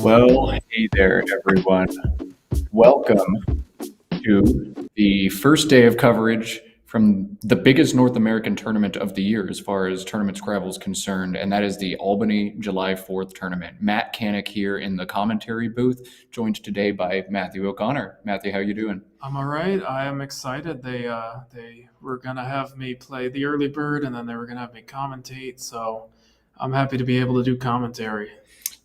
Well, hey there, everyone. Welcome to the first day of coverage from the biggest North American tournament of the year as far as tournament Scrabble is concerned, and that is the Albany July 4th tournament. Matt Canick here in the commentary booth, joined today by Matthew O'Connor. Matthew, how you doing? I'm all right. I am excited. They were gonna have me play the early bird, and then they were gonna have me commentate. So I'm happy to be able to do commentary.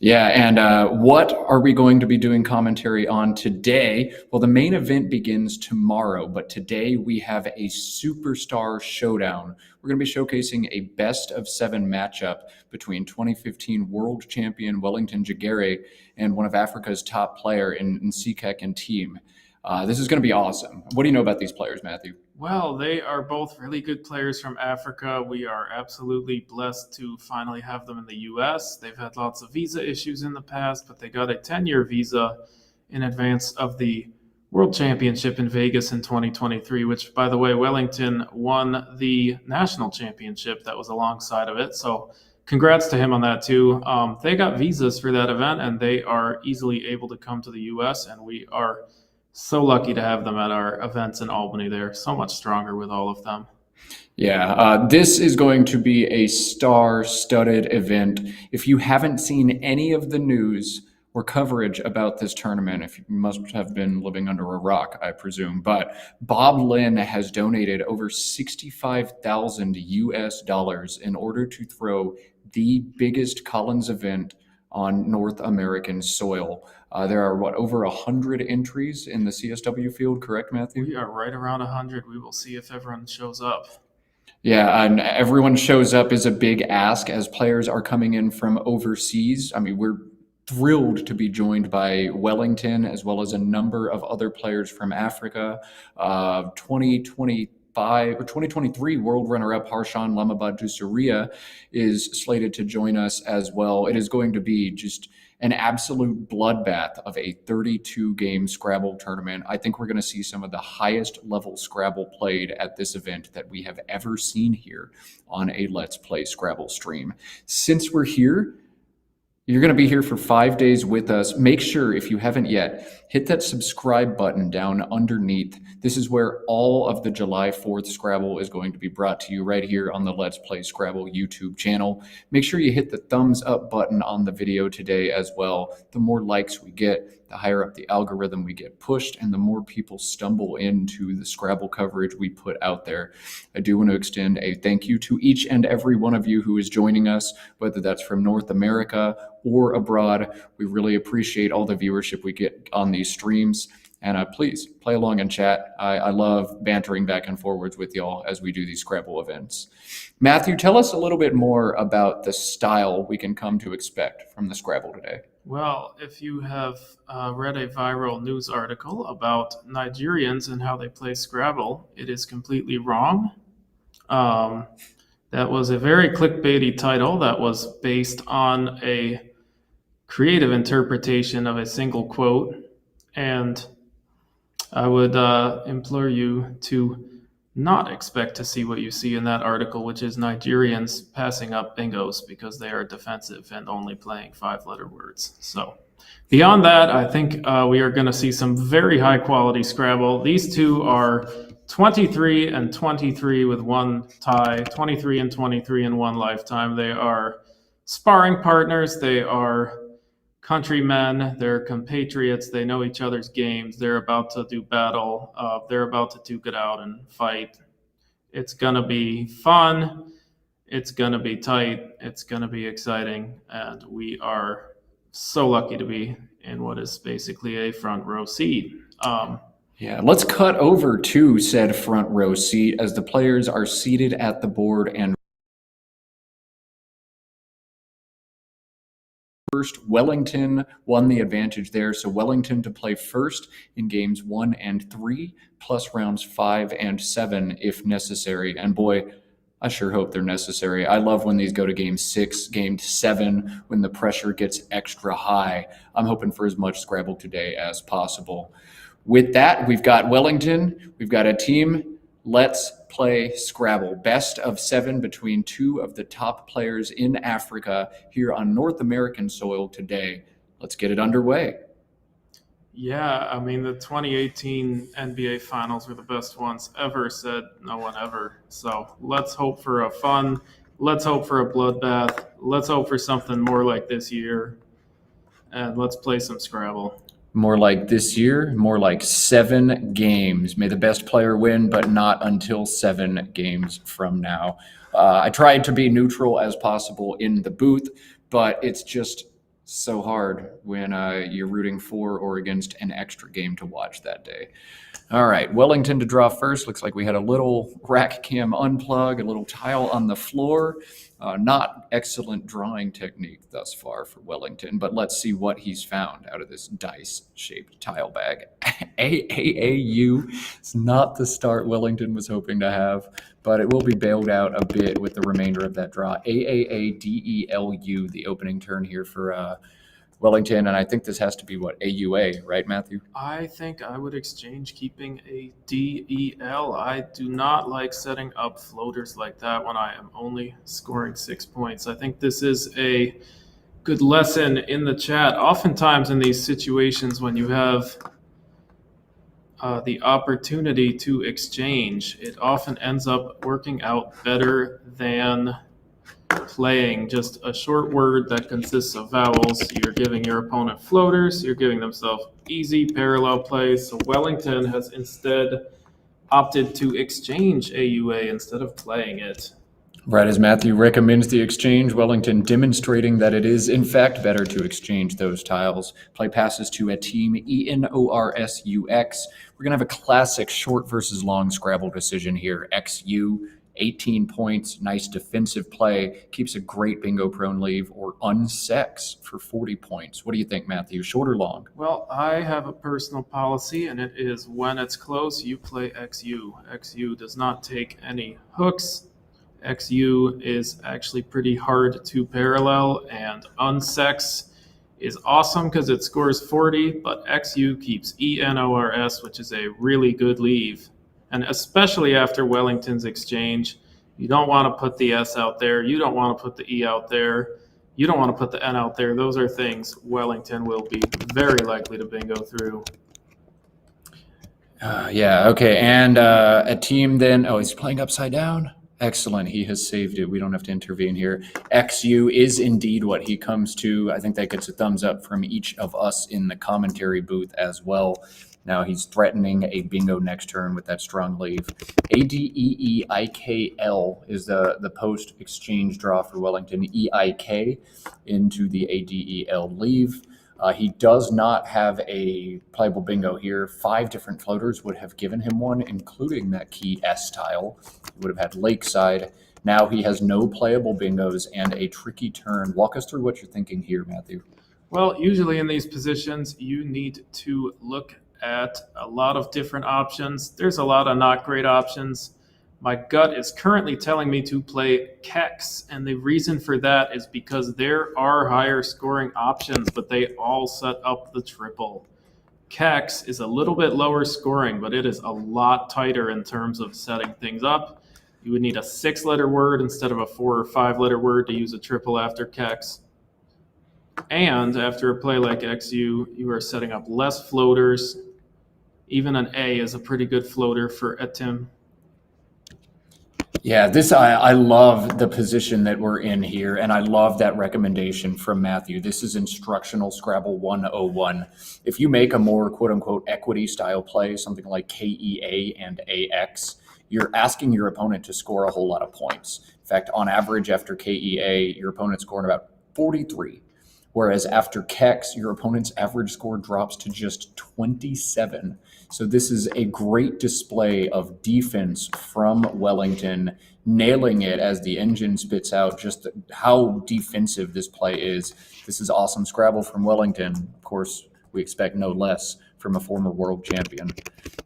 Yeah, and what are we going to be doing commentary on today? Well, the main event begins tomorrow, but today we have a superstar showdown. We're going to be showcasing a best of 7 matchup between 2015 World Champion Wellington Jighere and one of Africa's top player in Nsikak and Etim. This is going to be awesome. What do you know about these players, Matthew? Well, they are both really good players from Africa. We are absolutely blessed to finally have them in the U.S. They've had lots of visa issues in the past, but they got a 10-year visa in advance of the World Championship in Vegas in 2023, which, by the way, Wellington won the National Championship that was alongside of it. So congrats to him on that, too. They got visas for that event, and they are easily able to come to the U.S., and we are so lucky to have them at our events in Albany. They're so much stronger with all of them. Yeah, this is going to be a star-studded event. If you haven't seen any of the news or coverage about this tournament, if you must have been living under a rock, I presume, but Bob Lynn has donated over 65,000 US dollars in order to throw the biggest Collins event on North American soil. There are, over 100 entries in the CSW field, correct, Matthew? We are right around 100. We will see if everyone shows up. Yeah, and everyone shows up is a big ask as players are coming in from overseas. I mean, we're thrilled to be joined by Wellington as well as a number of other players from Africa. 2023 world runner-up Harshan Lamabadusuriya is slated to join us as well. It is going to be just an absolute bloodbath of a 32-game Scrabble tournament. I think we're going to see some of the highest level Scrabble played at this event that we have ever seen here on a Let's Play Scrabble stream. Since we're here, you're going to be here for 5 days with us. Make sure, if you haven't yet, hit that subscribe button down underneath. This is where all of the July 4th Scrabble is going to be brought to you right here on the Let's Play Scrabble YouTube channel. Make sure you hit the thumbs up button on the video today as well. The more likes we get, the higher up the algorithm we get pushed, and the more people stumble into the Scrabble coverage we put out there. I do want to extend a thank you to each and every one of you who is joining us, whether that's from North America or abroad. We really appreciate all the viewership we get on these streams. And please play along and chat. I love bantering back and forwards with y'all as we do these Scrabble events. Matthew, tell us a little bit more about the style we can come to expect from the Scrabble today. Well, if you have read a viral news article about Nigerians and how they play Scrabble, it is completely wrong. That was a very clickbaity title that was based on a creative interpretation of a single quote. And I would implore you to not expect to see what you see in that article, which is Nigerians passing up bingos because they are defensive and only playing 5-letter words. So beyond that, I think we are going to see some very high quality Scrabble. These two are 23 and 23 with one tie, 23 and 23 in one lifetime. They are sparring partners. They are countrymen. They're compatriots. They know each other's games. They're about to do battle. They're about to duke it out and fight. It's going to be fun. It's going to be tight. It's going to be exciting. And we are so lucky to be in what is basically a front row seat. Yeah, let's cut over to said front row seat as the players are seated at the board and first. Wellington won the advantage there, so Wellington to play first in games 1 and 3, plus rounds 5 and 7 if necessary. And boy, I sure hope they're necessary. I love when these go to game 6, game 7, when the pressure gets extra high. I'm hoping for as much Scrabble today as possible. With that, we've got Wellington, we've got a team. Let's play Scrabble. Best of 7 between 2 of the top players in Africa here on North American soil today. let's get it underway. Yeah, I mean, the 2018 NBA Finals were the best ones ever, said no one ever. So let's hope for a fun, let's hope for a bloodbath, let's hope for something more like this year, and let's play some Scrabble. More like this year, more like 7 games. May the best player win, but not until 7 games from now. I tried to be neutral as possible in the booth, but it's just so hard when you're rooting for or against an extra game to watch that day. All right, Wellington to draw first. Looks like we had a little rack cam unplug, a little tile on the floor. Not excellent drawing technique thus far for Wellington, but let's see what he's found out of this dice-shaped tile bag. AAAU is not the start Wellington was hoping to have, but it will be bailed out a bit with the remainder of that draw. AAADELU, the opening turn here for Wellington, and I think this has to be what, AUA, right, Matthew? I think I would exchange keeping a DEL. I do not like setting up floaters like that when I am only scoring 6 points. I think this is a good lesson in the chat. Oftentimes in these situations when you have the opportunity to exchange, it often ends up working out better than playing just a short word that consists of vowels. You're giving your opponent floaters, you're giving themselves easy parallel plays. So Wellington has instead opted to exchange AUA instead of playing it. Right as Matthew recommends the exchange, Wellington demonstrating that it is in fact better to exchange those tiles. Play passes to Etim, ENORSUX. We're going to have a classic short versus long Scrabble decision here. XU, 18 points, nice defensive play, keeps a great bingo prone leave, or unsex for 40 points. What do you think, Matthew? Short or long? Well, I have a personal policy, and it is when it's close, you play XU. XU does not take any hooks. XU is actually pretty hard to parallel, and unsex is awesome because it scores 40, but XU keeps ENORS, which is a really good leave. And especially after Wellington's exchange, you don't want to put the S out there. You don't want to put the E out there. You don't want to put the N out there. Those are things Wellington will be very likely to bingo through. Yeah, okay. And a team then, oh, he's playing upside down? Excellent. He has saved it. We don't have to intervene here. XU is indeed what he comes to. I think that gets a thumbs up from each of us in the commentary booth as well. Now he's threatening a bingo next turn with that strong leave. ADEEIKL is the post-exchange draw for Wellington. EIK into the ADEL leave. He does not have a playable bingo here. 5 different floaters would have given him one, including that key S tile. He would have had Lakeside. Now he has no playable bingos and a tricky turn. Walk us through what you're thinking here, Matthew. Well, usually in these positions, you need to look at a lot of different options. There's a lot of not great options. My gut is currently telling me to play Kex, and the reason for that is because there are higher scoring options, but they all set up the triple. Kex is a little bit lower scoring, but it is a lot tighter in terms of setting things up. You would need a 6-letter word instead of a 4 or 5-letter word to use a triple after Kex. And after a play like XU, you are setting up less floaters. Even an A is a pretty good floater for Etim. Yeah, I love the position that we're in here, and I love that recommendation from Matthew. This is instructional Scrabble 101. If you make a more quote-unquote equity-style play, something like KEA and AX, you're asking your opponent to score a whole lot of points. In fact, on average, after KEA, your opponent's scoring about 43. Whereas after Kex, your opponent's average score drops to just 27. So this is a great display of defense from Wellington, nailing it as the engine spits out just how defensive this play is. This is awesome Scrabble from Wellington. Of course, we expect no less from a former world champion.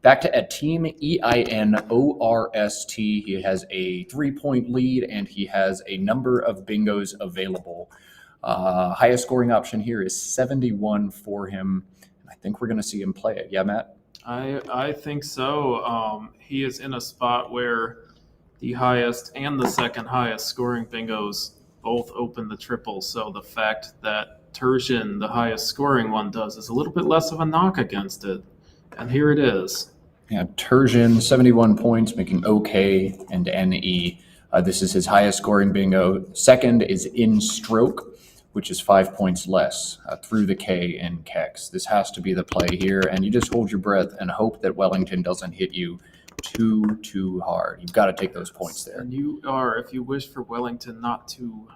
Back to Etim, EINORST. He has a 3-point lead, and he has a number of bingos available. Highest scoring option here is 71 for him. I think we're going to see him play it. Yeah, Matt? I think so. He is in a spot where the highest and the second highest scoring bingos both open the triple. So the fact that Tertian, the highest scoring one, does is a little bit less of a knock against it. And here it is. Yeah, Tertian, 71 points, making OK and NE. This is his highest scoring bingo. Second is In Stroke, which is 5 points less, through the K in Kex. This has to be the play here, and you just hold your breath and hope that Wellington doesn't hit you too hard. You've got to take those points there. And you are, if you wish for Wellington not to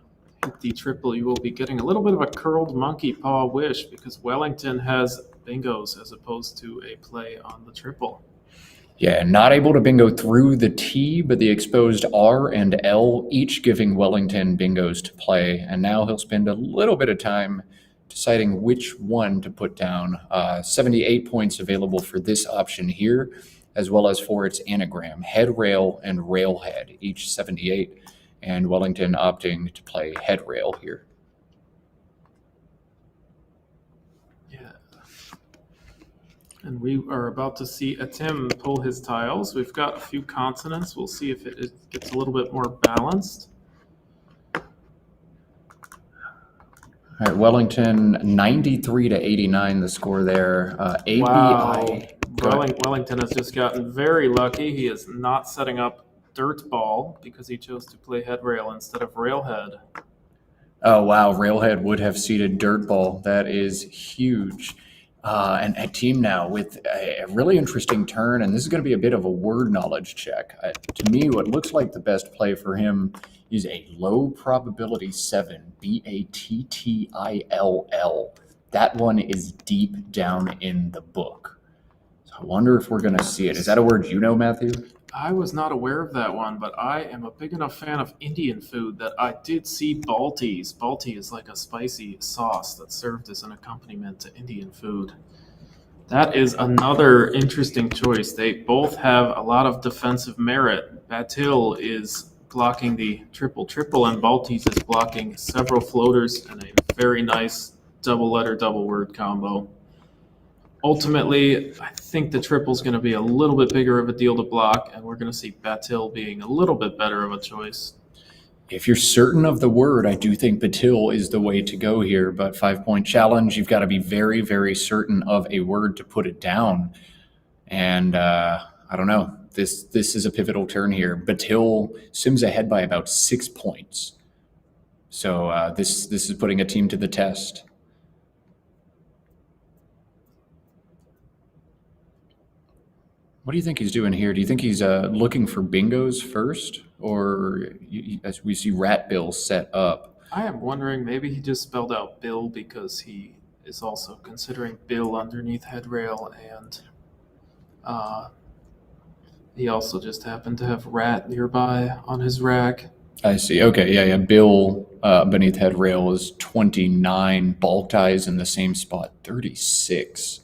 hit the triple, you will be getting a little bit of a curled monkey paw wish, because Wellington has bingos as opposed to a play on the triple. Yeah, not able to bingo through the T, but the exposed R and L, each giving Wellington bingos to play. And now he'll spend a little bit of time deciding which one to put down. 78 points available for this option here, as well as for its anagram, head rail and railhead, each 78. And Wellington opting to play head rail here. And we are about to see Etim pull his tiles. We've got a few consonants. We'll see if it gets a little bit more balanced. All right, Wellington, 93 to 89, the score there. ABI. Wow. Wellington has just gotten very lucky. He is not setting up dirt ball because he chose to play head rail instead of railhead. Oh, wow. Railhead would have seeded dirt ball. That is huge. And Etim now with a really interesting turn, and this is going to be a bit of a word knowledge check. To me, what looks like the best play for him is a low probability 7, Battill. That one is deep down in the book. So I wonder if we're going to see it. Is that a word you know, Matthew? I was not aware of that one, but I am a big enough fan of Indian food that I did see baltis. Balti is like a spicy sauce that's served as an accompaniment to Indian food. That is another interesting choice. They both have a lot of defensive merit. Battill is blocking the triple, and baltis is blocking several floaters and a very nice double letter, double word combo. Ultimately, I think the triple is going to be a little bit bigger of a deal to block, and we're going to see Battill being a little bit better of a choice. If you're certain of the word, I do think Battill is the way to go here, but 5-point challenge, you've got to be very, very certain of a word to put it down. And I don't know, this is a pivotal turn here. Battill sims ahead by about 6 points. So this is putting a team to the test. What do you think he's doing here? Do you think he's looking for bingos first, or as we see Rat Bill set up? I am wondering, maybe he just spelled out Bill because he is also considering Bill underneath head rail, and he also just happened to have Rat nearby on his rack. I see. Okay, yeah. Bill beneath head rail is 29. Balti's in the same spot, 36.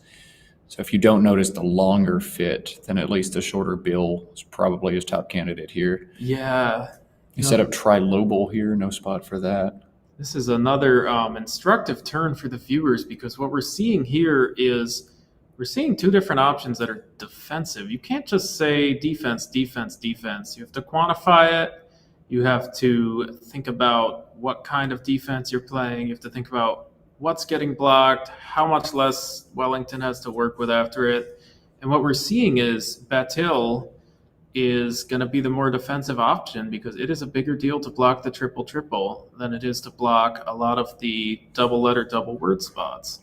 So if you don't notice the longer fit, then at least the shorter bill is probably his top candidate here. Yeah. He set up trilobal here, no spot for that. This is another instructive turn for the viewers, because what we're seeing here is we're seeing two different options that are defensive. You can't just say defense, defense, defense. You have to quantify it. You have to think about what kind of defense you're playing. You have to think about what's getting blocked, how much less Wellington has to work with after it. And what we're seeing is Battill is going to be the more defensive option, because it is a bigger deal to block the triple than it is to block a lot of the double letter, double word spots.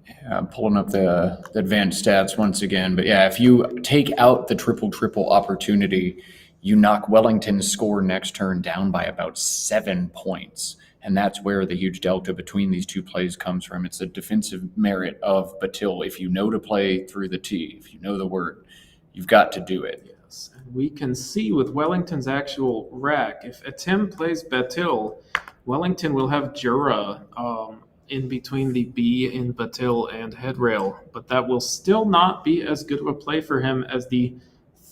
Yeah, I'm pulling up the advanced stats once again. But yeah, if you take out the triple opportunity, you knock Wellington's score next turn down by about 7 points. And that's where the huge delta between these two plays comes from. It's the defensive merit of Battill. If you know to play through the T, if you know the word, you've got to do it. Yes, and we can see with Wellington's actual rack, if Etim plays Battill, Wellington will have Jura in between the B in Battill and head rail. But that will still not be as good of a play for him as the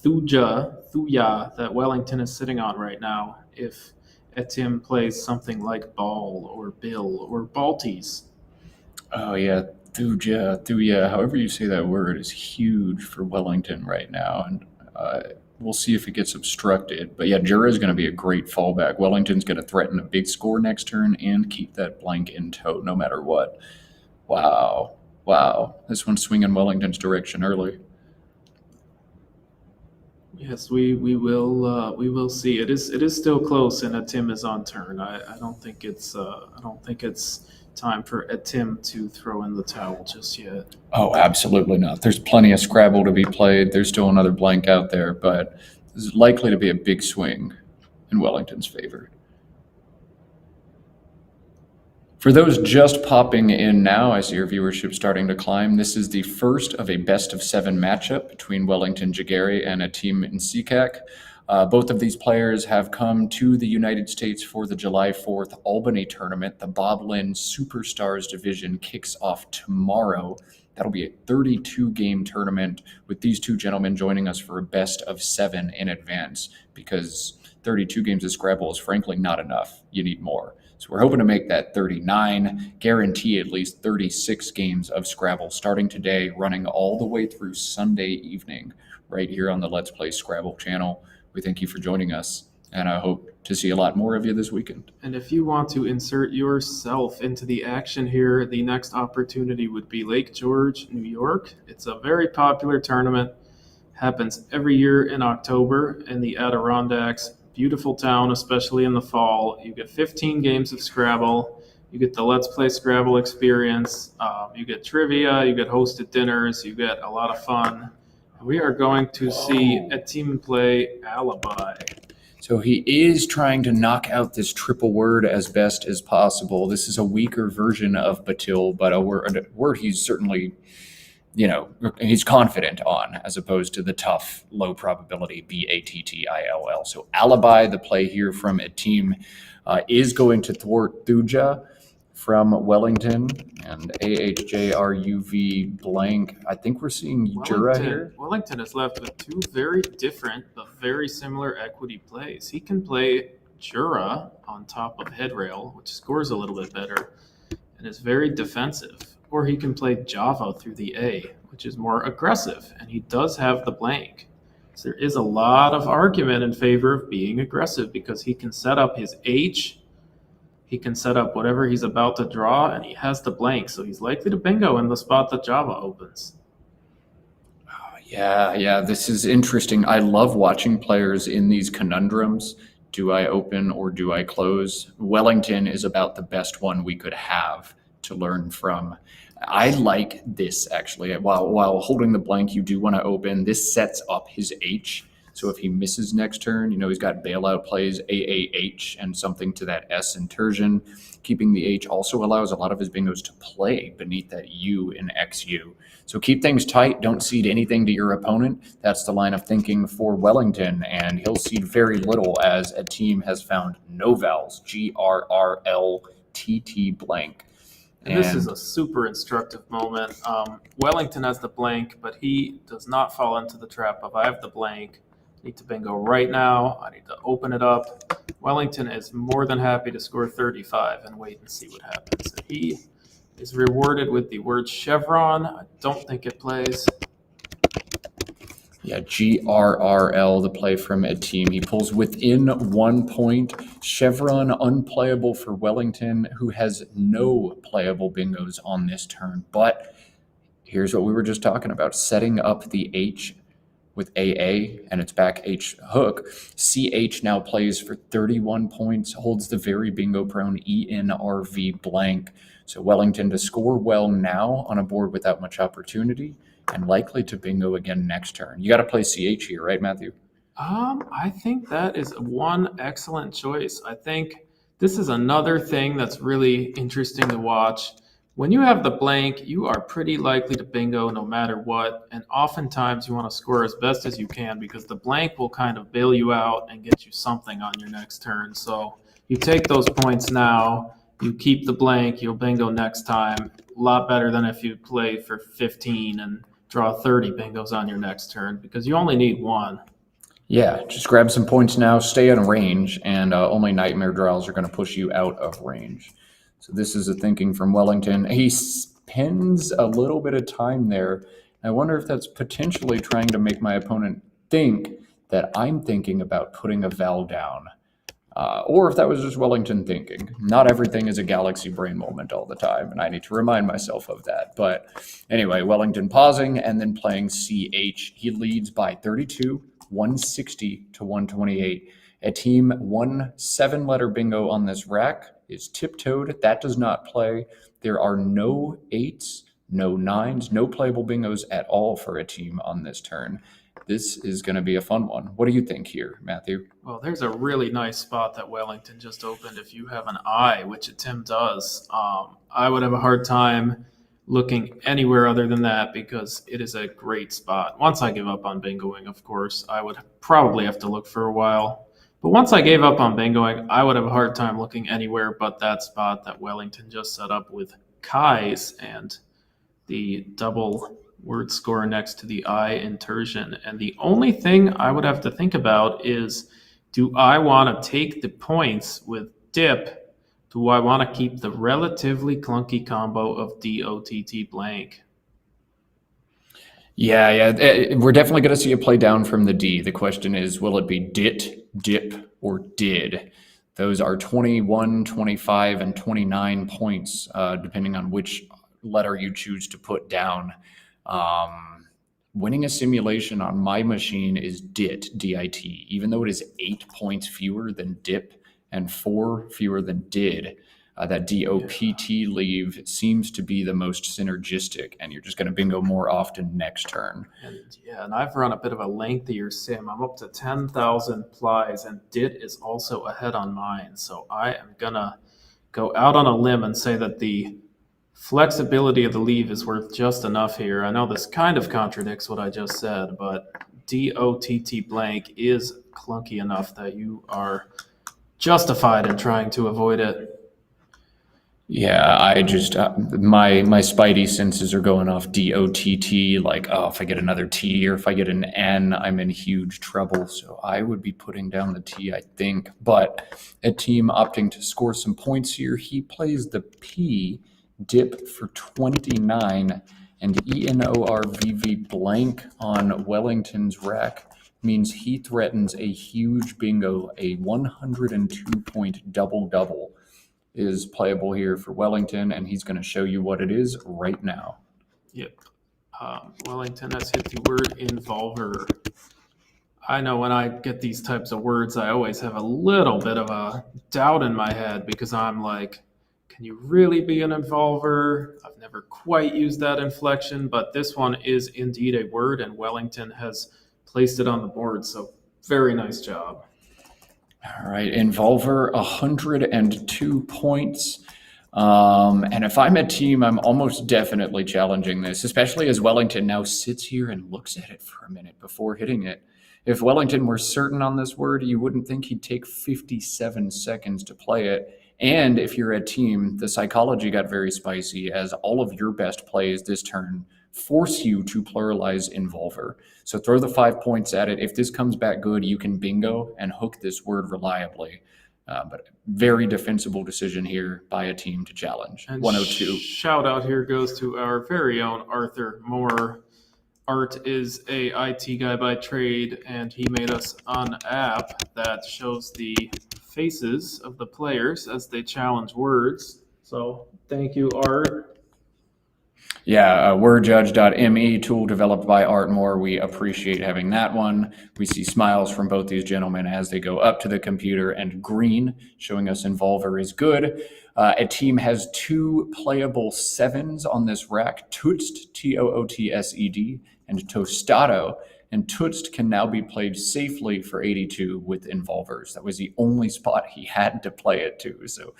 Thuya that Wellington is sitting on right now, if Etim plays something like Ball or Bill or Baltis. Oh, yeah. Thuya, however you say that word, is huge for Wellington right now. And we'll see if it gets obstructed. But yeah, Jura is going to be a great fallback. Wellington's going to threaten a big score next turn and keep that blank in tow no matter what. Wow. Wow. This one's swinging Wellington's direction early. Yes, we will see. It is still close, and Etim is on turn. I don't think it's time for Etim to throw in the towel just yet. Oh, absolutely not. There's plenty of Scrabble to be played. There's still another blank out there, but this is likely to be a big swing in Wellington's favor. For those just popping in now, I see your viewership starting to climb. This is the first of a best-of-7 matchup between Wellington Jighere and Etim Nsikak. Both of these players have come to the United States for the July 4th Albany tournament. The Bob Lynn Superstars division kicks off tomorrow. That'll be a 32-game tournament with these two gentlemen joining us for a best-of-7 in advance, because 32 games of Scrabble is frankly not enough. You need more. So we're hoping to make that 39, guarantee at least 36 games of Scrabble starting today, running all the way through Sunday evening right here on the Let's Play Scrabble channel. We thank you for joining us, and I hope to see a lot more of you this weekend. And if you want to insert yourself into the action here, the next opportunity would be Lake George, New York. It's a very popular tournament. Happens every year in October in the Adirondacks. Beautiful town, especially in the fall. You get 15 games of Scrabble. You get the Let's Play Scrabble experience. You get trivia. You get hosted dinners. You get a lot of fun. We are going to see Etim play Alibi. So he is trying to knock out this triple word as best as possible. This is a weaker version of Batil, but a word he's certainly, he's confident on, as opposed to the tough, low probability Battil. So Alibi, the play here from Etim, is going to thwart Thuja from Wellington, and AHJRUV blank. I think we're seeing Jura here. Wellington is left with two very different but very similar equity plays. He can play Jura on top of Headrail, which scores a little bit better and is very defensive. Or he can play Java through the A, which is more aggressive, and he does have the blank. So there is a lot of argument in favor of being aggressive, because he can set up his H, he can set up whatever he's about to draw, and he has the blank, so he's likely to bingo in the spot that Java opens. Yeah, this is interesting. I love watching players in these conundrums. Do I open or do I close? Wellington is about the best one we could have to learn from. I like this, actually. While holding the blank, you do want to open. This sets up his H. So if he misses next turn, he's got bailout plays, AAH, and something to that S inversion. Keeping the H also allows a lot of his bingos to play beneath that U in XU. So keep things tight. Don't cede anything to your opponent. That's the line of thinking for Wellington, and he'll cede very little, as Etim has found no vowels, GRRLTT blank. And this is a super instructive moment. Wellington has the blank, but he does not fall into the trap of I have the blank. I need to bingo right now. I need to open it up. Wellington is more than happy to score 35 and wait and see what happens. He is rewarded with the word chevron. I don't think it plays. Yeah, GRRL, the play from Etim. He pulls within 1 point. Chevron unplayable for Wellington, who has no playable bingos on this turn. But here's what we were just talking about, setting up the H with AA and its back H hook. CH now plays for 31 points, holds the very bingo prone ENRV blank. So Wellington to score well now on a board without much opportunity, and likely to bingo again next turn. You got to play CH here, right, Matthew? I think that is one excellent choice. I think this is another thing that's really interesting to watch. When you have the blank, you are pretty likely to bingo no matter what, and oftentimes you want to score as best as you can, because the blank will kind of bail you out and get you something on your next turn. So you take those points now, you keep the blank, you'll bingo next time. A lot better than if you play for 15 and draw 30 bingos on your next turn, because you only need one. Yeah, just grab some points now, stay in range, and only nightmare draws are going to push you out of range. So this is a thinking from Wellington. He spends a little bit of time there. I wonder if that's potentially trying to make my opponent think that I'm thinking about putting a vowel down. Or if that was just Wellington thinking. Not everything is a galaxy brain moment all the time, and I need to remind myself of that. But anyway, Wellington pausing and then playing CH. He leads by 32, 160 to 128. Etim, 7-letter bingo on this rack is tiptoed. That does not play. There are no 8s, no 9s, no playable bingos at all for Etim on this turn. This is going to be a fun one. What do you think here, Matthew? Well, there's a really nice spot that Wellington just opened if you have an eye, which Etim does. I would have a hard time looking anywhere other than that because it is a great spot. Once I give up on bingoing, of course, I would probably have to look for a while. But once I gave up on bingoing, I would have a hard time looking anywhere but that spot that Wellington just set up with Kai's and the double word score next to the I Intermission. And the only thing I would have to think about is, do I want to take the points with dip? Do I want to keep the relatively clunky combo of DOTT blank? Yeah. We're definitely going to see a play down from the D. The question is, will it be dit, dip, or did? Those are 21, 25, and 29 points, depending on which letter you choose to put down. Winning a simulation on my machine is DIT, D-I-T, even though it is 8 points fewer than DIP and 4 fewer than DID. That DOPT leave seems to be the most synergistic, and you're just going to bingo more often next turn. And I've run a bit of a lengthier sim. I'm up to 10,000 plies, and DIT is also ahead on mine. So I am going to go out on a limb and say that the flexibility of the leave is worth just enough here. I know this kind of contradicts what I just said, but DOTT blank is clunky enough that you are justified in trying to avoid it. Yeah, I just my spidey senses are going off DOTT, like, oh, if I get another T or if I get an N, I'm in huge trouble. So I would be putting down the T, I think. But Etim opting to score some points here. He plays the P, dip for 29, and ENORVV blank on Wellington's rack means he threatens a huge bingo. A 102-point double-double is playable here for Wellington, and he's going to show you what it is right now. Yep. Wellington has hit the word involver. I know when I get these types of words, I always have a little bit of a doubt in my head because I'm like, can you really be an involver? I've never quite used that inflection, but this one is indeed a word, and Wellington has placed it on the board. So very nice job. All right, involver, 102 points. And if I'm a team, I'm almost definitely challenging this, especially as Wellington now sits here and looks at it for a minute before hitting it. If Wellington were certain on this word, you wouldn't think he'd take 57 seconds to play it. And if you're a team, the psychology got very spicy as all of your best plays this turn force you to pluralize involver. So throw the 5 points at it. If this comes back good, you can bingo and hook this word reliably. But very defensible decision here by a team to challenge. And 102. Shout out here goes to our very own Arthur Moore. Art is a IT guy by trade, and he made us an app that shows the faces of the players as they challenge words. So thank you, Art. Yeah, wordjudge.me, tool developed by Art Moore. We appreciate having that one. We see smiles from both these gentlemen as they go up to the computer, and green, showing us involver is good. Etim has 2 playable 7s on this rack, Tootst, Tootsed, and Tostado. And Tootst can now be played safely for 82 with involvers. That was the only spot he had to play it to. So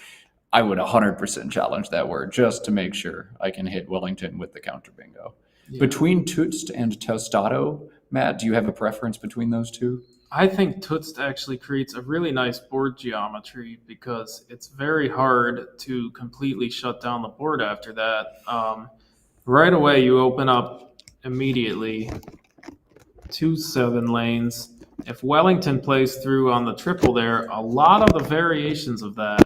I would 100% challenge that word just to make sure I can hit Wellington with the counter bingo. Yeah. Between Tootst and Tostado, Matt, do you have a preference between those two? I think Tootst actually creates a really nice board geometry because it's very hard to completely shut down the board after that. Right away, you open up immediately 2 7 lanes. If Wellington plays through on the triple there, a lot of the variations of that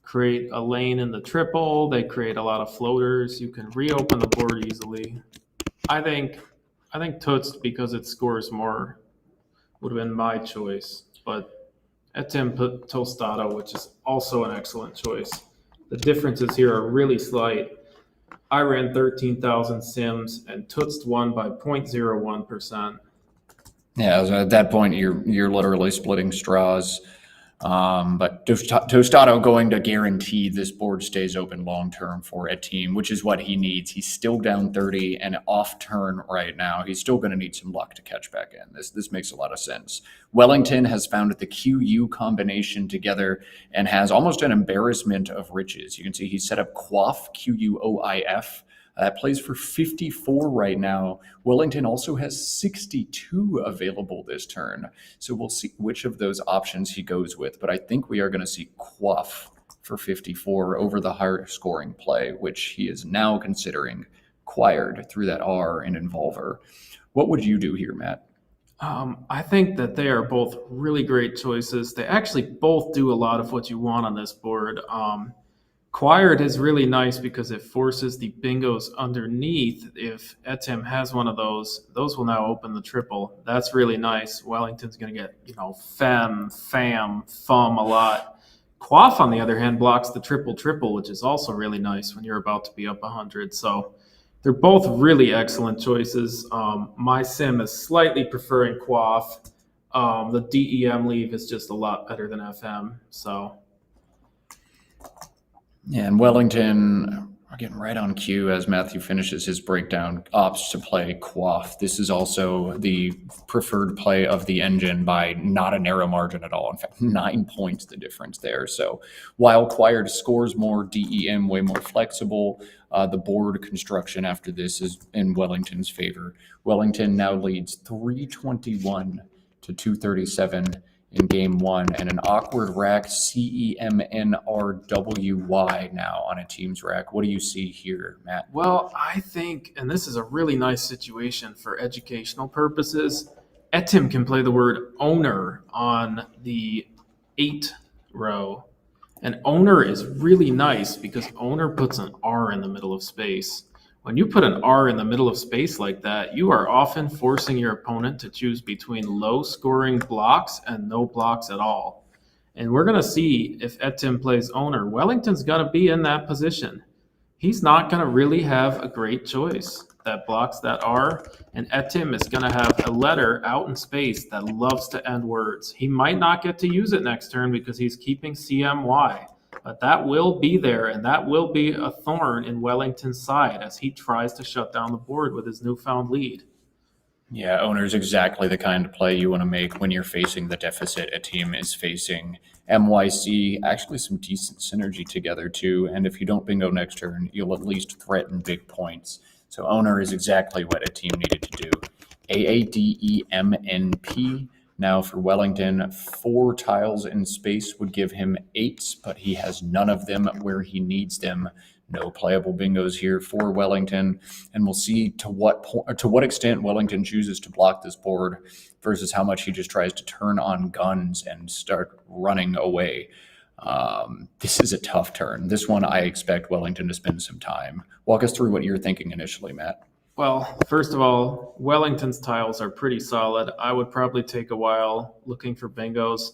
create a lane in the triple. They create a lot of floaters. You can reopen the board easily. I think Tootst because it scores more would have been my choice, but Etim put Tostado, which is also an excellent choice. The differences here are really slight. I ran 13,000 sims and Tutst won by 0.01%. Yeah, so at that point, you're literally splitting straws. But Tostado going to guarantee this board stays open long term for Etim, which is what he needs. He's still down 30 and off turn right now. He's still going to need some luck to catch back in. This makes a lot of sense. Wellington has found the QU combination together and has almost an embarrassment of riches. You can see he set up Quoif, QUOIF. That plays for 54 right now. Wellington also has 62 available this turn. So we'll see which of those options he goes with. But I think we are going to see Quoif for 54 over the higher scoring play, which he is now considering acquired through that R in Involver. What would you do here, Matt? I think that they are both really great choices. They actually both do a lot of what you want on this board. Quired is really nice because it forces the bingos underneath. If Etim has one of those will now open the triple. That's really nice. Wellington's going to get, fem, fam, fum a lot. Quaff, on the other hand, blocks the triple, which is also really nice when you're about to be up 100. So they're both really excellent choices. My sim is slightly preferring Quaff. The DEM leave is just a lot better than FM. So. Yeah, and Wellington are getting right on cue as Matthew finishes his breakdown, opts to play Quaff. This is also the preferred play of the engine by not a narrow margin at all. In fact, 9 points the difference there. So while Quired scores more, DEM way more flexible, the board construction after this is in Wellington's favor. Wellington now leads 321 to 237 in game one, and an awkward rack, CEMNRWY now on a team's rack. What do you see here, Matt? Well, I think, and this is a really nice situation for educational purposes, Etim can play the word owner on the 8 row. And owner is really nice because owner puts an R in the middle of space. When you put an R in the middle of space like that, you are often forcing your opponent to choose between low-scoring blocks and no blocks at all. And we're going to see if Etim plays owner. Wellington's going to be in that position. He's not going to really have a great choice that blocks that R, and Etim is going to have a letter out in space that loves to end words. He might not get to use it next turn because he's keeping CMY. But that will be there, and that will be a thorn in Wellington's side as he tries to shut down the board with his newfound lead. Yeah, owner's exactly the kind of play you want to make when you're facing the deficit a team is facing. MYC, actually some decent synergy together too, and if you don't bingo next turn, you'll at least threaten big points. So owner is exactly what a team needed to do. AADEMNP. Now for Wellington, 4 tiles in space would give him 8s, but he has none of them where he needs them. No playable bingos here for Wellington, and we'll see to what extent Wellington chooses to block this board versus how much he just tries to turn on guns and start running away. This is a tough turn. This one I expect Wellington to spend some time. Walk us through what you're thinking initially, Matt. Well, first of all, Wellington's tiles are pretty solid. I would probably take a while looking for bingos.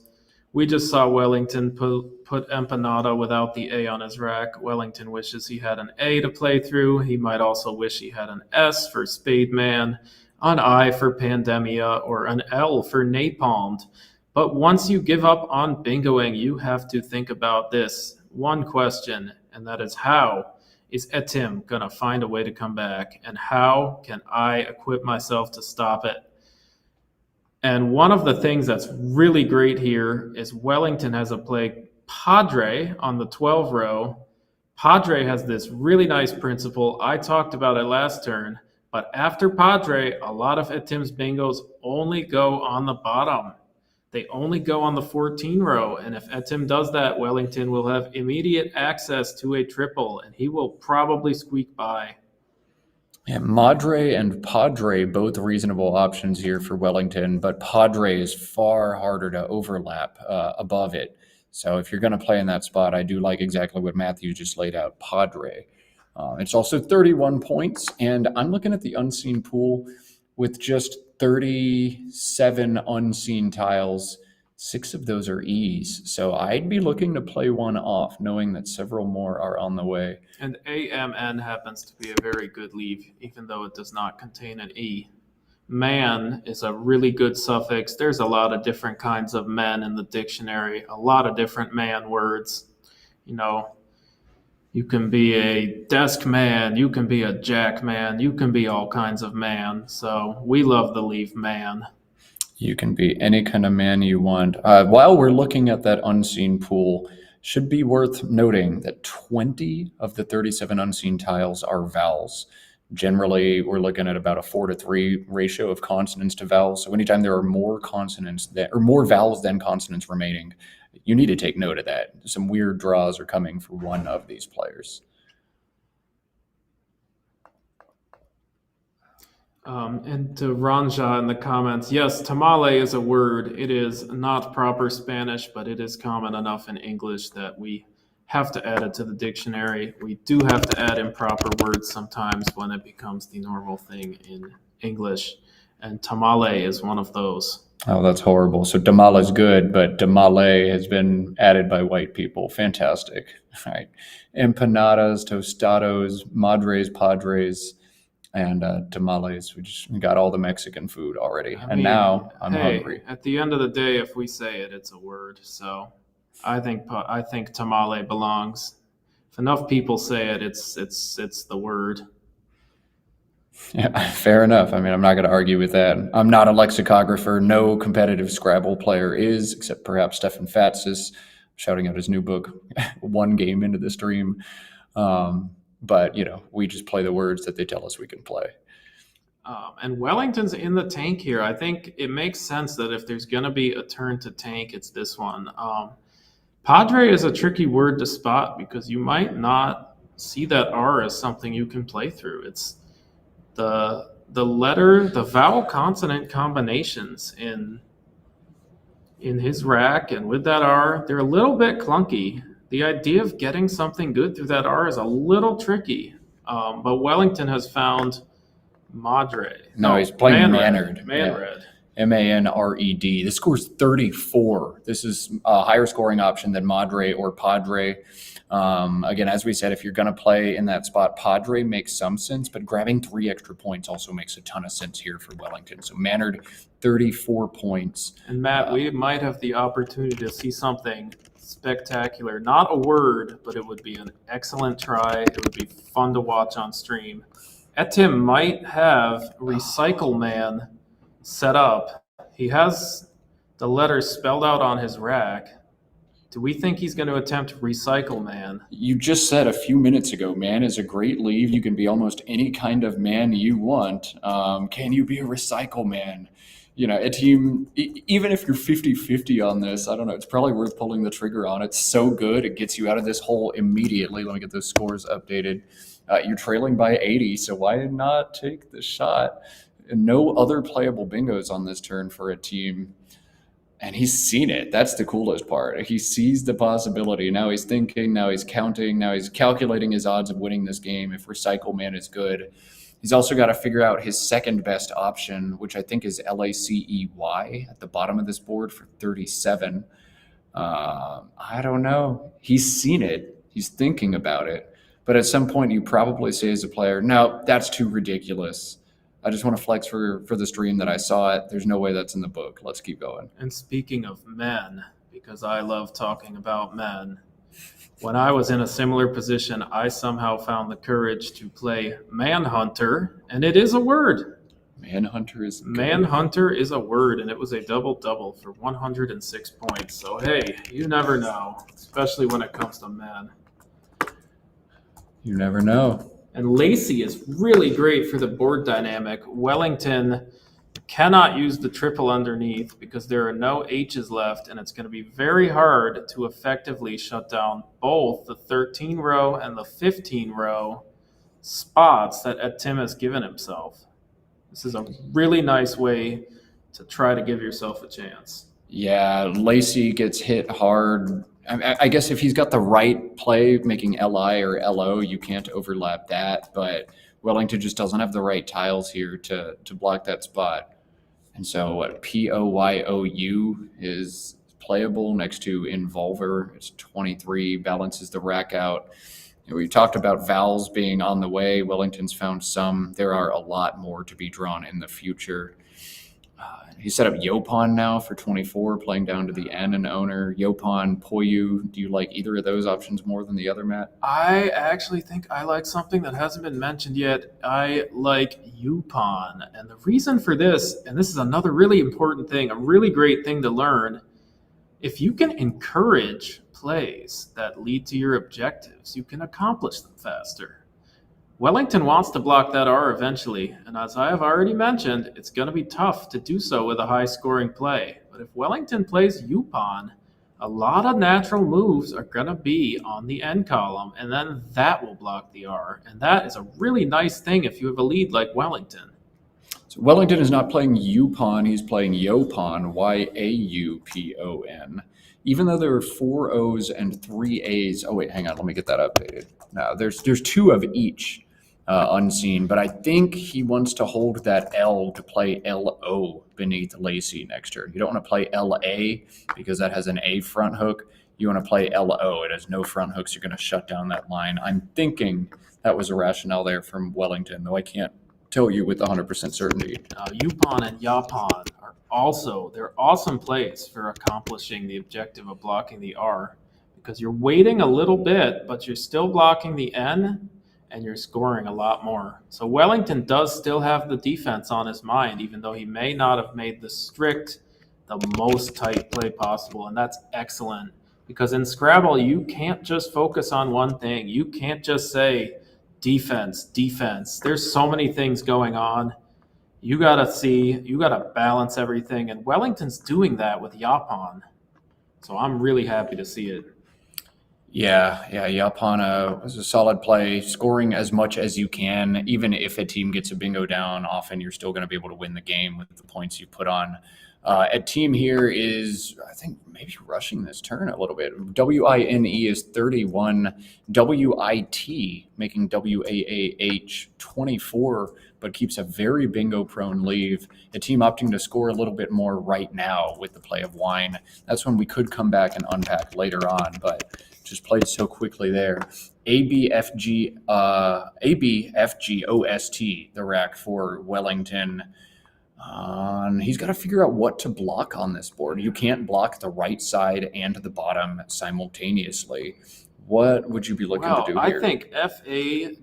We just saw Wellington put Empanada without the A on his rack. Wellington wishes he had an A to play through. He might also wish he had an S for Spade Man, an I for Pandemia, or an L for Napalmed. But once you give up on bingoing, you have to think about this one question, and that is how is Etim going to find a way to come back? And how can I equip myself to stop it? And one of the things that's really great here is Wellington has a play Padre on the 12 row. Padre has this really nice principle. I talked about it last turn, but after Padre, a lot of Etim's bingos only go on the bottom. They only go on the 14 row, and if Etim does that, Wellington will have immediate access to a triple, and he will probably squeak by. Yeah, Madre and Padre, both reasonable options here for Wellington, but Padre is far harder to overlap above it. So if you're going to play in that spot, I do like exactly what Matthew just laid out, Padre. It's also 31 points, and I'm looking at the unseen pool. with just 37 unseen tiles. 6 of those are E's, so I'd be looking to play one off, knowing that several more are on the way. And AMN happens to be a very good leave, even though it does not contain an E. Man is a really good suffix. There's a lot of different kinds of men in the dictionary, a lot of different man words. You know, you can be a desk man, you can be a jack man, you can be all kinds of man. So we love the leave man. You can be any kind of man you want. While we're looking at that unseen pool, should be worth noting that 20 of the 37 unseen tiles are vowels. Generally, we're looking at about a 4-to-3 ratio of consonants to vowels. So anytime there are more consonants or more vowels than consonants remaining, you need to take note of that. Some weird draws are coming for one of these players. And to Ranja in the comments, yes, tamale is a word. It is not proper Spanish, but it is common enough in English that we have to add it to the dictionary. We do have to add improper words sometimes when it becomes the normal thing in English. And tamale is one of those. Oh, that's horrible. So tamale is good, but tamale has been added by white people. Fantastic. All right. Empanadas, tostados, madres, padres, and tamales. We got all the Mexican food already. Now I'm hungry. At the end of the day, if we say it, it's a word. So I think tamale belongs. If enough people say it, it's the word. Yeah, fair enough. I mean, I'm not going to argue with that. I'm not a lexicographer. No competitive Scrabble player is, except perhaps Stefan Fatsis, shouting out his new book, one game into the stream. But, we just play the words that they tell us we can play. And Wellington's in the tank here. I think it makes sense that if there's going to be a turn to tank, it's this one. Padre is a tricky word to spot because you might not see that R as something you can play through. It's the vowel consonant combinations in his rack and with that R, they're a little bit clunky. The idea of getting something good through that R is a little tricky. But Wellington has found Madre. No, he's playing Manred. Manred. Manred. This score's 34. This is a higher scoring option than Madre or Padre. Again, as we said, if you're going to play in that spot, Padre makes some sense, but grabbing 3 extra points also makes a ton of sense here for Wellington. So Manred, 34 points. And Matt, we might have the opportunity to see something spectacular. Not a word, but it would be an excellent try. It would be fun to watch on stream. Etim might have Recycle Man set up. He has the letters spelled out on his rack. Do we think he's going to attempt Recycle Man? You just said a few minutes ago, man is a great leave. You can be almost any kind of man you want. Can you be a Recycle Man? A team, even if you're 50-50 on this, I don't know, it's probably worth pulling the trigger on. It's so good. It gets you out of this hole immediately. Let me get those scores updated. You're trailing by 80, so why not take the shot? And no other playable bingos on this turn for a team. And he's seen it. That's the coolest part. He sees the possibility. Now he's thinking, now he's counting, now he's calculating his odds of winning this game if Recycle Man is good. He's also got to figure out his second best option, which I think is LACEY at the bottom of this board for 37. I don't know. He's seen it. He's thinking about it. But at some point, you probably say as a player, no, that's too ridiculous. I just want to flex for the stream that I saw it. There's no way that's in the book. Let's keep going. And speaking of men, because I love talking about men, when I was in a similar position, I somehow found the courage to play Manhunter, and it is a word. Manhunter is good. Manhunter is a word, and it was a double-double for 106 points. So, hey, you never know, especially when it comes to men. You never know. And Lacey is really great for the board dynamic. Wellington cannot use the triple underneath because there are no H's left, and it's going to be very hard to effectively shut down both the 13 row and the 15 row spots that Etim has given himself. This is a really nice way to try to give yourself a chance. Yeah, Lacey gets hit hard. I guess if he's got the right play, making LI or LO, you can't overlap that. But Wellington just doesn't have the right tiles here to block that spot. And so what POYOU is playable next to Involver. It's 23, balances the rack out. We talked about vowels being on the way. Wellington's found some. There are a lot more to be drawn in the future. He set up Yopon now for 24, playing down to the N and owner. Yopon, Poyu. Do you like either of those options more than the other, Matt? I actually think I like something that hasn't been mentioned yet. I like Yupon. And the reason for this, and this is another really important thing, a really great thing to learn, if you can encourage plays that lead to your objectives, you can accomplish them faster. Wellington wants to block that R eventually, and as I have already mentioned, it's going to be tough to do so with a high-scoring play. But if Wellington plays Yupon, a lot of natural moves are going to be on the end column, and then that will block the R. And that is a really nice thing if you have a lead like Wellington. So Wellington is not playing Yupon, he's playing Yopon, Yaupon. Even though there are 4 O's and 3 A's. Oh, wait, hang on. Let me get that updated. No, there's 2 of each unseen, but I think he wants to hold that L to play LO beneath Lacey next turn. You don't want to play LA because that has an A front hook. You want to play LO. It has no front hooks. You're going to shut down that line. I'm thinking that was a rationale there from Wellington, though I can't tell you with 100% certainty. Yupon and Yapon are they're awesome plays for accomplishing the objective of blocking the R because you're waiting a little bit, but you're still blocking the N and you're scoring a lot more. So Wellington does still have the defense on his mind, even though he may not have made the most tight play possible, and that's excellent because in Scrabble, you can't just focus on one thing. You can't just say, defense. There's so many things going on. You got to balance everything. And Wellington's doing that with Yapon. So I'm really happy to see it. Yeah, Yapon was a solid play, scoring as much as you can. Even if a team gets a bingo down, often you're still going to be able to win the game with the points you put on. Etim here is, I think, maybe rushing this turn a little bit. WINE is 31. WIT making WAAH 24, but keeps a very bingo-prone leave. Etim opting to score a little bit more right now with the play of wine. That's when we could come back and unpack later on, but just played so quickly there. ABFGOST, the rack for Wellington. He's got to figure out what to block on this board. You can't block the right side and the bottom simultaneously. What would you be looking to do here? I think FAGOT,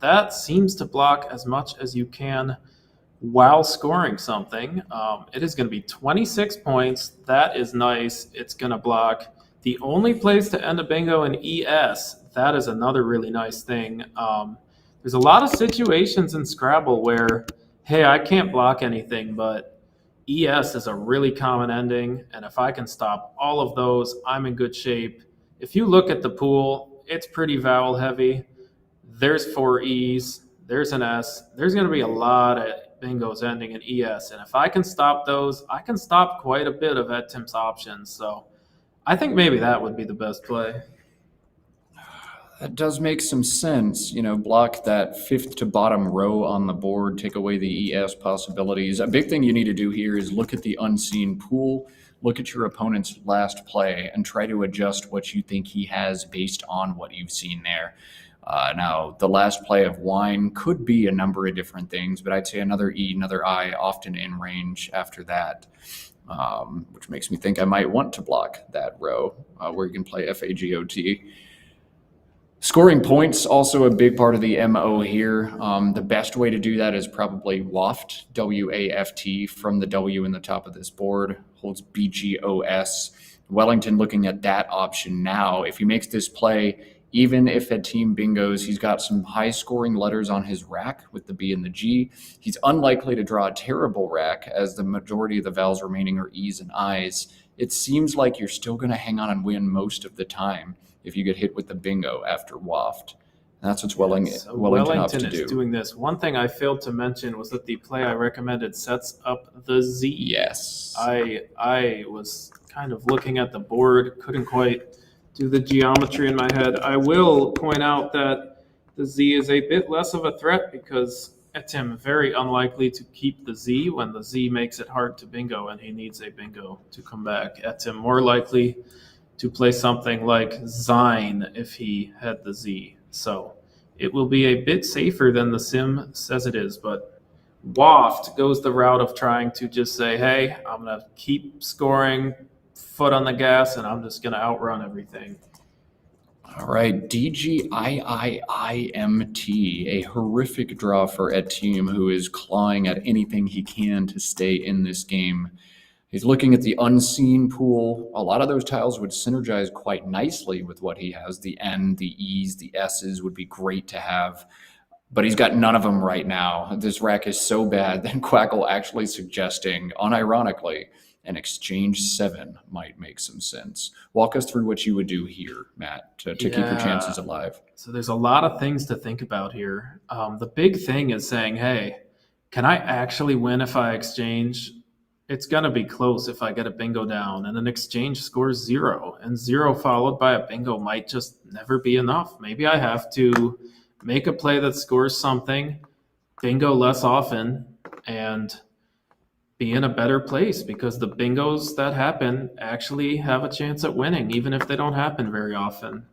that seems to block as much as you can while scoring something. It is going to be 26 points. That is nice. It's going to block the only place to end a bingo in ES. That is another really nice thing. There's a lot of situations in Scrabble where, hey, I can't block anything, but ES is a really common ending, and if I can stop all of those, I'm in good shape. If you look at the pool, it's pretty vowel heavy. There's 4 E's, there's an S. There's going to be a lot of bingos ending in ES, and if I can stop those, I can stop quite a bit of Etim's options. So I think maybe that would be the best play. That does make some sense. Block that 5th to bottom row on the board, take away the ES possibilities. A big thing you need to do here is look at the unseen pool, look at your opponent's last play, and try to adjust what you think he has based on what you've seen there. Now, the last play of wine could be a number of different things, but I'd say another E, another I, often in range after that, which makes me think I might want to block that row where you can play FAGOT. Scoring points, also a big part of the MO here. The best way to do that is probably waft, WAFT, from the W in the top of this board, holds BGOS. Wellington looking at that option now. If he makes this play, even if at team bingos, he's got some high-scoring letters on his rack with the B and the G. He's unlikely to draw a terrible rack, as the majority of the vowels remaining are E's and I's. It seems like you're still going to hang on and win most of the time if you get hit with the bingo after waft. And that's what Wellington opts to do. Is doing this. One thing I failed to mention was that the play I recommended sets up the Z. Yes. I was kind of looking at the board, couldn't quite do the geometry in my head. I will point out that the Z is a bit less of a threat because Etim very unlikely to keep the Z when the Z makes it hard to bingo and he needs a bingo to come back. Etim more likely to play something like Zine if he had the Z. So it will be a bit safer than the sim says it is, but Waft goes the route of trying to just say, hey, I'm going to keep scoring, foot on the gas, and I'm just going to outrun everything. All right, DGIIIMT, a horrific draw for Etim, who is clawing at anything he can to stay in this game. He's looking at the unseen pool. A lot of those tiles would synergize quite nicely with what he has. The N, the E's, the S's would be great to have, but he's got none of them right now. This rack is so bad that Quackle actually suggesting, unironically, an exchange 7 might make some sense. Walk us through what you would do here, Matt, to keep your chances alive. So there's a lot of things to think about here. The big thing is saying, hey, can I actually win if I exchange? It's going to be close if I get a bingo down, and an exchange scores 0, and 0 followed by a bingo might just never be enough. Maybe I have to make a play that scores something, bingo less often, and be in a better place because the bingos that happen actually have a chance at winning, even if they don't happen very often.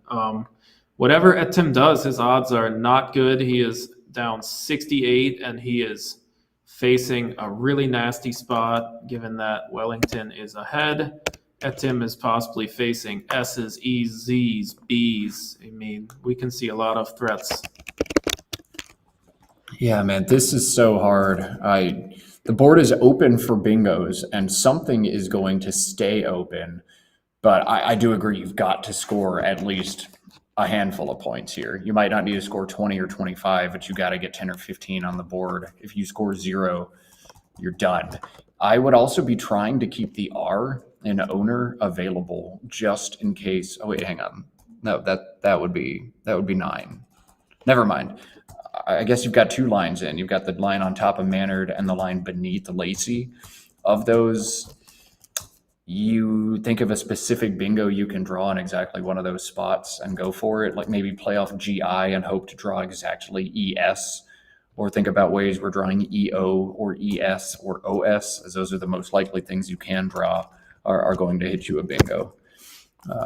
Whatever Etim does, his odds are not good. He is down 68, and he is facing a really nasty spot, given that Wellington is ahead. Etim is possibly facing S's, E's, Z's, B's. I mean, we can see a lot of threats. Yeah, man, this is so hard. The board is open for bingos, and something is going to stay open. But I do agree, you've got to score at least a handful of points here. You might not need to score 20 or 25, but you got to get 10 or 15 on the board. If you score 0, you're done. I would also be trying to keep the R and owner available just in case. Oh wait, hang on. No, that would be 9. Never mind. I guess you've got 2 lines in. You've got the line on top of Mannered and the line beneath Lacey. Of those, you think of a specific bingo you can draw in exactly one of those spots and go for it, like maybe play off GI and hope to draw exactly ES, or think about ways we're drawing EO or ES or OS, as those are the most likely things you can draw are going to hit you a bingo.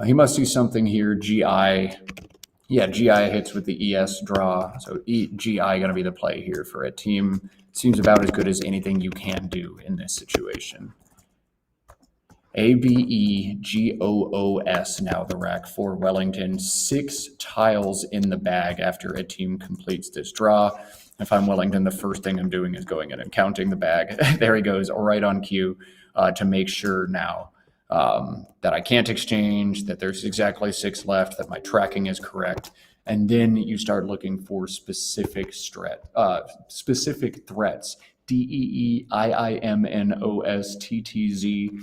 He must see something here, GI. Yeah, GI hits with the ES draw, so GI going to be the play here for a team. Seems about as good as anything you can do in this situation. ABEGOOS now the rack for Wellington. 6 tiles in the bag after a team completes this draw. If I'm Wellington, the first thing I'm doing is going in and counting the bag. There he goes, right on cue to make sure now that I can't exchange, that there's exactly 6 left, that my tracking is correct. And then you start looking for specific threats. DEEIIMNOSTTZ.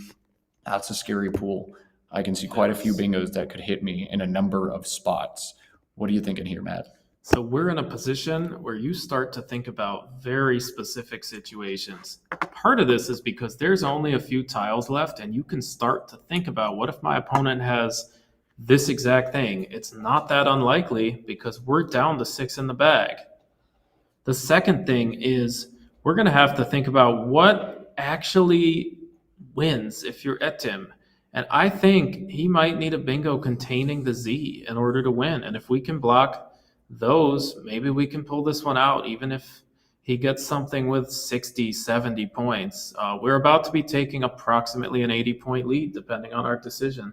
That's a scary pool. I can see quite a few bingos that could hit me in a number of spots. What are you thinking here, Matt? So we're in a position where you start to think about very specific situations. Part of this is because there's only a few tiles left, and you can start to think about, what if my opponent has this exact thing? It's not that unlikely because we're down to 6 in the bag. The second thing is we're going to have to think about what actually wins if you're Etim. And I think he might need a bingo containing the Z in order to win. And if we can block those, maybe we can pull this one out, even if he gets something with 60, 70 points. We're about to be taking approximately an 80-point lead, depending on our decision.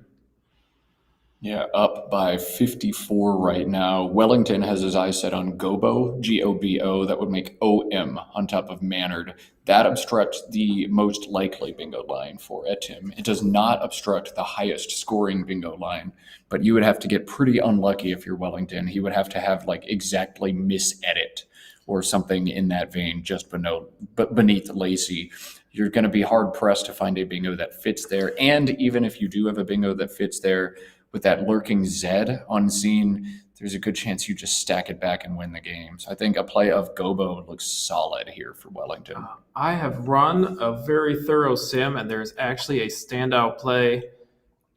Yeah, up by 54 right now. Wellington has his eyes set on Gobo, G-O-B-O. That would make O-M on top of Mannered. That obstructs the most likely bingo line for Etim. It does not obstruct the highest scoring bingo line, but you would have to get pretty unlucky if you're Wellington. He would have to have like exactly misedit or something in that vein just beneath Lacey. You're going to be hard-pressed to find a bingo that fits there. And even if you do have a bingo that fits there, with that lurking Z unseen, there's a good chance you just stack it back and win the game. So I think a play of Gobo looks solid here for Wellington. I have run a very thorough sim, and there's actually a standout play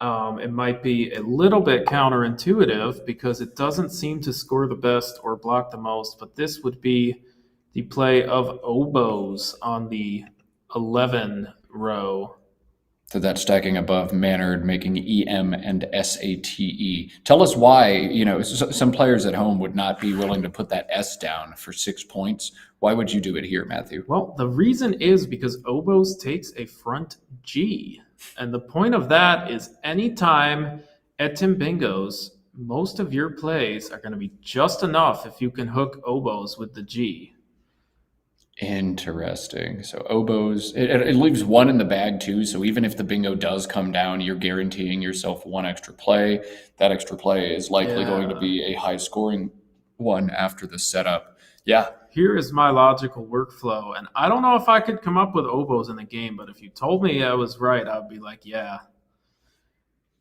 It might be a little bit counterintuitive because it doesn't seem to score the best or block the most, but this would be the play of oboes on the 11 row. So that's stacking above Mannered, making EM and SATE. Tell us why, some players at home would not be willing to put that S down for 6 points. Why would you do it here, Matthew? Well, the reason is because oboes takes a front G. And the point of that is anytime Etim bingos, most of your plays are going to be just enough if you can hook oboes with the G. Interesting. So oboes, it leaves one in the bag too. So even if the bingo does come down, you're guaranteeing yourself one extra play. That extra play is likely going to be a high scoring one after the setup. Yeah. Here is my logical workflow. And I don't know if I could come up with oboes in the game, but if you told me I was right, I'd be like, yeah.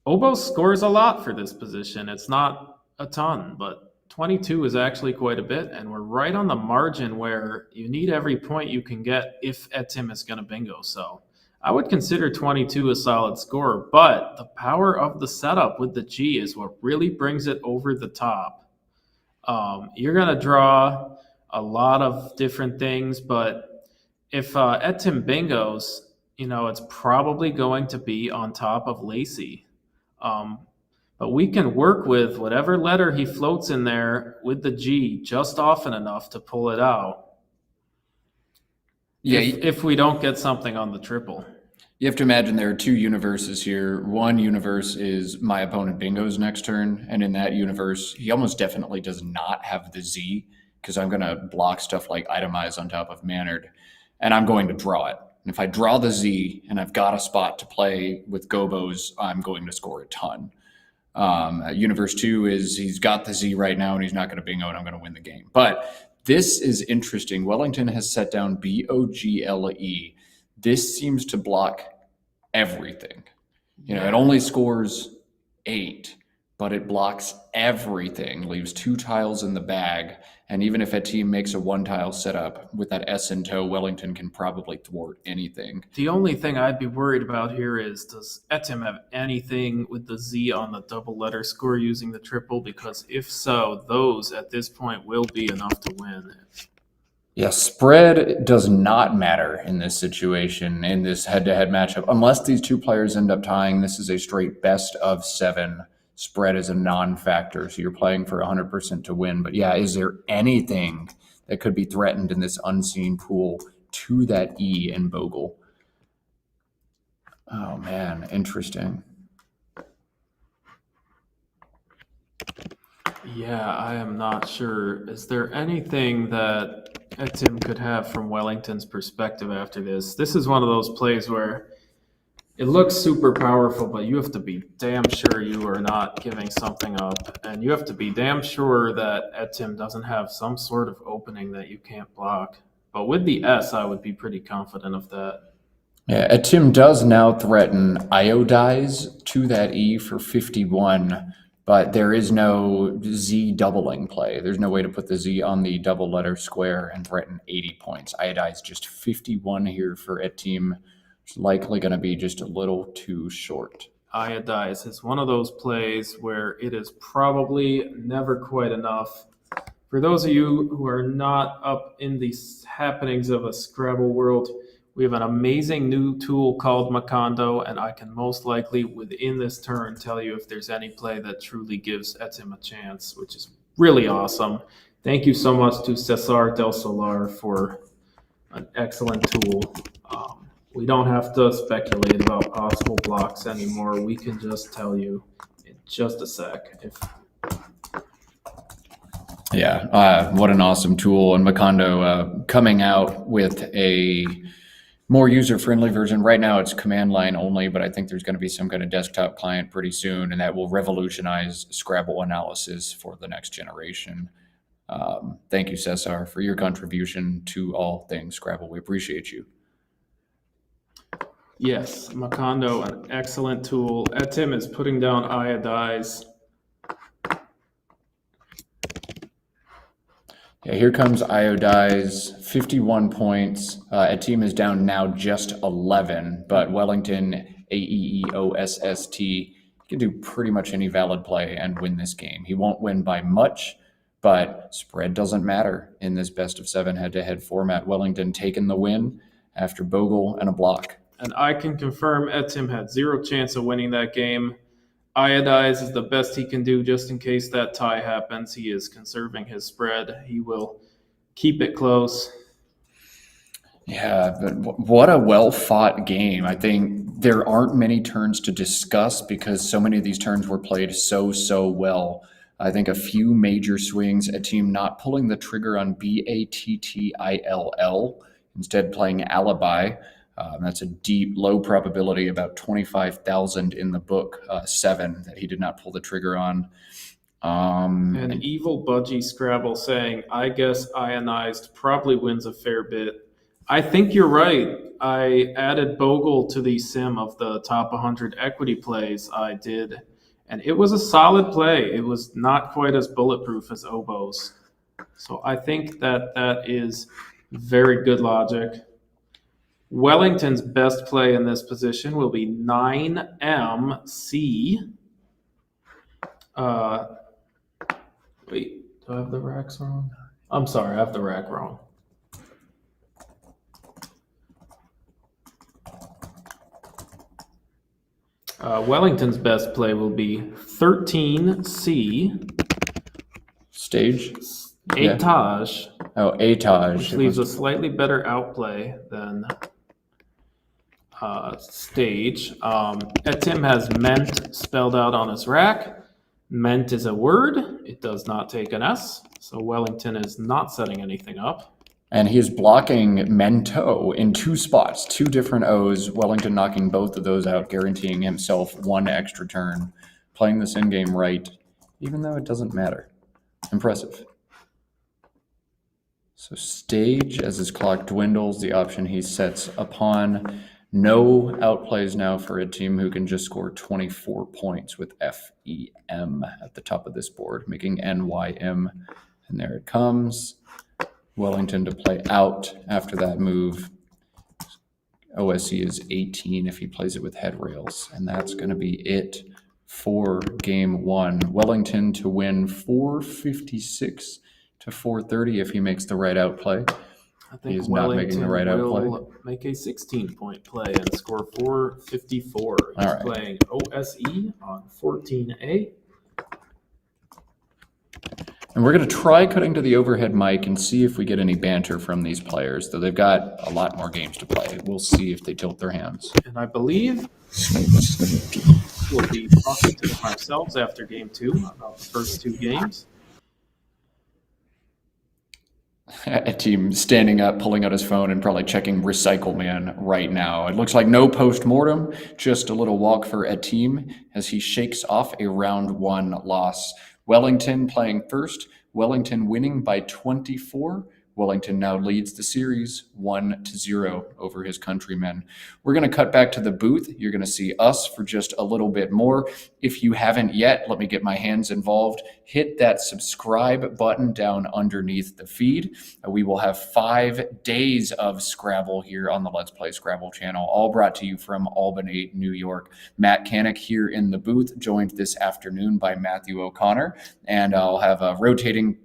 Oboes scores a lot for this position. It's not a ton, but 22 is actually quite a bit, and we're right on the margin where you need every point you can get if Etim is going to bingo. So I would consider 22 a solid score, but the power of the setup with the G is what really brings it over the top. You're going to draw a lot of different things, but if Etim bingos, it's probably going to be on top of Lacey. But we can work with whatever letter he floats in there with the G just often enough to pull it out. Yeah. If we don't get something on the triple. You have to imagine there are two universes here. One universe is my opponent bingo's next turn, and in that universe, he almost definitely does not have the Z because I'm going to block stuff like itemize on top of Mannered, and I'm going to draw it. And if I draw the Z and I've got a spot to play with gobos, I'm going to score a ton. Universe 2 is he's got the Z right now and he's not going to bingo and I'm going to win the game. But this is interesting. Wellington has set down BOGLE. This seems to block everything. It only scores 8, but it blocks everything, leaves 2 tiles in the bag. And even if a team makes a 1-tile setup with that S in tow, Wellington can probably thwart anything. The only thing I'd be worried about here is, does Etim have anything with the Z on the double letter score using the triple? Because if so, those at this point will be enough to win. Yeah, spread does not matter in this situation, in this head-to-head matchup. Unless these two players end up tying, this is a straight best of 7. Spread is a non-factor, so you're playing for 100% to win. But yeah, is there anything that could be threatened in this unseen pool to that E in Bogle? Oh man, interesting. Yeah, I am not sure. Is there anything that Etim could have from Wellington's perspective after this? This is one of those plays where it looks super powerful, but you have to be damn sure you are not giving something up. And you have to be damn sure that Etim doesn't have some sort of opening that you can't block. But with the S, I would be pretty confident of that. Yeah, Etim does now threaten iodize to that E for 51, but there is no Z doubling play. There's no way to put the Z on the double letter square and threaten 80 points. Iodize just 51 here for Etim. It's likely going to be just a little too short. Iodize is one of those plays where it is probably never quite enough. For those of you who are not up in the happenings of a Scrabble world, we have an amazing new tool called Macondo, and I can most likely, within this turn, tell you if there's any play that truly gives Etim a chance, which is really awesome. Thank you so much to Cesar Del Solar for an excellent tool. We don't have to speculate about possible blocks anymore. We can just tell you in just a sec. Yeah, what an awesome tool. And Macondo coming out with a more user-friendly version. Right now it's command line only, but I think there's going to be some kind of desktop client pretty soon, and that will revolutionize Scrabble analysis for the next generation. Thank you, Cesar, for your contribution to all things Scrabble. We appreciate you. Yes, Macondo, an excellent tool. Etim is putting down iodize. Yeah, here comes iodize, 51 points. Etim is down now just 11, but Wellington, AEEOSST, can do pretty much any valid play and win this game. He won't win by much, but spread doesn't matter in this best of 7 head-to-head format. Wellington taking the win after Bogle and a block. And I can confirm Etim had zero chance of winning that game. Iodize is the best he can do just in case that tie happens. He is conserving his spread. He will keep it close. Yeah, but what a well-fought game. I think there aren't many turns to discuss because so many of these turns were played so well. I think a few major swings, a team not pulling the trigger on Battill, instead playing alibi. That's a deep, low probability, about 25,000 in the book, 7 that he did not pull the trigger on. And Evil Budgie Scrabble saying, I guess ionized probably wins a fair bit. I think you're right. I added Bogle to the sim of the top 100 equity plays I did, and it was a solid play. It was not quite as bulletproof as Oboe's. So I think that is very good logic. Wellington's best play in this position will be 9MC. Wait, do I have the racks wrong? I'm sorry, I have the rack wrong. Wellington's best play will be 13C. Stage? Etage. Oh, Etage. Which leaves a slightly better outplay than stage. Etim has ment spelled out on his rack. Ment is a word. It does not take an S. So Wellington is not setting anything up. And he is blocking Mento in 2 spots, 2 different O's. Wellington knocking both of those out, guaranteeing himself 1 extra turn. Playing this endgame right, even though it doesn't matter. Impressive. So stage, as his clock dwindles, the option he sets upon. No outplays now for a team who can just score 24 points with FEM at the top of this board, making NYM. And there it comes. Wellington to play out after that move. OSC is 18 if he plays it with head rails. And that's going to be it for game 1. Wellington to win 456 to 430 if he makes the right outplay. I think he is Wellington not making the right outplay. Will make a 16-point play and score 454. He's All right. playing OSE on 14A. And we're going to try cutting to the overhead mic and see if we get any banter from these players, though they've got a lot more games to play. We'll see if they tilt their hands. And I believe we'll be talking to them ourselves after game 2 about the first 2 games. A team standing up, pulling out his phone, and probably checking Recycle Man right now. It looks like no postmortem, just a little walk for Etim as he shakes off a round 1 loss. Wellington playing first, Wellington winning by 24. Wellington now leads the series 1-0 over his countrymen. We're going to cut back to the booth. You're going to see us for just a little bit more. If you haven't yet, let me get my hands involved. Hit that subscribe button down underneath the feed. We will have 5 days of Scrabble here on the Let's Play Scrabble channel, all brought to you from Albany, New York. Matt Canick here in the booth, joined this afternoon by Matthew O'Connor, and I'll have a rotating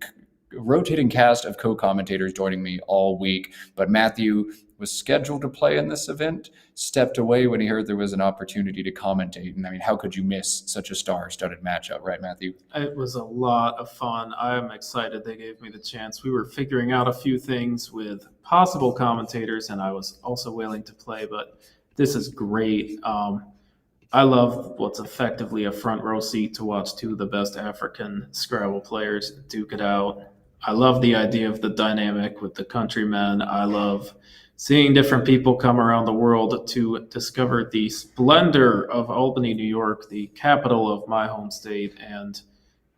cast of co-commentators joining me all week. But Matthew was scheduled to play in this event, stepped away when he heard there was an opportunity to commentate. And I mean, how could you miss such a star-studded matchup, right, Matthew? It was a lot of fun. I'm excited they gave me the chance. We were figuring out a few things with possible commentators, and I was also willing to play, but this is great. I love what's effectively a front row seat to watch 2 of the best African Scrabble players duke it out. I love the idea of the dynamic with the countrymen. I love seeing different people come around the world to discover the splendor of Albany, New York, the capital of my home state, and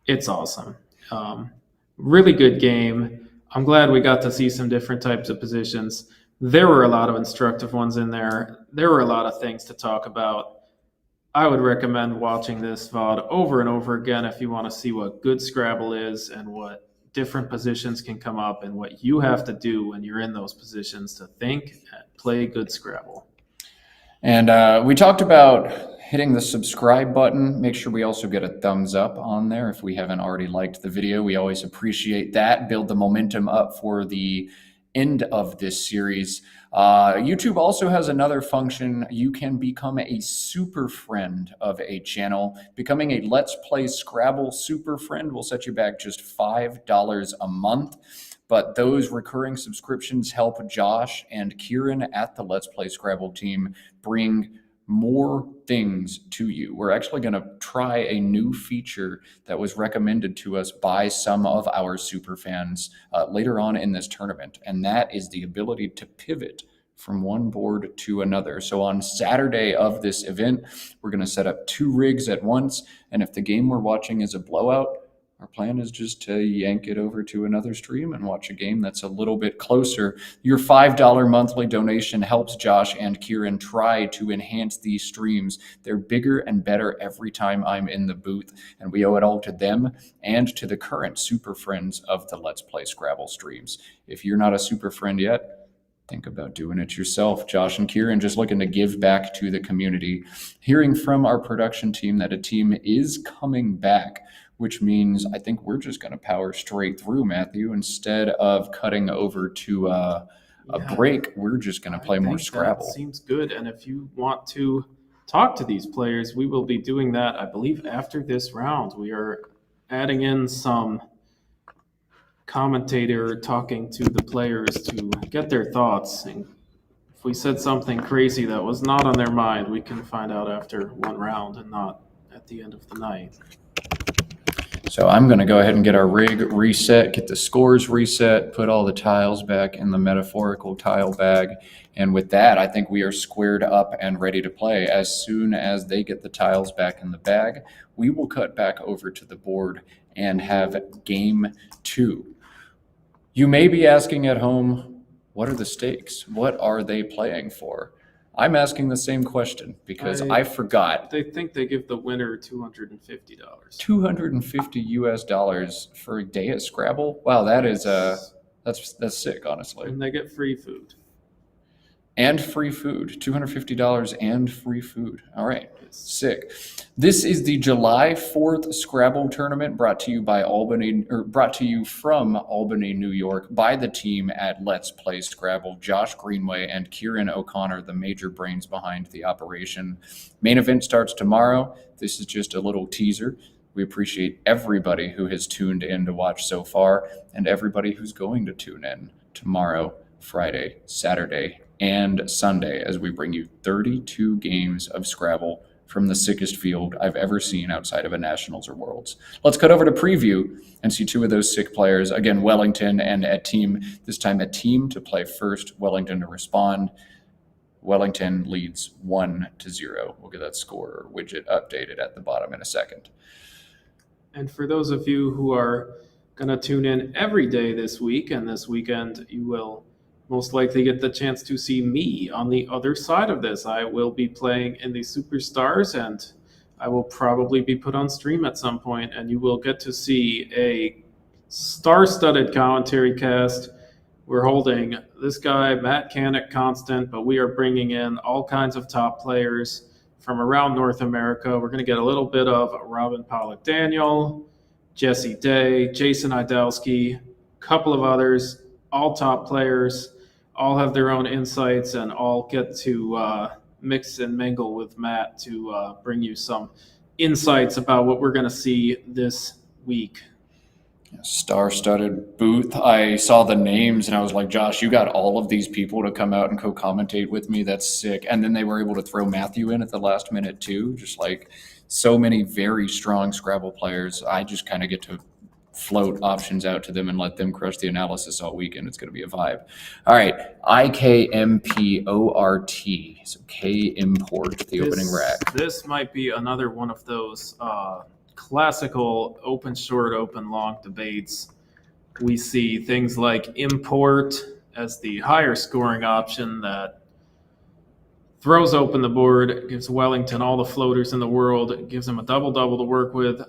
it's awesome. Really good game. I'm glad we got to see some different types of positions. There were a lot of instructive ones in there. There were a lot of things to talk about. I would recommend watching this VOD over and over again if you want to see what good Scrabble is and what different positions can come up and what you have to do when you're in those positions to think and play good Scrabble. And we talked about hitting the subscribe button. Make sure we also get a thumbs up on there if we haven't already liked the video. We always appreciate that. Build the momentum up for the end of this series. YouTube also has another function. You can become a super friend of a channel. Becoming a Let's Play Scrabble super friend will set you back just $5 a month. But those recurring subscriptions help Josh and Kieran at the Let's Play Scrabble team bring more things to you. We're actually going to try a new feature that was recommended to us by some of our super fans later on in this tournament, and that is the ability to pivot from one board to another. So on Saturday of this event, we're going to set up 2 rigs at once, and if the game we're watching is a blowout, our plan is just to yank it over to another stream and watch a game that's a little bit closer. Your $5 monthly donation helps Josh and Kieran try to enhance these streams. They're bigger and better every time I'm in the booth, and we owe it all to them and to the current super friends of the Let's Play Scrabble streams. If you're not a super friend yet, think about doing it yourself. Josh and Kieran just looking to give back to the community. Hearing from our production team that Etim is coming back, which means I think we're just going to power straight through, Matthew. Instead of cutting over to a break, we're just going to play more Scrabble. That seems good. And if you want to talk to these players, we will be doing that, I believe, after this round. We are adding in some commentator talking to the players to get their thoughts. And if we said something crazy that was not on their mind, we can find out after one round and not at the end of the night. So I'm going to go ahead and get our rig reset, get the scores reset, put all the tiles back in the metaphorical tile bag. And with that, I think we are squared up and ready to play. As soon as they get the tiles back in the bag, we will cut back over to the board and have game 2. You may be asking at home, what are the stakes? What are they playing for? I'm asking the same question because I forgot. They think they give the winner $250. $250 US for a day at Scrabble? Wow, that is that's sick, honestly. And they get free food. And free food. $250 and free food. All right. Sick. This is the July 4th Scrabble tournament brought to you from Albany, New York by the team at Let's Play Scrabble, Josh Greenway and Kieran O'Connor, the major brains behind the operation. Main event starts tomorrow. This is just a little teaser. We appreciate everybody who has tuned in to watch so far and everybody who's going to tune in tomorrow, Friday, Saturday, and Sunday as we bring you 32 games of Scrabble from the sickest field I've ever seen outside of a Nationals or Worlds. Let's cut over to preview and see 2 of those sick players. Again, Wellington and Etim. This time Etim to play first, Wellington to respond. Wellington leads 1-0. We'll get that score widget updated at the bottom in a second. And for those of you who are going to tune in every day this week and this weekend, you will most likely get the chance to see me on the other side of this. I will be playing in the Superstars, and I will probably be put on stream at some point, and you will get to see a star-studded commentary cast. We're holding this guy, Matt Canick, constant, but we are bringing in all kinds of top players from around North America. We're going to get a little bit of Robin Pollock-Daniel, Jesse Day, Jason Idalski, a couple of others, all top players. All have their own insights and all get to mix and mingle with Matt to bring you some insights about what we're going to see this week. Star-studded booth. I saw the names and I was like, Josh, you got all of these people to come out and co-commentate with me. That's sick. And then they were able to throw Matthew in at the last minute too. Just like so many very strong Scrabble players. I just kind of get to float options out to them and let them crush the analysis all weekend. It's going to be a vibe. All right. IKMPORT. So K import, the opening rack. This might be another one of those classical open short, open long debates. We see things like import as the higher scoring option that throws open the board, gives Wellington all the floaters in the world, gives him a double-double to work with.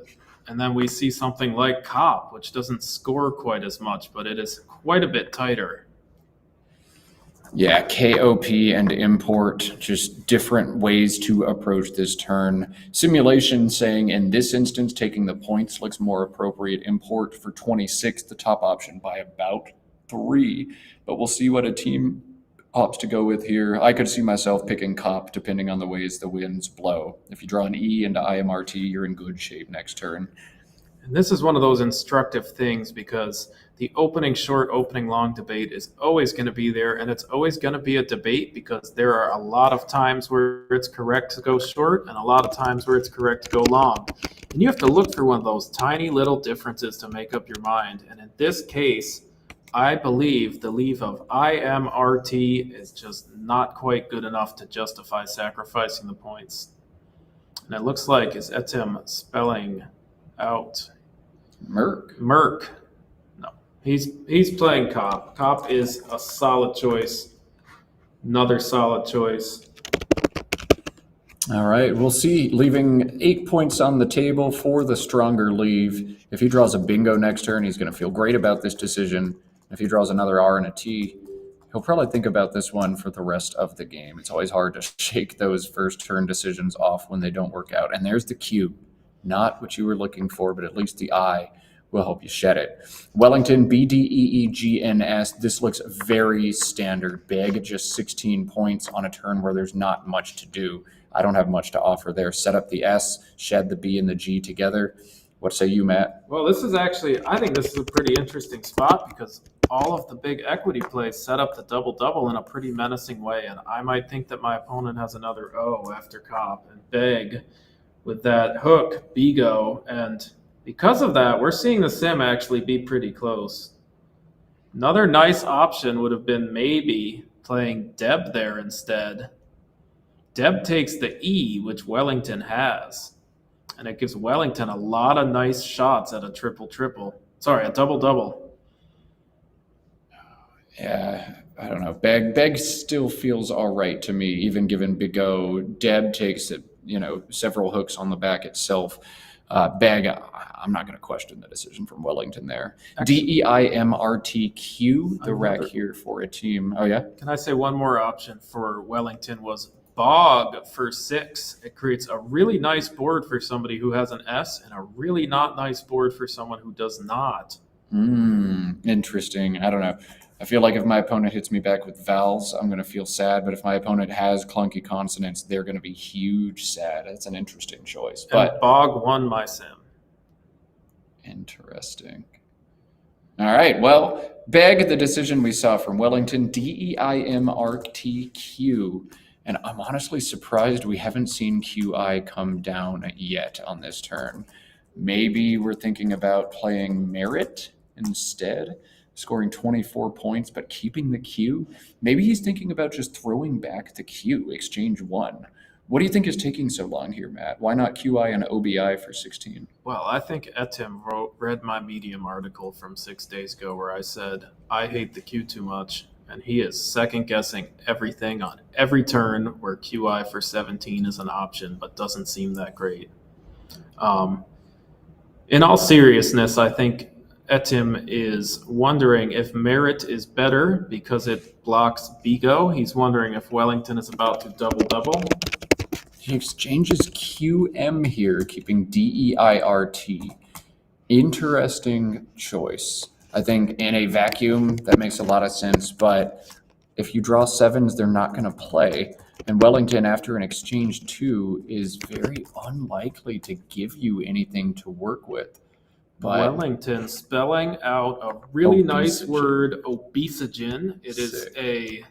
And then we see something like Cop, which doesn't score quite as much, but it is quite a bit tighter. Yeah, KOP and import, just different ways to approach this turn. Simulation saying in this instance, taking the points looks more appropriate. Import for 26, the top option by about 3. But we'll see what a team opts to go with here. I could see myself picking cop depending on the ways the winds blow. If you draw an E into IMRT, you're in good shape next turn. And this is one of those instructive things because the opening short, opening long debate is always going to be there, and it's always going to be a debate because there are a lot of times where it's correct to go short and a lot of times where it's correct to go long. And you have to look for one of those tiny little differences to make up your mind. And in this case, I believe the leave of IMRT is just not quite good enough to justify sacrificing the points. And it looks like is Etim spelling out Merc. No, he's playing cop. Cop is a solid choice. Another solid choice. All right, we'll see. Leaving 8 points on the table for the stronger leave. If he draws a bingo next turn, he's going to feel great about this decision. If he draws another R and a T, he'll probably think about this one for the rest of the game. It's always hard to shake those first turn decisions off when they don't work out. And there's the Q. Not what you were looking for, but at least the I will help you shed it. Wellington, BDEEGNS. This looks very standard. Big, just 16 points on a turn where there's not much to do. I don't have much to offer there. Set up the S, shed the B and the G together. What say you, Matt? Well, I think this is a pretty interesting spot because all of the big equity plays set up the double-double in a pretty menacing way, and I might think that my opponent has another O after cop and beg with that hook, Bigo, and because of that, we're seeing the sim actually be pretty close. Another nice option would have been maybe playing Deb there instead. Deb takes the E, which Wellington has, and it gives Wellington a lot of nice shots at a a double-double. Yeah, I don't know. Beg still feels all right to me, even given Bigot. Deb takes it, several hooks on the back itself. Beg, I'm not going to question the decision from Wellington there. DEIMRTQ, the rack here for a team. Oh, yeah? Can I say one more option for Wellington was Bog for 6. It creates a really nice board for somebody who has an S and a really not nice board for someone who does not. Interesting. I don't know. I feel like if my opponent hits me back with vowels, I'm going to feel sad. But if my opponent has clunky consonants, they're going to be huge sad. That's an interesting choice. But Bog won my sim. Interesting. All right. Well, beg the decision we saw from Wellington, DEIMRTQ. And I'm honestly surprised we haven't seen QI come down yet on this turn. Maybe we're thinking about playing Merit instead, scoring 24 points, but keeping the Q. Maybe he's thinking about just throwing back the Q, exchange 1. What do you think is taking so long here, Matt? Why not QI and OBI for 16? Well, I think Etim read my Medium article from 6 days ago where I said, I hate the Q too much. And he is second-guessing everything on every turn where QI for 17 is an option, but doesn't seem that great. In all seriousness, I think Etim is wondering if Merit is better because it blocks Bigo. He's wondering if Wellington is about to double-double. He exchanges QM here, keeping DEIRT. Interesting choice. I think in a vacuum, that makes a lot of sense, but if you draw 7s, they're not going to play. And Wellington, after an exchange 2, is very unlikely to give you anything to work with. But Wellington spelling out a really nice word, obesogen. It is a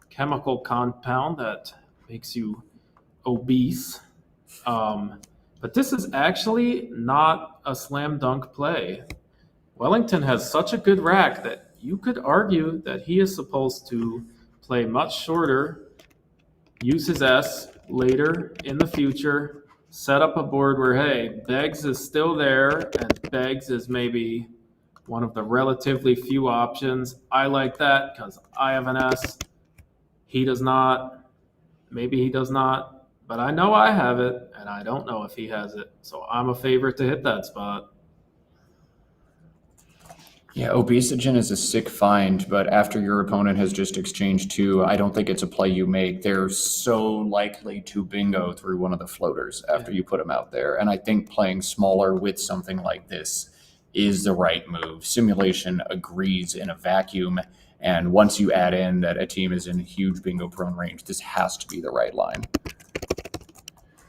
chemical compound that makes you obese. But this is actually not a slam dunk play. Wellington has such a good rack that you could argue that he is supposed to play much shorter, use his S later in the future, set up a board where, hey, Beggs is still there, and Beggs is maybe one of the relatively few options. I like that because I have an S. He does not. Maybe he does not. But I know I have it, and I don't know if he has it. So I'm a favorite to hit that spot. Yeah, Obesogen is a sick find, but after your opponent has just exchanged two, I don't think it's a play you make. They're so likely to bingo through one of the floaters after you put them out there. And I think playing smaller with something like this is the right move. Simulation agrees in a vacuum. And once you add in that a team is in huge bingo prone range, this has to be the right line.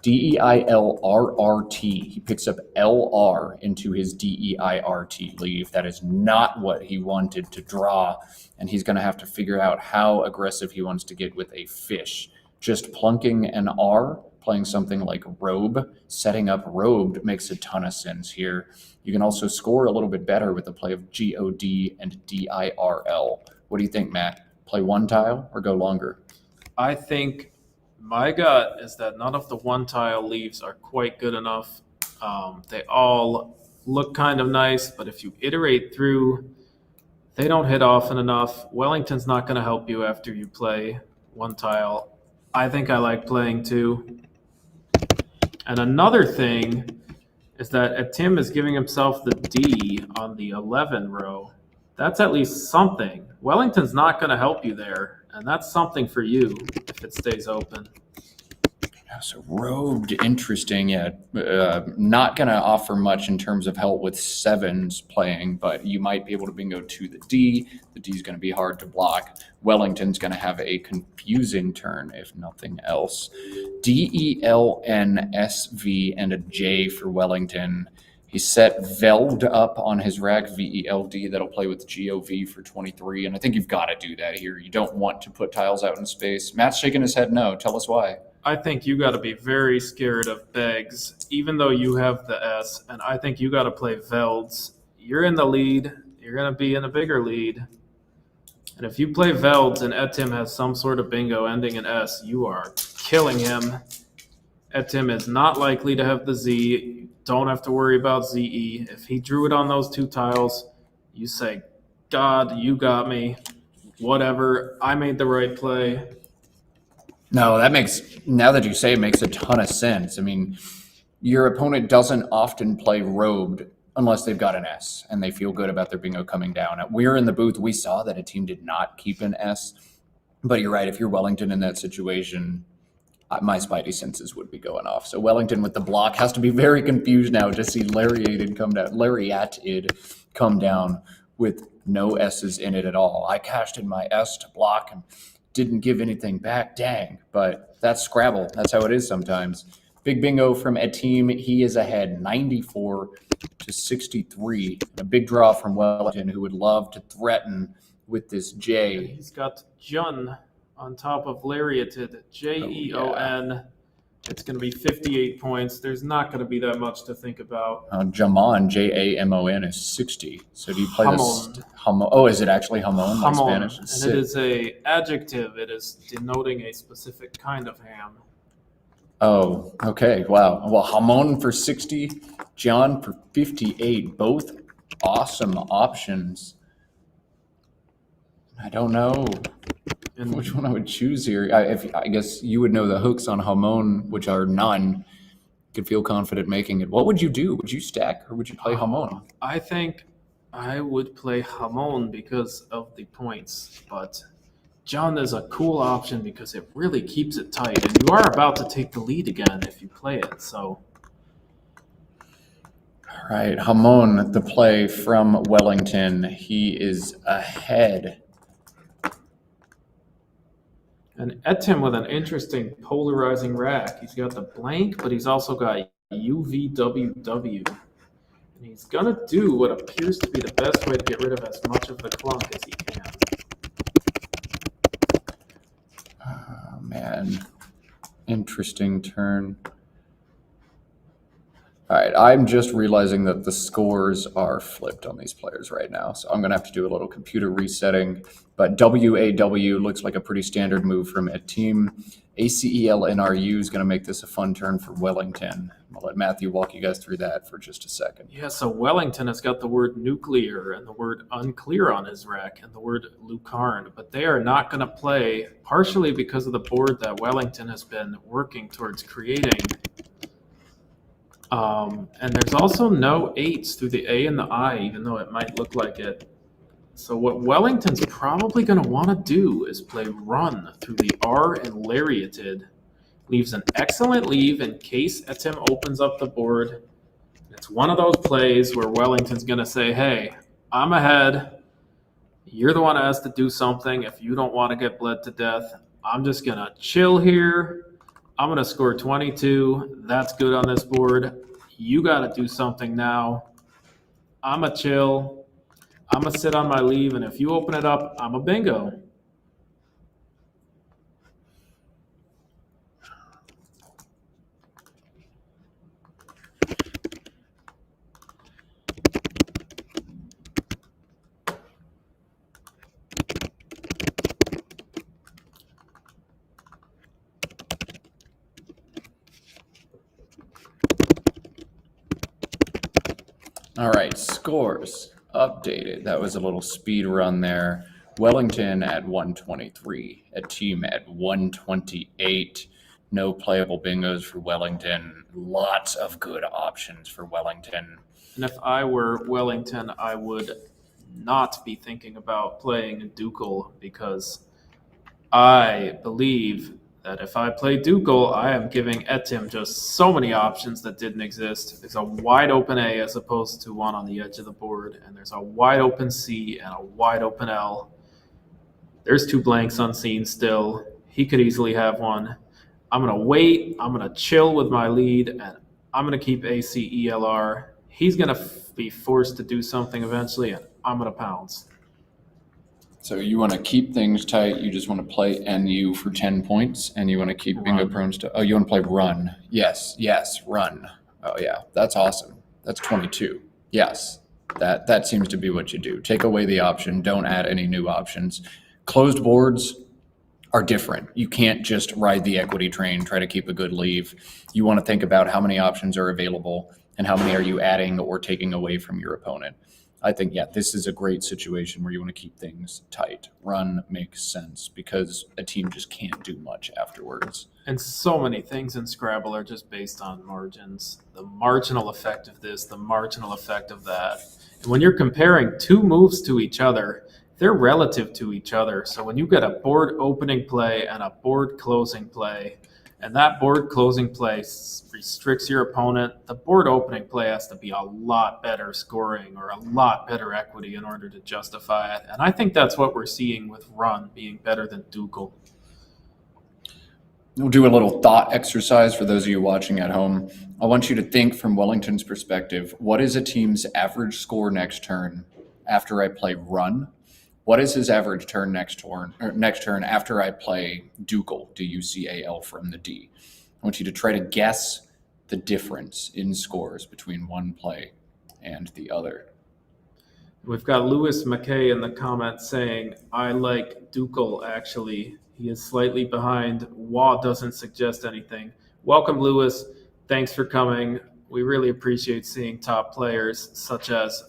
DEILRRT. He picks up LR into his DEIRT leave. That is not what he wanted to draw, and he's going to have to figure out how aggressive he wants to get with a fish. Just plunking an R, playing something like robe, setting up robed makes a ton of sense here. You can also score a little bit better with the play of GOD and DIRL. What do you think, Matt? Play one tile or go longer? I think my gut is that none of the one tile leaves are quite good enough. They all look kind of nice, but if you iterate through, they don't hit often enough. Wellington's not going to help you after you play one tile. I think I like playing two. And another thing is that Etim is giving himself the D on the 11 row. That's at least something. Wellington's not going to help you there, and that's something for you if it stays open. So robed, interesting. Yeah, not going to offer much in terms of help with sevens playing, but you might be able to bingo to the D. The D is going to be hard to block. Wellington's going to have a confusing turn, if nothing else. DELNSV and a J for Wellington. He's set Veld up on his rack, VELD, that'll play with GOV for 23, and I think you've got to do that here. You don't want to put tiles out in space. Matt's shaking his head no. Tell us why. I think you got to be very scared of Begs, even though you have the S, and I think you got to play Velds. You're in the lead. You're going to be in a bigger lead. And if you play Velds and Etim has some sort of bingo ending in S, you are killing him. Etim is not likely to have the Z. You don't have to worry about ZE. If he drew it on those two tiles, you say, God, you got me. Whatever. I made the right play. No, now that you say it, makes a ton of sense. I mean, your opponent doesn't often play robed unless they've got an S and they feel good about their bingo coming down. We're in the booth. We saw that a team did not keep an S, but you're right. If you're Wellington in that situation, my spidey senses would be going off. So Wellington with the block has to be very confused now to see Lariated come down with no S's in it at all. I cashed in my S to block and didn't give anything back. Dang. But that's Scrabble. That's how it is sometimes. Big bingo from Etim. He is ahead 94 to 63. A big draw from Wellington, who would love to threaten with this J. He's got Jun on top of Lariated, JEON. Oh, yeah. It's going to be 58 points. There's not going to be that much to think about. Jamon, JAMON, is 60. So do you play Hamon. this? Oh, is it actually Hamon, like Hamon. Spanish? And it is a adjective. It is denoting a specific kind of ham. Oh, okay. Wow. Well, Hamon for 60, John for 58. Both awesome options. I don't know which one I would choose here. I guess you would know the hooks on Hamon, which are none. Could feel confident making it. What would you do? Would you stack or would you play Hamon? I think I would play Hamon because of the points, but John is a cool option because it really keeps it tight, and you are about to take the lead again if you play it. So, all right, Hamon, the play from Wellington. He is ahead. and Etim with an interesting polarizing rack. He's got the blank, but he's also got UVWW. And he's going to do what appears to be the best way to get rid of as much of the clunk as he can. Oh, man. Interesting turn. All right, I'm just realizing that the scores are flipped on these players right now, so I'm going to have to do a little computer resetting. But WAW looks like a pretty standard move from Etim. ACELNRU is going to make this a fun turn for Wellington. I'll let Matthew walk you guys through that for just a second. Yeah, so Wellington has got the word nuclear and the word unclear on his rack and the word lucarne, but they are not going to play, partially because of the board that Wellington has been working towards creating. And there's also no 8s through the A and the I, even though it might look like it. So what Wellington's probably going to want to do is play run through the R and lariated. Leaves an excellent leave in case Etim opens up the board. It's one of those plays where Wellington's going to say, hey, I'm ahead. You're the one that has to do something. If you don't want to get bled to death, I'm just going to chill here. I'm going to score 22. That's good on this board. You got to do something now. I'm a chill. I'm going to sit on my leave, and if you open it up, I'm a bingo. All right, scores updated. That was a little speed run there. Wellington at 123, Etim at 128. No playable bingos for Wellington. Lots of good options for Wellington. And if I were Wellington, I would not be thinking about playing Ducal because I believe that if I play Ducal, I am giving Etim just so many options that didn't exist. There's a wide open A as opposed to one on the edge of the board, and there's a wide open C and a wide open L. There's two blanks unseen still. He could easily have one. I'm going to wait. I'm going to chill with my lead, and I'm going to keep ACELR. He's going to be forced to do something eventually, and I'm going to pounce. So you want to keep things tight. You just want to play NU for 10 points, and you want to keep bingo prones to. Oh, you want to play run? Yes, run. Oh yeah, that's awesome. That's 22. Yes, that seems to be what you do. Take away the option. Don't add any new options. Closed boards are different. You can't just ride the equity train, try to keep a good leave. You want to think about how many options are available and how many are you adding or taking away from your opponent. I think, yeah, this is a great situation where you want to keep things tight. Run makes sense because a team just can't do much afterwards. And so many things in Scrabble are just based on margins. The marginal effect of this, the marginal effect of that. And when you're comparing two moves to each other, they're relative to each other. So when you get a board opening play and a board closing play, and that board closing play restricts your opponent, the board opening play has to be a lot better scoring or a lot better equity in order to justify it. And I think that's what we're seeing with Run being better than Ducal. We'll do a little thought exercise for those of you watching at home. I want you to think from Wellington's perspective, what is a team's average score next turn after I play Run? What is his average turn next turn after I play Ducal, D-U-C-A-L from the D? I want you to try to guess the difference in scores between one play and the other. We've got Lewis McKay in the comments saying, I like Ducal, actually. He is slightly behind. Waugh doesn't suggest anything. Welcome, Lewis. Thanks for coming. We really appreciate seeing top players such as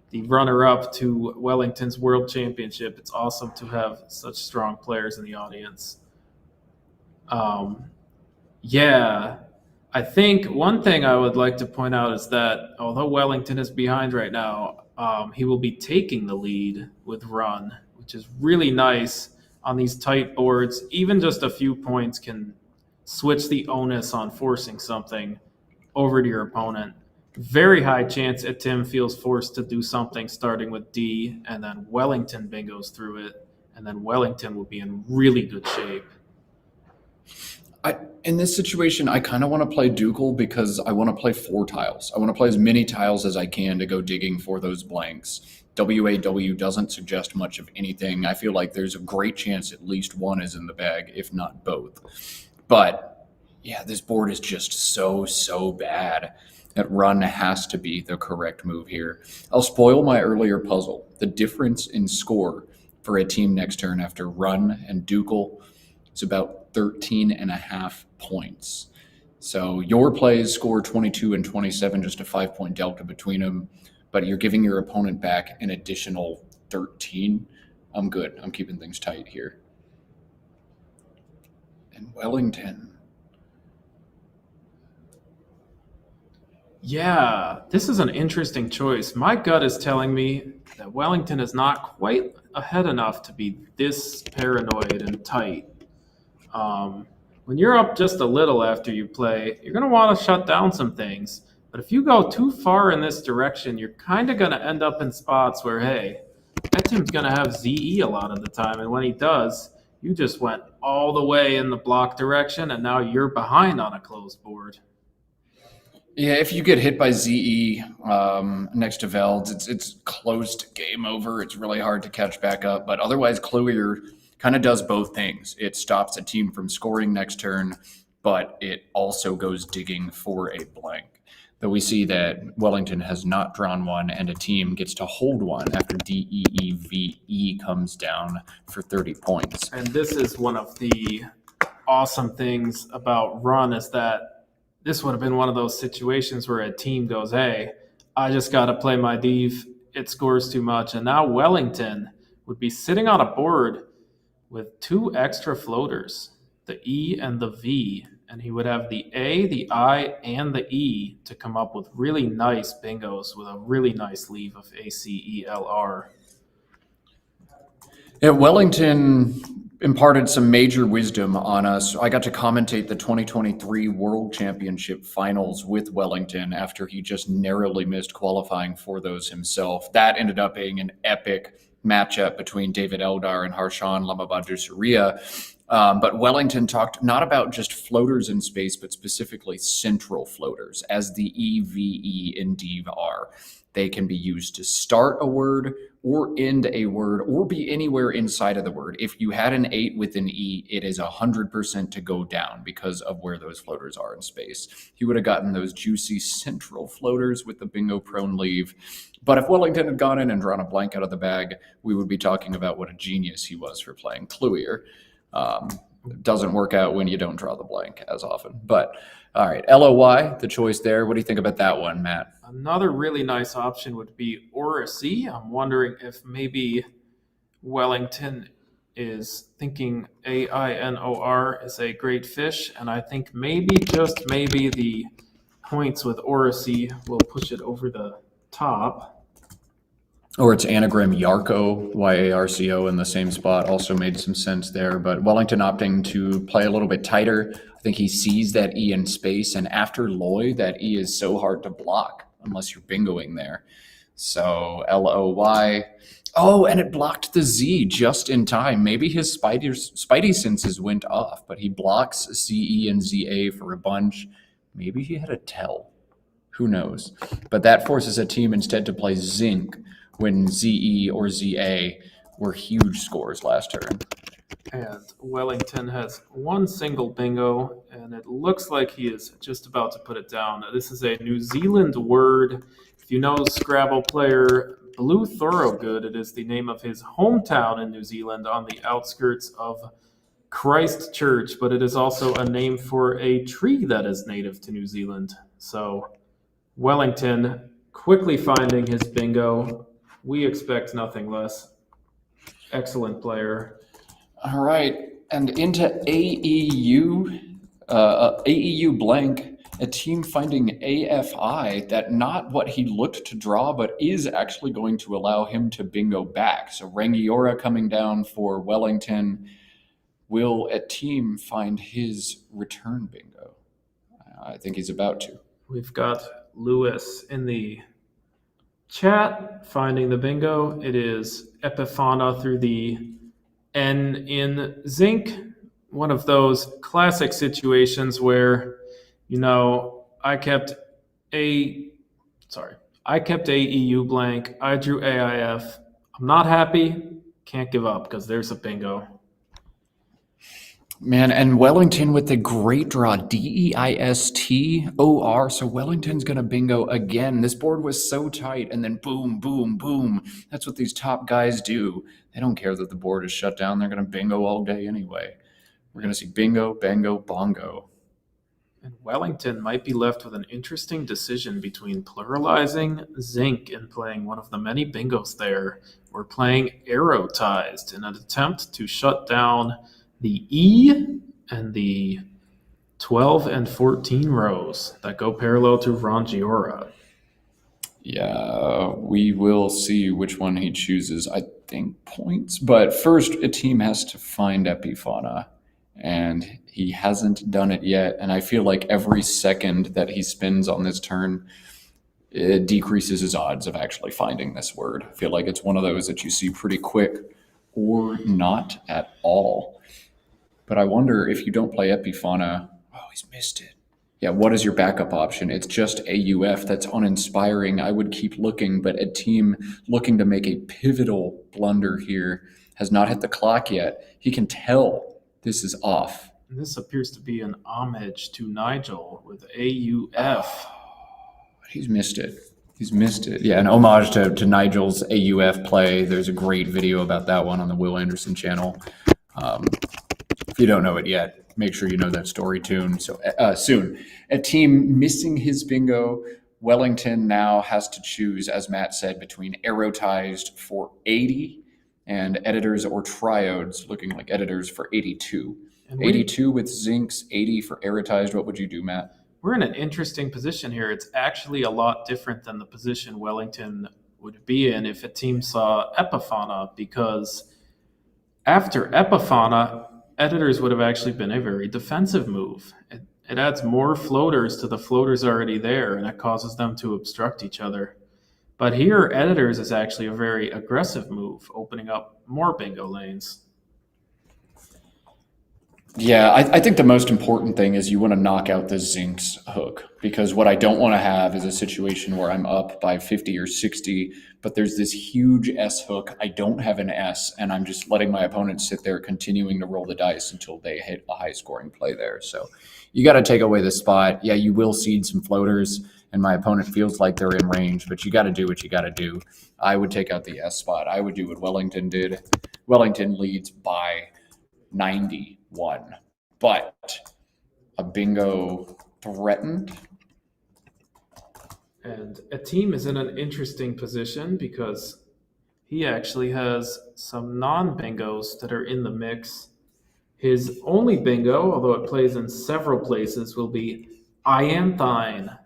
the runner-up to Wellington's World Championship. It's awesome to have such strong players in the audience. Yeah, I think one thing I would like to point out is that although Wellington is behind right now, he will be taking the lead with Run, which is really nice on these tight boards. Even just a few points can switch the onus on forcing something over to your opponent. Very high chance Etim feels forced to do something starting with D, and then Wellington bingos through it, and then Wellington will be in really good shape. In this situation, I kind of want to play Ducal because I want to play 4 tiles. I want to play as many tiles as I can to go digging for those blanks. WAW doesn't suggest much of anything. I feel like there's a great chance at least one is in the bag, if not both. But yeah, this board is just so bad. That Run has to be the correct move here. I'll spoil my earlier puzzle. The difference in score for a team next turn after Run and Ducal is about 13.5 points. So your plays score 22 and 27, just a 5-point delta between them, but you're giving your opponent back an additional 13. I'm good. I'm keeping things tight here. And Wellington. Yeah, this is an interesting choice. My gut is telling me that Wellington is not quite ahead enough to be this paranoid and tight. Um, when you're up just a little after you play, you're going to want to shut down some things. But if you go too far in this direction, you're kind of going to end up in spots where, hey, that team's going to have ZE a lot of the time. And when he does, you just went all the way in the block direction, and now you're behind on a closed board. Yeah, if you get hit by ZE next to Velds, it's close to game over. It's really hard to catch back up. But otherwise, Cluier kind of does both things. It stops a team from scoring next turn, but it also goes digging for a blank. Though we see that Wellington has not drawn one, and a team gets to hold one after DEEVE comes down for 30 points. And this is one of the awesome things about Run is that this would have been one of those situations where a team goes, hey, I just got to play my Div. It scores too much. And now Wellington would be sitting on a board with two extra floaters, the E and the V. And he would have the A, the I, and the E to come up with really nice bingos with a really nice leave of ACELR. Yeah, Wellington imparted some major wisdom on us. I got to commentate the 2023 World Championship finals with Wellington after he just narrowly missed qualifying for those himself. That ended up being an epic matchup between David Eldar and Harshan Lamabadusuriya. But Wellington talked not about just floaters in space, but specifically central floaters, as the EVE in Div are. They can be used to start a word or end a word or be anywhere inside of the word. If you had an 8 with an E, it is 100% to go down because of where those floaters are in space. He would have gotten those juicy central floaters with the bingo prone leave. But if Wellington had gone in and drawn a blank out of the bag, we would be talking about what a genius he was for playing Cluier. Doesn't work out when you don't draw the blank as often. But all right, LOY, the choice there. What do you think about that one, Matt? Another really nice option would be Oracy. I'm wondering if maybe Wellington is thinking AINOR is a great fish, and I think maybe, just maybe, the points with Oracy will push it over the top. Or its anagram Yarco, YARCO, in the same spot also made some sense there. But Wellington opting to play a little bit tighter. I think he sees that E in space, and after Loy, that E is so hard to block unless you're bingoing there. So LOY. Oh, and it blocked the Z just in time. Maybe his Spidey senses went off, but he blocks CE and ZA for a bunch. Maybe he had a tell. Who knows? But that forces a team instead to play Zinc when ZE or ZA were huge scores last turn. And Wellington has one single bingo, and it looks like he is just about to put it down. This is a New Zealand word. If you know Scrabble player Blue Thorogood, it is the name of his hometown in New Zealand on the outskirts of Christchurch, but it is also a name for a tree that is native to New Zealand. So Wellington quickly finding his bingo. We expect nothing less. Excellent player. All right, and into AEU blank, a team finding AFI, that not what he looked to draw, but is actually going to allow him to bingo back. So Rangiora coming down for Wellington. Will a team find his return bingo? I think he's about to. We've got Lewis in the chat finding the bingo. It is Epifana through the N in Zinc. One of those classic situations where, I kept AEU blank. I drew AIF. I'm not happy. Can't give up because there's a bingo. Man, and Wellington with the great draw, DEISTOR. So Wellington's going to bingo again. This board was so tight, and then boom, boom, boom. That's what these top guys do. They don't care that the board is shut down. They're going to bingo all day anyway. We're going to see bingo, bango, bongo. And Wellington might be left with an interesting decision between pluralizing Zinc and playing one of the many bingos there, or playing Arrowtized in an attempt to shut down the E and the 12 and 14 rows that go parallel to Rangiora. Yeah, we will see which one he chooses. I think points. But first, Etim has to find Epifauna, and he hasn't done it yet. And I feel like every second that he spends on this turn, it decreases his odds of actually finding this word. I feel like it's one of those that you see pretty quick or not at all. But I wonder if you don't play Epifauna. Oh, he's missed it. Yeah, what is your backup option? It's just AUF. That's uninspiring. I would keep looking, but a team looking to make a pivotal blunder here has not hit the clock yet. He can tell this is off. And this appears to be an homage to Nigel with AUF. He's missed it. He's missed it. Yeah, an homage to Nigel's AUF play. There's a great video about that one on the Will Anderson channel. If you don't know it yet, make sure you know that story soon. A team missing his bingo. Wellington now has to choose, as Matt said, between arrowtized for 80 and editors or triodes, looking like editors for 82. 82 with zincs, 80 for arrowtized. What would you do, Matt? We're in an interesting position here. It's actually a lot different than the position Wellington would be in if a team saw Epifauna, because after Epifauna, editors would have actually been a very defensive move. It adds more floaters to the floaters already there, and it causes them to obstruct each other. But here, editors is actually a very aggressive move, opening up more bingo lanes. Yeah, I think the most important thing is you want to knock out the zincs hook, because what I don't want to have is a situation where I'm up by 50 or 60, but there's this huge S hook. I don't have an S, and I'm just letting my opponent sit there continuing to roll the dice until they hit a high scoring play there. So you got to take away the spot. Yeah, you will seed some floaters, and my opponent feels like they're in range, but you got to do what you got to do. I would take out the S spot. I would do what Wellington did. Wellington leads by 91, but a bingo threatened. And Etim is in an interesting position because he actually has some non-bingos that are in the mix. His only bingo, although it plays in several places, will be Ianthine,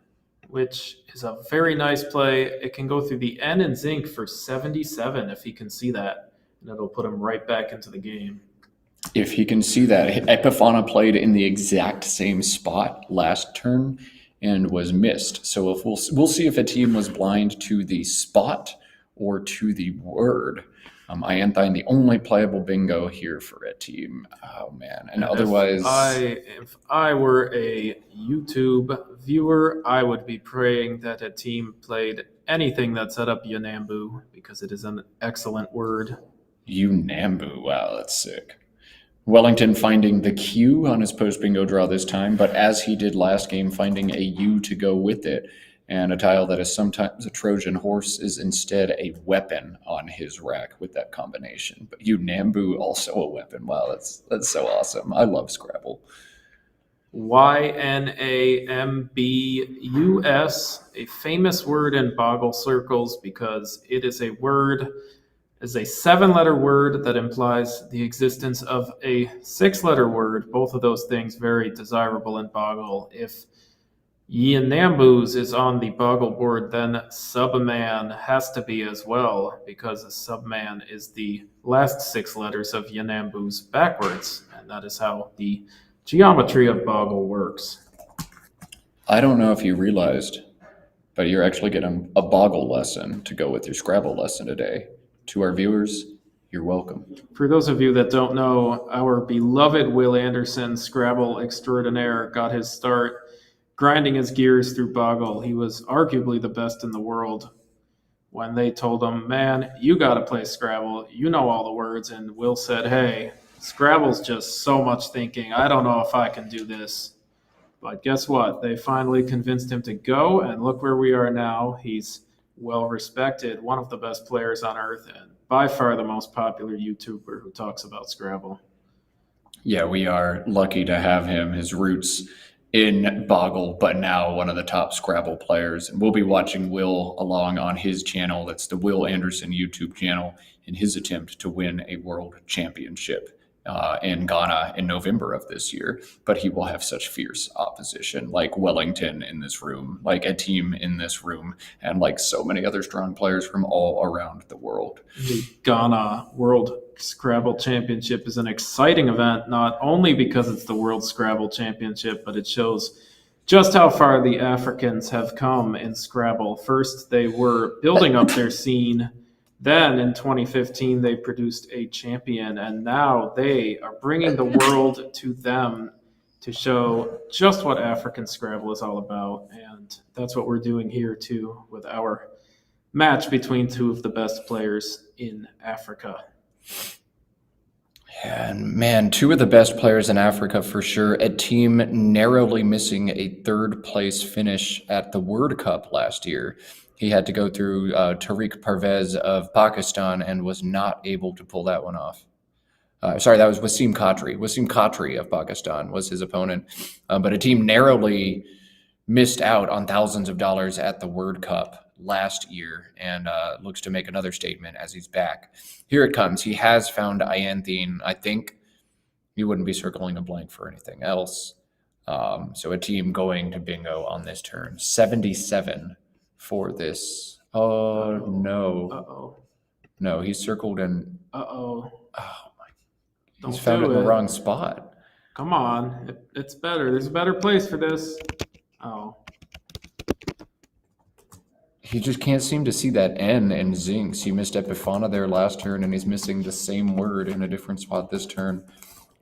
which is a very nice play. It can go through the N and zinc for 77 if he can see that, and it'll put him right back into the game. If he can see that, Epifauna played in the exact same spot last turn and was missed. So if we'll see if a team was blind to the spot or to the word. Ianthine, the only playable bingo here for a team. Oh man! And otherwise, if I were a YouTube viewer, I would be praying that a team played anything that set up Yanambu, because it is an excellent word. Unambu, wow, that's sick. Wellington finding the Q on his post bingo draw this time, but as he did last game, finding a U to go with it. And a tile that is sometimes a Trojan horse is instead a weapon on his rack with that combination. But Unambu, also a weapon. Wow, that's so awesome. I love Scrabble. Ynambus, a famous word in Boggle circles because it is a 7-letter word that implies the existence of a 6-letter word. Both of those things very desirable in Boggle. If Yanambus is on the Boggle board, then Subman has to be as well, because a Subman is the last 6 letters of Yanambus backwards, and that is how the geometry of Boggle works. I don't know if you realized, but you're actually getting a Boggle lesson to go with your Scrabble lesson today. To our viewers, you're welcome. For those of you that don't know, our beloved Will Anderson, Scrabble extraordinaire, got his start grinding his gears through Boggle. He was arguably the best in the world when they told him, man, you got to play Scrabble. You know all the words. And Will said, hey, Scrabble's just so much thinking. I don't know if I can do this. But guess what? They finally convinced him to go, and look where we are now. He's well respected, one of the best players on earth, and by far the most popular YouTuber who talks about Scrabble. Yeah, we are lucky to have him. His roots in Boggle, but now one of the top Scrabble players. And we'll be watching Will along on his channel. That's the Will Anderson YouTube channel, in his attempt to win a world championship in Ghana in November of this year, but he will have such fierce opposition, like Wellington in this room, like Etim in this room, and like so many other strong players from all around the world. The Ghana World Scrabble Championship is an exciting event, not only because it's the World Scrabble Championship, but it shows just how far the Africans have come in Scrabble. First, they were building up their scene. Then in 2015, they produced a champion, and now they are bringing the world to them to show just what African Scrabble is all about. And that's what we're doing here, too, with our match between two of the best players in Africa. And man, two of the best players in Africa for sure. Etim narrowly missing a third place finish at the World Cup last year. He had to go through Tariq Parvez of Pakistan and was not able to pull that one off. Sorry, that was Wasim Khatri. Wasim Khatri of Pakistan was his opponent. But Etim narrowly missed out on thousands of dollars at the World Cup last year and looks to make another statement as he's back. Here it comes. He has found Ianthine. I think he wouldn't be circling a blank for anything else. So Etim going to bingo on this turn. 77 for this. Oh, no. Uh-oh. No, he's circled and... Uh-oh. Oh, my. Don't He's found it in do the wrong spot. Come on. It's better. There's a better place for this. Oh. He just can't seem to see that N in Zinx. He missed Epifana there last turn, and he's missing the same word in a different spot this turn.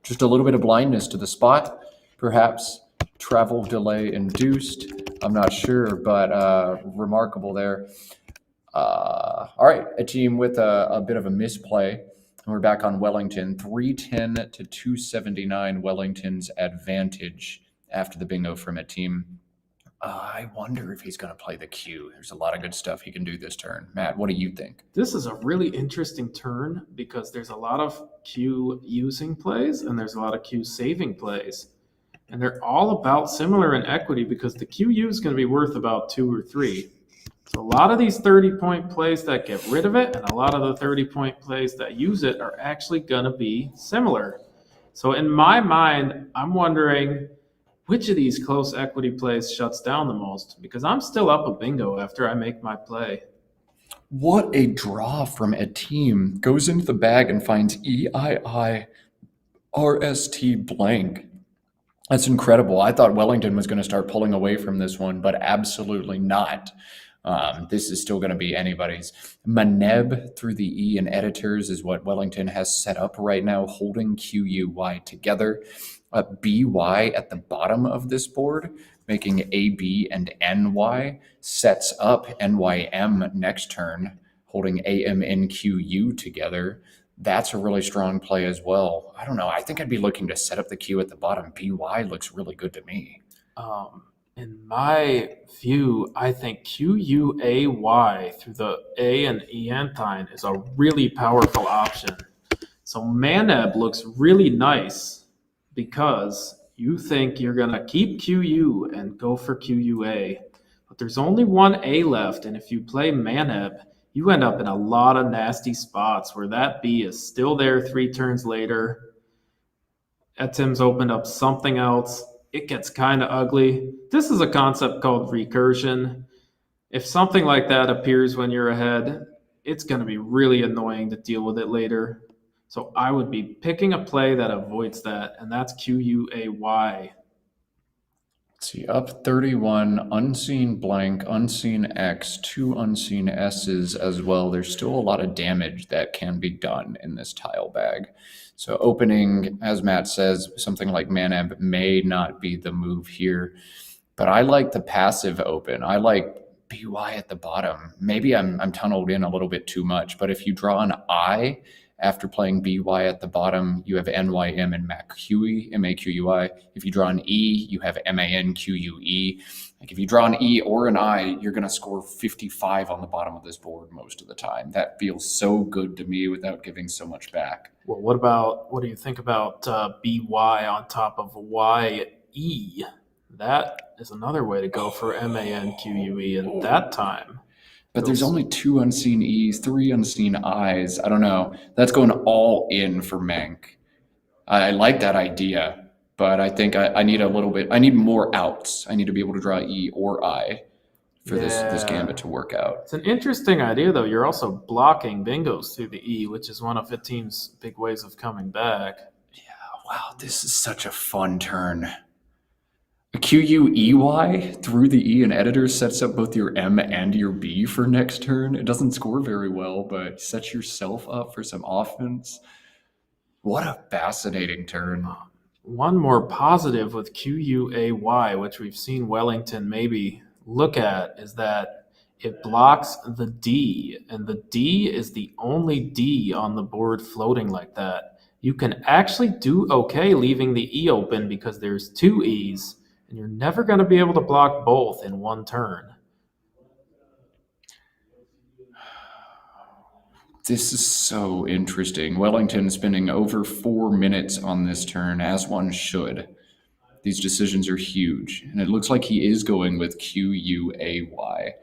Just a little bit of blindness to the spot, perhaps travel delay induced. I'm not sure, but remarkable there. All right, Etim with a bit of a misplay. And we're back on Wellington. 310 to 279, Wellington's advantage after the bingo from Etim. I wonder if he's going to play the Q. There's a lot of good stuff he can do this turn. Matt, what do you think? This is a really interesting turn because there's a lot of Q using plays and there's a lot of Q saving plays. And they're all about similar in equity because the QU is going to be worth about 2 or 3. So a lot of these 30-point plays that get rid of it and a lot of the 30-point plays that use it are actually going to be similar. So in my mind, I'm wondering which of these close equity plays shuts down the most because I'm still up a bingo after I make my play. What a draw from Etim. Goes into the bag and finds EII RST blank. That's incredible. I thought Wellington was going to start pulling away from this one, but absolutely not. This is still going to be anybody's. Maneb through the E in editors is what Wellington has set up right now, holding QUY together. BY at the bottom of this board, making AB and NY, sets up NYM next turn, holding AMNQU together. That's a really strong play as well. I don't know. I think I'd be looking to set up the Q at the bottom. BY looks really good to me. In my view, I think QUAY through the A and Ianthine is a really powerful option. So Maneb looks really nice because you think you're going to keep QU and go for QUA. But there's only one A left, and if you play Maneb, you end up in a lot of nasty spots where that B is still there 3 turns later. Etim's opened up something else. It gets kind of ugly. This is a concept called recursion. If something like that appears when you're ahead, it's going to be really annoying to deal with it later. So I would be picking a play that avoids that, and that's QUAY. Let's see, up 31, unseen blank, unseen X, 2 unseen S's as well. There's still a lot of damage that can be done in this tile bag. So opening, as Matt says, something like Maneb may not be the move here. But I like the passive open. I like BY at the bottom. Maybe I'm tunneled in a little bit too much, but if you draw an I after playing BY at the bottom, you have NYM and MAQUI, MAQUI. If you draw an E, you have MANQUE. Like if you draw an E or an I, you're going to score 55 on the bottom of this board most of the time. That feels so good to me without giving so much back. Well, what do you think about BY on top of YE? That is another way to go for MANQUE in that time. But there's only 2 unseen E's, 3 unseen I's. I don't know. That's going all in for Mank. I like that idea, but I think I need a little bit. I need more outs. I need to be able to draw E or I for this gambit Yeah. to work out. It's an interesting idea, though. You're also blocking bingos through the E, which is one of the team's big ways of coming back. Wow, this is such a fun turn. A QUEY through the E in editor sets up both your M and your B for next turn. It doesn't score very well, but sets yourself up for some offense. What a fascinating turn. One more positive with QUAY, which we've seen Wellington maybe look at, is that it blocks the D, and the D is the only D on the board floating like that. You can actually do okay leaving the E open because there's two E's, and you're never going to be able to block both in one turn. This is so interesting. Wellington spending over 4 minutes on this turn, as one should. These decisions are huge, and it looks like he is going with QUAY.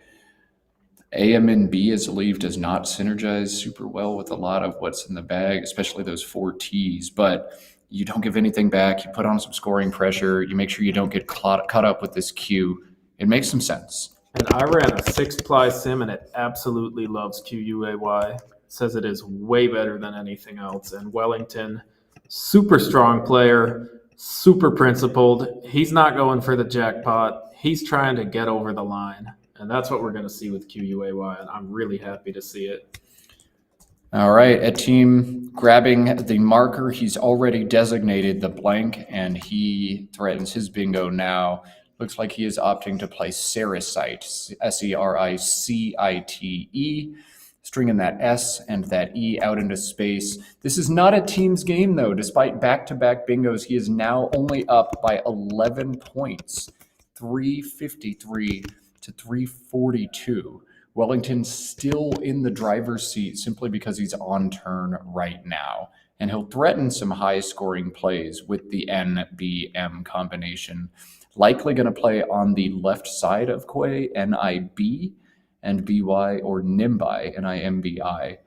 AM and B as a leave does not synergize super well with a lot of what's in the bag, especially those four T's, but you don't give anything back. You put on some scoring pressure. You make sure you don't get caught up with this Q. It makes some sense. And I ran a 6-ply sim, and it absolutely loves QUAY. It says it is way better than anything else. And Wellington, super strong player, super principled. He's not going for the jackpot. He's trying to get over the line. And that's what we're going to see with QUAY, and I'm really happy to see it. All right, Etim grabbing the marker. He's already designated the blank, and he threatens his bingo now. Looks like he is opting to play Sericite, Sericite, stringing that S and that E out into space. This is not a team's game, though. Despite back-to-back bingos, he is now only up by 11 points, 353 to 342. Wellington's still in the driver's seat simply because he's on turn right now. And he'll threaten some high-scoring plays with the NBM combination. Likely going to play on the left side of Quay, NIB, and BY, or NIMBI, NIMBI,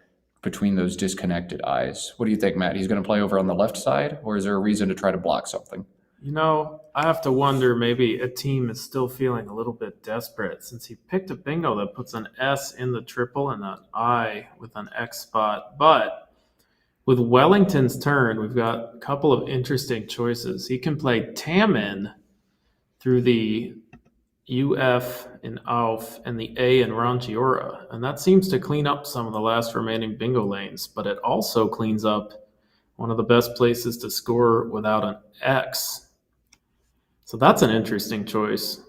between those disconnected eyes. What do you think, Matt? He's going to play over on the left side, or is there a reason to try to block something? You know, I have to wonder maybe a team is still feeling a little bit desperate since he picked a bingo that puts an S in the triple and an I with an X spot. But with Wellington's turn, we've got a couple of interesting choices. He can play Tamin through the UF in AUF and the A in Rangiora, and that seems to clean up some of the last remaining bingo lanes, but it also cleans up one of the best places to score without an X. So that's an interesting choice.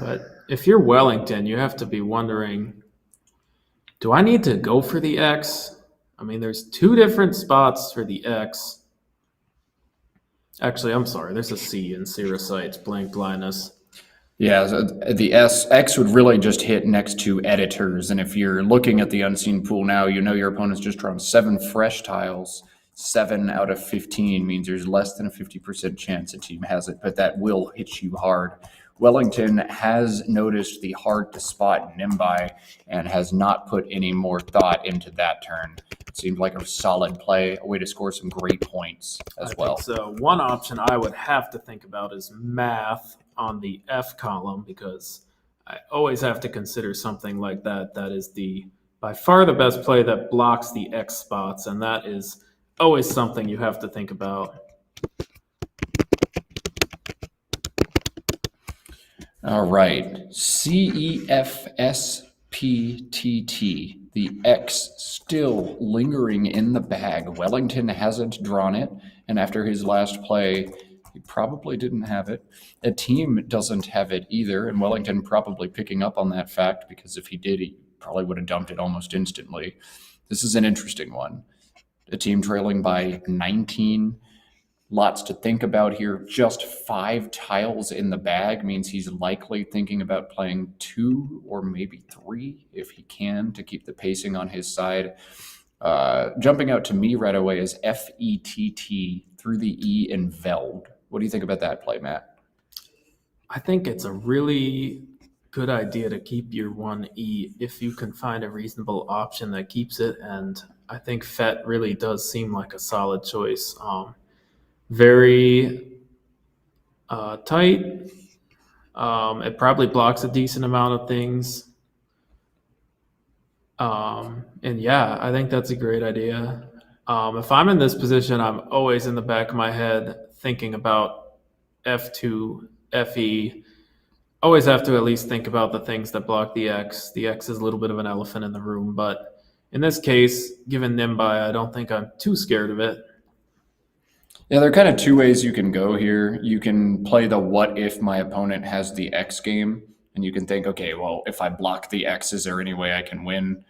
But if you're Wellington, you have to be wondering, do I need to go for the X? I mean, there's two different spots for the X. Actually, I'm sorry, there's a C in Sericite's blank blindness. Yeah, the X would really just hit next to editors. And if you're looking at the unseen pool now, you know your opponent's just drawn 7 fresh tiles. 7 out of 15 means there's less than a 50% chance a team has it, but that will hit you hard. Wellington has noticed the hard to spot Nimbai and has not put any more thought into that turn. It seemed like a solid play, a way to score some great points as well. So one option I would have to think about is math on the F column, because I always have to consider something like that. That is by far the best play that blocks the X spots, and that is always something you have to think about. All right, CEFSPTT. The X still lingering in the bag. Wellington hasn't drawn it, and after his last play, he probably didn't have it. Etim doesn't have it either, and Wellington probably picking up on that fact, because if he did, he probably would have dumped it almost instantly. This is an interesting one. Etim trailing by 19. Lots to think about here. Just 5 tiles in the bag means he's likely thinking about playing 2 or maybe 3 if he can to keep the pacing on his side. Jumping out to me right away is FETT through the E in Veld. What do you think about that play, Matt? I think it's a really good idea to keep your 1E if you can find a reasonable option that keeps it, and I think FET really does seem like a solid choice. very tight. It probably blocks a decent amount of things. And yeah, I think that's a great idea. If I'm in this position, I'm always in the back of my head thinking about F2, FE. Always have to at least think about the things that block the X. The X is a little bit of an elephant in the room, but in this case, given Nimbai, I don't think I'm too scared of it. Yeah, there are kind of two ways you can go here. You can play the what if my opponent has the X game, and you can think, okay, well, if I block the X, is there any way I can win?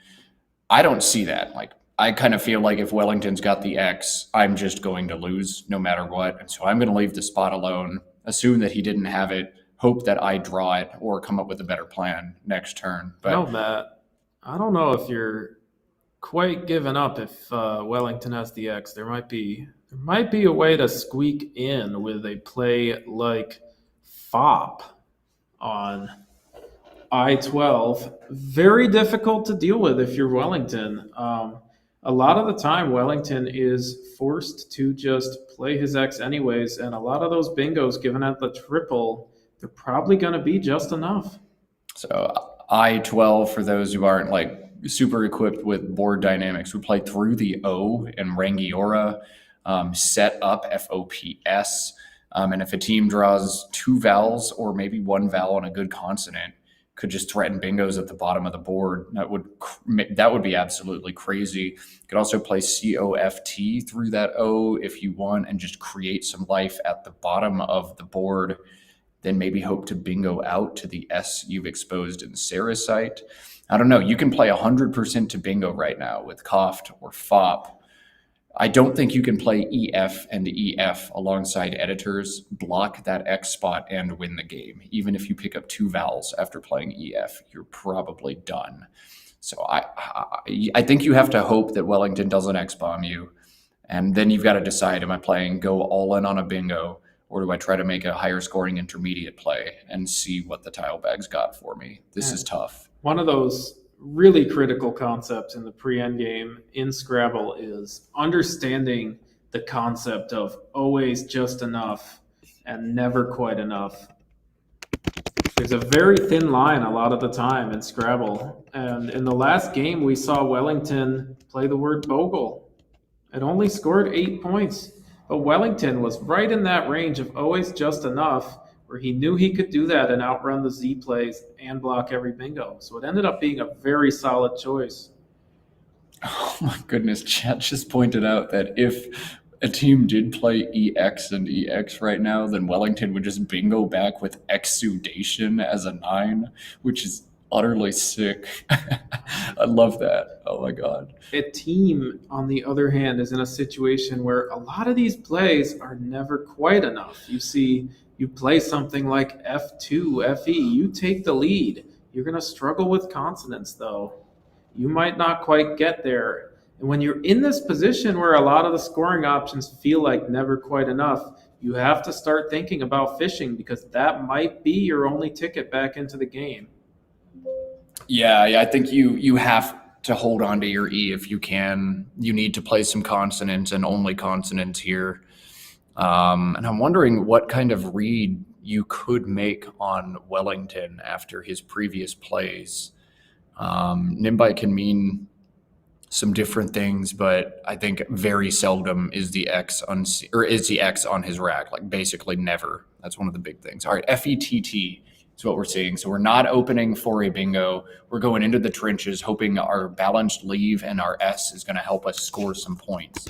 I don't see that. Like, I kind of feel like if Wellington's got the X, I'm just going to lose no matter what. And so I'm going to leave the spot alone, assume that he didn't have it, hope that I draw it, or come up with a better plan next turn. No, But Matt, I don't know if you're quite given up if Wellington has the X. There might be a way to squeak in with a play like FOP on I-12. Very difficult to deal with if you're Wellington. A lot of the time, Wellington is forced to just play his X anyways, and a lot of those bingos given at the triple, they're probably going to be just enough. so I-12, for those who aren't like super equipped with board dynamics, we play through the O in Rangiora, set up FOPS. And if a team draws two vowels or maybe one vowel and a good consonant, could just threaten bingos at the bottom of the board. That would be absolutely crazy. You could also play COFT through that O if you want and just create some life at the bottom of the board. Then maybe hope to bingo out to the S you've exposed in Saracite. I don't know. You can play 100% to bingo right now with COFT or FOP. I don't think you can play EF and EF alongside editors, block that X spot, and win the game. Even if you pick up two vowels after playing EF, you're probably done. So I think you have to hope that Wellington doesn't X-bomb you. And then you've got to decide, am I playing go all in on a bingo, or do I try to make a higher scoring intermediate play and see what the tile bag's got for me? This is tough. One of those really critical concepts in the pre-endgame in Scrabble is understanding the concept of always just enough and never quite enough. There's a very thin line a lot of the time in Scrabble. And in the last game, we saw Wellington play the word bogle. It only scored 8 points, but Wellington was right in that range of always just enough, where he knew he could do that and outrun the Z plays and block every bingo. So it ended up being a very solid choice. Oh my goodness, chat just pointed out that if a team did play EX and EX right now, then Wellington would just bingo back with exudation as a 9, which is utterly sick. I love that. Oh my God. Etim, on the other hand, is in a situation where a lot of these plays are never quite enough. You play something like F2, FE, you take the lead. You're going to struggle with consonants, though. You might not quite get there. And when you're in this position where a lot of the scoring options feel like never quite enough, you have to start thinking about fishing, because that might be your only ticket back into the game. Yeah, I think you have to hold on to your E if you can. You need to play some consonants and only consonants here. And I'm wondering what kind of read you could make on Wellington after his previous plays. Nimbai can mean some different things, but I think very seldom is the X on his rack, like basically never. That's one of the big things. All right, FETT is what we're seeing. So we're not opening for a bingo. We're going into the trenches, hoping our balanced leave and our S is going to help us score some points.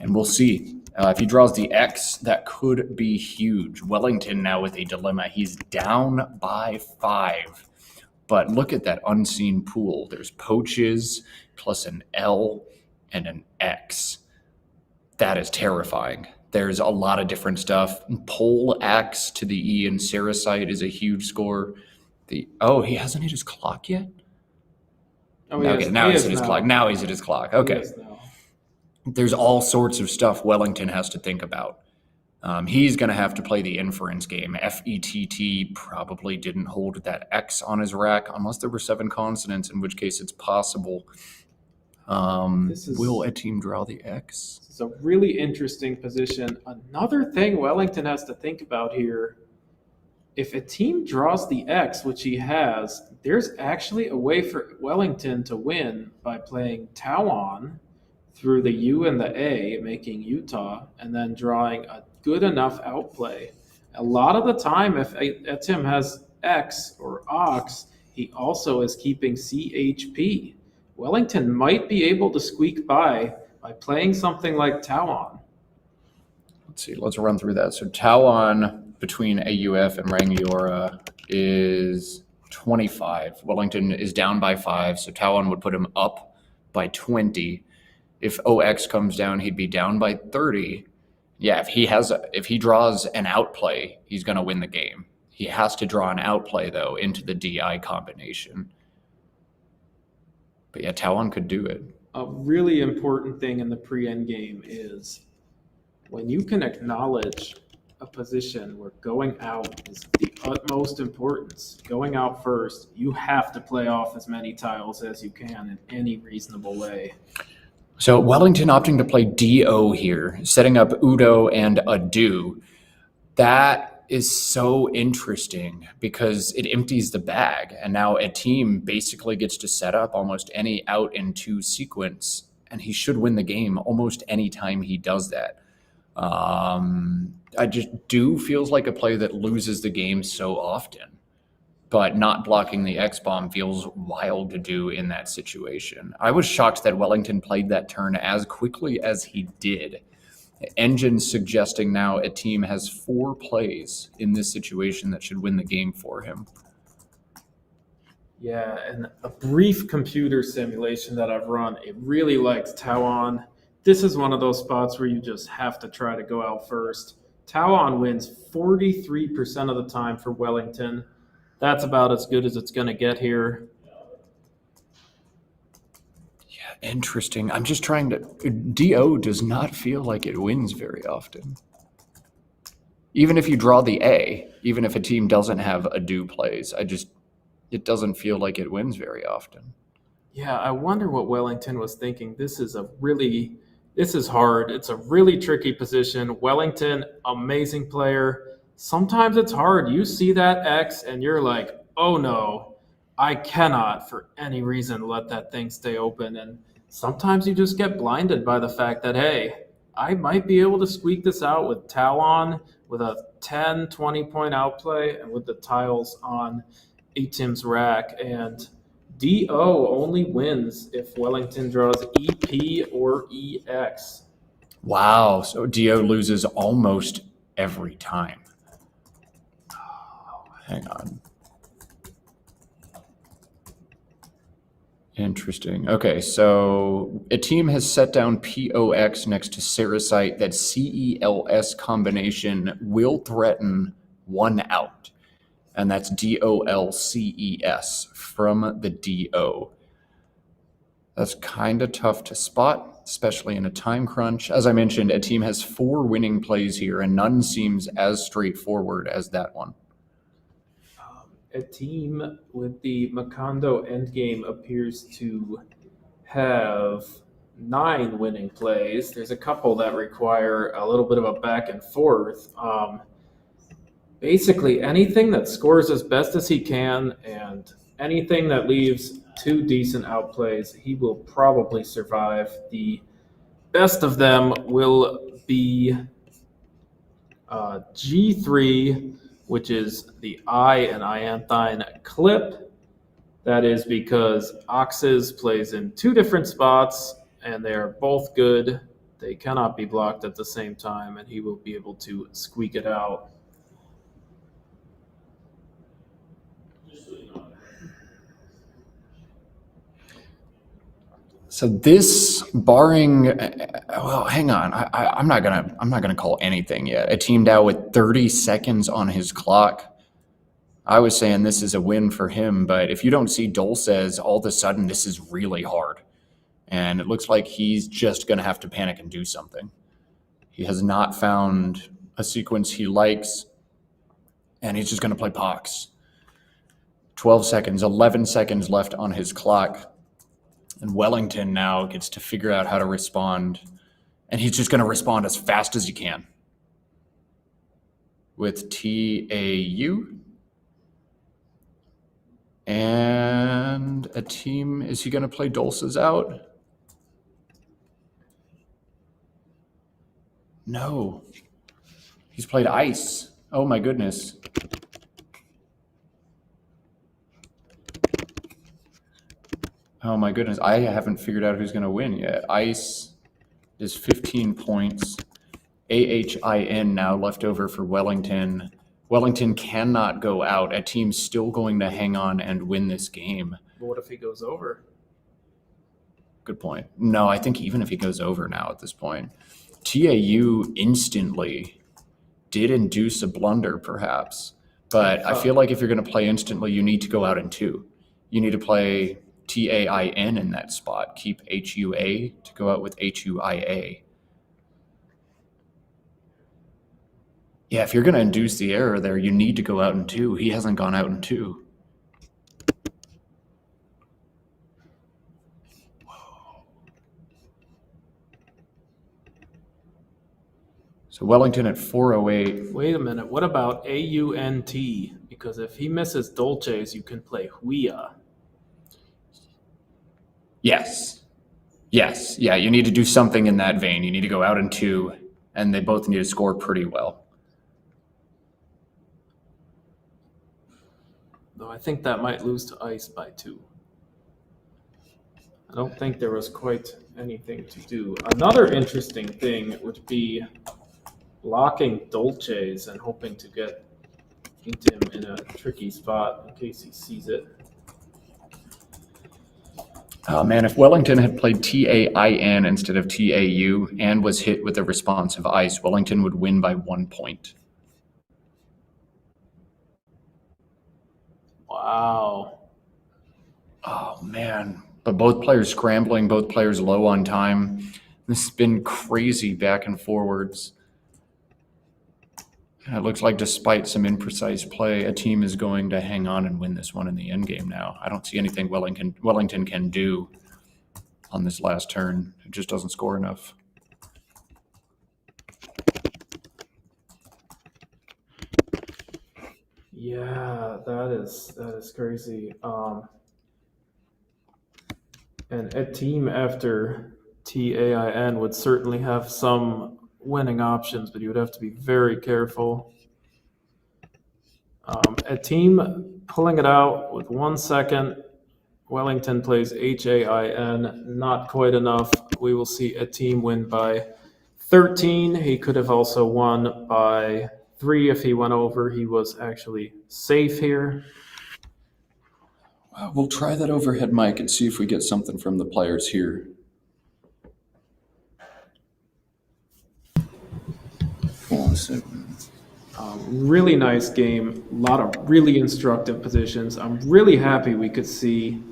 And we'll see. If he draws the X, that could be huge. Wellington now with a dilemma. He's down by 5. But look at that unseen pool. There's poaches plus an L and an X. That is terrifying. There's a lot of different stuff. Pole X to the E in Saracite is a huge score. He hasn't hit his clock yet? Oh, okay, now he's hit his clock. Now he's hit his clock. Okay. There's all sorts of stuff Wellington has to think about. He's going to have to play the inference game. FETT probably didn't hold that X on his rack unless there were 7 consonants, in which case it's possible. Will Etim draw the X? It's a really interesting position. Another thing Wellington has to think about here, if Etim draws the X, which he has, there's actually a way for Wellington to win by playing Tawan through the U and the A, making Utah, and then drawing a good enough outplay. A lot of the time, if Etim has X or Ox, he also is keeping CHP. Wellington might be able to squeak by playing something like Tawan. Let's see. Let's run through that. So Tawan between AUF and Rangiora is 25. Wellington is down by 5, so Tawan would put him up by 20. If OX comes down, he'd be down by 30. Yeah, if he draws an outplay, he's going to win the game. He has to draw an outplay, though, into the DI combination. But yeah, Tawan could do it. A really important thing in the pre-endgame is when you can acknowledge a position where going out is the utmost importance, going out first, you have to play off as many tiles as you can in any reasonable way. So Wellington opting to play DO here, setting up Udo and Adu. That is so interesting because it empties the bag, and now Etim basically gets to set up almost any out in 2 sequence, and he should win the game almost any time he does that. I just feels like a play that loses the game so often, but not blocking the X-bomb feels wild to do in that situation. I was shocked that Wellington played that turn as quickly as he did. Engine suggesting now Etim has 4 plays in this situation that should win the game for him. Yeah, and a brief computer simulation that I've run, it really likes Tawan. This is one of those spots where you just have to try to go out first. Tawan wins 43% of the time for Wellington. That's about as good as it's going to get here. Yeah, interesting. I'm just trying to... DO does not feel like it wins very often. Even if you draw the A, even if a team doesn't have Adu plays, it doesn't feel like it wins very often. Yeah, I wonder what Wellington was thinking. This is hard. It's a really tricky position. Wellington, amazing player. Sometimes it's hard. You see that X and you're like, oh no, I cannot for any reason let that thing stay open. And sometimes you just get blinded by the fact that, hey, I might be able to squeak this out with Tawan with a 10, 20-point outplay and with the tiles on Etim's rack. And DO only wins if Wellington draws EP or EX. Wow, so DO loses almost every time. Hang on. Interesting. Okay, so Etim has set down POX next to Saracite. That CELS combination will threaten 1 out, and that's DOLCES from the DO. That's kind of tough to spot, especially in a time crunch. As I mentioned, Etim has 4 winning plays here, and none seems as straightforward as that one. Etim with the Macondo endgame appears to have 9 winning plays. There's a couple that require a little bit of a back and forth. Basically, anything that scores as best as he can and anything that leaves 2 decent outplays, he will probably survive. The best of them will be G3, which is the I and Ianthine clip. That is because Oxes plays in 2 different spots, and they are both good. They cannot be blocked at the same time, and he will be able to squeak it out. So this, barring, well, hang on. I'm not gonna call anything yet. Etim Dow with 30 seconds on his clock. I was saying this is a win for him, but if you don't see Dulces, all of a sudden this is really hard, and it looks like he's just gonna have to panic and do something. He has not found a sequence he likes, and he's just gonna play Pox. 12 seconds, 11 seconds left on his clock. And Wellington now gets to figure out how to respond. And he's just going to respond as fast as he can. With TAU. And Etim, is he going to play Dulces out? No. He's played Ice. Oh my goodness. Oh my goodness. I haven't figured out who's going to win yet. Ice is 15 points. AHIN now left over for Wellington. Wellington cannot go out. A team's still going to hang on and win this game. But what if he goes over? Good point. No, I think even if he goes over now at this point, TAU instantly did induce a blunder perhaps. But I feel like if you're going to play instantly, you need to go out in 2. You need to play TAIN in that spot. Keep HUA to go out with HUIA. Yeah, if you're going to induce the error there, you need to go out in 2. He hasn't gone out in 2. Whoa. So Wellington at 408. Wait a minute. What about AUNT? Because if he misses Dolces, you can play Huia. Yes. Yes. Yeah, you need to do something in that vein. You need to go out in 2, and they both need to score pretty well. Though I think that might lose to Ice by 2. I don't think there was quite anything to do. Another interesting thing would be blocking Dolces and hoping to get Etim in a tricky spot in case he sees it. Oh man, if Wellington had played TAIN instead of TAU and was hit with a responsive Ice, Wellington would win by 1 point. Wow. Oh man, but both players scrambling, both players low on time. This has been crazy back and forwards. It looks like despite some imprecise play, a team is going to hang on and win this one in the endgame now. I don't see anything Wellington can do on this last turn. It just doesn't score enough. Yeah, that is crazy. And a team after TAIN would certainly have some winning options, but you would have to be very careful. A team pulling it out with 1 second. Wellington plays HAIN, not quite enough. We will see a team win by 13. He could have also won by 3 if he went over. He was actually safe here. We'll try that overhead mic and see if we get something from the players here. Really nice game. A lot of really instructive positions. I'm really happy we could see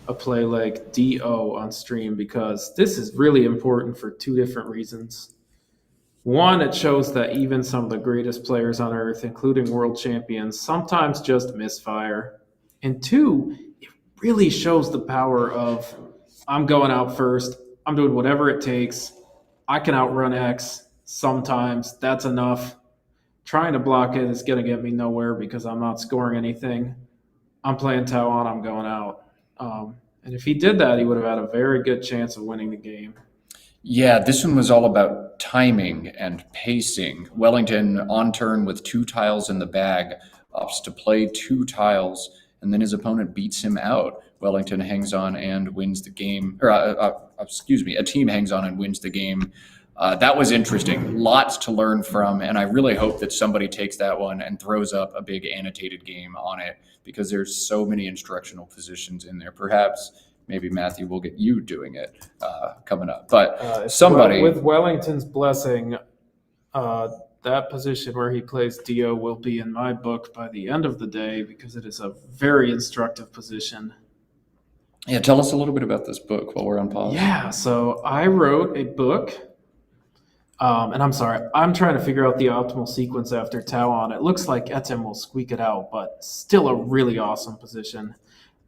a play like DO on stream because this is really important for 2 different reasons. One, it shows that even some of the greatest players on earth, including world champions, sometimes just misfire. And 2, it really shows the power of I'm going out first. I'm doing whatever it takes. I can outrun X sometimes. That's enough. Trying to block it is going to get me nowhere because I'm not scoring anything. I'm playing Tau on. I'm going out. And if he did that, he would have had a very good chance of winning the game. Yeah, this one was all about timing and pacing. Wellington on turn with 2 tiles in the bag, opts to play 2 tiles, and then his opponent beats him out. Wellington hangs on and wins the game. A team hangs on and wins the game. That was interesting. Lots to learn from, and I really hope that somebody takes that one and throws up a big annotated game on it because there's so many instructional positions in there. Perhaps maybe Matthew will get you doing it coming up. But somebody with Wellington's blessing, that position where he plays Dio will be in my book by the end of the day because it is a very instructive position. Yeah, tell us a little bit about this book while we're on pause. Yeah, so I wrote a book. And I'm sorry, I'm trying to figure out the optimal sequence after Tau on. It looks like Etim will squeak it out, but still a really awesome position.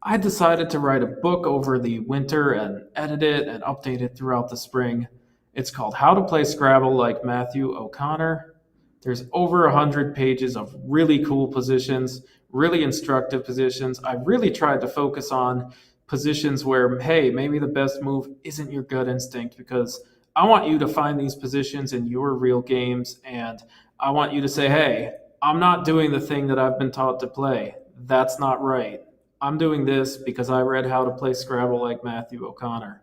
I decided to write a book over the winter and edit it and update it throughout the spring. It's called How to Play Scrabble Like Matthew O'Connor. There's over 100 pages of really cool positions, really instructive positions. I really tried to focus on positions where, hey, maybe the best move isn't your gut instinct, because I want you to find these positions in your real games, and I want you to say, hey, I'm not doing the thing that I've been taught to play. That's not right. I'm doing this because I read How to Play Scrabble Like Matthew O'Connor.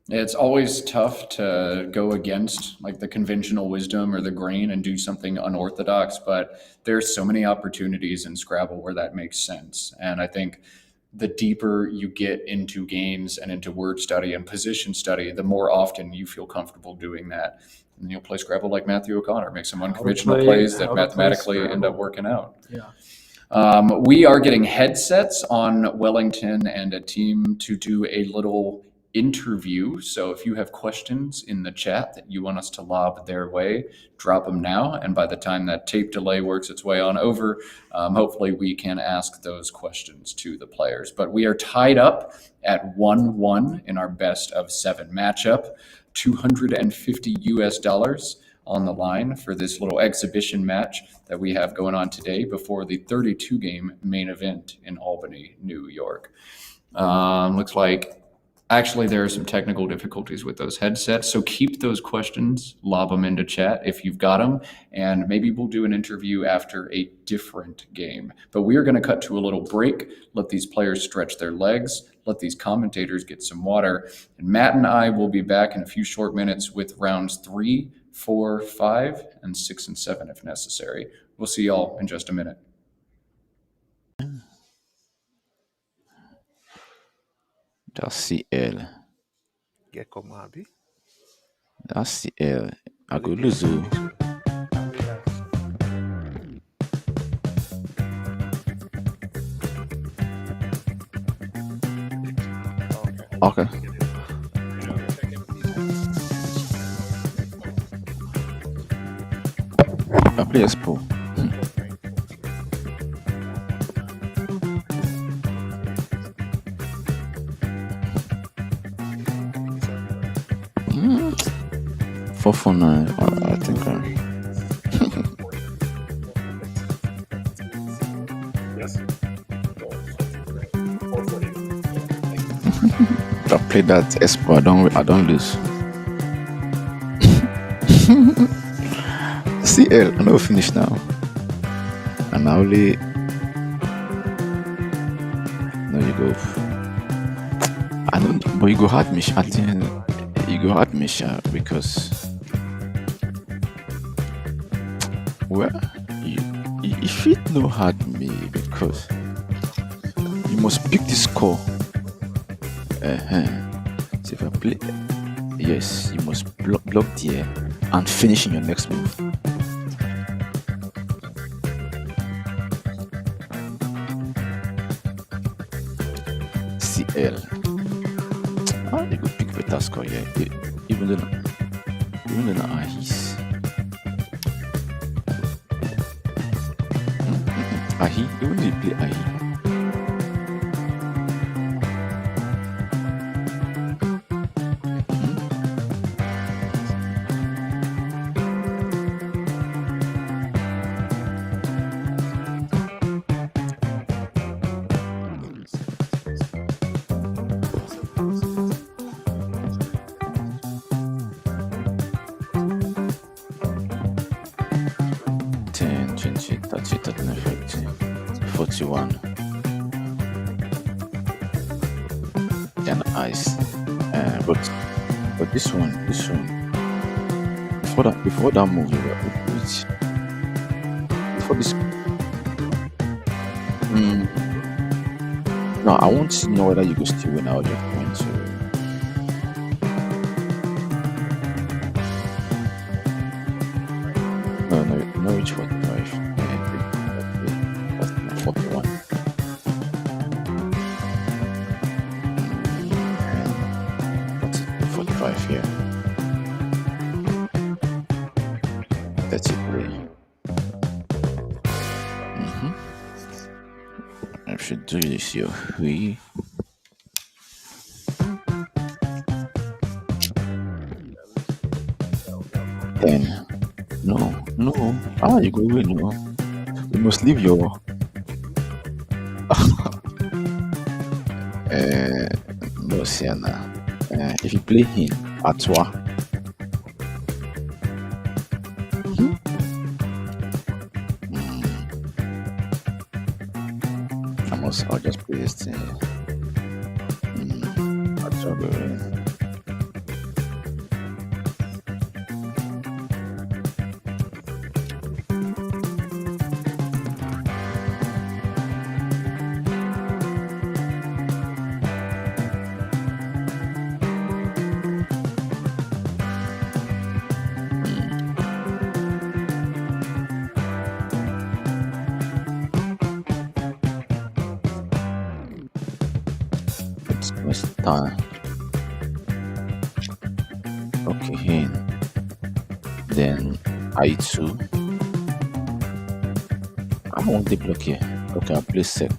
It's always tough to go against like the conventional wisdom or the grain and do something unorthodox, but there's so many opportunities in Scrabble where that makes sense. And I think the deeper you get into games and into word study and position study, the more often you feel comfortable doing that. And you'll play Scrabble like Matthew O'Connor, make some unconventional plays that mathematically end up working out. Yeah. We are getting headsets on Wellington and Etim to do a little interview. So if you have questions in the chat that you want us to lob their way, drop them now. And by the time that tape delay works its way on over, hopefully we can ask those questions to the players. But we are tied up at 1-1 in our best of 7 matchup, $250 US on the line for this little exhibition match that we have going on today before the 32-game main event in Albany, New York. Looks like actually there are some technical difficulties with those headsets, so keep those questions, lob them into chat if you've got them, and maybe we'll do an interview after a different game. But we are going to cut to a little break, let these players stretch their legs, let these commentators get some water, and Matt and I will be back in a few short minutes with rounds 3, 4, 5, and 6 and 7 if necessary. We'll see y'all in just a minute. That's CL. Get come abi. That's CL. I go lose. Okay. I play Expo. For now, I think. Yes. I played that Expo. I don't lose. CL, I know finish now. And I only. No, you go. I don't. But you go hard me at the end. You go hard me because. Well, you fit no hard me because you must pick the score. So if I play, yes, you must block there and finish in your next move. CL. Oh, you could pick better score, yeah. Even though I his. Ahi, even if you play Ahi. And ice, but this one, before that move, before this, no, I want to know whether you go still win out your points. So. No, which 45. That's 41. 45 here. That's it, really. should do this here. We. Then. No. You go away, no. You must leave your. No, Sienna. If you play him, à toi. I'll just play this thing. À toi, baby. Let's start. Okay, here. Then I2. I want the block here. Okay, I'll play sec.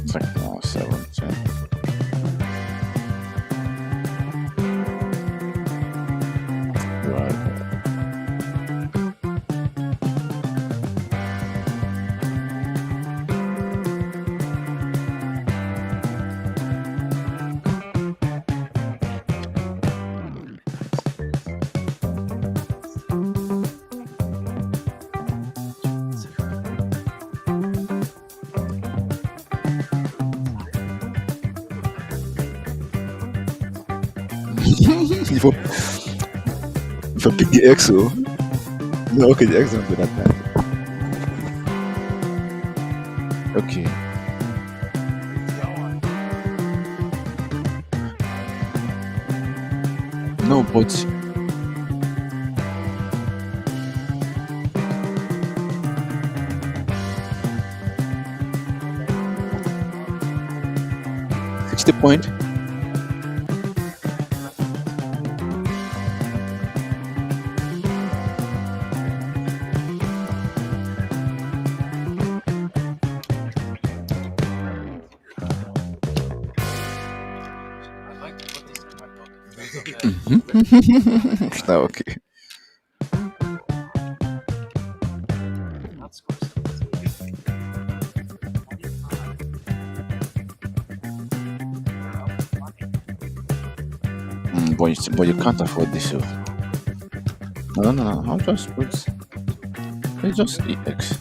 Second 17. Right. il faut pick the X, oh. No, okay, the X don't do that time. Okay. No, but 60 point. Está okay. But you can't afford this. So. No. I'll just put. It's just EX.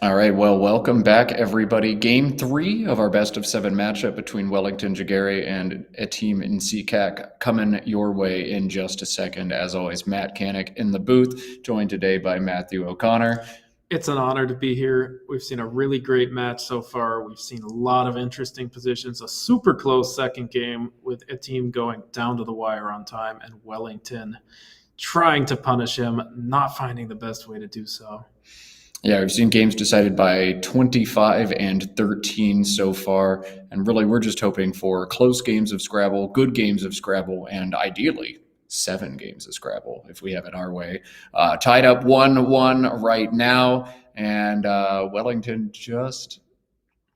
All right, well, welcome back, everybody. Game 3 of our best of 7 matchup between Wellington Jighere and Etim Nsikak coming your way in just a second. As always, Matt Canick in the booth, joined today by Matthew O'Connor. It's an honor to be here. We've seen a really great match so far. We've seen a lot of interesting positions, a super close second game with Etim going down to the wire on time and Wellington trying to punish him, not finding the best way to do so. Yeah, we've seen games decided by 25 and 13 so far, and really we're just hoping for close games of Scrabble, good games of Scrabble, and ideally 7 games of Scrabble if we have it our way. Tied up 1-1 right now, and Wellington just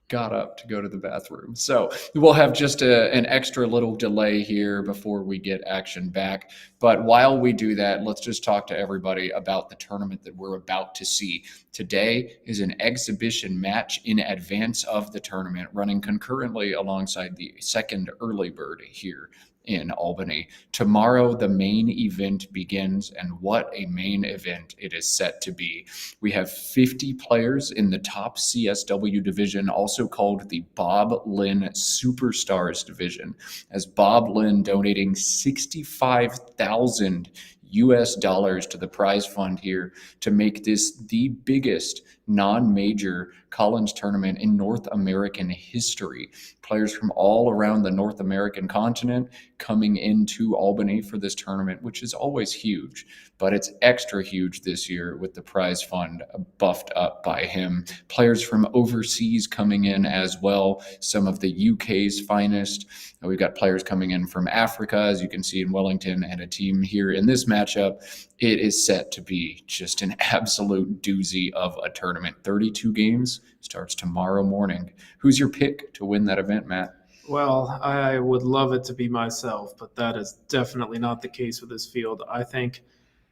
got up to go to the bathroom. So we'll have just an extra little delay here before we get action back. But while we do that, let's just talk to everybody about the tournament that we're about to see. Today is an exhibition match in advance of the tournament, running concurrently alongside the second early bird here in Albany. Tomorrow, the main event begins, and what a main event it is set to be. We have 50 players in the top CSW division, also called the Bob Lynn Superstars division, as Bob Lynn donating 65,000 US dollars to the prize fund here to make this the biggest non-major Collins tournament in North American history. Players from all around the North American continent coming into Albany for this tournament, which is always huge, but it's extra huge this year with the prize fund buffed up by him. Players from overseas coming in as well, some of the UK's finest. We've got players coming in from Africa, as you can see in Wellington, and a team here in this matchup. It is set to be just an absolute doozy of a tournament. 32 games, starts tomorrow morning. Who's your pick to win that event, Matt? Well, I would love it to be myself, but that is definitely not the case with this field. I think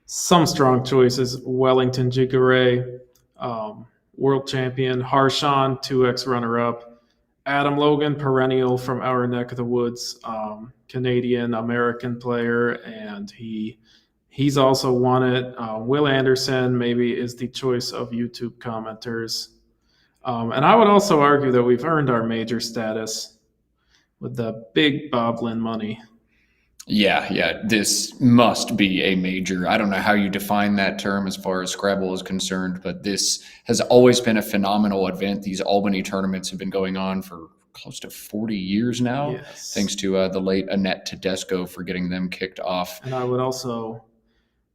some strong choices: Wellington Jighere, world champion; Harshan, 2x runner-up; Adam Logan, perennial from our neck of the woods, Canadian-American player, and he's also won it. Will Anderson maybe is the choice of YouTube commenters. And I would also argue that we've earned our major status with the big Bob Lynn money. Yeah, this must be a major. I don't know how you define that term as far as Scrabble is concerned, but this has always been a phenomenal event. These Albany tournaments have been going on for close to 40 years now, Yes. thanks to the late Annette Tedesco for getting them kicked off. And I would also,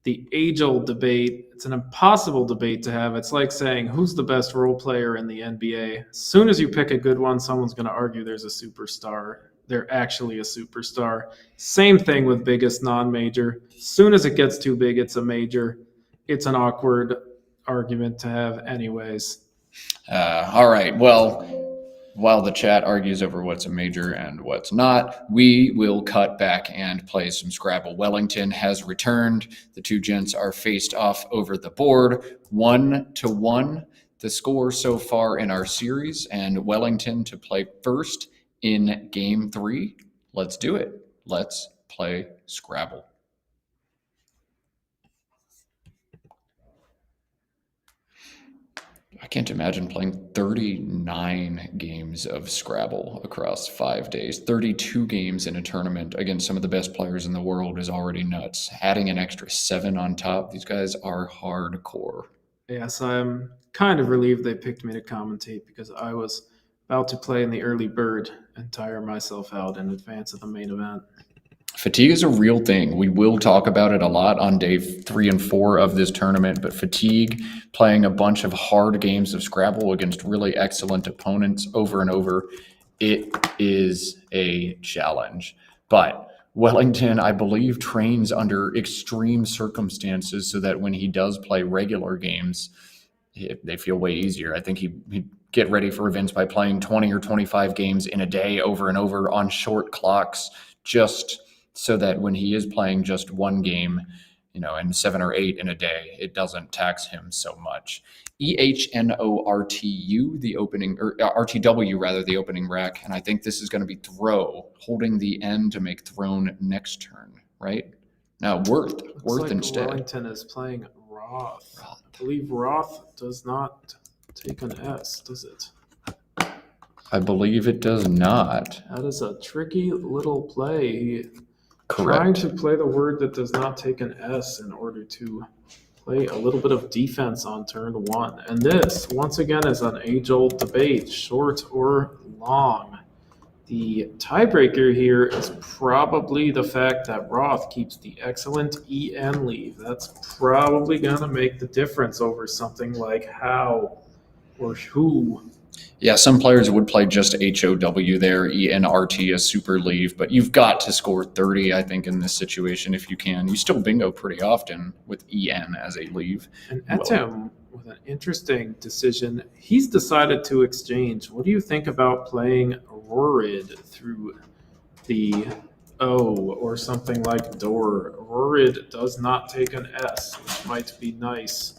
the age-old debate, it's an impossible debate to have. It's like saying, who's the best role player in the NBA? As soon as you pick a good one, someone's going to argue there's a superstar. They're actually a superstar. Same thing with biggest non-major. As soon as it gets too big, it's a major. It's an awkward argument to have anyways. All right, well, while the chat argues over what's a major and what's not, we will cut back and play some Scrabble. Wellington has returned. The two gents are faced off over the board, 1-1. The score so far in our series, and Wellington to play first in game 3. Let's do it. Let's play Scrabble. I can't imagine playing 39 games of Scrabble across 5 days. 32 games in a tournament against some of the best players in the world is already nuts. Adding an extra 7 on top, these guys are hardcore. Yes, I'm kind of relieved they picked me to commentate because I was about to play in the early bird and tire myself out in advance of the main event. Fatigue is a real thing. We will talk about it a lot on day 3 and 4 of this tournament, but fatigue, playing a bunch of hard games of Scrabble against really excellent opponents over and over, it is a challenge. But Wellington, I believe, trains under extreme circumstances so that when he does play regular games, they feel way easier. I think he'd get ready for events by playing 20 or 25 games in a day over and over on short clocks, just so that when he is playing just one game, and 7 or 8 in a day, it doesn't tax him so much. EHNORTU, the opening, or RTW rather, the opening rack, and I think this is going to be throw, holding the N to make throne next turn, right? Now Worth Looks like instead. Wellington is playing Roth. I believe Roth does not take an S, does it? I believe it does not. That is a tricky little play. Correct. Trying to play the word that does not take an S in order to play a little bit of defense on turn one. And this, once again, is an age-old debate, short or long. The tiebreaker here is probably the fact that Roth keeps the excellent EN leave. That's probably going to make the difference over something like how or who. Yeah, some players would play just HOW there, ENRT as super leave, but you've got to score 30, I think, in this situation if you can. You still bingo pretty often with EN as a leave. And Etim, with an interesting decision, he's decided to exchange. What do you think about playing Rorid through the O or something like Door? Rorid does not take an S, which might be nice.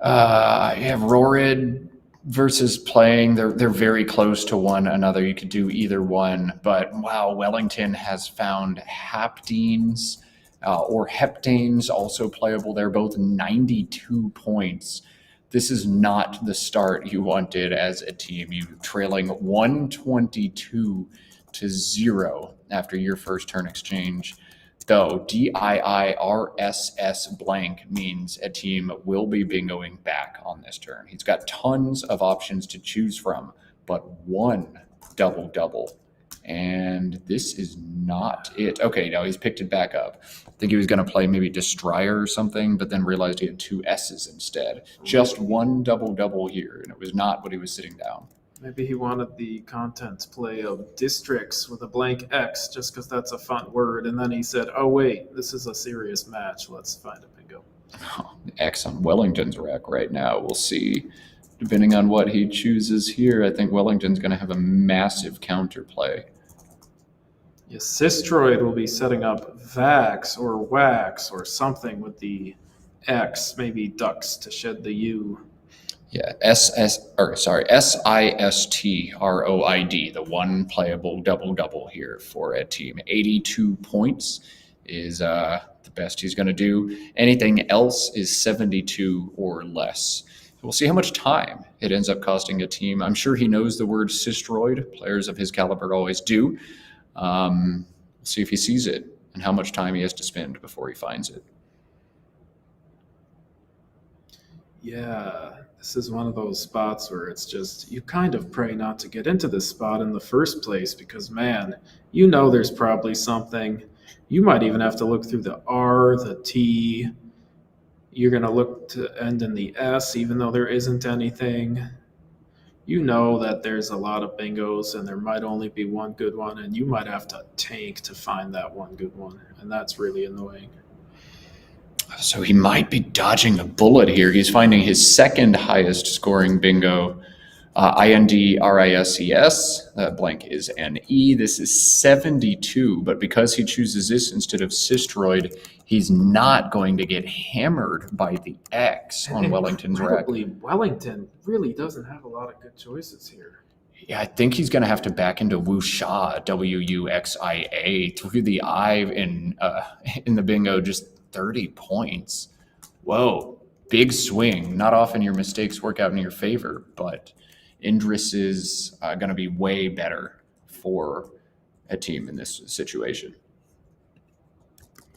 You have Rorid versus playing. They're very close to one another. You could do either one, but wow, Wellington has found Haptines or Heptanes also playable. They're both 92 points. This is not the start you wanted as a team. You trailing 122-0 after your first turn exchange. Though DIIRSS blank means a team will be bingoing back on this turn. He's got tons of options to choose from, but one double. And this is not it. Okay, no, he's picked it back up. I think he was going to play maybe Destryer or something, but then realized he had two S's instead. Just one double here, and it was not what he was sitting down. Maybe he wanted the content play of districts with a blank X just because that's a fun word. And then he said, oh, wait, this is a serious match. Let's find a bingo. X on Wellington's rack right now. We'll see. Depending on what he chooses here, I think Wellington's going to have a massive counterplay. Yes, Sistroid will be setting up Vax or Wax or something with the X, maybe Ducks to shed the U. Yeah, SISTROID, the one playable double here for a team. 82 points is the best he's going to do. Anything else is 72 or less. We'll see how much time it ends up costing a team. I'm sure he knows the word Sistroid. Players of his caliber always do. We'll see if he sees it and how much time he has to spend before he finds it. Yeah, this is one of those spots where it's just, you kind of pray not to get into this spot in the first place because, man, you know there's probably something. You might even have to look through the R, the T. You're going to look to end in the S, even though there isn't anything. You know that there's a lot of bingos and there might only be one good one, and you might have to tank to find that one good one, and that's really annoying. So he might be dodging a bullet here. He's finding his second highest scoring bingo. INDRISES, blank is NE. This is 72, but because he chooses this instead of Sistroid, he's not going to get hammered by the X on Wellington's rack. Wellington really doesn't have a lot of good choices here. Yeah, I think he's going to have to back into Wuxia, WUXIA, through the I in the bingo, just 30 points. Whoa, big swing. Not often your mistakes work out in your favor, but Indris is going to be way better for a team in this situation.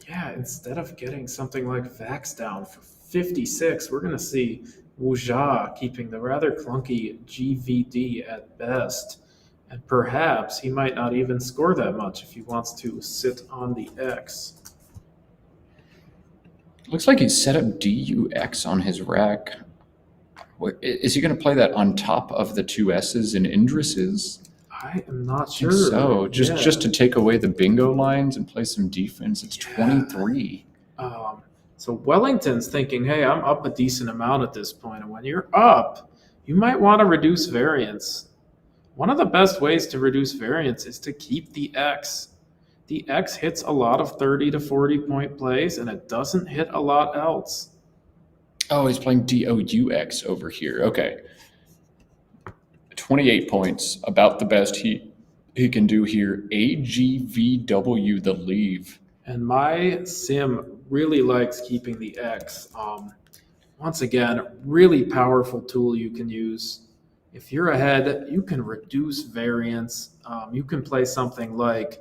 Yeah, instead of getting something like Vax down for 56, we're going to see Wuxia keeping the rather clunky GVD at best. And perhaps he might not even score that much if he wants to sit on the X. Looks like he's set up DUX on his rack. Is he going to play that on top of the two S's in Indris's? I am not I sure. think so. Just to take away the bingo lines and play some defense. It's 23. So Wellington's thinking, hey, I'm up a decent amount at this point. And when you're up, you might want to reduce variance. One of the best ways to reduce variance is to keep the X. The X hits a lot of 30 to 40 point plays, and it doesn't hit a lot else. Oh, he's playing DOUX over here. Okay. 28 points, about the best he can do here. AGVW, the leave. And my sim really likes keeping the X. One once again, really powerful tool you can use. If you're ahead, you can reduce variance. You can play something like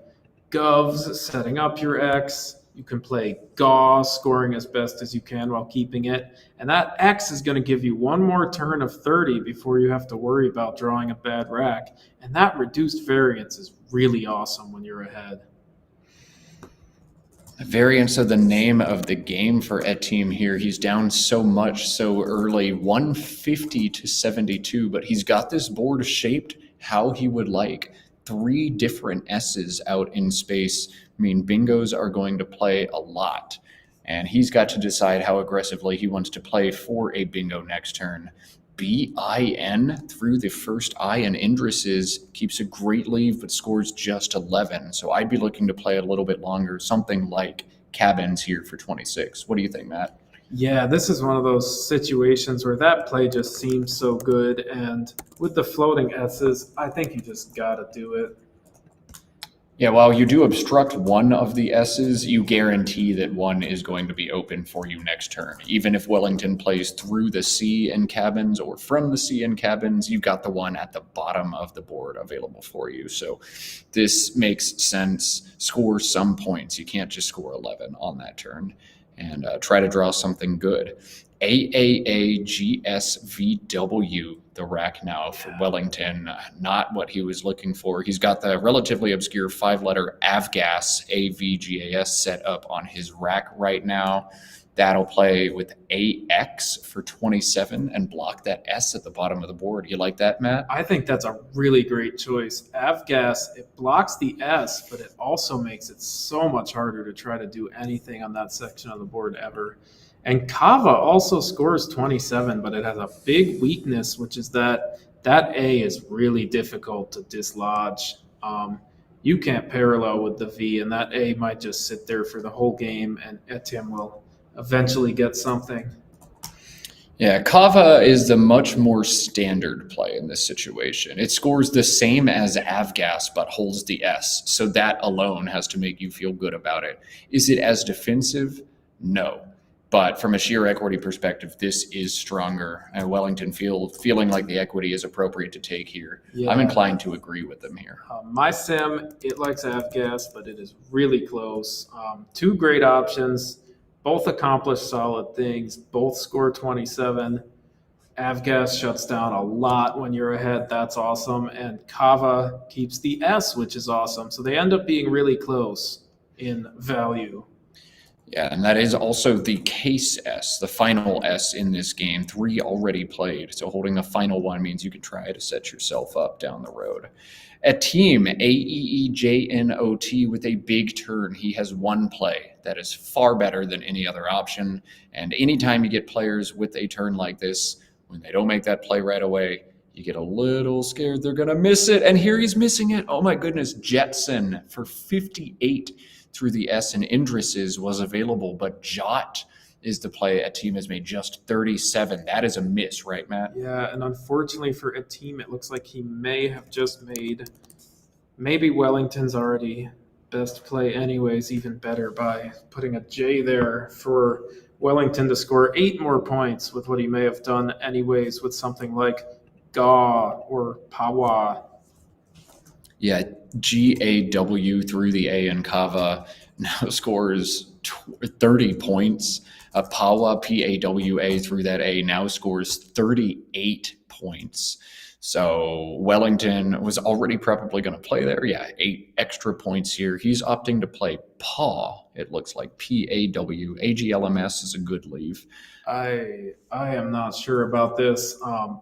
govs, setting up your X. You can play gaw, scoring as best as you can while keeping it. And that X is going to give you one more turn of 30 before you have to worry about drawing a bad rack. And that reduced variance is really awesome when you're ahead. Variance of the name of the game for Etim here. He's down so much so early, 150 to 72, but he's got this board shaped how he would like. 3 different S's out in space. I mean, bingos are going to play a lot, and he's got to decide how aggressively he wants to play for a bingo next turn. BIN through the first I in Indris's keeps a great lead, but scores just 11. So I'd be looking to play a little bit longer, something like cabins here for 26. What do you think, Matt? Yeah, this is one of those situations where that play just seems so good. And with the floating S's, I think you just got to do it. Yeah, while you do obstruct one of the S's, you guarantee that one is going to be open for you next turn. Even if Wellington plays through the C in cabins or from the C in cabins, you've got the one at the bottom of the board available for you. So this makes sense. Score some points. You can't just score 11 on that turn. And try to draw something good. AAAGSVW, the rack now for Wellington. Not what he was looking for. He's got the relatively obscure 5-letter AVGAS, AVGAS, set up on his rack right now. That'll play with AX for 27 and block that S at the bottom of the board. You like that, Matt? I think that's a really great choice. AVGAS, it blocks the S, but it also makes it so much harder to try to do anything on that section of the board ever. And Kava also scores 27, but it has a big weakness, which is that A is really difficult to dislodge. You can't parallel with the V, and that A might just sit there for the whole game, and Etim will eventually get something. Yeah, Kava is the much more standard play in this situation. It scores the same as AVGAS, but holds the S, so that alone has to make you feel good about it. Is it as defensive? No. But from a sheer equity perspective, this is stronger. And Wellington feeling like the equity is appropriate to take here. Yeah. I'm inclined to agree with them here. My sim, it likes AVGAS, but it is really close. 2 great options. Both accomplish solid things. Both score 27. AVGAS shuts down a lot when you're ahead. That's awesome. And Kava keeps the S, which is awesome. So they end up being really close in value. Yeah, and that is also the case S, the final S in this game. 3 already played, so holding the final one means you can try to set yourself up down the road. Etim, AEEJNOT, with a big turn. He has 1 play. That is far better than any other option. And anytime you get players with a turn like this, when they don't make that play right away, you get a little scared they're going to miss it. And here he's missing it. Oh my goodness, Jetson for 58 through the S and Indris's was available, but Jot is the play. Etim has made just 37. That is a miss, right, Matt? Yeah, and unfortunately for Etim, it looks like he may have just made maybe Wellington's already best play anyways, even better by putting a J there for Wellington to score 8 more points with what he may have done anyways with something like Gaw or Pawa. Yeah, GAW through the A in Kava now scores 30 points. Pawa, PAWA through that A now scores 38 points. So Wellington was already probably going to play there. Yeah, 8 extra points here. He's opting to play Paw. It looks like PAW. AGLMS is a good leave. I am not sure about this.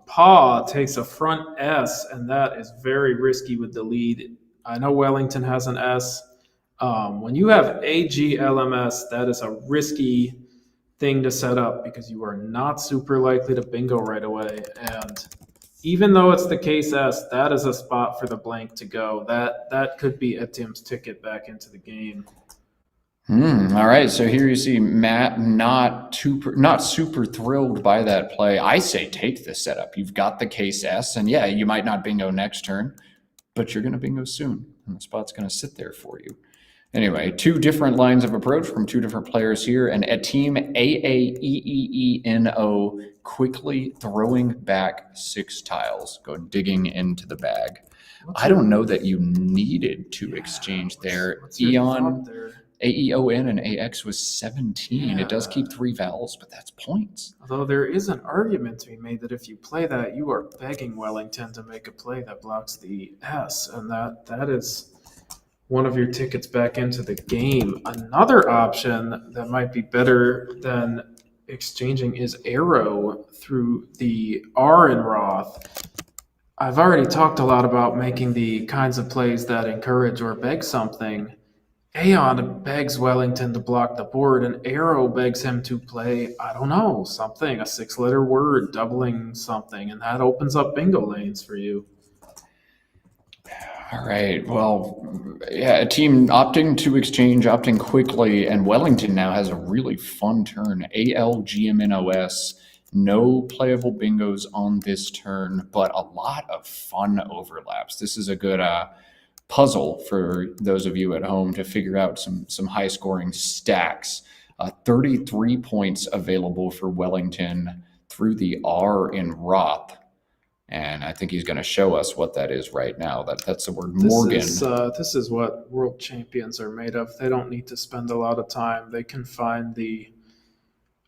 Paw takes a front S, and that is very risky with the lead. I know Wellington has an S. When you have AGLMS, that is a risky thing to set up because you are not super likely to bingo right away. And even though it's the case S, that is a spot for the blank to go. That could be Etim's ticket back into the game. All right, so here you see Matt not super thrilled by that play. I say take the setup. You've got the case S, and yeah, you might not bingo next turn, but you're going to bingo soon, and the spot's going to sit there for you. Anyway, two different lines of approach from two different players here, and Etim Aaeeno quickly throwing back 6 tiles, go digging into the bag. I don't know that you needed to exchange there. What's your Eon, thought there? AEON, and AX was 17. It does Yeah. keep 3 vowels, but that's points. Although there is an argument to be made that if you play that, you are begging Wellington to make a play that blocks the S, and that is one of your tickets back into the game. Another option that might be better than exchanging is arrow through the R in Roth. I've already talked a lot about making the kinds of plays that encourage or beg something. Aeon begs Wellington to block the board, and arrow begs him to play, I don't know, something, a 6-letter word, doubling something, and that opens up bingo lanes for you. All right. Well, yeah, a team opting to exchange, opting quickly, and Wellington now has a really fun turn. ALGMNOS. No playable bingos on this turn, but a lot of fun overlaps. This is a good puzzle for those of you at home to figure out some high-scoring stacks. 33 points available for Wellington through the R in Roth. And I think he's going to show us what that is right now. That's the word Morgan. This is what world champions are made of. They don't need to spend a lot of time. They can find the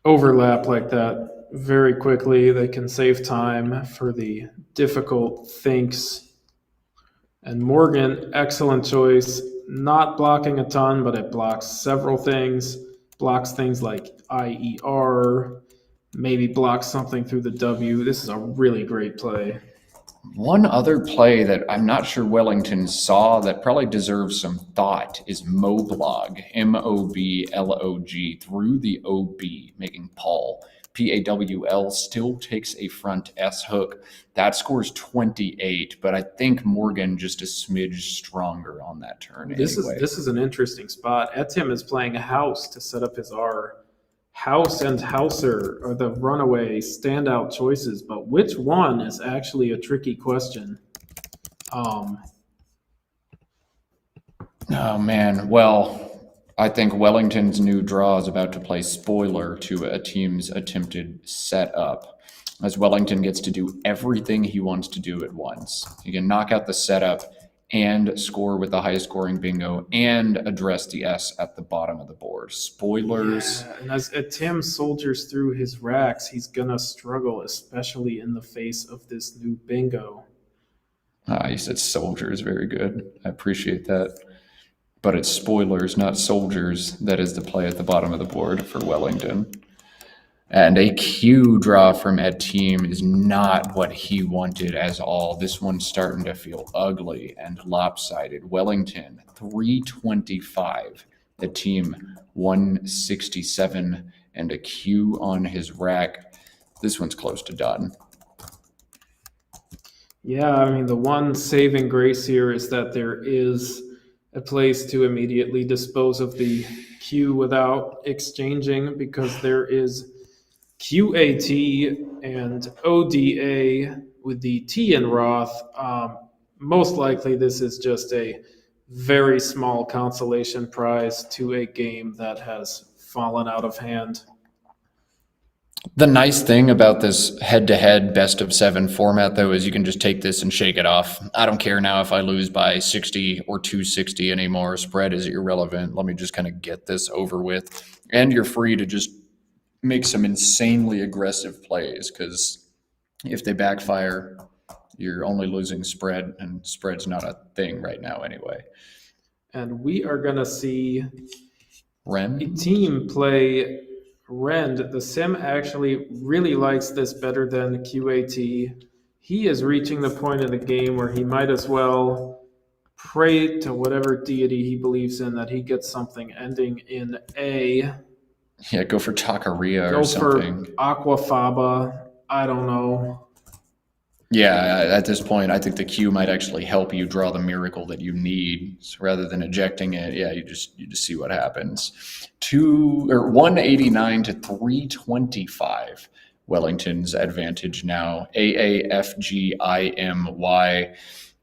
overlap like that very quickly. They can save time for the difficult thinks. And Morgan, excellent choice. Not blocking a ton, but it blocks several things. Blocks things like IER. Maybe block something through the W. This is a really great play. One other play that I'm not sure Wellington saw that probably deserves some thought is Moblog, MOBLOG, through the OB, making Paul. PAWL still takes a front S hook. That scores 28, but I think Morgan just a smidge stronger on that turn. This is an interesting spot. Etim is playing a house to set up his R. House and Hauser are the runaway standout choices, but which one is actually a tricky question. Oh man, well, I think Wellington's new draw is about to play spoiler to a team's attempted setup, as Wellington gets to do everything he wants to do at once. He can knock out the setup and score with the highest scoring bingo and address the S at the bottom of the board. Spoilers. Yeah, and as Etim soldiers through his racks, he's gonna struggle, especially in the face of this new bingo. You said soldiers, very good. I appreciate that. But it's spoilers, not soldiers, that is the play at the bottom of the board for Wellington. And a Q draw from Etim is not what he wanted at all. This one's starting to feel ugly and lopsided. Wellington, 325. Etim, 167. And a Q on his rack. This one's close to done. Yeah, I mean, the one saving grace here is that there is a place to immediately dispose of the Q without exchanging, because there is QAT and ODA with the T in Roth. Most likely this is just a very small consolation prize to a game that has fallen out of hand. The nice thing about this head-to-head best-of-7 format, though, is you can just take this and shake it off. I don't care now if I lose by 60 or 260 anymore. Spread is irrelevant. Let me just kind of get this over with. And you're free to just make some insanely aggressive plays, because if they backfire, you're only losing spread, and spread's not a thing right now anyway. And we are going to see Ren? Etim play Rend. The sim actually really likes this better than QAT. He is reaching the point in the game where he might as well pray to whatever deity he believes in that he gets something ending in A. Yeah, go for Taqueria Go or something. for Aquafaba. I don't know. Yeah, at this point, I think the Q might actually help you draw the miracle that you need. So rather than ejecting it, yeah, you just see what happens. 189 to 325. Wellington's advantage now. AAFGIMY.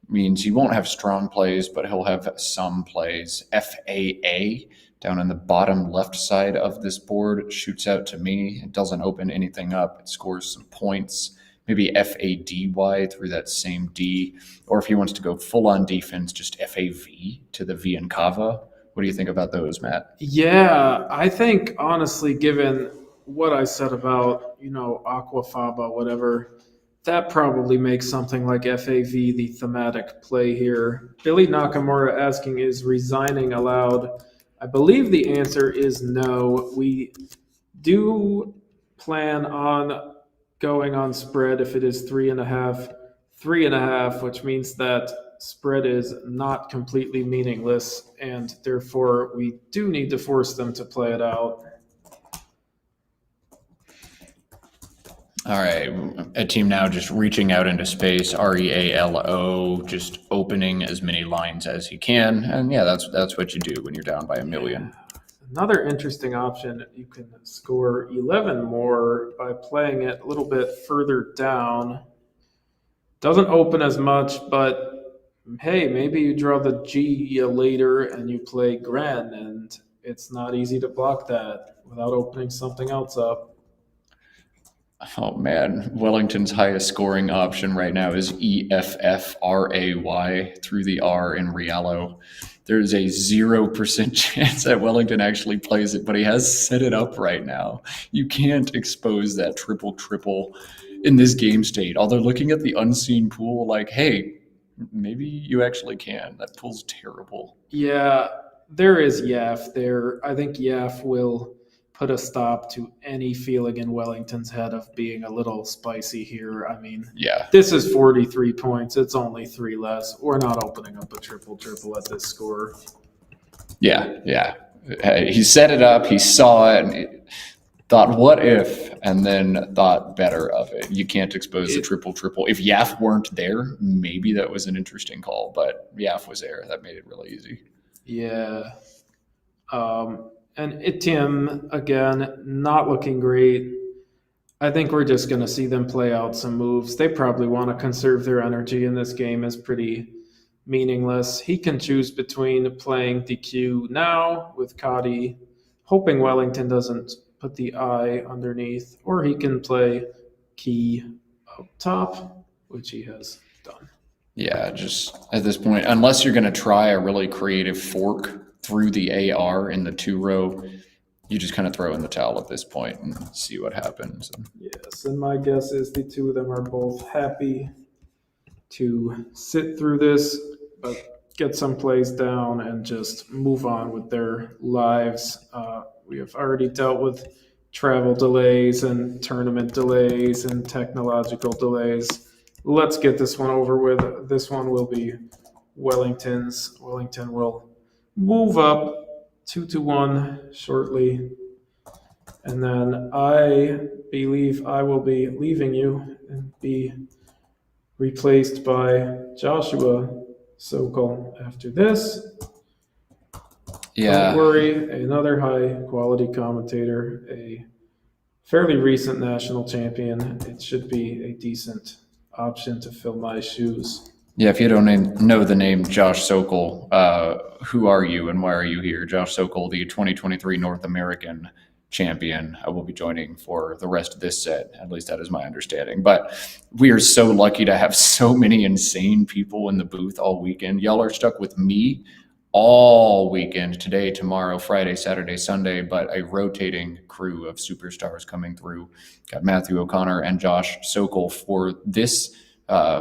means he won't have strong plays, but he'll have some plays. FAA down on the bottom left side of this board shoots out to me. It doesn't open anything up. It scores some points. Maybe FADY through that same D. Or if he wants to go full on defense, just FAV to the V and Kava. What do you think about those, Matt? Yeah, I think honestly, given what I said about, Aquafaba, whatever, that probably makes something like FAV the thematic play here. Billy Nakamura asking, is resigning allowed? I believe the answer is no. We do plan on going on spread if it is 3.5, 3.5, which means that spread is not completely meaningless, and therefore we do need to force them to play it out. All right, a team now just reaching out into space, REALO, just opening as many lines as he can. And yeah, that's what you do when you're down by a million. Another interesting option, you can score 11 more by playing it a little bit further down. Doesn't open as much, but hey, maybe you draw the G later and you play Gren, and it's not easy to block that without opening something else up. Oh man, Wellington's highest scoring option right now is EFFRAY through the R in Rialo. There's a 0% chance that Wellington actually plays it, but he has set it up right now. You can't expose that triple in this game state. Although looking at the unseen pool, like, hey, maybe you actually can. That pool's terrible. Yeah, there is Yaf there. I think Yaf will put a stop to any feeling in Wellington's head of being a little spicy here. I mean, yeah, this is 43 points. It's only 3 less. We're not opening up a triple at this score. Yeah. He set it up. He saw it and thought, what if? And then thought better of it. You can't expose the triple. If Yaf weren't there, maybe that was an interesting call. But Yaf was there. That made it really easy. Yeah. And Etim, again, not looking great. I think we're just going to see them play out some moves. They probably want to conserve their energy in this game. Is pretty meaningless. He can choose between playing DQ now with Kadi, hoping Wellington doesn't put the I underneath, or he can play key up top, which he has done. Yeah, just at this point, unless you're going to try a really creative fork through the AR in the 2-row, you just kind of throw in the towel at this point and see what happens. Yes, and my guess is the two of them are both happy to sit through this, but get some plays down and just move on with their lives. We have already dealt with travel delays and tournament delays and technological delays. Let's get this one over with. This one will be Wellington's. Wellington will move up 2-1 shortly. And then I believe I will be leaving you and be replaced by Joshua Sokol after this. Yeah. Don't worry, another high quality commentator, a fairly recent national champion. It should be a decent option to fill my shoes. Yeah, if you don't know the name Josh Sokol, who are you and why are you here? Josh Sokol, the 2023 North American champion, I will be joining for the rest of this set. At least that is my understanding. But we are so lucky to have so many insane people in the booth all weekend. Y'all are stuck with me all weekend, today, tomorrow, Friday, Saturday, Sunday, but a rotating crew of superstars coming through. Got Matthew O'Connor and Josh Sokol for this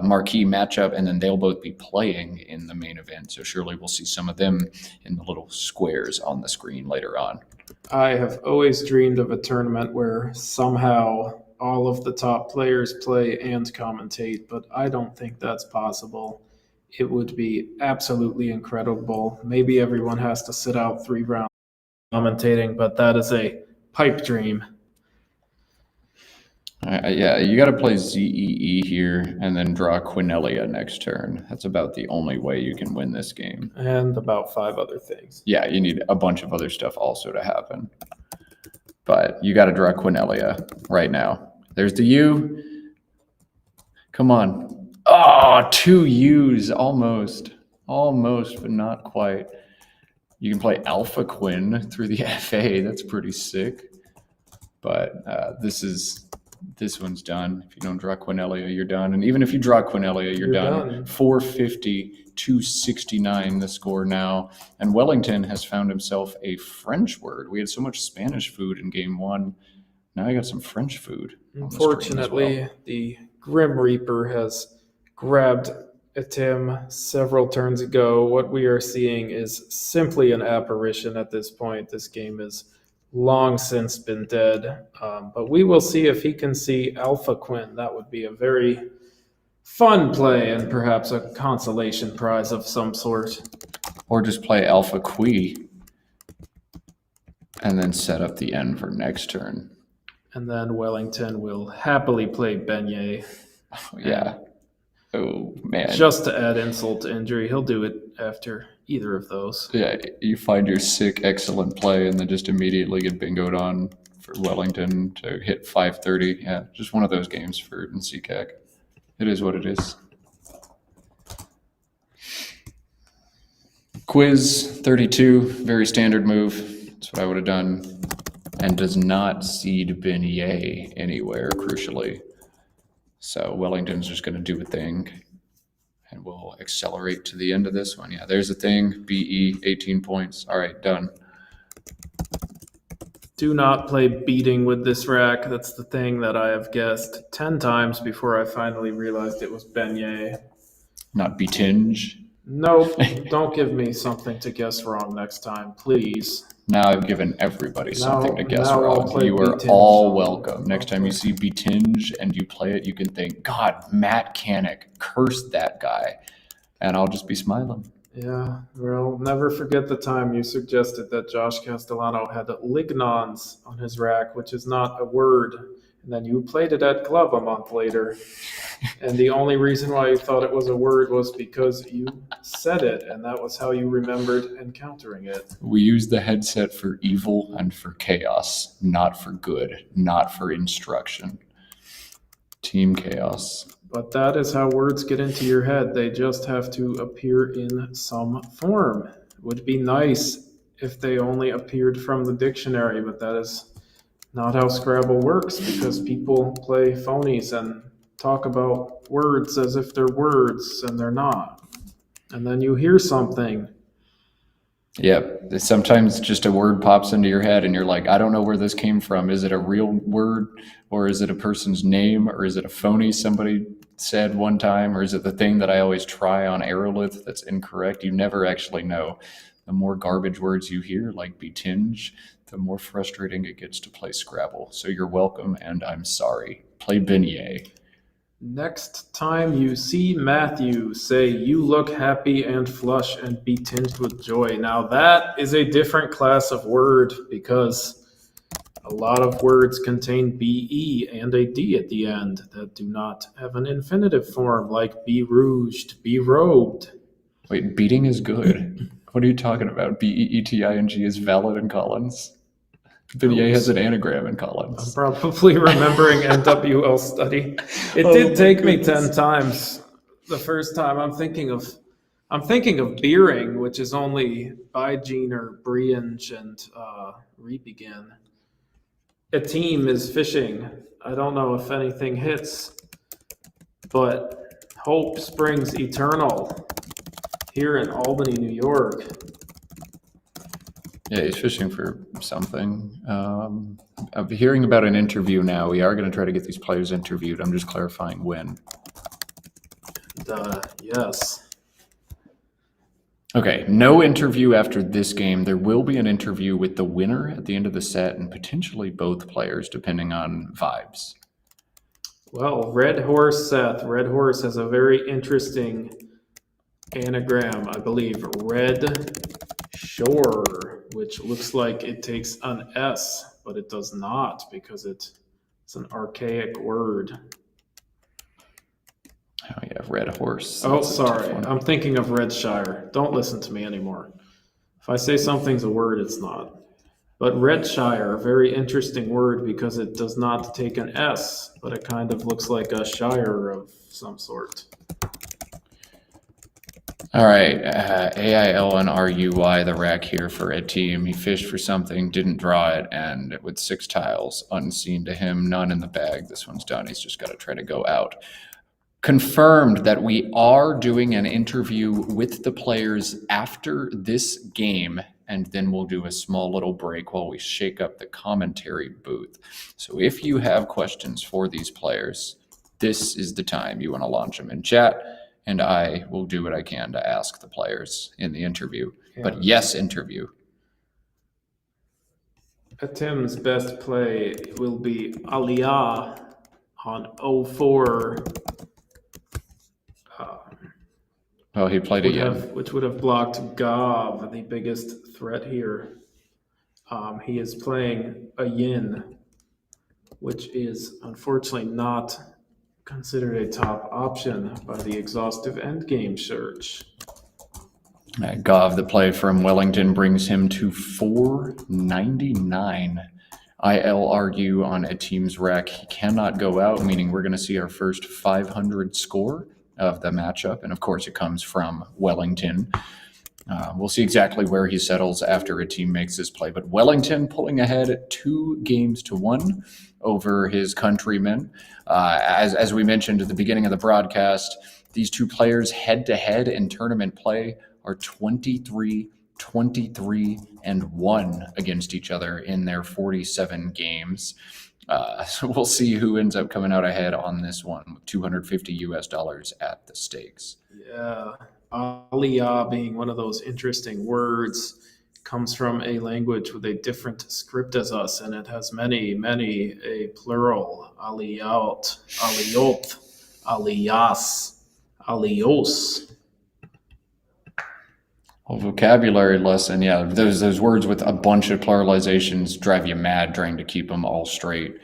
marquee matchup, and then they'll both be playing in the main event. So surely we'll see some of them in the little squares on the screen later on. I have always dreamed of a tournament where somehow all of the top players play and commentate, but I don't think that's possible. It would be absolutely incredible. Maybe everyone has to sit out 3 rounds commentating, but that is a pipe dream. Yeah, you got to play ZEE here and then draw Quinellia next turn. That's about the only way you can win this game. And about 5 other things. Yeah, you need a bunch of other stuff also to happen. But you got to draw Quinellia right now. There's the U. Come on. Oh, Oh, 2 U's, almost, but not quite. You can play Alpha Quinn through the FA. That's pretty sick. But this one's done. If you don't draw Quinella, you're done. And even if you draw Quinella, you're done. 450, 269 the score now. And Wellington has found himself a French word. We had so much Spanish food in game 1. Now I got some French food. Unfortunately, the Grim Reaper has grabbed Etim several turns ago. What we are seeing is simply an apparition at this point. This game is long since been dead. But we will see if he can see Alpha Quinn. That would be a very fun play and perhaps a consolation prize of some sort. Or just play Alpha Qui and then set up the end for next turn. And then Wellington will happily play Beignet. Oh, yeah. Oh, man. Just to add insult to injury, he'll do it after either of those. Yeah, you find your sick, excellent play and then just immediately get bingoed on for Wellington to hit 530. Yeah, just one of those games for Nsikak. It is what it is. Quiz 32, very standard move. That's what I would have done. And does not seed Beignet anywhere, crucially. So Wellington's just going to do a thing. And we'll accelerate to the end of this one. Yeah, there's a thing. BE, 18 points. All right, done. Do not play beating with this rack. That's the thing that I have guessed 10 times before I finally realized it was Beignet. Not Betinge. Nope. Don't give me something to guess wrong next time, please. Now I've given everybody something to guess now I'll wrong. play You are Betinge. all welcome. Next time you see Betinge and you play it, you can think, God, Matt Canick, curse that guy. And I'll just be smiling. Yeah, well, never forget the time you suggested that Josh Castellano had lignons on his rack, which is not a word. And then you played it at Club a month later. And the only reason why you thought it was a word was because you said it, and that was how you remembered encountering it. We use the headset for evil and for chaos, not for good, not for instruction. Team chaos. But that is how words get into your head. They just have to appear in some form. It would be nice if they only appeared from the dictionary, but that is not how Scrabble works, because people play phonies and talk about words as if they're words and they're not. And then you hear something. Yep. Sometimes just a word pops into your head and you're like, I don't know where this came from. Is it a real word, or is it a person's name, or is it a phony somebody said one time, or is it the thing that I always try on Aerolith that's incorrect? You never actually know. The more garbage words you hear, like Betinge, the more frustrating it gets to play Scrabble. So you're welcome, and I'm sorry. Play Beignet. Next time you see Matthew, say, "You look happy and flush and be tinged with joy." Now that is a different class of word, because a lot of words contain BE and a D at the end that do not have an infinitive form, like be rouged, be robed. Wait, beating is good. What are you talking about? BEETING is valid in Collins. Beignet has an anagram in I'm Collins. probably remembering NWL study. It did take me 10 times. The first time I'm thinking of beering, which is only Bygene or Brienge and Rebegin. Etim is fishing. I don't know if anything hits, but hope springs eternal here in Albany, New York. Yeah, he's fishing for something. I'm hearing about an interview now. We are going to try to get these players interviewed. I'm just clarifying when. Yes. Okay, no interview after this game. There will be an interview with the winner at the end of the set, and potentially both players, depending on vibes. Well, Red Horse Seth. Red Horse has a very interesting anagram, I believe. Red Shore, which looks like it takes an S, but it does not, because it's an archaic word. Oh yeah, Red Horse. Oh, That's a tough sorry. one. I'm thinking of Redshire. Don't listen to me anymore. If I say something's a word, it's not. But Redshire, a very interesting word, because it does not take an S, but it kind of looks like a shire of some sort. All right, AILNRUY, the rack here for Etim. He fished for something, didn't draw it, and with 6 tiles, unseen to him, none in the bag. This one's done. He's just got to try to go out. Confirmed that we are doing an interview with the players after this game, and then we'll do a small little break while we shake up the commentary booth. So if you have questions for these players, this is the time you want to launch them in chat, and I will do what I can to ask the players in the interview. But yes, interview. Etim's best play will be Aliyah on 04. Oh, he played a yin. Which would have blocked Gav, the biggest threat here. He is playing a yin, which is unfortunately not considered a top option by the exhaustive endgame search. Gav, the play from Wellington, brings him to 499. ILRU on Etim's rack. He cannot go out, meaning we're going to see our first 500 score of the matchup. And of course, it comes from Wellington. We'll see exactly where he settles after Etim makes this play. But Wellington pulling ahead 2-1 over his countrymen. As we mentioned at the beginning of the broadcast, these two players head-to-head in tournament play are 23, 23, and 1 against each other in their 47 games. So we'll see who ends up coming out ahead on this one with $250 at the stakes. Yeah, Aliyah being one of those interesting words, comes from a language with a different script as us, and it has many a plural. Aliyot, Aliyot, Aliyas, Aliyos. Well, vocabulary lesson, yeah. Those words with a bunch of pluralizations drive you mad trying to keep them all straight.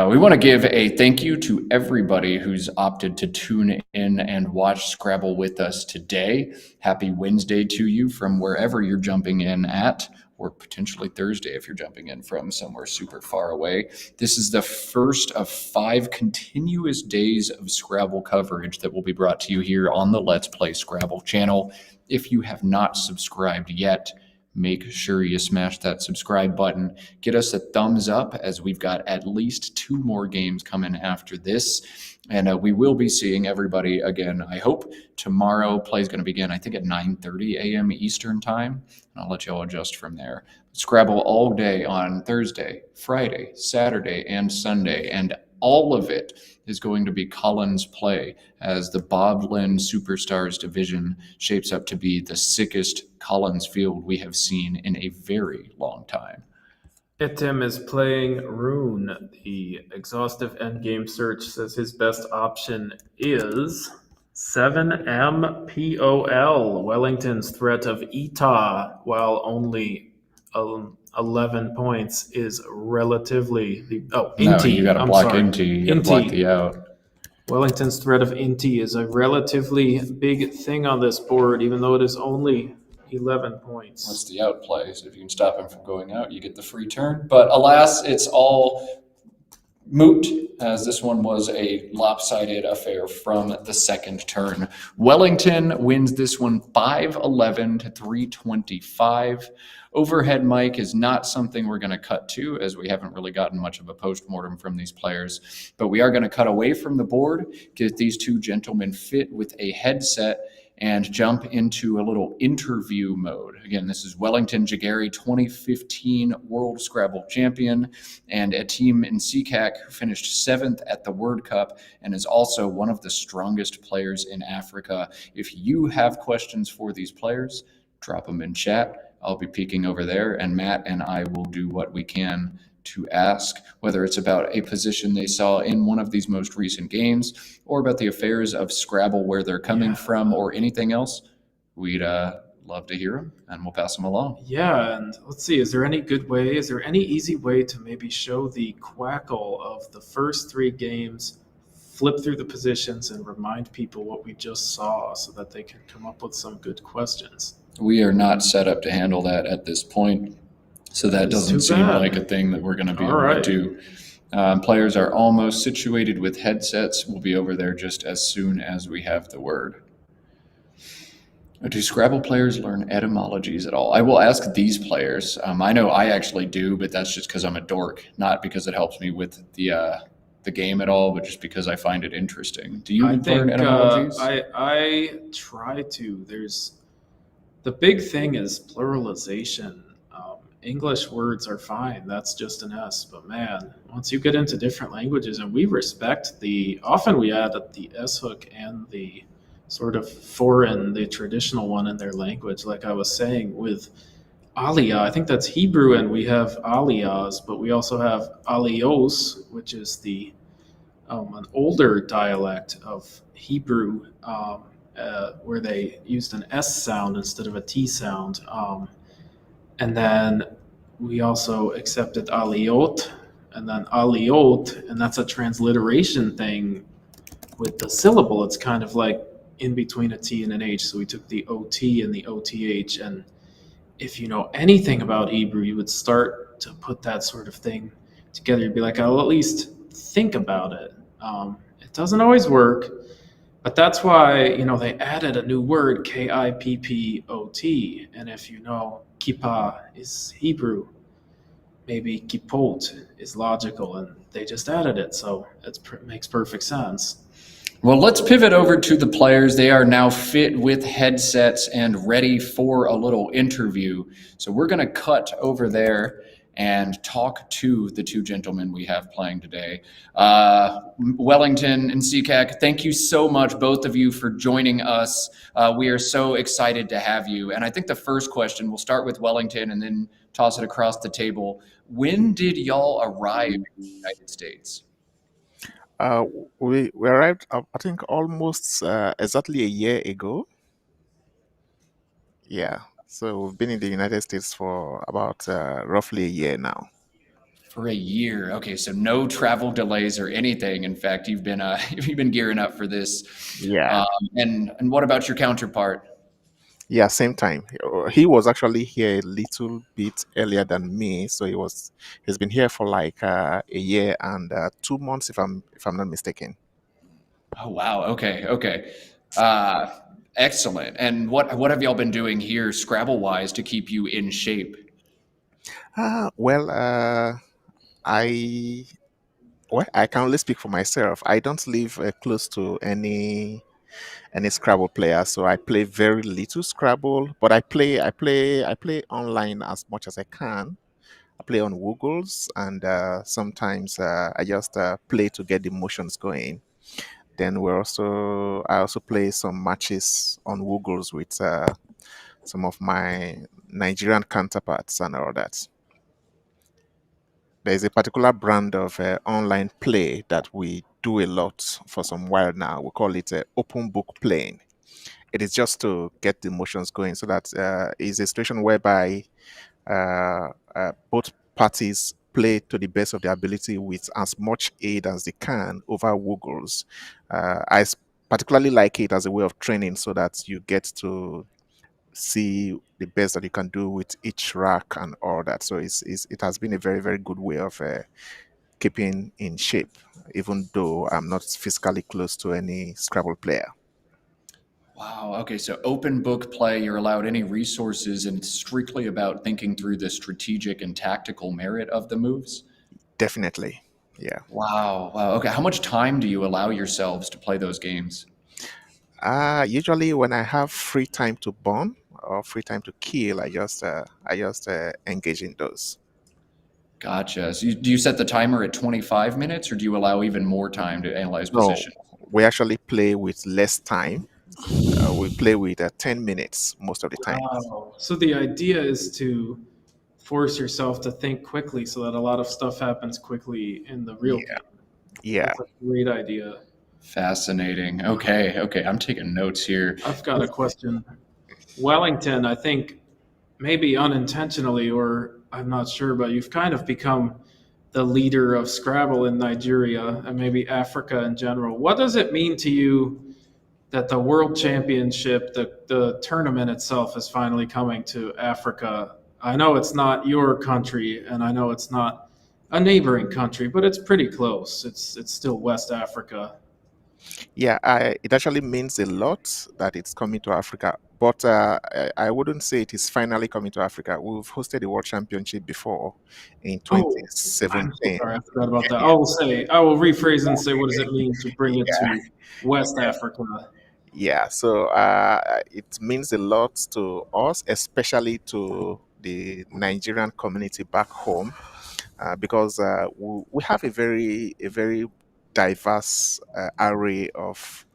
We want to give a thank you to everybody who's opted to tune in and watch Scrabble with us today. Happy Wednesday to you from wherever you're jumping in at, or potentially Thursday if you're jumping in from somewhere super far away. This is the first of 5 continuous days of Scrabble coverage that will be brought to you here on the Let's Play Scrabble channel. If you have not subscribed yet, make sure you smash that subscribe button. Get us a thumbs up, as we've got at least 2 more games coming after this. And we will be seeing everybody again, I hope. Tomorrow, play is going to begin, I think, at 9:30 a.m. Eastern time. And I'll let you all adjust from there. Scrabble all day on Thursday, Friday, Saturday, and Sunday. And all of it is going to be Cullen's play, as the Bob Lynn Superstars division shapes up to be the sickest Cullen's field we have seen in a very long time. Etim is playing Rune. The exhaustive endgame search says his best option is 7MPOL, Wellington's threat of Eta, while only 11 points is relatively Inti. No, you got to block Inti. You got to block the out. Wellington's threat of Inti is a relatively big thing on this board, even though it is only 11 points. What's the out play? So if you can stop him from going out, you get the free turn. But alas, it's all moot, as this one was a lopsided affair from the second turn. Wellington wins this one 5-11 to 325. Overhead mic is not something we're going to cut to, as we haven't really gotten much of a postmortem from these players. But we are going to cut away from the board, get these two gentlemen fit with a headset, and jump into a little interview mode. Again, this is Wellington Jighere, 2015 World Scrabble Champion, and Etim Nsikak, who finished 7th at the World Cup and is also one of the strongest players in Africa. If you have questions for these players, drop them in chat. I'll be peeking over there, and Matt and I will do what we can to ask, whether it's about a position they saw in one of these most recent games, or about the affairs of Scrabble, where they're coming from, or anything else. We'd love to hear them, and we'll pass them along. Yeah, and let's see, is there any easy way to maybe show the quackle of the first 3 games, flip through the positions, and remind people what we just saw so that they can come up with some good questions? We are not set up to handle that at this point, so that doesn't seem like a thing that we're going to be able to do. Players are almost situated with headsets. We'll be over there just as soon as we have the word. Do Scrabble players learn etymologies at all? I will ask these players. I know I actually do, but that's just because I'm a dork, not because it helps me with the game at all, but just because I find it interesting. Do you I learn think etymologies? I try to. There's the big thing is pluralization. English words are fine. That's just an S. But man, once you get into different languages, and we respect often we add the S hook and the sort of foreign, the traditional one in their language. Like I was saying with Aliyah, I think that's Hebrew, and we have Aliyahs, but we also have Aliyos, which is an older dialect of Hebrew, where they used an S sound instead of a T sound. And then we also accepted Aliyot, and then Aliyot, and that's a transliteration thing with the syllable. It's kind of like in between a T and an H. So we took the OT and the OTH. And if you know anything about Hebrew, you would start to put that sort of thing together. You'd be like, I'll at least think about it. It doesn't always work, but that's why, they added a new word, Kippot. And if you know kippah is Hebrew, maybe kippot is logical, and they just added it. So it makes perfect sense. Well, let's pivot over to the players. They are now fit with headsets and ready for a little interview. So we're going to cut over there and talk to the two gentlemen we have playing today. Wellington and Nsikak, thank you so much, both of you, for joining us. We are so excited to have you. And I think the first question, we'll start with Wellington and then toss it across the table. When did y'all arrive in the United States? Uh, we arrived, I think, almost exactly a year ago. Yeah. So we've been in the United States for about roughly a year now. For a year. Okay, so no travel delays or anything. In fact, you've been you've been gearing up for this. Yeah. And what about your counterpart? Yeah, same time. He was actually here a little bit earlier than me, so he's been here for like a year and 2 months, if I'm not mistaken. Oh wow. Okay. Okay. Uh, Excellent. And what have y'all been doing here, Scrabble wise, to keep you in shape? Well, I I can only speak for myself. I don't live close to any Scrabble player, so I play very little Scrabble. But I play online as much as I can. I play on Woogles, and sometimes I just play to get the motions going. Then I also play some matches on Woogles with some of my Nigerian counterparts and all that. There's a particular brand of online play that we do a lot for some while now. We call it open book playing. It is just to get the motions going, so that is a situation whereby both parties play to the best of their ability with as much aid as they can over Woogles. Particularly like it as a way of training, so that you get to see the best that you can do with each rack and all that. So it has been a very, very good way of keeping in shape, even though I'm not physically close to any Scrabble player. Wow. Okay. So open book play, you're allowed any resources, and it's strictly about thinking through the strategic and tactical merit of the moves. Definitely. Yeah. Wow. Wow. Okay. How much time do you allow yourselves to play those games? Usually when I have free time to burn or free time to kill, I just engage in those. Gotcha. So do you set the timer at 25 minutes, or do you allow even more time to analyze No, position? we actually play with less time. We play with 10 minutes most of the time. Wow. So the idea is to force yourself to think quickly so that a lot of stuff happens quickly in the real Yeah. game. Yeah. That's a great idea. Fascinating. Okay. Okay. I'm taking notes here. I've got a question. Wellington, I think maybe unintentionally, or I'm not sure, but you've kind of become the leader of Scrabble in Nigeria and maybe Africa in general. What does it mean to you that the World Championship, the tournament itself, is finally coming to Africa? I know it's not your country, and I know it's not a neighboring country, but it's pretty close. It's still West Africa. Yeah, it actually means a lot that it's coming to Africa, but I wouldn't say it is finally coming to Africa. We've hosted the World Championship before in Oh, I'm so 2017. sorry, I forgot about that. I will rephrase and say, what does it mean to bring it Yeah, to West Africa? yeah. So it means a lot to us, especially to the Nigerian community back home, because we have a very diverse array of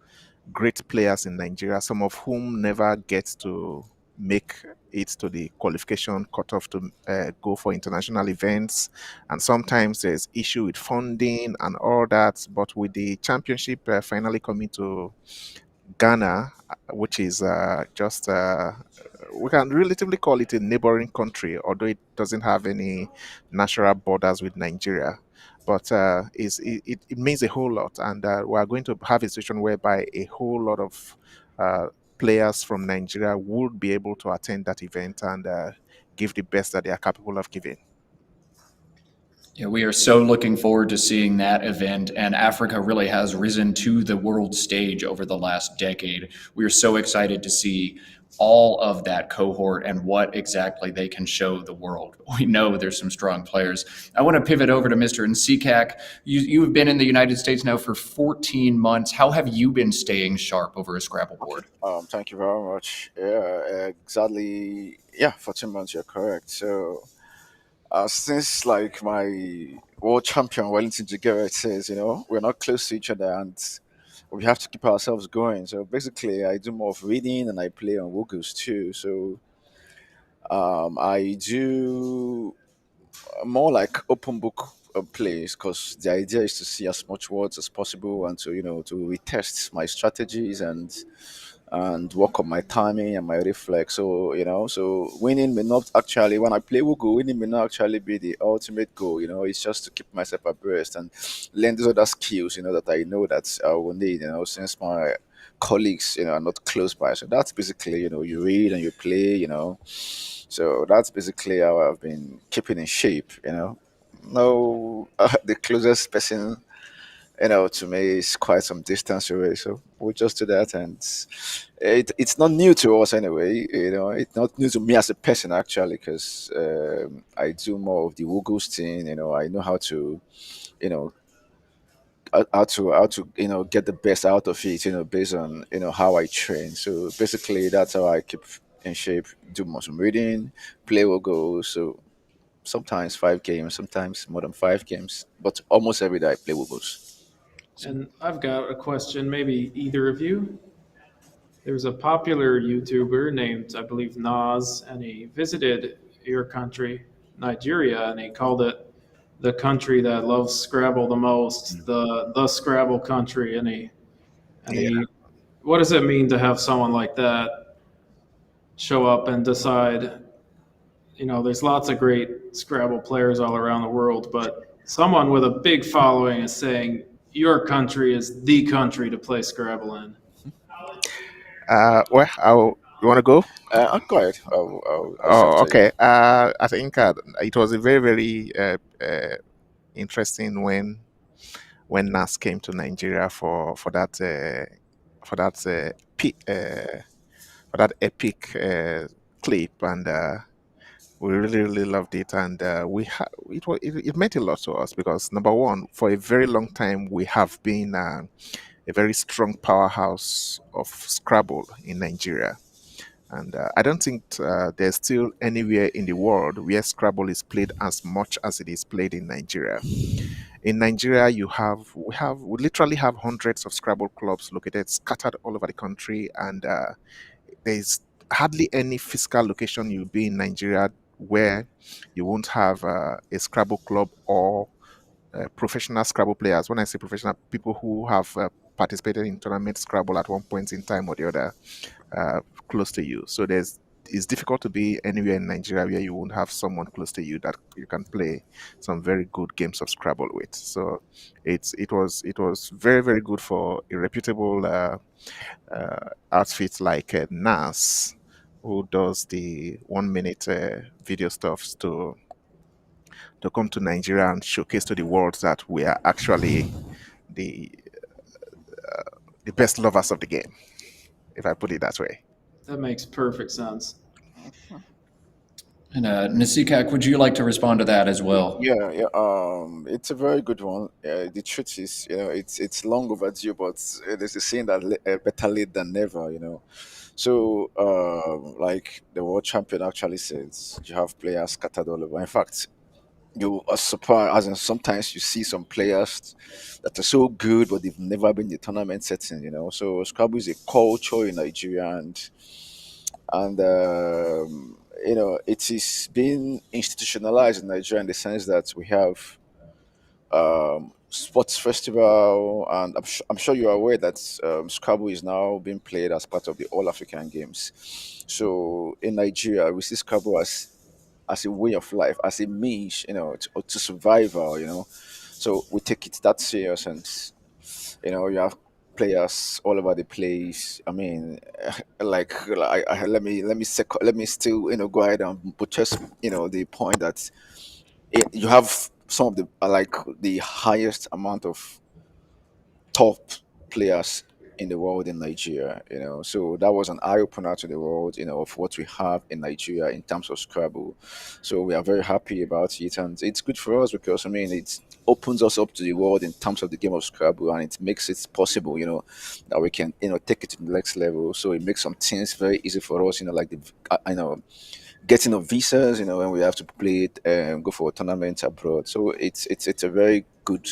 great players in Nigeria, some of whom never get to make it to the qualification cutoff to go for international events. And sometimes there's issue with funding and all that. But with the championship finally coming to Ghana, which is just we can relatively call it a neighboring country, although it doesn't have any natural borders with Nigeria. But it means a whole lot, and we are going to have a situation whereby a whole lot of uh, players from Nigeria would be able to attend that event and give the best that they are capable of giving. Yeah, we are so looking forward to seeing that event, and Africa really has risen to the world stage over the last decade. We are so excited to see all of that cohort and what exactly they can show the world. We know there's some strong players. I want to pivot over to Mr. Nsikak. You have been in the United States now for 14 months. How have you been staying sharp over a Scrabble board? Thank you very much. Yeah, exactly. Yeah, 14 months, you're correct. So, since like my world champion, Wellington Jighere says, we're not close to each other and we have to keep ourselves going. So, basically, I do more of reading and I play on Woogles too. So, I do more like open book plays because the idea is to see as much words as possible and to to retest my strategies and work on my timing and my reflex. So so winning may not actually, when I play Woogo, winning may not actually be the ultimate goal. It's just to keep myself abreast and learn these other skills. That I know that I will need. Since my colleagues are not close by. So that's basically you read and you play. So that's basically how I've been keeping in shape. No, the closest person to me is quite some distance away. So we'll just do that, and it's not new to us anyway. It's not new to me as a person actually, because I do more of the Woogles thing. I know how to, you know, how to get the best out of it. Based on how I train. So basically, that's how I keep in shape. Do more some reading, play Woogles. So sometimes 5 games, sometimes more than 5 games, but almost every day I play Woogles. And I've got a question, maybe either of you. There's a popular YouTuber named, I believe, Nas, and he visited your country, Nigeria, and he called it the country that loves Scrabble the most, the Scrabble country. Yeah. And he, what does it mean to have someone like that show up and decide? There's lots of great Scrabble players all around the world, but someone with a big following is saying your country is the country to play Scrabble in. Well, you want to go? Go ahead. I'll listen Oh, to you. okay. I think it was a very, very interesting when Nas came to Nigeria for that epic clip, and we really, really loved it, and it meant a lot to us because number one, for a very long time, we have been a very strong powerhouse of Scrabble in Nigeria. And I don't think there's still anywhere in the world where Scrabble is played as much as it is played in Nigeria. In Nigeria, we literally have hundreds of Scrabble clubs located scattered all over the country, and there's hardly any physical location you'll be in Nigeria where you won't have a Scrabble club or professional Scrabble players. When I say professional, people who have participated in tournament Scrabble at one point in time or the other uh, close to you. So it's difficult to be anywhere in Nigeria where you won't have someone close to you that you can play some very good games of Scrabble with. So it was very, very good for a reputable outfit like Nas, who does the 1 minute video stuffs to come to Nigeria and showcase to the world that we are actually the the best lovers of the game, if I put it that way. That makes perfect sense. And Nsikak, would you like to respond to that as well? Yeah, yeah. It's a very good one. The truth is, it's long overdue, but there's a saying that better late than never. So, like the world champion actually says, you have players scattered all over. In fact, you are surprised, as in sometimes you see some players that are so good, but they've never been in the tournament setting. So Scrabble is a culture in Nigeria, and it is being institutionalized in Nigeria in the sense that we have sports festival, and I'm sure you are aware that Scrabble is now being played as part of the All African Games. So in Nigeria, we see Scrabble as a way of life, as a means, to survival. So we take it that serious, and you have players all over the place. I mean, let me still go ahead and butcher the point that you have some of the like the highest amount of top players in the world in Nigeria. So that was an eye opener to the world, of what we have in Nigeria in terms of Scrabble. So we are very happy about it, and it's good for us because I mean it opens us up to the world in terms of the game of Scrabble, and it makes it possible, that we can take it to the next level. So it makes some things very easy for us, like the getting of visas, when we have to play it and go for a tournament abroad. So it's a very good,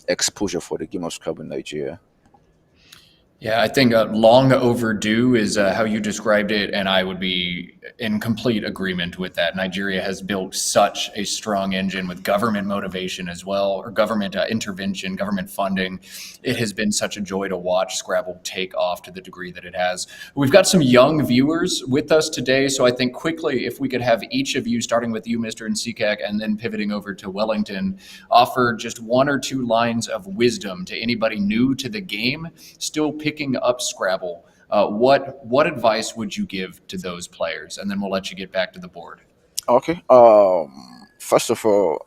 exposure for the game of Scrabble in Nigeria. Yeah, I think long overdue is how you described it, and I would be in complete agreement with that. Nigeria has built such a strong engine with government motivation as well, or government intervention, government funding. It has been such a joy to watch Scrabble take off to the degree that it has. We've got some young viewers with us today, so I think quickly, if we could have each of you, starting with you, Mr. Nsikak, and then pivoting over to Wellington, offer just one or two lines of wisdom to anybody new to the game, still picking up Scrabble. What advice would you give to those players? And then we'll let you get back to the board. Okay. First of all,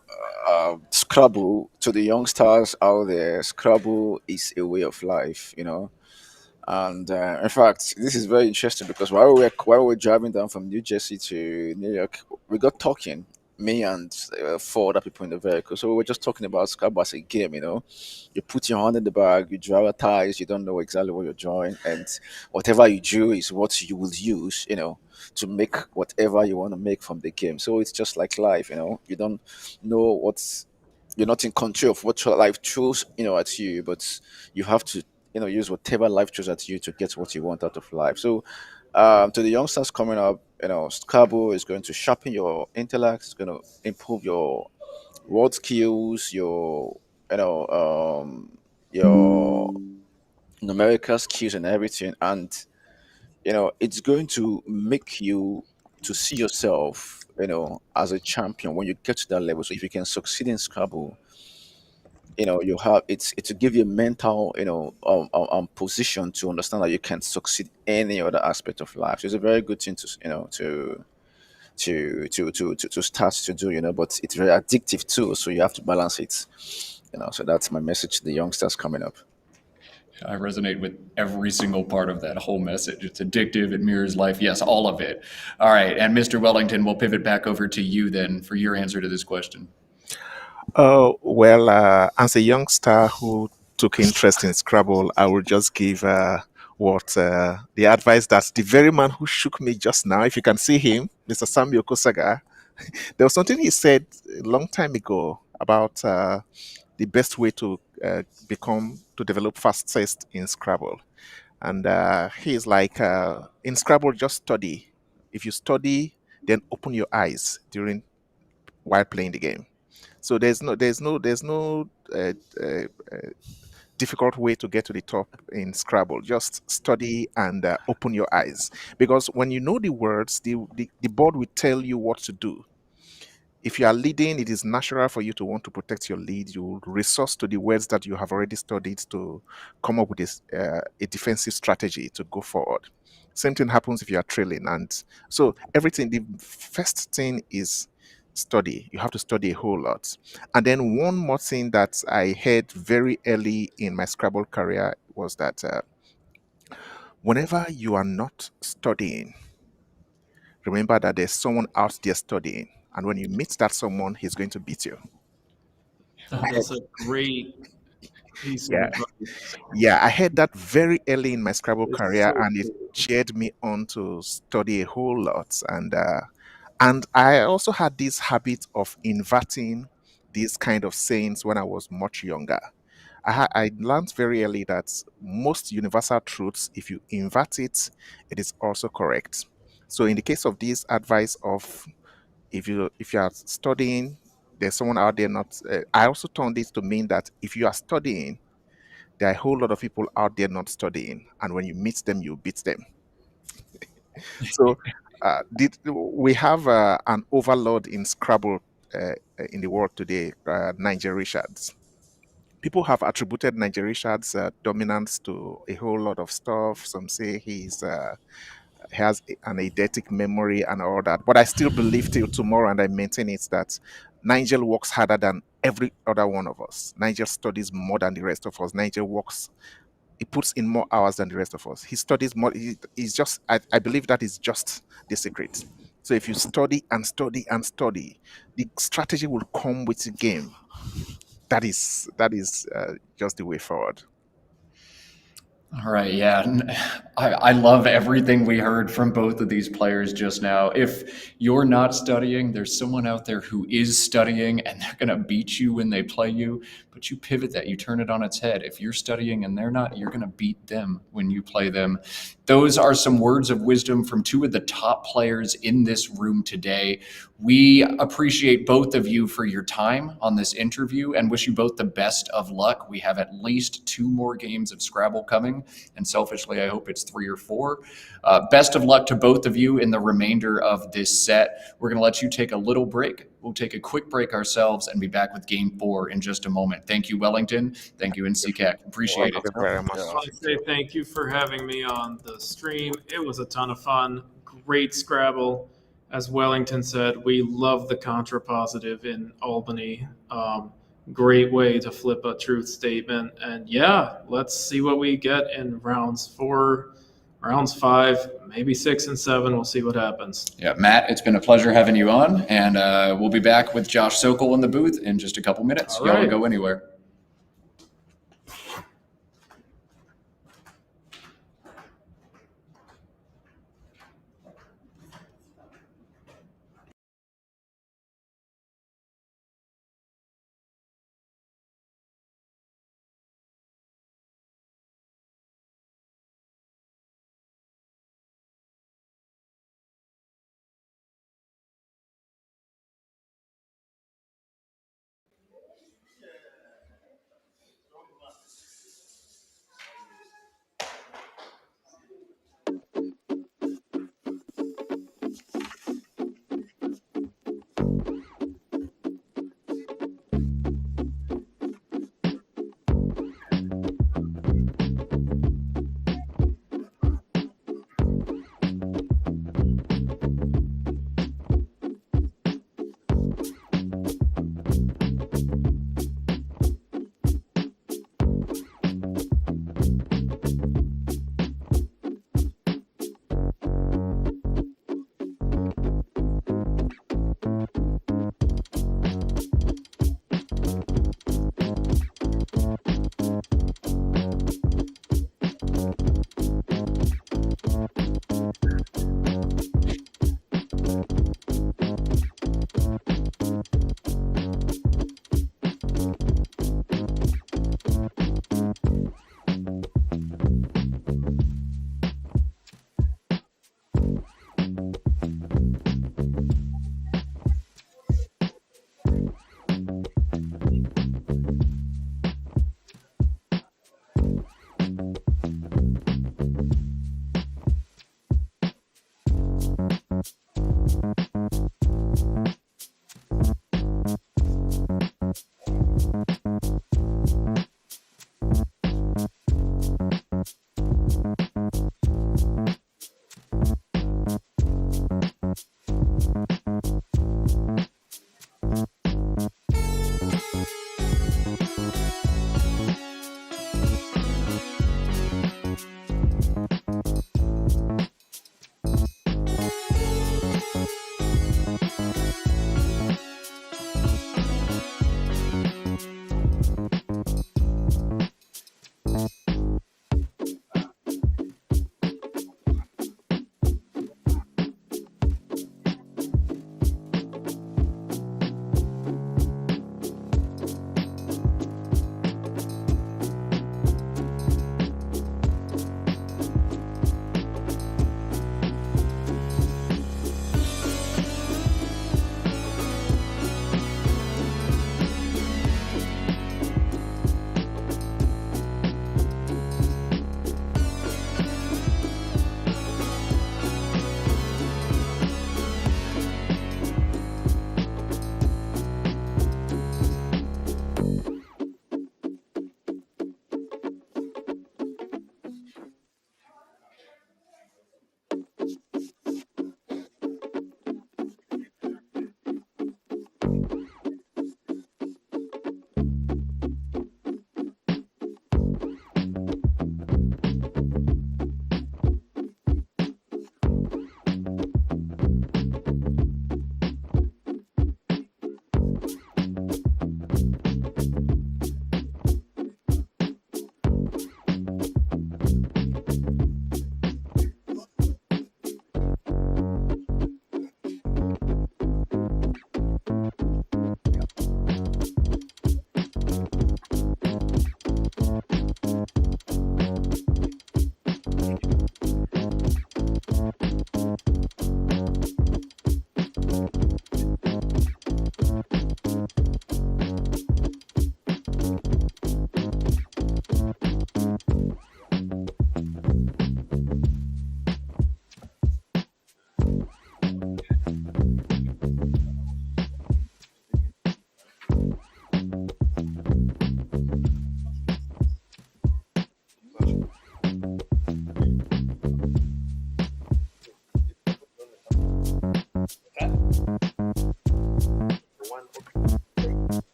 Scrabble, to the youngsters out there, Scrabble is a way of life. And in fact, this is very interesting because while we were driving down from New Jersey to New York, we got talking. Me and four other people in the vehicle. So we were just talking about Scrabble as a game. You put your hand in the bag, you dramatize, you don't know exactly what you're drawing, and whatever you drew is what you will use. To make whatever you want to make from the game. So it's just like life. You don't know what's you're not in control of what your life throws at you, but you have to use whatever life throws at you to get what you want out of life. So to the youngsters coming up, Scrabble is going to sharpen your intellect. It's going to improve your word skills, your numerical skills and everything, and it's going to make you to see yourself as a champion when you get to that level. So if you can succeed in Scrabble, you have it's to give you a mental position to understand that you can succeed any other aspect of life. So it's a very good thing to to start to do, but it's very addictive too, so you have to balance it. So that's my message to the youngsters coming up. I resonate with every single part of that whole message. It's addictive, it mirrors life. Yes, all of it. All right. And Mr. Wellington, we'll pivot back over to you then for your answer to this question. Well, as a youngster who took interest in Scrabble, I will just give what the advice that the very man who shook me just now, if you can see him, Mr. Samuel Kosaga, there was something he said a long time ago about the best way to to develop fast taste in Scrabble. And he's like, in Scrabble, just study. If you study, then open your eyes during while playing the game. So there's no difficult way to get to the top in Scrabble. Just study and open your eyes, because when you know the words, the board will tell you what to do. If you are leading, it is natural for you to want to protect your lead. You will resource to the words that you have already studied to come up with a defensive strategy to go forward. Same thing happens if you are trailing. And so everything, the first thing is study. You have to study a whole lot. And then one more thing that I heard very early in my Scrabble career was that whenever you are not studying, remember that there's someone out there studying, and when you meet that someone, he's going to beat you. That's a great piece of Yeah, advice. yeah, I heard that very early in my Scrabble It's career, so and it cool. cheered me on to study a whole lot. And I also had this habit of inverting these kind of sayings when I was much younger. I learned very early that most universal truths, if you invert it, it is also correct. So in the case of this advice of if you are studying, there's someone out there not. I also turned this to mean that if you are studying, there are a whole lot of people out there not studying, and when you meet them, you beat them. So we have an overlord in Scrabble in the world today, Nigel Richards. People have attributed Nigel Richards' dominance to a whole lot of stuff. Some say he has an eidetic memory and all that. But I still believe till tomorrow, and I maintain it, that Nigel works harder than every other one of us. Nigel studies more than the rest of us. Nigel works, he puts in more hours than the rest of us. He studies more. He's just, I believe that is just the secret. So if you study and study and study, the strategy will come with the game. That is just the way forward. All right, yeah. I love everything we heard from both of these players just now. If you're not studying, there's someone out there who is studying and they're going to beat you when they play you, but you pivot that, you turn it on its head. If you're studying and they're not, you're going to beat them when you play them. Those are some words of wisdom from two of the top players in this room today. We appreciate both of you for your time on this interview and wish you both the best of luck. We have at least 2 more games of Scrabble coming, and selfishly, I hope it's 3 or 4. Best of luck to both of you in the remainder of this set. We're going to let you take a little break. We'll take a quick break ourselves and be back with Game 4 in just a moment. Thank you, Wellington. Thank you, Nsikak. Appreciate Thank it. you very much. I want to say thank you for having me on the stream. It was a ton of fun. Great Scrabble. As Wellington said, we love the contrapositive in Albany. Great way to flip a truth statement. And yeah, let's see what we get in rounds 4, rounds 5, maybe 6 and 7. We'll see what happens. Yeah, Matt, it's been a pleasure having you on, and we'll be back with Josh Sokol in the booth in just a couple minutes. All Y'all don't right. go anywhere.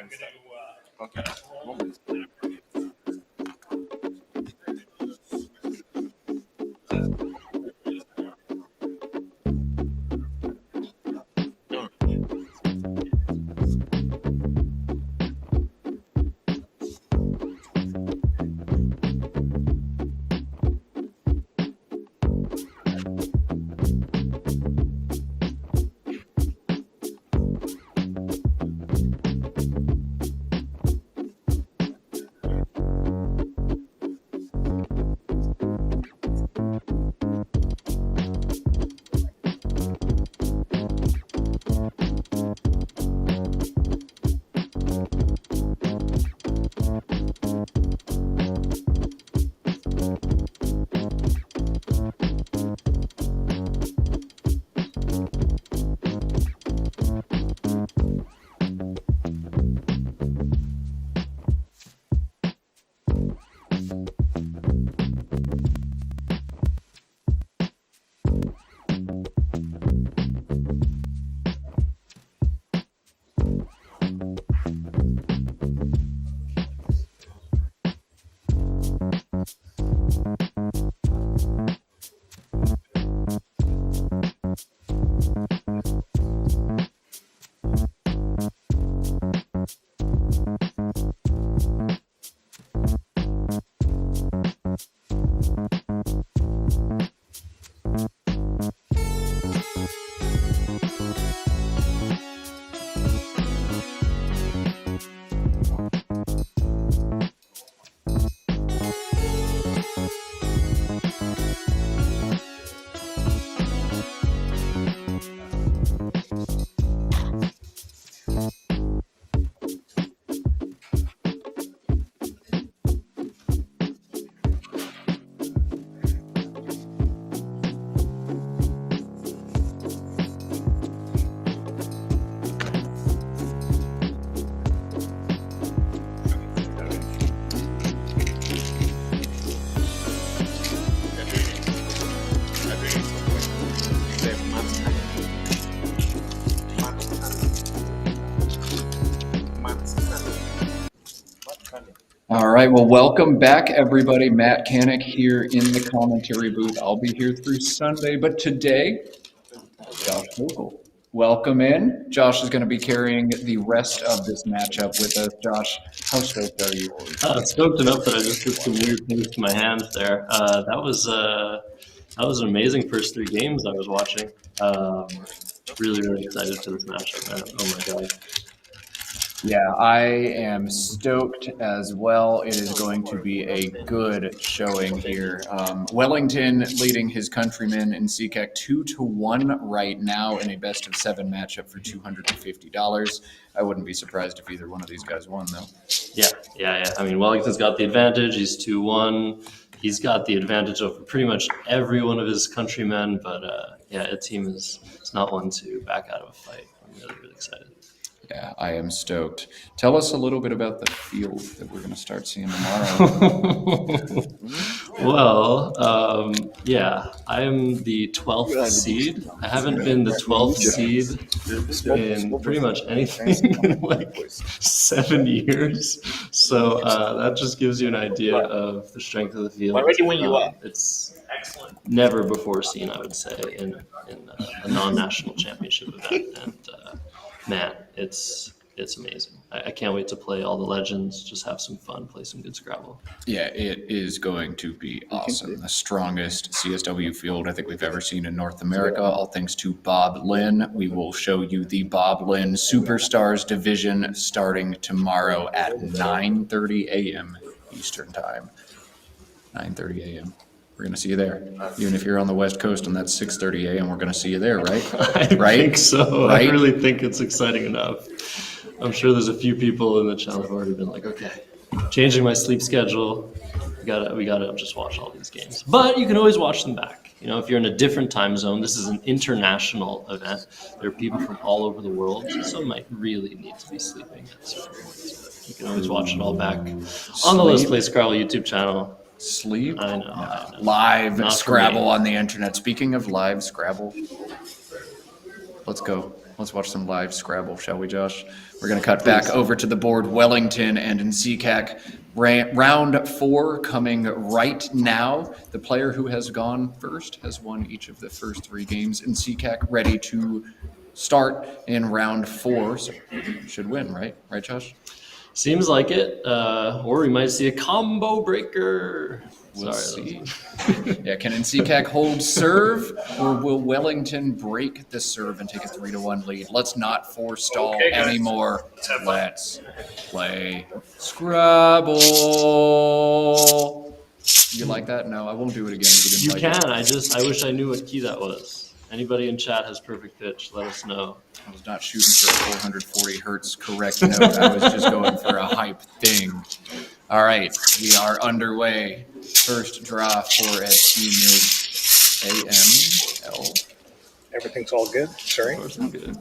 Okay. All right, well, welcome back, everybody. Matt Canick here in the commentary booth. I'll be here through Sunday, but today, Josh Vogel. Welcome in. Josh is going to be carrying the rest of this matchup with us. Josh, how stoked are you? Stoked enough that I just did some weird things to my hands there. That was an amazing first 3 games I was watching. Really excited for this matchup, man. Oh my god. Yeah, I am stoked as well. It is going to be a good showing here. Wellington leading his countrymen Nsikak 2-1 right now in a best of 7 matchup for $250. I wouldn't be surprised if either one of these guys won, though. Yeah. I mean, Wellington's got the advantage. He's 2-1. He's got the advantage over pretty much every one of his countrymen. But Etim is not one to back out of a fight. I'm really excited. Yeah, I am stoked. Tell us a little bit about the field that we're going to start seeing tomorrow. Well, I am the 12th seed. I haven't been the 12th seed in pretty much anything in like 7 years. So that just gives you an idea of the strength of the field. It's never before seen, I would say, in a non-national championship event. And man, it's amazing. I can't wait to play all the legends, just have some fun, play some good Scrabble. Yeah, it is going to be awesome. The strongest CSW field I think we've ever seen in North America, all thanks to Bob Lynn. We will show you the Bob Lynn Superstars division starting tomorrow at 9:30 a.m. Eastern Time. 9:30 a.m. We're going to see you there. Even if you're on the West Coast and that's 6:30 a.m., we're going to see you there, right? I think so. Right? I really think it's exciting enough. I'm sure there's a few people in the channel who've already been like, okay, changing my sleep schedule. We gotta just watch all these games. But you can always watch them back. You know, if you're in a different time zone, this is an international event. There are people from all over the world. Some might really need to be sleeping at certain points. You can always watch it all back on the Let's Play Scrabble YouTube channel. Sleep? I know. Live Scrabble on the internet. Speaking of live Scrabble, let's go. Let's watch some live Scrabble, shall we, Josh? We're going to cut back over to the board. Wellington and Nsikak. Round 4 coming right now. The player who has gone first has won each of the first 3 games. Nsikak ready to start in round 4. So should win, right? Right, Josh? Seems like it. Or we might see a combo breaker. We'll see. Yeah, can Nsikak hold serve, or will Wellington break the serve and take a 3-1 lead? Let's not forestall anymore. Let's play Scrabble. You like that? No, I won't do it again if you didn't like it. I wish I knew what key that was. Anybody in chat has perfect pitch. Let us know. I was not shooting for a 440 hertz correct note. I was just going for a hype thing. All right, we are underway. First draw for Etim is AML. Everything's all good. Sorry. Good.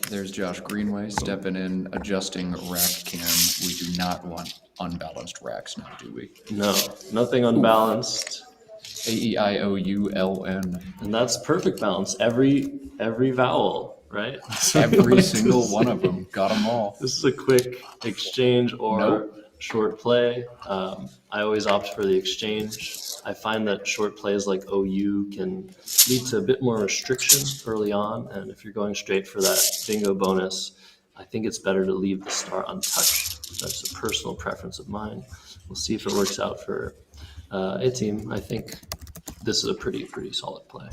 There's Josh Greenway stepping in, adjusting rack cam. We do not want unbalanced racks now, do we? No, nothing unbalanced. AEIOULN. And that's perfect balance. Every vowel, right? Every single one of them. Got them all. This is a quick exchange or short play. I always opt for the exchange. I find that short plays like OU can lead to a bit more restriction early on. And if you're going straight for that bingo bonus, I think it's better to leave the star untouched. That's a personal preference of mine. We'll see if it works out for Etim. I think this is a pretty solid play.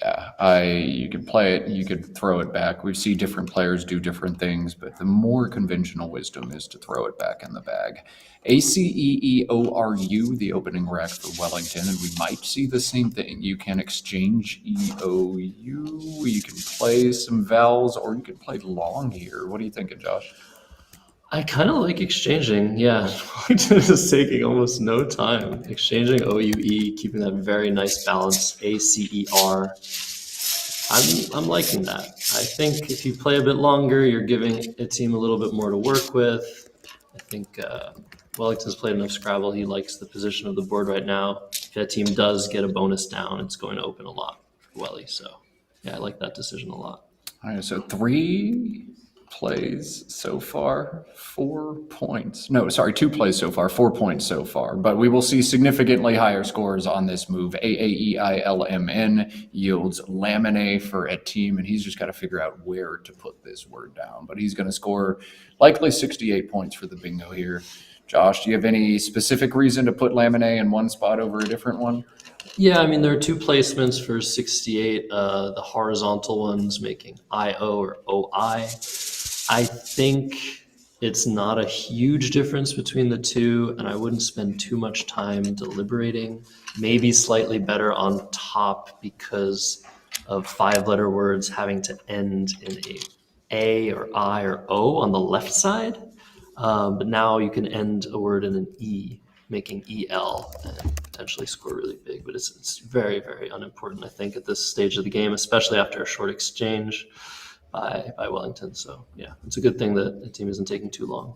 Yeah, you could play it, you could throw it back. We see different players do different things, but the more conventional wisdom is to throw it back in the bag. ACEEORU, the opening rack for Wellington, and we might see the same thing. You can exchange EOU, you can play some vowels, or you can play long here. What are you thinking, Josh? I kind of like exchanging. Yeah, Wellington is taking almost no time. Exchanging OUE, keeping that very nice balance. ACER. I'm liking that. I think if you play a bit longer, you're giving Etim a little bit more to work with. I think Wellington's played enough Scrabble. He likes the position of the board right now. If Etim does get a bonus down, it's going to open a lot for Welly. So yeah, I like that decision a lot. All right, so 3 plays so far, 4 points. No, sorry, 2 plays so far, 4 points so far. But we will see significantly higher scores on this move. AAEILMN yields Lamine for Etim, and he's just got to figure out where to put this word down. But he's going to score likely 68 points for the bingo here. Josh, do you have any specific reason to put Lamine in one spot over a different one? Yeah, I mean, there are 2 placements for 68. The horizontal ones making IO or OI. I think it's not a huge difference between the 2, and I wouldn't spend too much time deliberating. Maybe slightly better on top because of 5-letter words having to end in a or I or O on the left side. But now you can end a word in an E, making EL, and potentially score really big. But it's very, very unimportant, I think, at this stage of the game, especially after a short exchange by Wellington. So yeah, it's a good thing that the team isn't taking too long.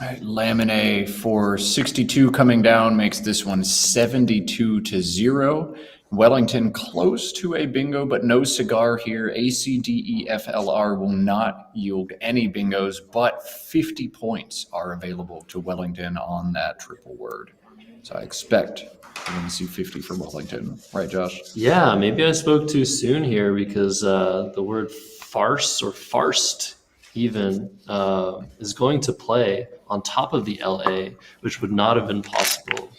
All right, Lamine for 62 coming down makes this one 72-0. Wellington close to a bingo, but no cigar here. ACDEFLR will not yield any bingos, but 50 points are available to Wellington on that triple word. So I expect we're going to see 50 for Wellington. Right, Josh? Yeah, maybe I spoke too soon here because the word farce or farced even is going to play on top of the LA, which would not have been possible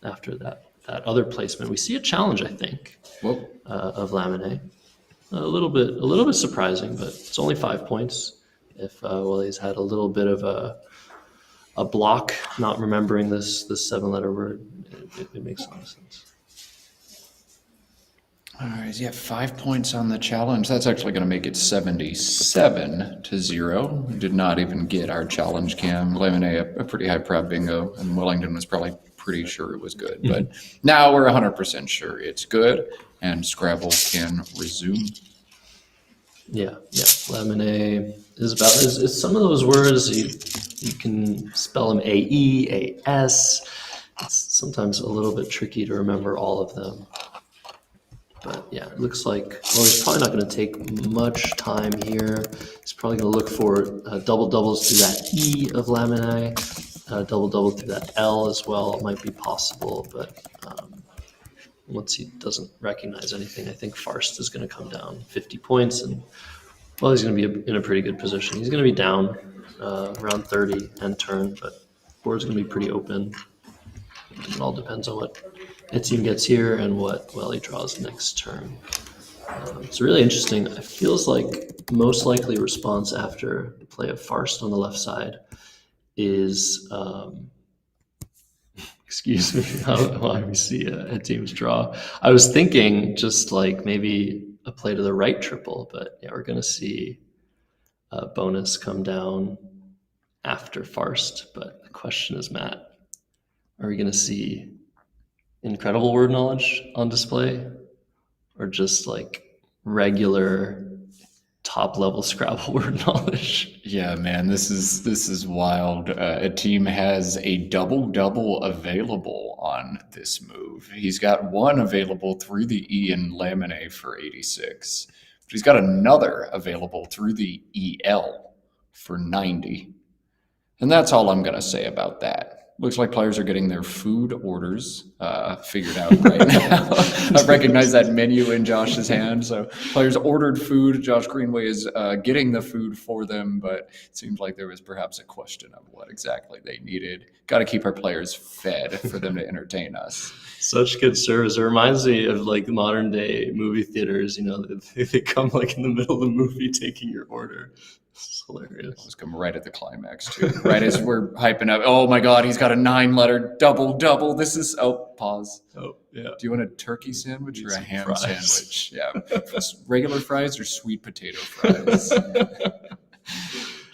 after that other placement. We see a challenge, I think, of Lamine. A little bit surprising, but it's only 5 points. If Willie's had a little bit of a block, not remembering this 7-letter word, it makes a lot of sense. All right, yeah, 5 points on the challenge. That's actually going to make it 77-0. We did not even get our challenge cam. Lamine, a pretty high prop bingo, and Wellington was probably pretty sure it was good. But now we're 100% sure it's good, and Scrabble can resume. Yeah. Lamine is about is some of those words you can spell them AE, AS. It's sometimes a little bit tricky to remember all of them. But yeah, it looks like, well, he's probably not going to take much time here. He's probably going to look for double doubles through that E of laminae, double double through that L as well. It might be possible, but once he doesn't recognize anything, I think Farst is going to come down 50 points, and well, he's going to be in a pretty good position. He's going to be down around 30 end turn, but board's going to be pretty open. It all depends on what Etim gets here and what Welly draws next turn. It's really interesting. It feels like most likely response after the play of Farst on the left side is, excuse me, while we see Etim's draw. I was thinking just like maybe a play to the right triple, but yeah, we're going to see a bonus come down after Farst. But the question is, Matt, are we going to see incredible word knowledge on display, or just like regular top level Scrabble word knowledge? Yeah, man, this is wild. Etim has a double available on this move. He's got one available through the E in laminae for 86, but he's got another available through the EL for 90. And that's all I'm going to say about that. Looks like players are getting their food orders figured out right now. I recognize that menu in Josh's hand. So players ordered food. Josh Greenway is getting the food for them, but it seems like there was perhaps a question of what exactly they needed. Got to keep our players fed for them to entertain us. Such good service. It reminds me of like modern day movie theaters. You know, they come like in the middle of the movie taking your order. It's hilarious. Let's come right at the climax too. Right as we're hyping up. Oh my God, he's got a 9-letter double. This is pause. Oh yeah. Do you want a turkey sandwich or a ham fries. sandwich? Yeah. Regular fries or sweet potato fries?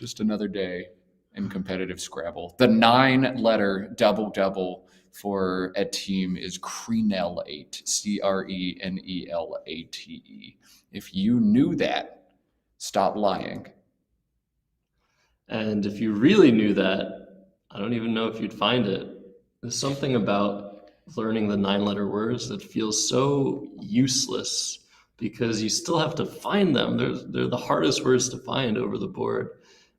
Just another day in competitive Scrabble. The 9-letter double for Etim is Crenelate, Crenelate. If you knew that, stop lying. And if you really knew that, I don't even know if you'd find it. There's something about learning the 9-letter words that feels so useless because you still have to find them. They're the hardest words to find over the board.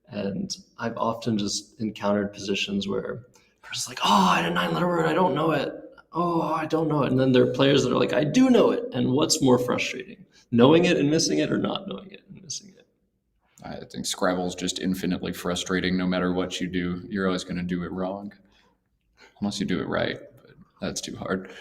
And I've often just encountered positions where a person's like, oh, I had a 9-letter word, I don't know it. Oh, I don't know it. And then there are players that are like, I do know it. And what's more frustrating? Knowing it and missing it, or not knowing it and missing it? I think Scrabble is just infinitely frustrating. No matter what you do, you're always going to do it wrong. Unless you do it right, but that's too hard.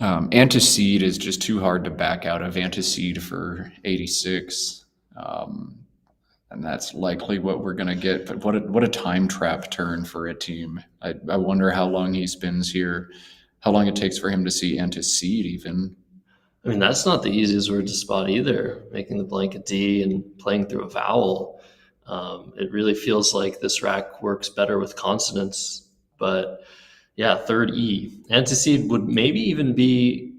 Antecede is just too hard to back out of. Antecede for 86. And that's likely what we're going to get. But what a time trap turn for Etim. I wonder how long he spends here, how long it takes for him to see Antecede even. I mean, that's not the easiest word to spot either, making the blanket D and playing through a vowel. It really feels like this rack works better with consonants. But yeah, third E. Antecede would maybe even be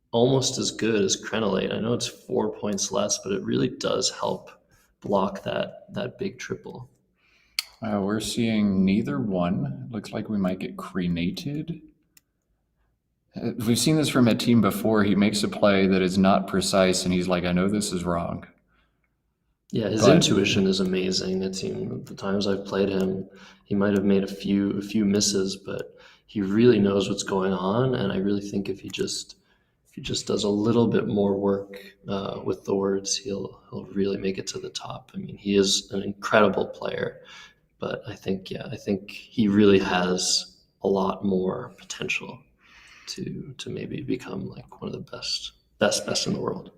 almost as good as Crenelate. I know it's 4 points less, but it really does help block that big triple. We're seeing neither one. Looks like we might get crenated. We've seen this from Etim before. He makes a play that is not precise, and he's like, I know this is wrong. Yeah, his intuition is amazing. Etim, the times I've played him, he might have made a few misses, but he really knows what's going on. And I really think if he just does a little bit more work with the words, he'll really make it to the top. I mean, he is an incredible player, but I think he really has a lot more potential to maybe become like one of the best in the world.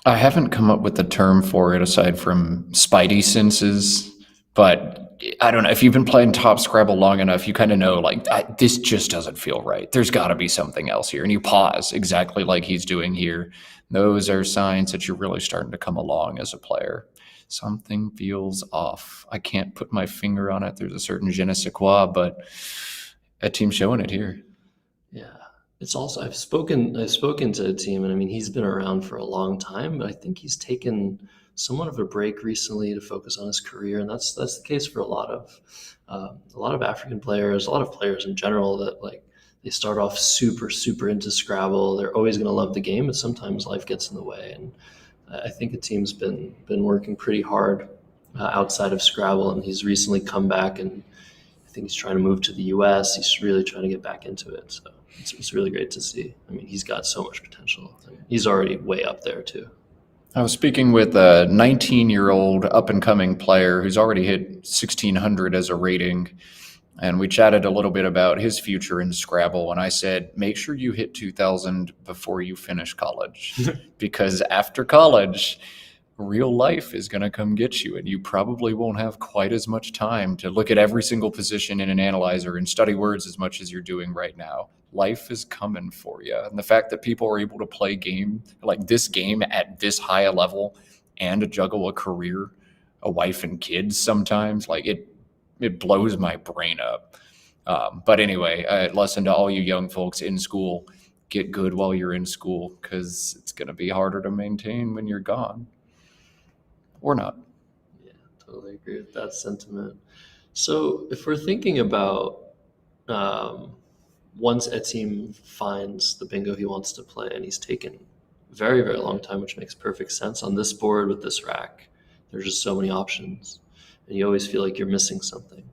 I haven't come up with a term for it aside from spidey senses, but I don't know. If you've been playing Top Scrabble long enough, you kind of know, like, this just doesn't feel right. There's got to be something else here. And you pause exactly like he's doing here. Those are signs that you're really starting to come along as a player. Something feels off. I can't put my finger on it. There's a certain je ne sais quoi, but Etim's showing it here. Yeah. It's also, I've spoken to Etim, and I mean, he's been around for a long time, but I think he's taken somewhat of a break recently to focus on his career. And that's the case for a lot of African players, a lot of players in general, that like they start off super, super into Scrabble. They're always going to love the game, but sometimes life gets in the way. And I think Etim's been working pretty hard outside of Scrabble, and he's recently come back, and I think he's trying to move to the U.S. He's really trying to get back into it. So it's really great to see. I mean, he's got so much potential. He's already way up there too. I was speaking with a 19-year-old up-and-coming player who's already hit 1,600 as a rating, and we chatted a little bit about his future in Scrabble, and I said, make sure you hit 2,000 before you finish college, because after college, real life is going to come get you, and you probably won't have quite as much time to look at every single position in an analyzer and study words as much as you're doing right now. Life is coming for you. And the fact that people are able to play game like this game at this high a level and juggle a career, a wife and kids sometimes, like it blows my brain up. But anyway, lesson to all you young folks in school, get good while you're in school, because it's going to be harder to maintain when you're gone. Or not. Yeah, totally agree with that sentiment. So if we're thinking about once Etim finds the bingo he wants to play, and he's taken a very, very long time, which makes perfect sense on this board with this rack, there's just so many options, and you always feel like you're missing something.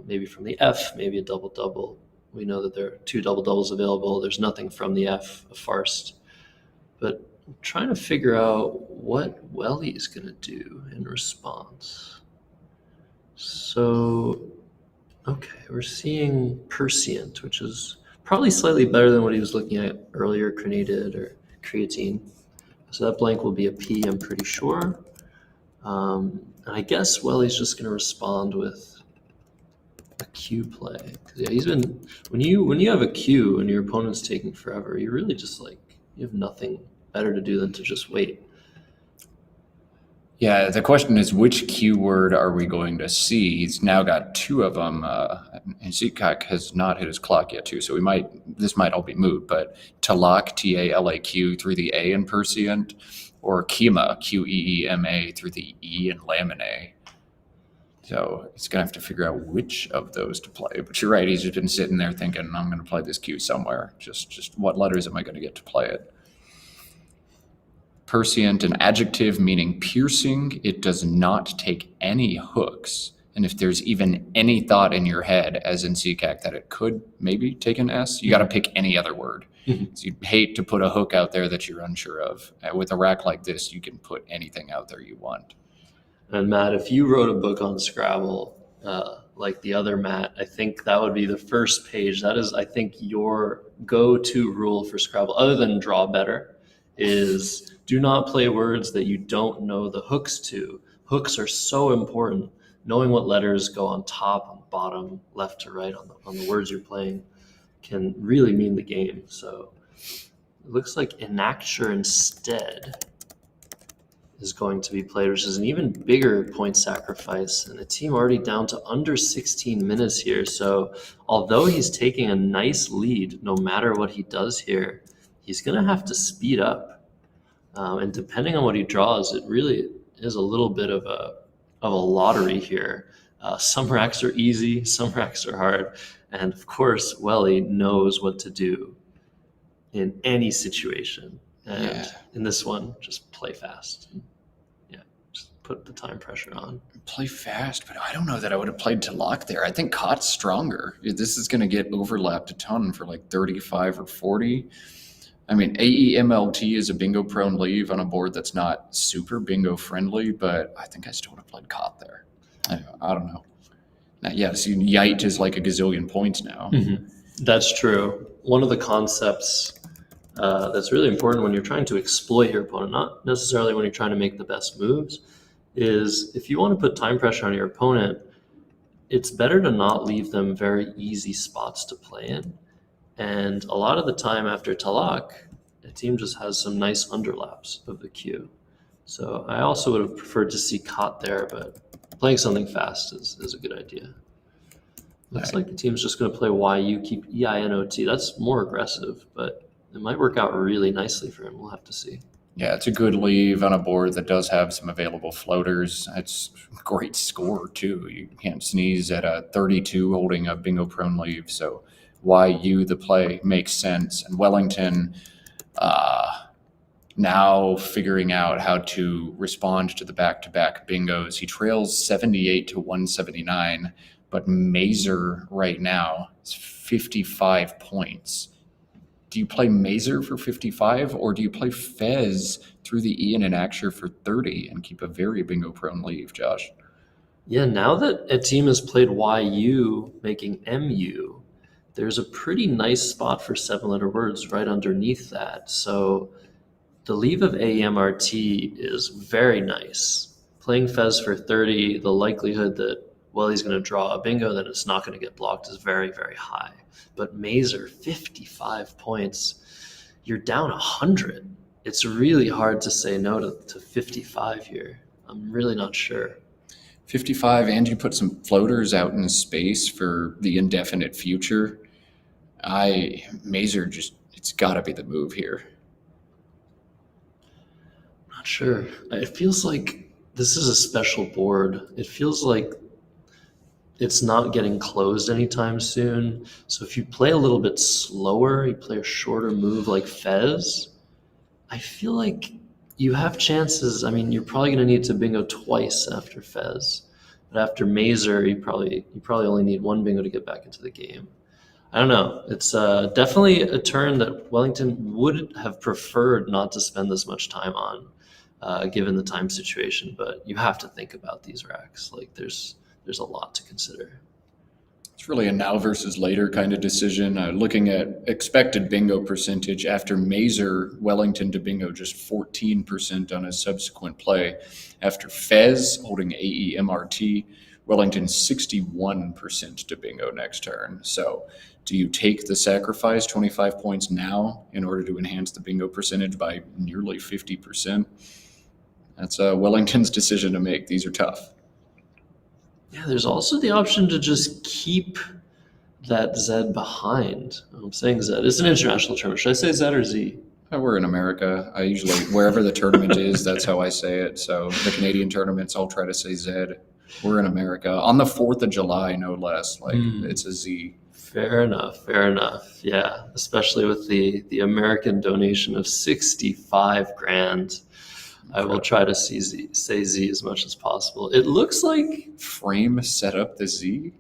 Maybe from the F, maybe a double-double. We know that there are 2 double-doubles available. There's nothing from the F, a farce. But I'm trying to figure out what Welly's going to do in response. So, okay, we're seeing Persient, which is probably slightly better than what he was looking at earlier, crenated or creatine. So that blank will be a P, I'm pretty sure. And I guess Welly's just going to respond with a Q play. 'Cause, yeah, he's been when you have a Q and your opponent's taking forever, you really just you have nothing better to do than to just wait. Yeah, the question is, which keyword are we going to see? He's now got 2 of them. Nsikak has not hit his clock yet, too, so this might all be moot, but Talak, Talaq, through the A in Persient, or Kima, Qeema, through the E in Lamine. So he's going to have to figure out which of those to play. But you're right, he's just been sitting there thinking, I'm going to play this Q somewhere. Just what letters am I going to get to play it? Persient, an adjective meaning piercing. It does not take any hooks. And if there's even any thought in your head, as in Nsikak, that it could maybe take an S, you got to pick any other word. So you'd hate to put a hook out there that you're unsure of. With a rack like this, you can put anything out there you want. And Matt, if you wrote a book on Scrabble, like the other Matt, I think that would be the first page. That is, I think, your go-to rule for Scrabble, other than draw better, is do not play words that you don't know the hooks to. Hooks are so important. Knowing what letters go on top, on bottom, left to right on the words you're playing can really mean the game. So it looks like Enacture instead is going to be played, which is an even bigger point sacrifice, and the team already down to under 16 minutes here. So although he's taking a nice lead, no matter what he does here, he's going to have to speed up. And depending on what he draws, it really is a little bit of a lottery here. Some racks are easy, some racks are hard, and of course, Welly knows what to do in any situation. And in this one, just play fast. Yeah, just put the time pressure on. Play fast, but I don't know that I would have played Talak there. I think Kot's stronger. This is going to get overlapped a ton for like 35 or 40. I mean, AEMLT is a bingo-prone leave on a board that's not super bingo-friendly, but I think I still would have played Kot there. I don't know. Now, yes, Yite is like a gazillion points now. Mm-hmm. That's true. One of the concepts that's really important when you're trying to exploit your opponent, not necessarily when you're trying to make the best moves, is if you want to put time pressure on your opponent, it's better to not leave them very easy spots to play in. And a lot of the time after Talak, a team just has some nice underlaps of the queue. So I also would have preferred to see Kot there, but playing something fast is a good idea. Looks like the team's just going to play YU, keep EINOT. That's more aggressive, but it might work out really nicely for him. We'll have to see. Yeah, it's a good leave on a board that does have some available floaters. It's a great score, too. You can't sneeze at a 32 holding a bingo-prone leave, so YU, the play makes sense. And Wellington now figuring out how to respond to the back-to-back bingos. He trails 78 to 179, but Mazer right now is 55 points. Do you play Mazer for 55, or do you play Fez through the Ian and Axure for 30 and keep a very bingo-prone leave, Josh? Yeah, now that Etim has played YU, making MU, there's a pretty nice spot for 7-letter words right underneath that. So the leave of AEMRT is very nice. Playing Fez for 30, the likelihood that, well, he's going to draw a bingo that it's not going to get blocked is very, very high. But Mazer, 55 points. You're down 100. It's really hard to say no to 55 here. I'm really not sure. 55, and you put some floaters out in space for the indefinite future. Mazer it's got to be the move here. I'm not sure. It feels like this is a special board. It feels like it's not getting closed anytime soon. So if you play a little bit slower, you play a shorter move like Fez, I feel like you have chances. I mean, you're probably going to need to bingo twice after Fez. But after Mazer, you probably only need one bingo to get back into the game. I don't know. It's definitely a turn that Wellington would have preferred not to spend this much time on, given the time situation. But you have to think about these racks. Like there's a lot to consider. It's really a now versus later kind of decision. Looking at expected bingo percentage after Mazer, Wellington to bingo just 14% on his subsequent play. After Fez, holding AEMRT, Wellington 61% to bingo next turn. So do you take the sacrifice, 25 points now, in order to enhance the bingo percentage by nearly 50%? That's Wellington's decision to make. These are tough. Yeah, there's also the option to just keep that Z behind. I'm saying Z. It's an international tournament. Should I say Z or Z? We're in America. I usually, wherever the tournament is, that's how I say it. So the Canadian tournaments, I'll try to say Z. We're in America. On the 4th of July, no less. It's a Z. Fair enough. Yeah, especially with the American donation of 65 grand. I will try to say Z as much as possible. It looks like Frame set up the Z?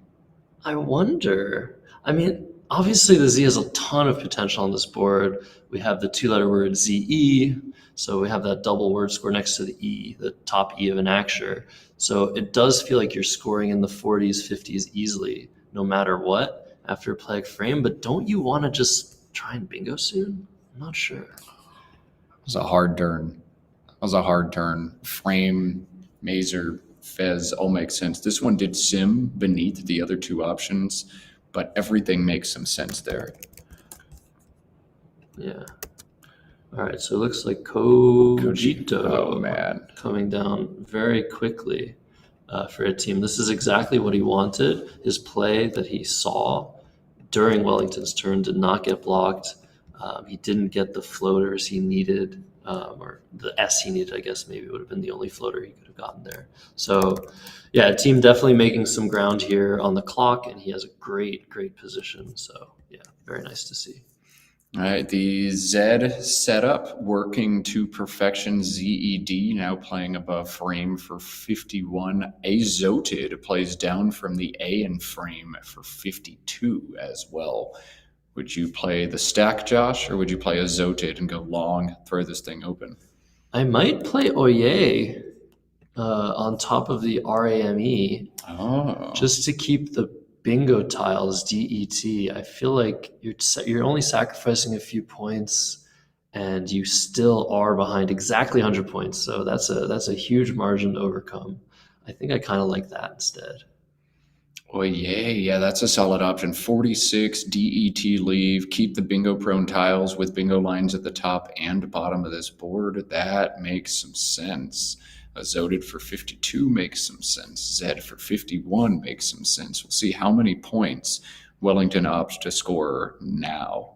I wonder. I mean, obviously the Z has a ton of potential on this board. We have the 2-letter word ZE, so we have that double word score next to the E, the top E of an Axure. So it does feel like you're scoring in the 40s, 50s easily, no matter what, after a play like Frame. But don't you want to just try and bingo soon? I'm not sure. It was a hard turn. Frame, Mazer, Fez all make sense. This one did sim beneath the other two options, but everything makes some sense there. Yeah. All right, so it looks like Cogito coming down very quickly for Etim. This is exactly what he wanted. His play that he saw during Wellington's turn did not get blocked. He didn't get the floaters he needed, or the S he needed, I guess maybe would have been the only floater he could have gotten there. So, yeah, Etim definitely making some ground here on the clock, and he has a great position. So, yeah, very nice to see. All right, the Z setup working to perfection. ZED now playing above Frame for 51. Azoted plays down from the A in Frame for 52 as well. Would you play the stack, Josh, or would you play Azoted and go long, throw this thing open? I might play Oye on top of the RAME just to keep the bingo tiles DET. I feel like you're only sacrificing a few points, and you still are behind exactly 100 points. So that's a huge margin to overcome. I think I kind of like that instead. Oh, yeah, that's a solid option. 46 DET leave, keep the bingo prone tiles with bingo lines at the top and bottom of this board. That makes some sense. Azoted for 52 makes some sense. Z for 51 makes some sense. We'll see how many points Wellington opts to score now.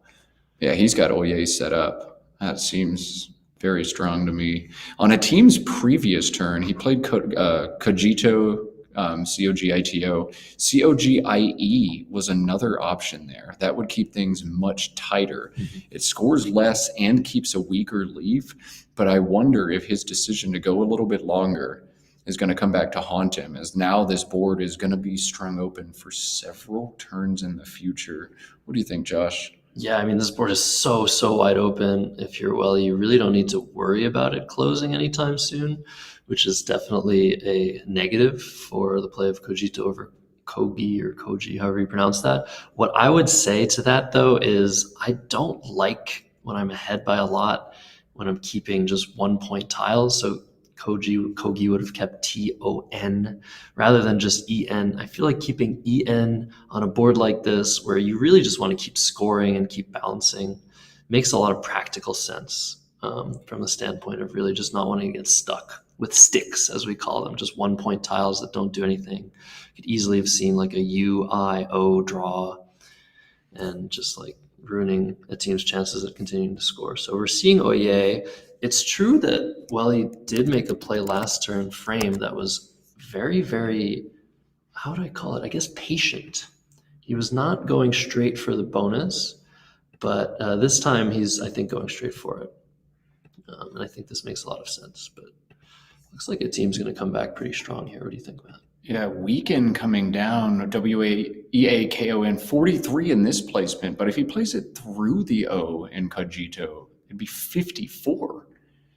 Yeah, he's got Oye set up. That seems very strong to me. On a team's previous turn, he played Cogito COGITO. COGIE was another option there. That would keep things much tighter. It scores less and keeps a weaker leave, but I wonder if his decision to go a little bit longer is going to come back to haunt him, as now this board is going to be strung open for several turns in the future. What do you think, Josh? Yeah, I mean, this board is so wide open. If you're Welly, you really don't need to worry about it closing anytime soon, which is definitely a negative for the play of Cogito over Kogi or Koji, however you pronounce that. What I would say to that, though, is I don't like when I'm ahead by a lot when I'm keeping just 1 point tiles. So Kogi would have kept TON rather than just EN. I feel like keeping EN on a board like this, where you really just want to keep scoring and keep balancing, makes a lot of practical sense from the standpoint of really just not wanting to get stuck with sticks, as we call them, just 1 point tiles that don't do anything. You could easily have seen like a UIO draw and just like ruining a team's chances of continuing to score. So we're seeing Oye. It's true that Welly did make a play last turn frame that was very, very, how do I call it? I guess patient. He was not going straight for the bonus, but this time he's, I think, going straight for it. And I think this makes a lot of sense, but looks like Etim's going to come back pretty strong here. What do you think, Matt? Yeah, Weekend coming down, WAEAKON, 43 in this placement, but if he plays it through the O in Cogito, it'd be 54.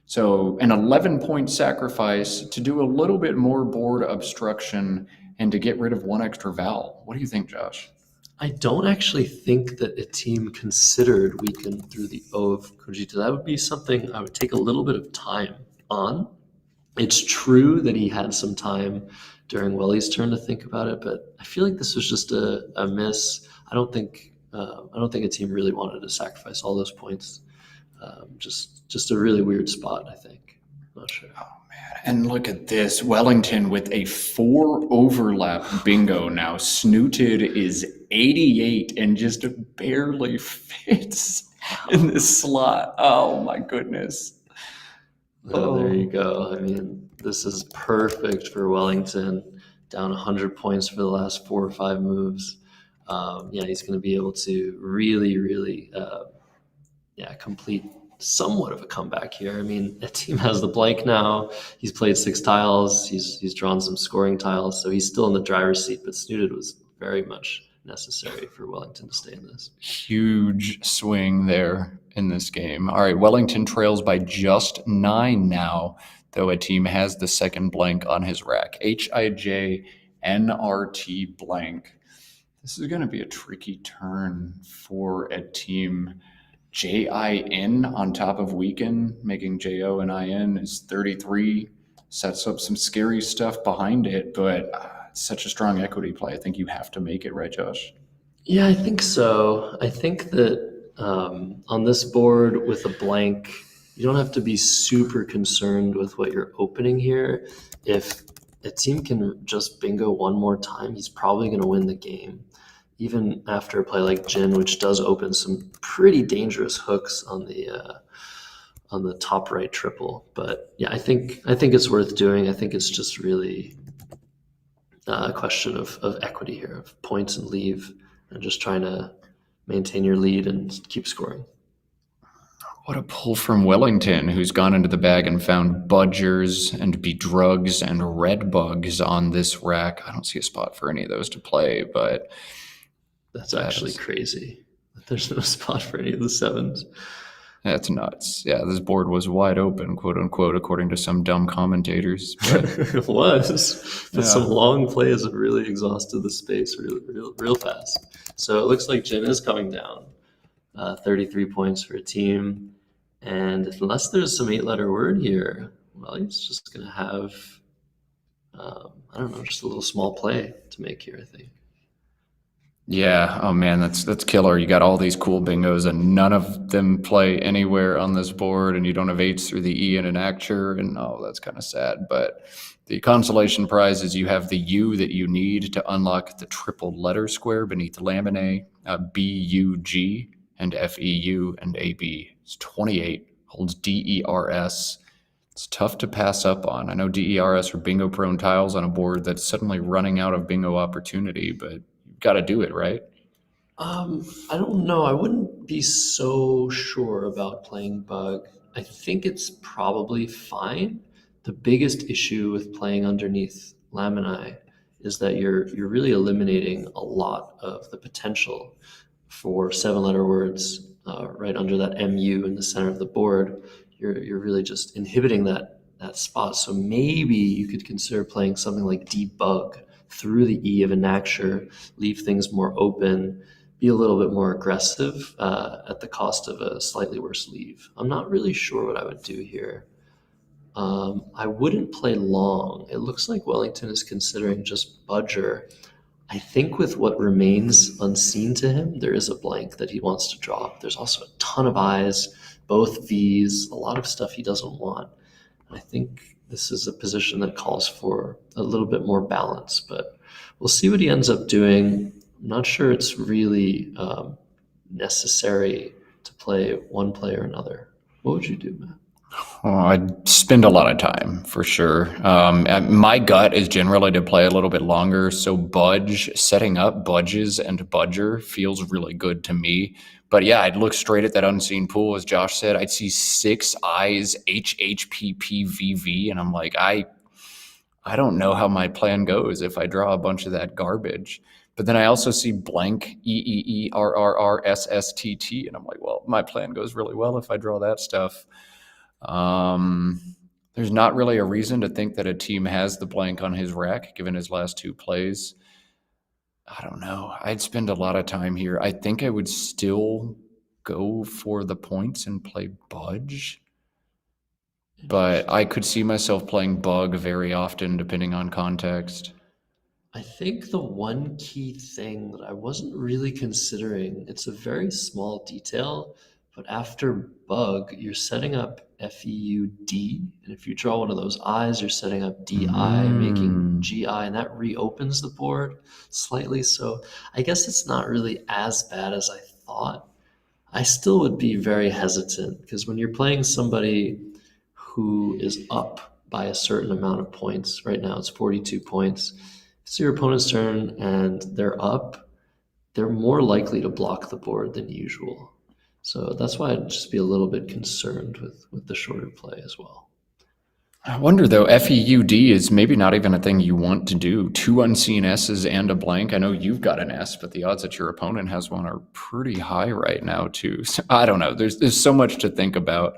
So an 11-point sacrifice to do a little bit more board obstruction and to get rid of one extra vowel. What do you think, Josh? I don't actually think that Etim considered Weekend through the O of Cogito. That would be something I would take a little bit of time on. It's true that he had some time during Welly's turn to think about it, but I feel like this was just a miss. I don't think Etim really wanted to sacrifice all those points. Just a really weird spot, I think. Not sure. Oh, man. And look at this. Wellington with a 4 overlap bingo now. Snooted is 88 and just barely fits in this slot. Oh, my goodness. Oh, there you go. I mean, this is perfect for Wellington. Down 100 points for the last 4 or 5 moves. He's going to be able to really, complete somewhat of a comeback here. I mean, Etim has the blank now. He's played 6 tiles. He's drawn some scoring tiles, so he's still in the driver's seat. But Snooted was very much necessary for Wellington to stay in this. Huge swing there in this game. All right, Wellington trails by just 9 now, though Etim has the second blank on his rack. HIJNRT blank. This is going to be a tricky turn for Etim. JIN on top of Weekend, making JO and IN is 33. Sets up some scary stuff behind it, but it's such a strong equity play. I think you have to make it, right, Josh? Yeah, I think so. I think that on this board with a blank, you don't have to be super concerned with what you're opening here. If a team can just bingo one more time, he's probably going to win the game. Even after a play like Jin, which does open some pretty dangerous hooks on the top right triple. But yeah, I think it's worth doing. I think it's just really a question of equity here, of points and leave, and just trying to maintain your lead and keep scoring. What a pull from Wellington, who's gone into the bag and found Budgers and Bedrugs and Red Bugs on this rack. I don't see a spot for any of those to play, but that's actually crazy. There's no spot for any of the 7s. That's nuts. Yeah, this board was wide open, quote unquote, according to some dumb commentators. But it was. But some long plays have really exhausted the space real fast. So it looks like Jin is coming down. 33 points for Etim. And unless there's some 8-letter word here, well, he's just going to have, just a little small play to make here, I think. Yeah, oh man, that's killer. You got all these cool bingos and none of them play anywhere on this board, and you don't have 8s through the E in an acture, and that's kind of sad. But the consolation prize is you have the U that you need to unlock the triple letter square beneath Laminae, BUG and FEU and AB. It's 28, holds DERS, It's tough to pass up on. I know DERS are bingo prone tiles on a board that's suddenly running out of bingo opportunity, but you've got to do it, right? I don't know. I wouldn't be so sure about playing bug. I think it's probably fine. The biggest issue with playing underneath Lamini is that you're really eliminating a lot of the potential for 7-letter words right under that MU in the center of the board. You're really just inhibiting that spot. So maybe you could consider playing something like debug through the E of enacture, leave things more open, be a little bit more aggressive at the cost of a slightly worse leave. I'm not really sure what I would do here. I wouldn't play long. It looks like Wellington is considering just budger. I think with what remains unseen to him, there is a blank that he wants to drop. There's also a ton of eyes, both V's, a lot of stuff he doesn't want. I think this is a position that calls for a little bit more balance, but we'll see what he ends up doing. I'm not sure it's really necessary to play one play or another. What would you do, Matt? Oh, I'd spend a lot of time for sure. My gut is generally to play a little bit longer. So setting up budges and budger feels really good to me. But yeah, I'd look straight at that unseen pool, as Josh said. I'd see 6 eyes, HHPPVV, and I'm like, I don't know how my plan goes if I draw a bunch of that garbage. But then I also see blank EEERRRSSTT, and I'm like, well, my plan goes really well if I draw that stuff. There's not really a reason to think that Etim has the blank on his rack, given his last 2 plays. I don't know. I'd spend a lot of time here. I think I would still go for the points and play budge. But I could see myself playing bug very often, depending on context. I think the one key thing that I wasn't really considering, it's a very small detail, but after bug, you're setting up FEUD, and if you draw one of those eyes, you're setting up DI, making GI, and that reopens the board slightly. So I guess it's not really as bad as I thought. I still would be very hesitant, because when you're playing somebody who is up by a certain amount of points, right now it's 42 points, it's your opponent's turn and they're up, they're more likely to block the board than usual. So that's why I'd just be a little bit concerned with the shorter play as well. I wonder, though, FEUD is maybe not even a thing you want to do. 2 unseen S's and a blank. I know you've got an S, but the odds that your opponent has one are pretty high right now, too. So, I don't know. There's so much to think about.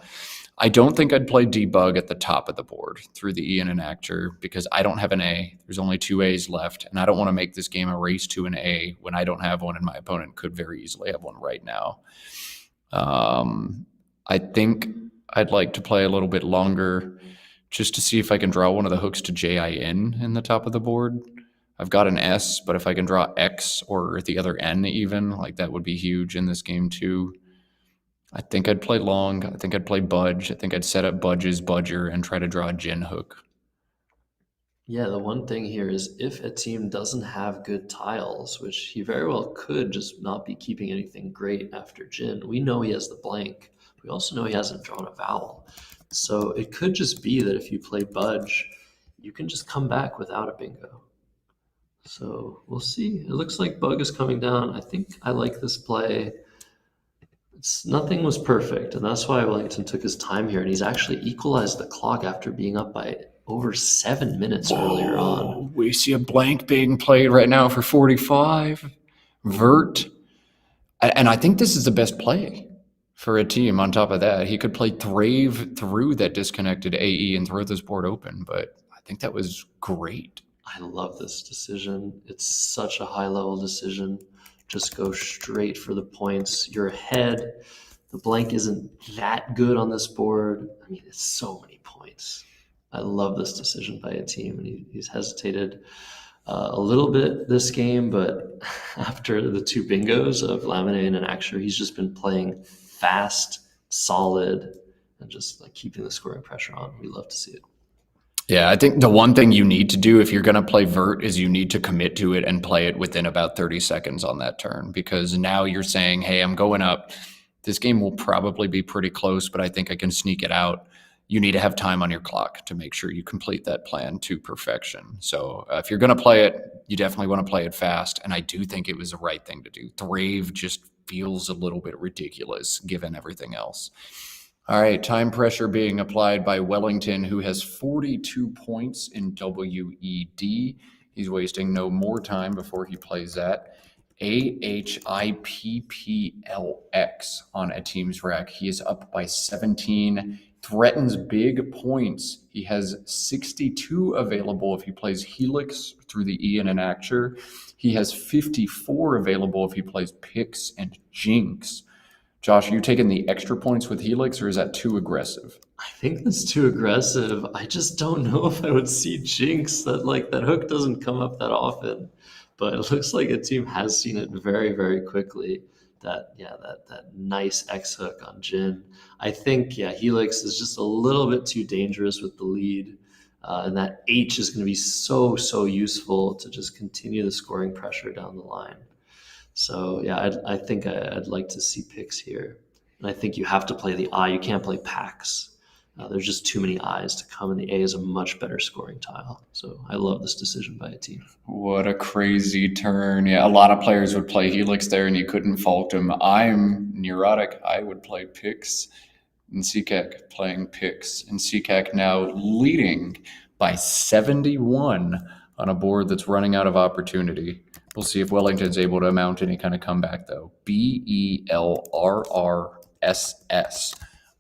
I don't think I'd play debug at the top of the board through the E and enactor, because I don't have an A. There's only 2 A's left, and I don't want to make this game a race to an A when I don't have one, and my opponent could very easily have one right now. I think I'd like to play a little bit longer just to see if I can draw one of the hooks to JIN in the top of the board. I've got an S, but if I can draw X or the other N even, like that would be huge in this game too. I think I'd play long. I think I'd play budge. I think I'd set up budges, budger, and try to draw a gin hook. Yeah, the one thing here is if a team doesn't have good tiles, which he very well could just not be keeping anything great after gin, we know he has the blank. We also know he hasn't drawn a vowel. So it could just be that if you play budge, you can just come back without a bingo. So we'll see. It looks like bug is coming down. I think I like this play. Nothing was perfect, and that's why Wellington took his time here, and he's actually equalized the clock after being up by over 7 minutes earlier on. We see a blank being played right now for 45. Vert. And I think this is the best play for a team. On top of that, he could play Thrave through that disconnected AE and throw this board open, but I think that was great. I love this decision. It's such a high-level decision. Just go straight for the points. You're ahead. The blank isn't that good on this board. I mean, it's so many points. I love this decision by Etim, and he's hesitated a little bit this game, but after the 2 bingos of Laminate and enacture, he's just been playing fast, solid, and just like keeping the scoring pressure on. We love to see it. Yeah, I think the one thing you need to do if you're going to play vert is you need to commit to it and play it within about 30 seconds on that turn, because now you're saying, hey, I'm going up. This game will probably be pretty close, but I think I can sneak it out. you need to have time on your clock to make sure you complete that plan to perfection. So if you're going to play it, you definitely want to play it fast. And I do think it was the right thing to do. Thrave just feels a little bit ridiculous given everything else. All right, time pressure being applied by Wellington, who has 42 points in WED. He's wasting no more time before he plays that. AHIPPLX on Etim's rack. He is up by 17, threatens big points. He has 62 available if he plays Helix through the E and an Acture. He has 54 available if he plays Pix and Jinx. Josh, are you taking the extra points with Helix, or is that too aggressive? I think that's too aggressive. I just don't know if I would see Jinx. That hook doesn't come up that often, but it looks like Etim has seen it very, very quickly. That nice X hook on Jin. I think Helix is just a little bit too dangerous with the lead, and that H is going to be so useful to just continue the scoring pressure down the line. So I think I'd like to see picks here, and I think you have to play the I. You can't play packs. There's just too many I's to come, and the A is a much better scoring tile. So I love this decision by Etim. What a crazy turn. Yeah, a lot of players would play Helix there, and you couldn't fault them. I'm neurotic. I would play Pix. Nsikak playing Pix. Nsikak now leading by 71 on a board that's running out of opportunity. We'll see if Wellington's able to mount any kind of comeback, though. BELRRSS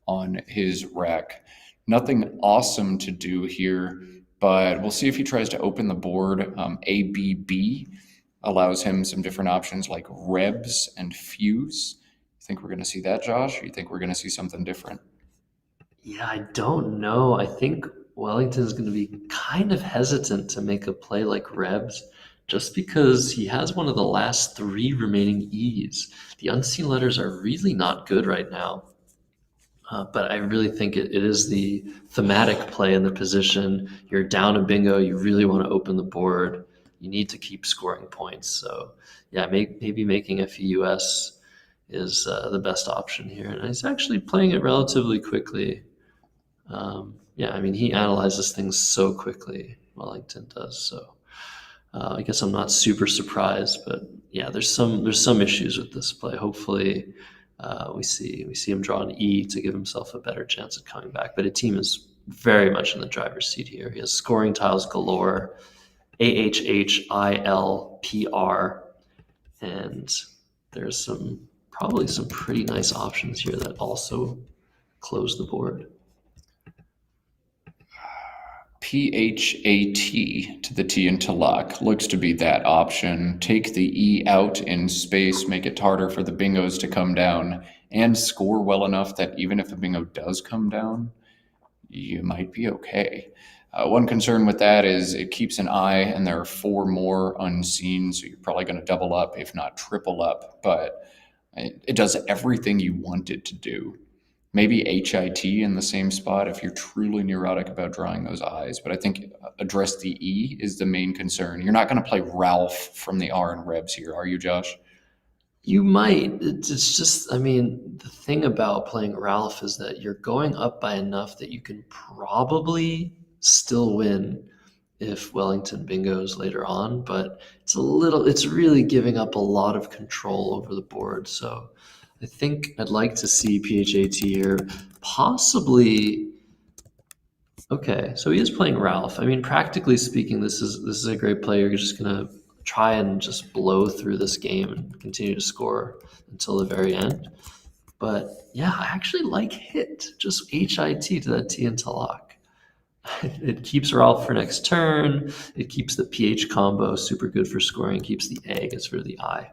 on his rack. Nothing awesome to do here, but we'll see if he tries to open the board. ABB allows him some different options like Rebs and Fuse. You think we're going to see that, Josh? Or you think we're going to see something different? Yeah, I don't know. I think Wellington's going to be kind of hesitant to make a play like Rebs, just because he has one of the last 3 remaining E's. The unseen letters are really not good right now. But I really think it is the thematic play in the position. You're down a bingo. You really want to open the board. You need to keep scoring points. So, maybe making FEUS is the best option here. And he's actually playing it relatively quickly. He analyzes things so quickly. Wellington does. So, I guess I'm not super surprised. But there's some issues with this play. Hopefully, we see him draw an E to give himself a better chance at coming back. But Etim is very much in the driver's seat here. He has scoring tiles galore, AHHILPR, and there's probably some pretty nice options here that also close the board. PHAT to the T into lock looks to be that option. Take the E out in space, make it harder for the bingos to come down, and score well enough that even if a bingo does come down, you might be okay. One concern with that is it keeps an I, and there are 4 more unseen, so you're probably going to double up, if not triple up, but it does everything you want it to do. Maybe HIT in the same spot if you're truly neurotic about drawing those I's. But I think address the E is the main concern. You're not going to play Ralph from the R and Rebs here, are you, Josh? You might. It's just, the thing about playing Ralph is that you're going up by enough that you can probably still win if Wellington bingos later on. But it's really giving up a lot of control over the board. So I think I'd like to see PHAT here, possibly. Okay, so he is playing Ralph. Practically speaking, this is a great player. You're just gonna try and just blow through this game and continue to score until the very end. But I actually like hit, just HIT to that T into lock. It keeps Ralph for next turn. It keeps the PH combo super good for scoring. Keeps the egg as for the I.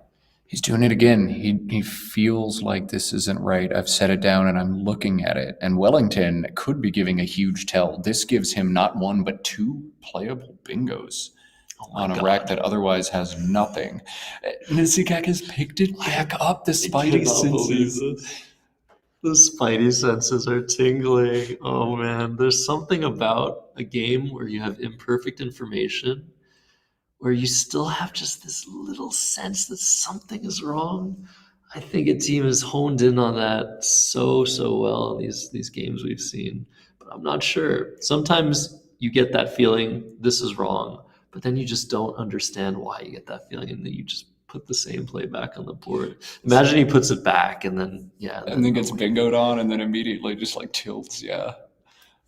He's doing it again. He feels like this isn't right. I've set it down and I'm looking at it. And Wellington could be giving a huge tell. This gives him not 1, but 2 playable bingos on a rack that otherwise has nothing. Nsikak has picked it back up. The Spidey senses. The Spidey senses are tingling. Oh man, there's something about a game where you have imperfect information, where you still have just this little sense that something is wrong. I think Etim has honed in on that so well in these games we've seen. But I'm not sure. Sometimes you get that feeling, this is wrong, but then you just don't understand why you get that feeling, and then you just put the same play back on the board. Imagine he puts it back, and then and then gets bingoed on, and then immediately just like tilts. Yeah.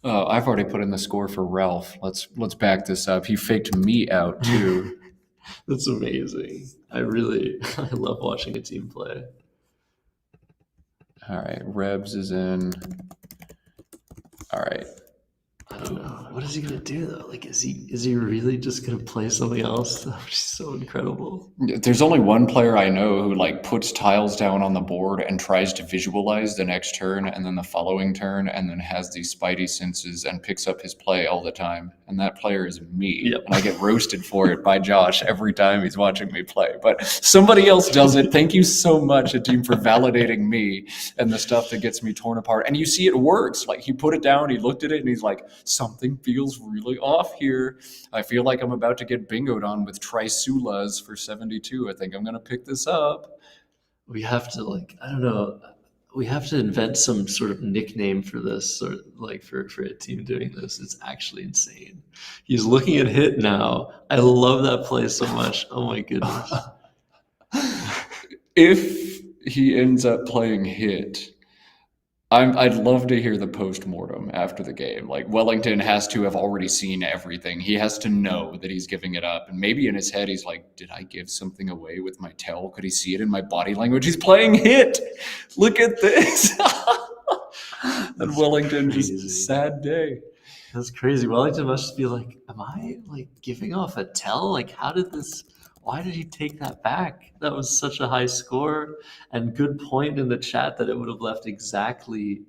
I've already put in the score for Ralph. Let's back this up. He faked me out too. That's amazing. I love watching a team play. All right, Rebs is in. All right. I don't know. What is he gonna do though? Like, is he really just gonna play something else? That would be so incredible. There's only one player I know who like puts tiles down on the board and tries to visualize the next turn and then the following turn, and then has these spidey senses and picks up his play all the time. And that player is me. Yep. And I get roasted for it by Josh every time he's watching me play. But somebody else does it. Thank you so much, Etim, for validating me and the stuff that gets me torn apart. And you see it works. Like, he put it down, he looked at it, and he's like, something feels really off here. I feel like I'm about to get bingoed on with Trisulas for 72. I think I'm going to pick this up. We have to, like, I don't know. We have to invent some sort of nickname for this, or like for a team doing this. It's actually insane. He's looking at hit now. I love that play so much. Oh my goodness. If he ends up playing hit, I'd love to hear the postmortem after the game. Like, Wellington has to have already seen everything. He has to know that he's giving it up. And maybe in his head, he's like, did I give something away with my tell? Could he see it in my body language? He's playing hit. Look at this. And Wellington, just sad day. That's crazy. Wellington must just be like, am I like giving off a tell? Like, why did he take that back? That was such a high score, and good point in the chat that it would have left exactly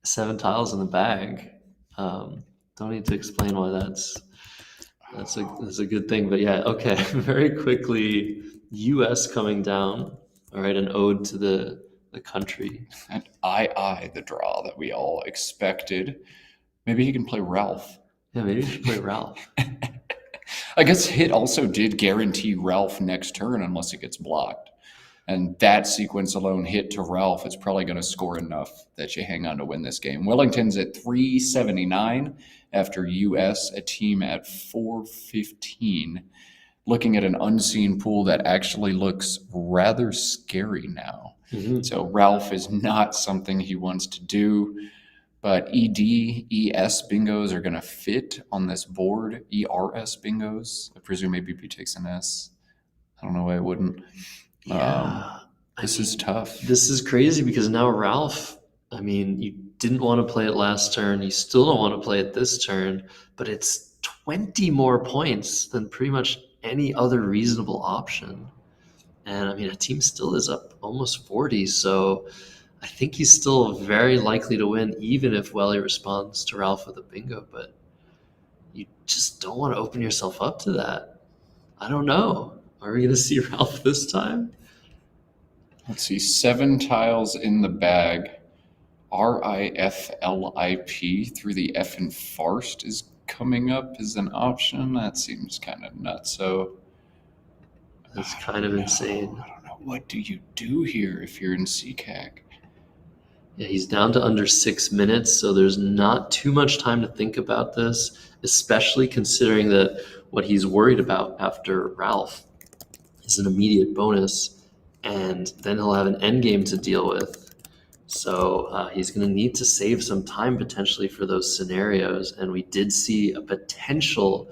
7 tiles in the bag. Don't need to explain why that's a good thing, but yeah, okay. Very quickly, US coming down. All right, an ode to the country. And the draw that we all expected. Maybe he can play Ralph. Yeah, maybe he should play Ralph. I guess hit also did guarantee Ralph next turn unless it gets blocked. And that sequence alone, hit to Ralph, is probably going to score enough that you hang on to win this game. Wellington's at 379 after US, a team at 415. Looking at an unseen pool that actually looks rather scary now. Mm-hmm. So Ralph is not something he wants to do. But ED, ES bingos are going to fit on this board. ERS bingos. I presume maybe he takes an S. I don't know why it wouldn't. Yeah. This is tough. This is crazy because now Ralph, I mean, you didn't want to play it last turn. You still don't want to play it this turn. But it's 20 more points than pretty much any other reasonable option. And, I mean, a team still is up almost 40, so I think he's still very likely to win, even if Welly responds to Ralph with a bingo. But you just don't want to open yourself up to that. I don't know. Are we going to see Ralph this time? Let's see. 7 tiles in the bag. RIFLIP through the F in Farst is coming up as an option. That seems kind of nuts. So that's kind of insane. I don't know. What do you do here if you're in Nsikak? Yeah, he's down to under 6 minutes, so there's not too much time to think about this, especially considering that what he's worried about after Ralph is an immediate bonus, and then he'll have an endgame to deal with. So he's going to need to save some time potentially for those scenarios, and we did see a potential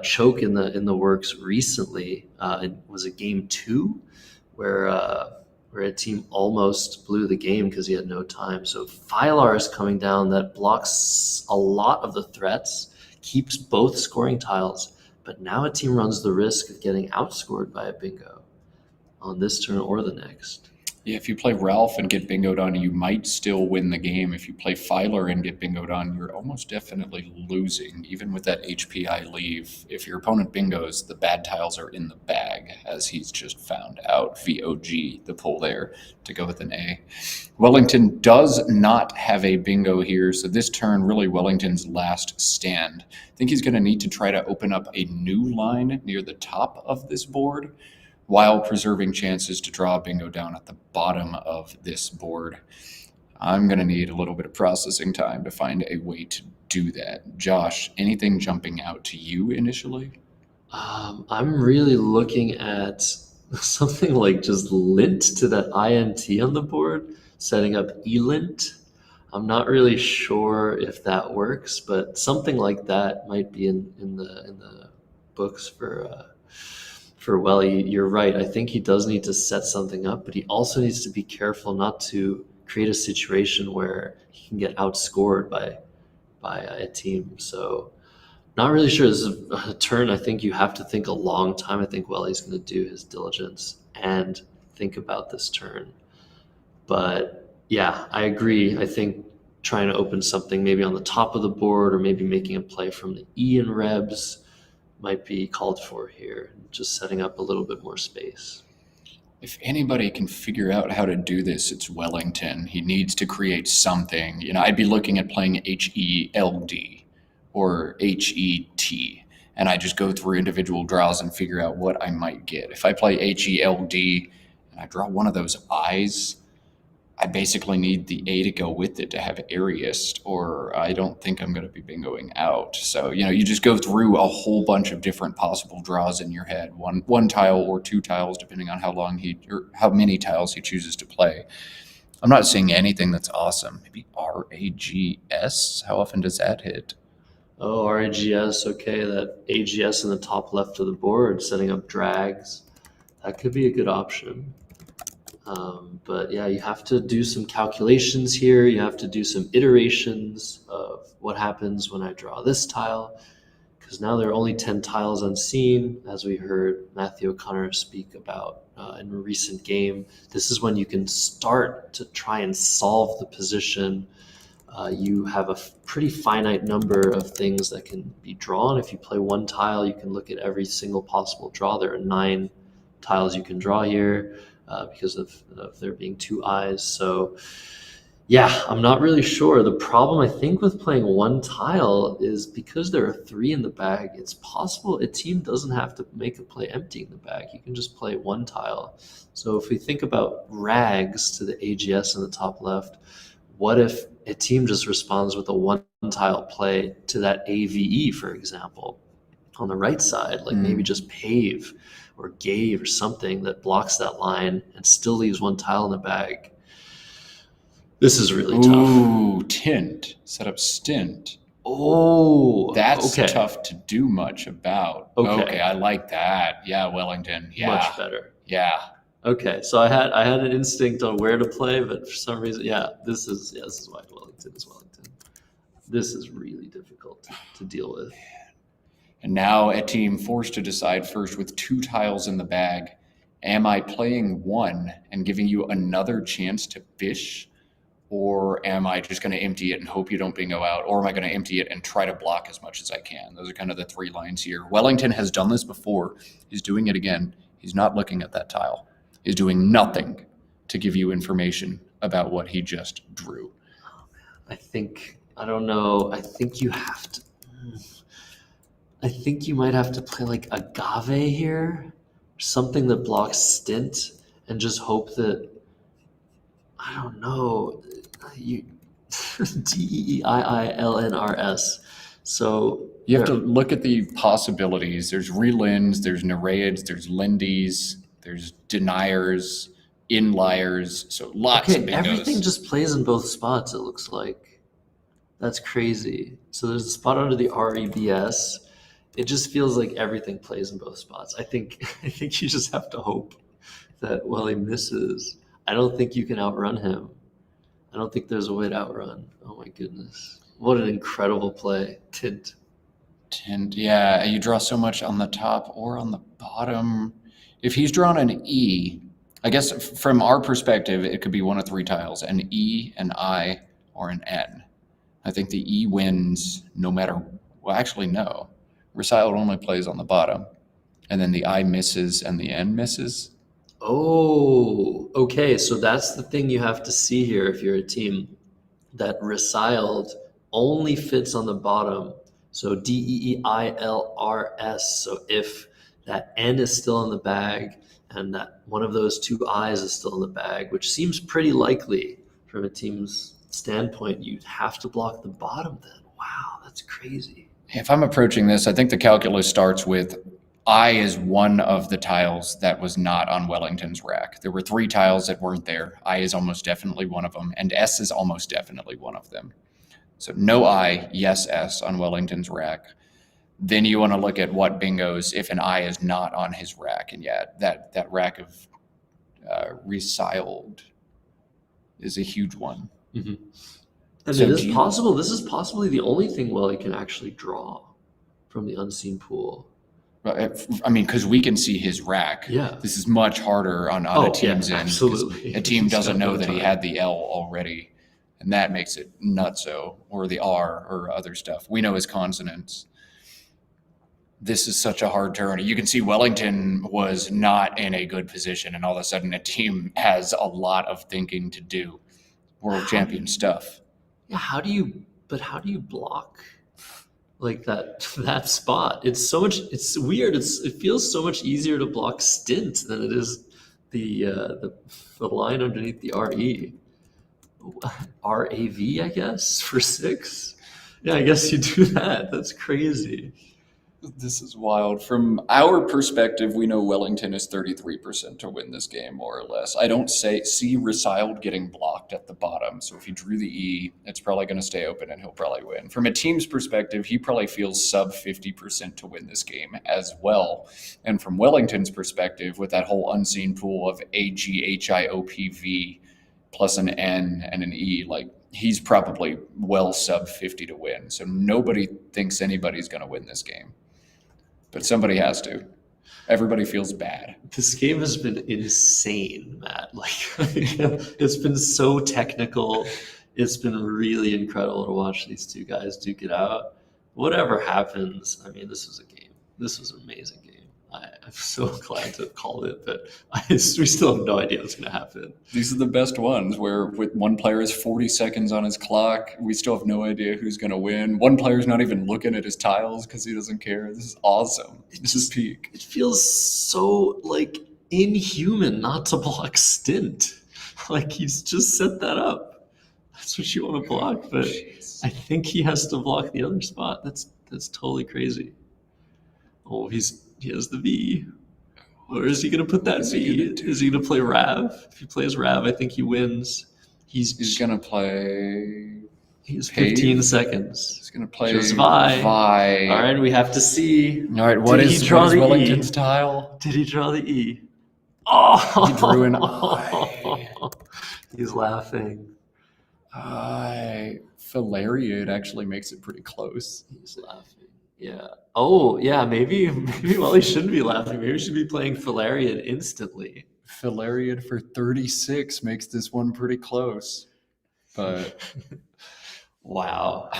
choke in the works recently. It was a game 2 where a team almost blew the game because he had no time. So Filar is coming down. That blocks a lot of the threats, keeps both scoring tiles, but now a team runs the risk of getting outscored by a bingo on this turn or the next. Yeah, if you play Ralph and get bingoed on, you might still win the game. If you play Filer and get bingoed on, you're almost definitely losing, even with that HPI leave. If your opponent bingos, the bad tiles are in the bag, as he's just found out. VOG, the pull there, to go with an A. Wellington does not have a bingo here, so this turn, really Wellington's last stand. I think he's going to need to try to open up a new line near the top of this board, while preserving chances to draw a bingo down at the bottom of this board. I'm going to need a little bit of processing time to find a way to do that. Josh, anything jumping out to you initially? I'm really looking at something like just lint to that int on the board, setting up elint. I'm not really sure if that works, but something like that might be in the books for Welly. You're right. I think he does need to set something up, but he also needs to be careful not to create a situation where he can get outscored by a team. So not really sure. This is a turn I think you have to think a long time. I think Welly's going to do his diligence and think about this turn. But yeah, I agree. I think trying to open something maybe on the top of the board or maybe making a play from the E and Rebs might be called for here. Just setting up a little bit more space. If anybody can figure out how to do this, it's Wellington. He needs to create something. You know, I'd be looking at playing HELD or HET, and I just go through individual draws and figure out what I might get. If I play HELD and I draw one of those I's, I basically need the A to go with it to have airiest, or I don't think I'm going to be bingoing out. So, you know, you just go through a whole bunch of different possible draws in your head, one tile or two tiles, depending on how many tiles he chooses to play. I'm not seeing anything that's awesome. Maybe RAGS. How often does that hit? Oh, RAGS. Okay, that AGS in the top left of the board, setting up drags. That could be a good option. But yeah, you have to do some calculations here. You have to do some iterations of what happens when I draw this tile, because now there are only 10 tiles unseen, as we heard Matthew O'Connor speak about in a recent game. This is when you can start to try and solve the position. You have a pretty finite number of things that can be drawn. If you play one tile, you can look at every single possible draw. There are 9 tiles you can draw here. Because of there being 2 eyes. So yeah, I'm not really sure. The problem I think with playing one tile is because there are 3 in the bag, it's possible a team doesn't have to make a play emptying the bag. You can just play one tile. So if we think about rags to the AGS in the top left, what if a team just responds with a one tile play to that AVE, for example, on the right side, like maybe just pave or gave or something that blocks that line and still leaves one tile in the bag. This is really tough. Ooh, tint. Set up stint. Oh, That's okay. tough to do much about. Okay. I like that. Yeah, Wellington. Yeah. Much better. Yeah. Okay, so I had an instinct on where to play, but for some reason, this is why Wellington is Wellington. This is really difficult to deal with. And now Etim forced to decide first with 2 tiles in the bag. Am I playing one and giving you another chance to fish? Or am I just going to empty it and hope you don't bingo out? Or am I going to empty it and try to block as much as I can? Those are kind of the 3 lines here. Wellington has done this before. He's doing it again. He's not looking at that tile. He's doing nothing to give you information about what he just drew. I don't know. I think you might have to play like agave here, something that blocks stint, and just hope that, I don't know, you DEIILNRS. So you have to look at the possibilities. There's relins, there's nereids, there's lindies, there's deniers, inliers, so lots of bingos. Everything just plays in both spots, it looks like. That's crazy. So there's a spot under the REBS. It just feels like everything plays in both spots. I think you just have to hope that he misses. I don't think you can outrun him. I don't think there's a way to outrun. Oh my goodness. What an incredible play. Tint. Yeah, you draw so much on the top or on the bottom. If he's drawn an E, I guess from our perspective, it could be one of 3 tiles, an E, an I, or an N. I think the E wins no matter, well, actually, no. Recital only plays on the bottom, and then the I misses and the N misses. Oh, okay. So that's the thing you have to see here if you're a team, that resiled only fits on the bottom. So DEEILRS. So if that N is still in the bag and that one of those 2 I's is still in the bag, which seems pretty likely from a team's standpoint, you'd have to block the bottom then. Wow, that's crazy. If I'm approaching this, I think the calculus starts with I is one of the tiles that was not on Wellington's rack. There were 3 tiles that weren't there. I is almost definitely one of them, and S is almost definitely one of them. So no I, yes S on Wellington's rack. Then you want to look at what bingos if an I is not on his rack. And yeah, that rack of resiled is a huge one. Mm-hmm. And So it is do you- possible. This is possibly the only thing Welly can actually draw from the unseen pool. I mean, because we can see his rack. Yeah. This is much harder on Oh, a team's yeah, end. 'Cause absolutely. a team He's doesn't got know no that he time. had the L already, and that makes it nutso, or the R or other stuff. We know his consonants. This is such a hard turn. You can see Wellington was not in a good position, and all of a sudden a team has a lot of thinking to do. World champion stuff. Yeah, how do you block like that spot? It's weird. It feels so much easier to block stint than it is the line underneath the RE. RAV, I guess, for 6. Yeah, I guess you do that. That's crazy. This is wild. From our perspective, we know Wellington is 33% to win this game, more or less. I don't see Resiled getting blocked at the bottom. So if he drew the E, it's probably going to stay open and he'll probably win. From a team's perspective, he probably feels sub 50% to win this game as well. And from Wellington's perspective, with that whole unseen pool of AGHIOPV plus an N and an E, like he's probably well sub 50 to win. So nobody thinks anybody's going to win this game. But somebody has to. Everybody feels bad. This game has been insane, Matt. Like it's been so technical. It's been really incredible to watch these two guys duke it out. Whatever happens, I mean, this was a game. This was an amazing game. I'm so glad to have called it, but we still have no idea what's going to happen. These are the best ones where with one player is 40 seconds on his clock. We still have no idea who's going to win. One player's not even looking at his tiles because he doesn't care. This is awesome. This is peak. It feels so like inhuman not to block stint. Like he's just set that up. That's what you want to block, but I think he has to block the other spot. That's totally crazy. Oh, he has the V. Where is he going to put that V? Is he going to play Rav? If he plays Rav, I think he wins. He's going to play... He has 15 seconds. He's going to play... Just Vi. Vi. All right, we have to see. All right, what is Wellington's tile? Did he draw the E? Oh! He drew an I. He's laughing. Filariad actually makes it pretty close. He's laughing. Yeah. Oh, yeah. Maybe Wally shouldn't be laughing. Maybe we should be playing Filariad instantly. Filariad for 36 makes this one pretty close. But wow.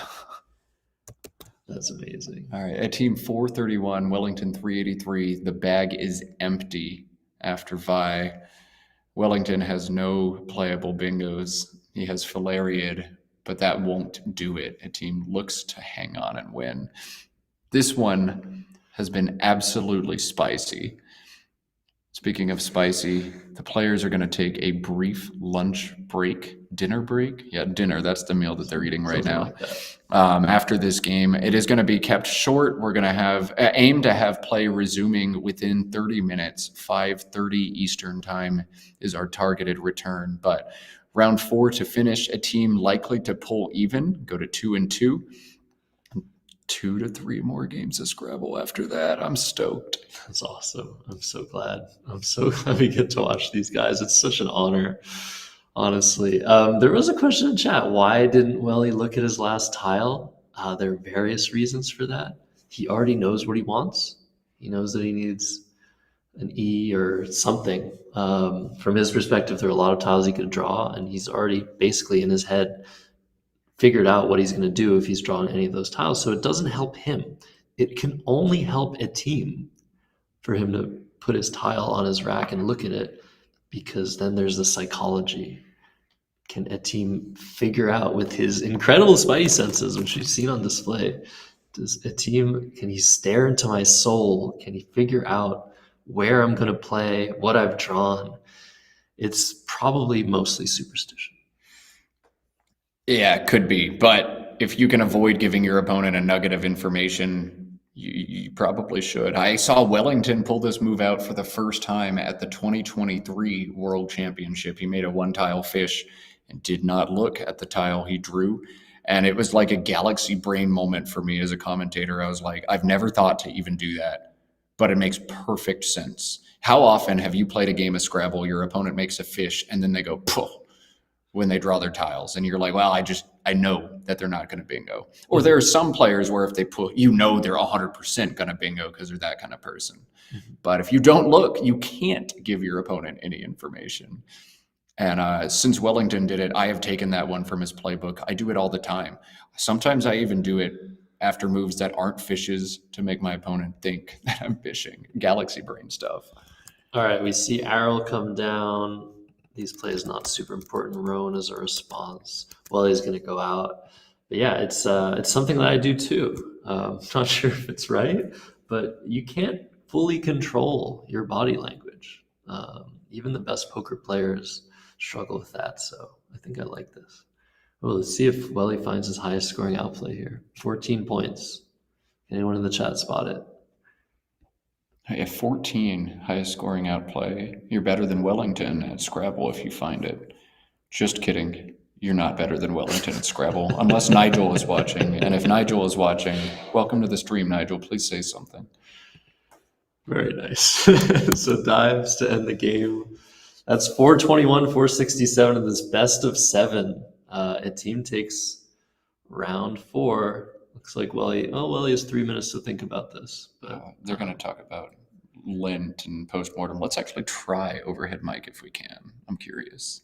That's amazing. All right. Etim 431, Wellington 383. The bag is empty after Vi. Wellington has no playable bingos. He has Filariad, but that won't do it. Etim looks to hang on and win. This one has been absolutely spicy. Speaking of spicy, the players are going to take a brief lunch break, dinner break. Yeah, dinner. That's the meal that they're eating right now. Like after this game, it is going to be kept short. We're going to have aim to have play resuming within 30 minutes. 5:30 Eastern time is our targeted return. But round 4 to finish, a team likely to pull even, go to 2-2. 2 to 3 more games of Scrabble after that. I'm stoked. That's awesome. I'm so glad. I'm so glad we get to watch these guys. It's such an honor, honestly. There was a question in chat. Why didn't Welly look at his last tile? There are various reasons for that. He already knows what he wants. He knows that he needs an E or something. From his perspective, there are a lot of tiles he could draw, and he's already basically in his head figured out what he's going to do if he's drawn any of those tiles. So it doesn't help him. It can only help a team for him to put his tile on his rack and look at it, because then there's the psychology. Can a team figure out with his incredible spidey senses, which we've seen on display, can he stare into my soul? Can he figure out where I'm going to play, what I've drawn? It's probably mostly superstition. Yeah, it could be. But if you can avoid giving your opponent a nugget of information, you probably should. I saw Wellington pull this move out for the first time at the 2023 World Championship. He made a one-tile fish and did not look at the tile he drew. And it was like a galaxy brain moment for me as a commentator. I was like, I've never thought to even do that, but it makes perfect sense. How often have you played a game of Scrabble, your opponent makes a fish, and then they go, "Poof," when they draw their tiles, and you're like, well, I know that they're not going to bingo. Or there are some players where if they put, they're 100% going to bingo because they're that kind of person. But if you don't look, you can't give your opponent any information. And since Wellington did it, I have taken that one from his playbook. I do it all the time. Sometimes I even do it after moves that aren't fishes to make my opponent think that I'm fishing. Galaxy brain stuff. All right, we see Errol come down. These plays not super important. Roan as a response. Well, he's going to go out. But yeah, it's something that I do too. I'm not sure if it's right, but you can't fully control your body language. Even the best poker players struggle with that. So I think I like this. Well, let's see if Welly finds his highest scoring outplay here. 14 points. Can anyone in the chat spot it? Hey, 14, highest scoring outplay. You're better than Wellington at Scrabble if you find it. Just kidding. You're not better than Wellington at Scrabble, unless Nigel is watching. And if Nigel is watching, welcome to the stream, Nigel. Please say something. Very nice. So dives to end the game. That's 421, 467 in this best of 7. Etim takes round 4. Looks like Welly has 3 minutes to think about this. But they're going to talk about Lent and postmortem. Let's actually try overhead mic if we can. I'm curious.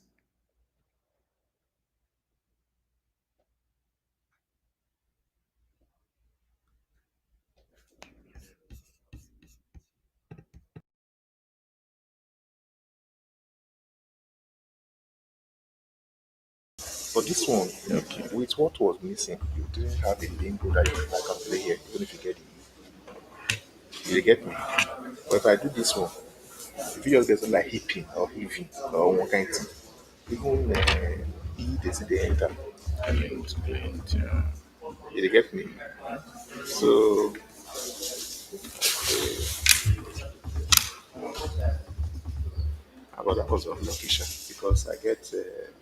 For this one, with what was missing, you didn't have a bingo that you can play here, even if you get it. You get me? But if I do this one, if you just get something like hipping or heaving or one kind of thing, even they see the enter. You get me? So about that was of location because I get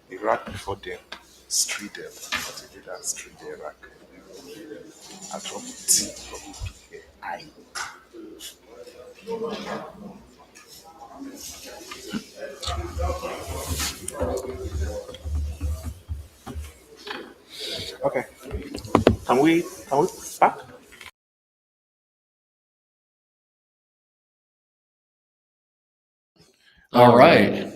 the rack before them, street them, what they did that street the rack. I drop T from I. Okay. Can we back? All right.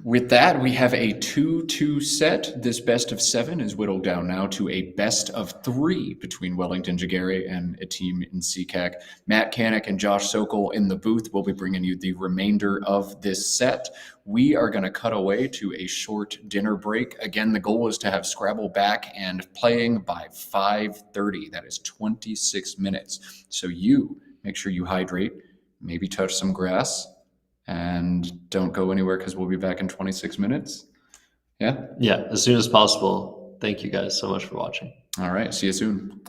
With that, we have a 2-2 set. This best of 7 is whittled down now to a best of 3 between Wellington Jighere and Etim Nsikak. Matt Kanek and Josh Sokol in the booth will be bringing you the remainder of this set. We are going to cut away to a short dinner break. Again, the goal is to have Scrabble back and playing by 5:30. That is 26 minutes. So you make sure you hydrate, maybe touch some grass, and don't go anywhere because we'll be back in 26 minutes. Yeah? Yeah, as soon as possible. Thank you guys so much for watching. All right. See you soon.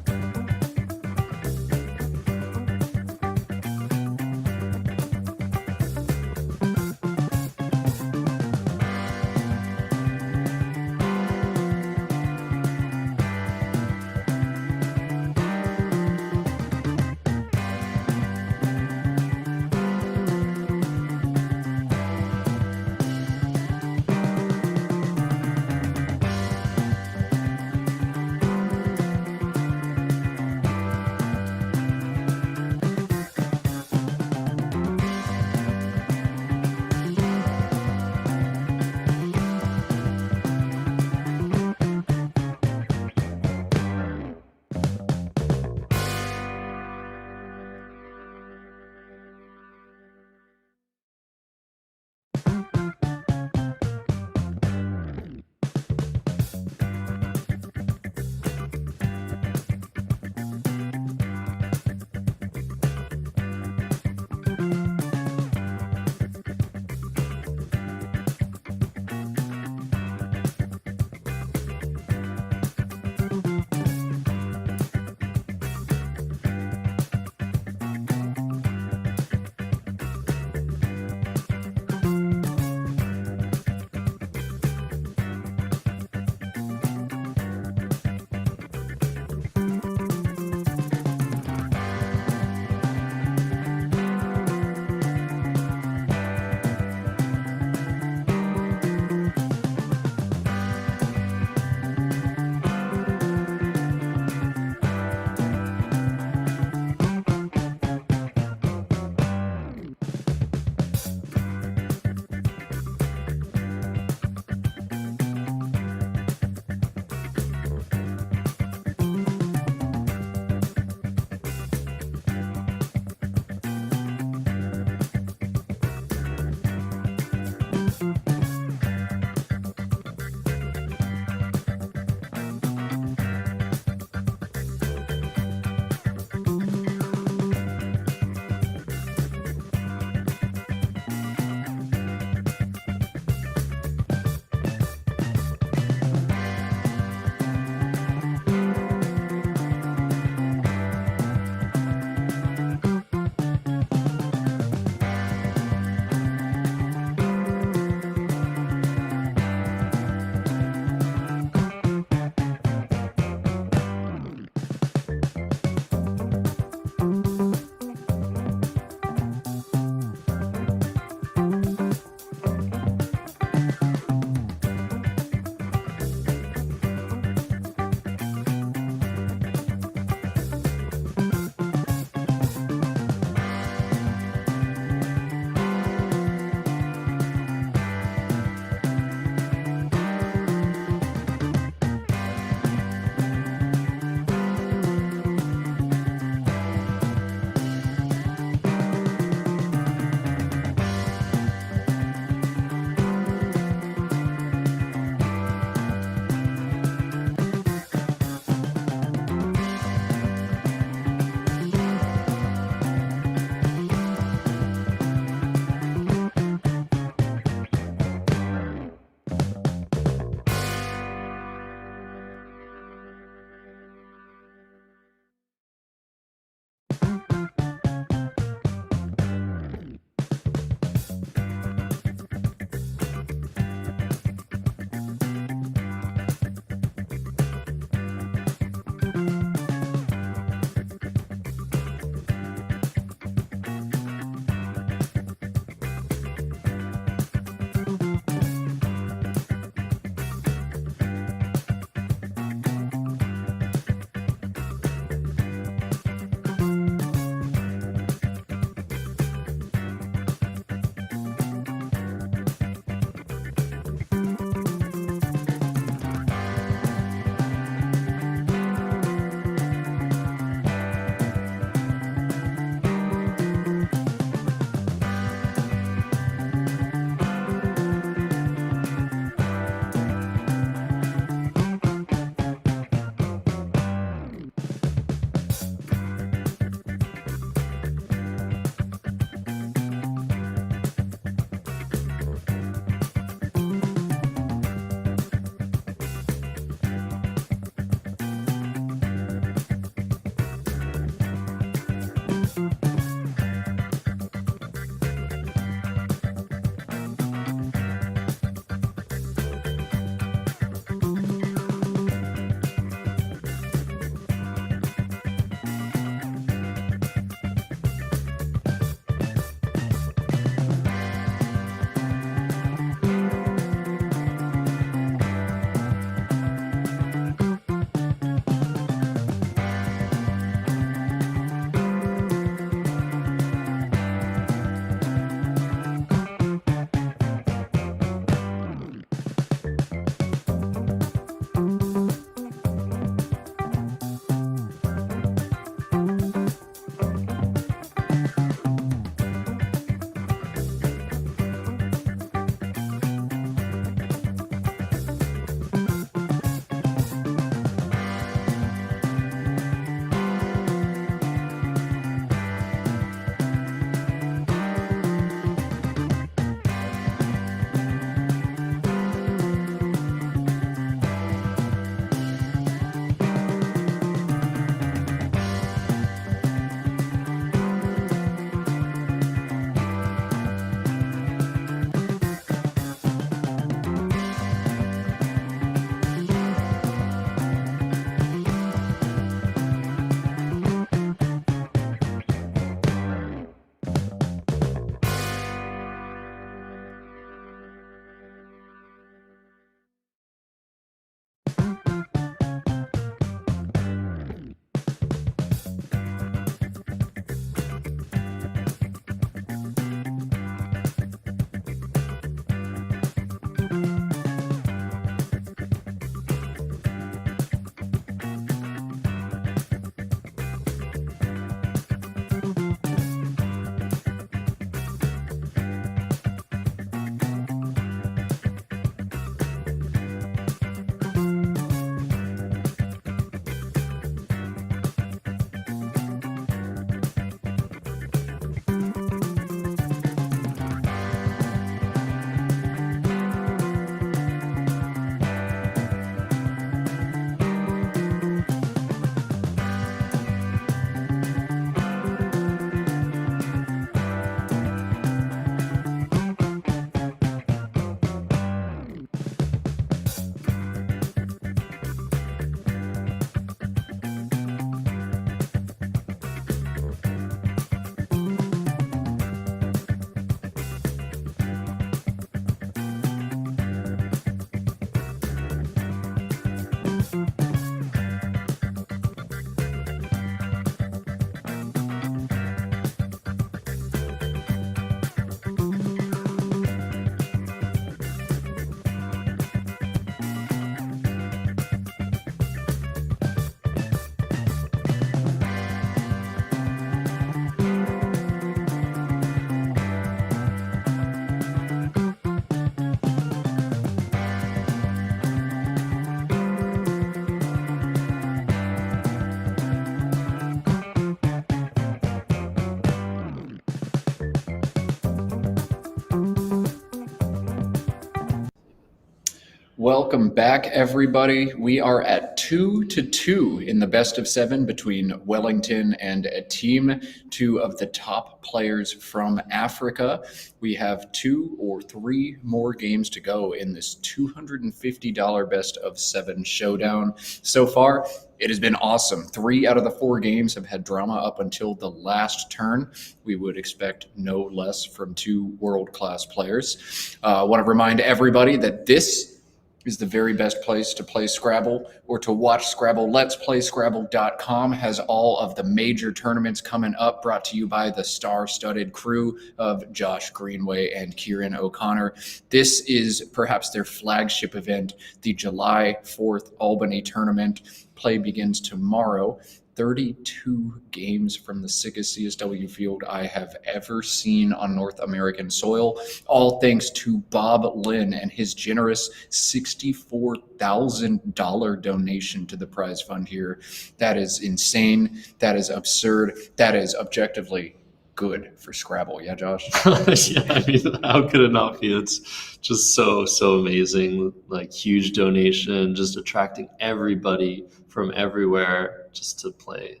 Welcome back, everybody. We are at 2-2 in the best of 7 between Wellington and Etim, two of the top players from Africa. We have 2 or 3 more games to go in this $250 best of 7 showdown. So far, it has been awesome. 3 out of the 4 games have had drama up until the last turn. We would expect no less from 2 world-class players. I want to remind everybody that this is the very best place to play Scrabble or to watch Scrabble. Let'sPlayScrabble.com has all of the major tournaments coming up, brought to you by the star-studded crew of Josh Greenway and Kieran O'Connor. This is perhaps their flagship event, the July 4th Albany tournament. Play begins tomorrow. 32 games from the sickest CSW field I have ever seen on North American soil, all thanks to Bob Lynn and his generous $64,000 donation to the prize fund here. That is insane. That is absurd. That is objectively good for Scrabble. Yeah, Josh? Yeah, I mean, how could it not be? It's just so amazing. Like, huge donation, just attracting everybody from everywhere just to play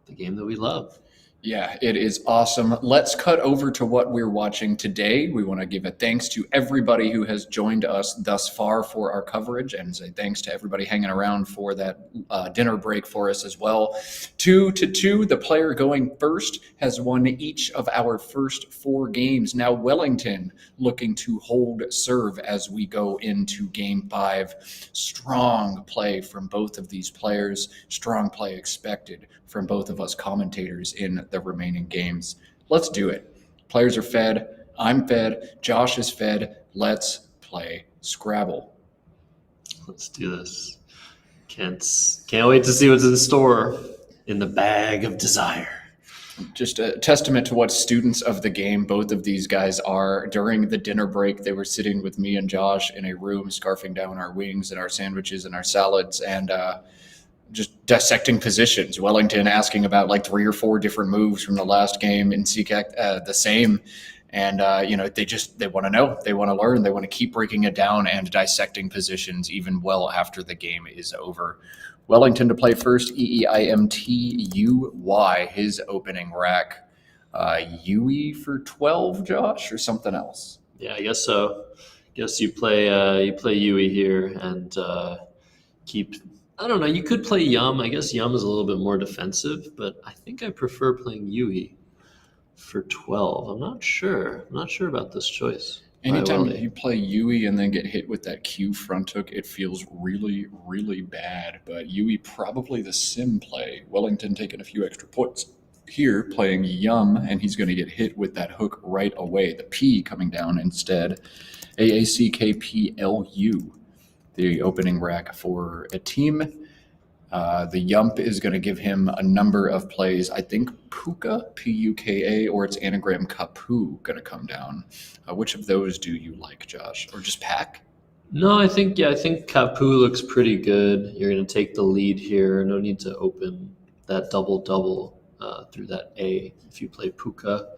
the game that we love. Yeah, it is awesome. Let's cut over to what we're watching today. We want to give a thanks to everybody who has joined us thus far for our coverage, and say thanks to everybody hanging around for that dinner break for us as well. 2-2, the player going first has won each of our first 4 games. Now Wellington looking to hold serve as we go into game 5. Strong play from both of these players. Strong play expected from both of us commentators in the remaining games. Let's do it. Players are fed. I'm fed. Josh is fed. Let's play Scrabble. Let's do this. Can't wait to see what's in store in the bag of desire. Just a testament to what students of the game both of these guys are. During the dinner break, they were sitting with me and Josh in a room, scarfing down our wings and our sandwiches and our salads, and just dissecting positions. Wellington asking about like 3 or 4 different moves from the last game, in Nsikak the same. And, they want to know, they want to learn, they want to keep breaking it down and dissecting positions even well after the game is over. Wellington to play first, EEIMTUY, his opening rack. Yui for 12, Josh, or something else? Yeah, I guess so. Guess you play Yui here and keep. I don't know. You could play Yum. I guess Yum is a little bit more defensive, but I think I prefer playing Yui for 12. I'm not sure. I'm not sure about this choice. Anytime you play Yui and then get hit with that Q front hook, it feels really, really bad. But Yui probably the sim play. Wellington taking a few extra points here, playing Yum, and he's going to get hit with that hook right away. The P coming down instead. AACKPLU, the opening rack for Etim. The Yump is going to give him a number of plays. I think Puka, P-U-K-A, or its anagram Kapu going to come down. Which of those do you like, Josh? Or just Pack? No, I think Kapu looks pretty good. You're going to take the lead here. No need to open that double through that A if you play Puka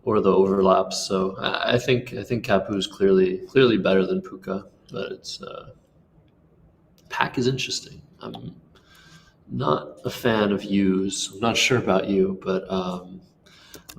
or the overlaps. So I think Kapu is clearly better than Puka, but it's Pack is interesting. I'm not a fan of U's. I'm not sure about you, but I'm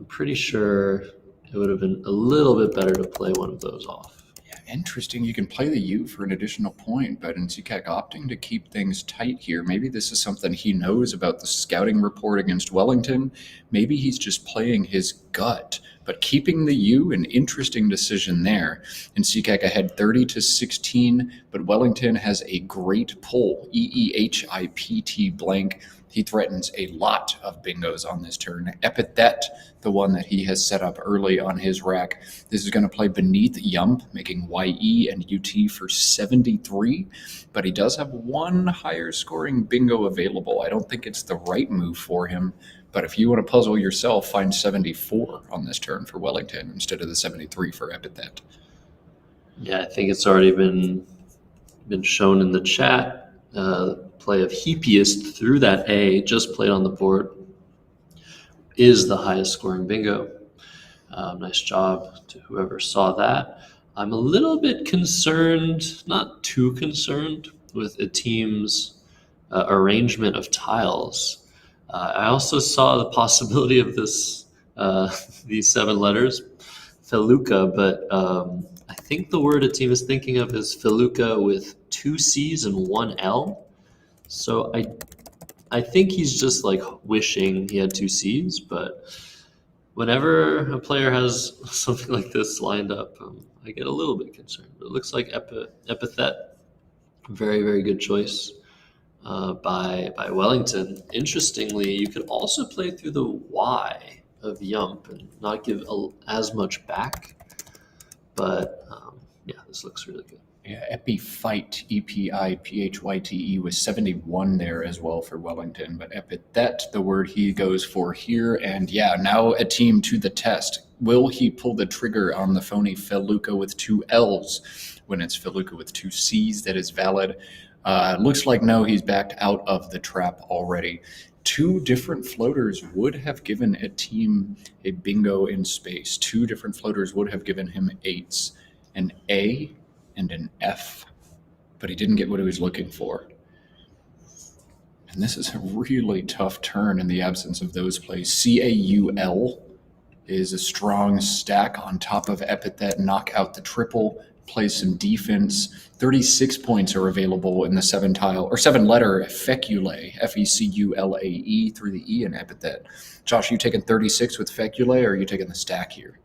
pretty sure it would have been a little bit better to play one of those off. Yeah, interesting. You can play the U for an additional point, but Nsikak opting to keep things tight here. Maybe this is something he knows about the scouting report against Wellington. Maybe he's just playing his gut, but keeping the U, an interesting decision there. Nsikak ahead 30-16, but Wellington has a great pull, EEHIPT blank. He threatens a lot of bingos on this turn. Epithet, the one that he has set up early on his rack. This is going to play beneath Yump, making YE and UT for 73, but he does have one higher scoring bingo available. I don't think it's the right move for him, but if you want to puzzle yourself, find 74 on this turn for Wellington instead of the 73 for Epithet. Yeah, I think it's already been shown in the chat. Play of Heapiest through that A, just played on the board, is the highest scoring bingo. Nice job to whoever saw that. I'm a little bit concerned, not too concerned, with Etim's arrangement of tiles. I also saw the possibility of this these 7 letters, feluca, but I think the word Etim is thinking of is feluca with 2 C's and 1 L. So I think he's just like wishing he had 2 C's, but whenever a player has something like this lined up, I get a little bit concerned. It looks like epithet, very, very good choice by Wellington. Interestingly, you could also play through the Y of Yump and not give as much back. But yeah, this looks really good. Yeah, Epiphyte, Epiphyte was 71 there as well for Wellington, but epithet, the word he goes for here. And yeah, now Etim to the test. Will he pull the trigger on the phony feluca with 2 L's when it's feluca with 2 C's that is valid? Looks like no, he's backed out of the trap already. 2 different floaters would have given Etim a bingo in space. 2 different floaters would have given him 8s, an A and an F, but he didn't get what he was looking for. And this is a really tough turn in the absence of those plays. Caul is a strong stack on top of epithet, knock out the triple, play some defense. 36 points are available in the 7-letter feculae, Feculae, through the E in epithet. Josh, you taking 36 with feculae, or are you taking the stack here?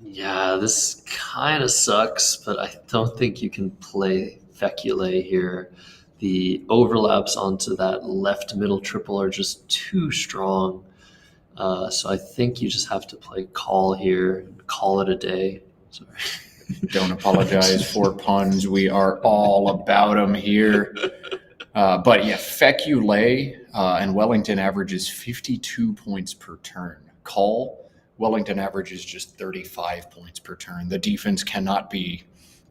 Yeah, this kind of sucks, but I don't think you can play feculae here. The overlaps onto that left middle triple are just too strong. So I think you just have to play call here and call it a day. Sorry. Don't apologize for puns. We are all about them here. But yeah, feculae and Wellington averages 52 points per turn. Call, Wellington averages just 35 points per turn. The defense cannot be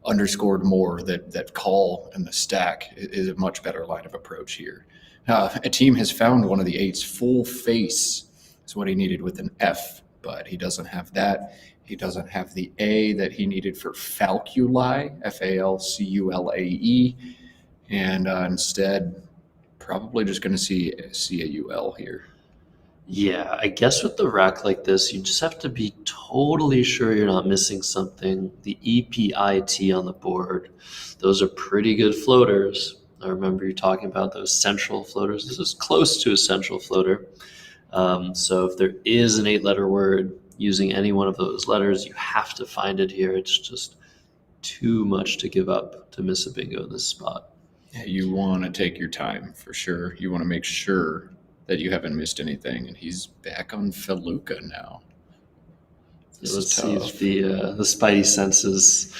underscored more. That call and the stack is a much better line of approach here. Etim has found one of the 8s. Full face is what he needed with an F, but he doesn't have that. He doesn't have the A that he needed for falculae, Falculae, and instead probably just going to see Caul here. Yeah, I guess with the rack like this, you just have to be totally sure you're not missing something. The EPIT on the board, those are pretty good floaters. I remember you talking about those central floaters. This is close to a central floater. So if there is an 8-letter word using any one of those letters, you have to find it here. It's just too much to give up to miss a bingo in this spot. Yeah, you want to take your time for sure. You want to make sure that you haven't missed anything, and he's back on feluca now. Let's see if the spidey senses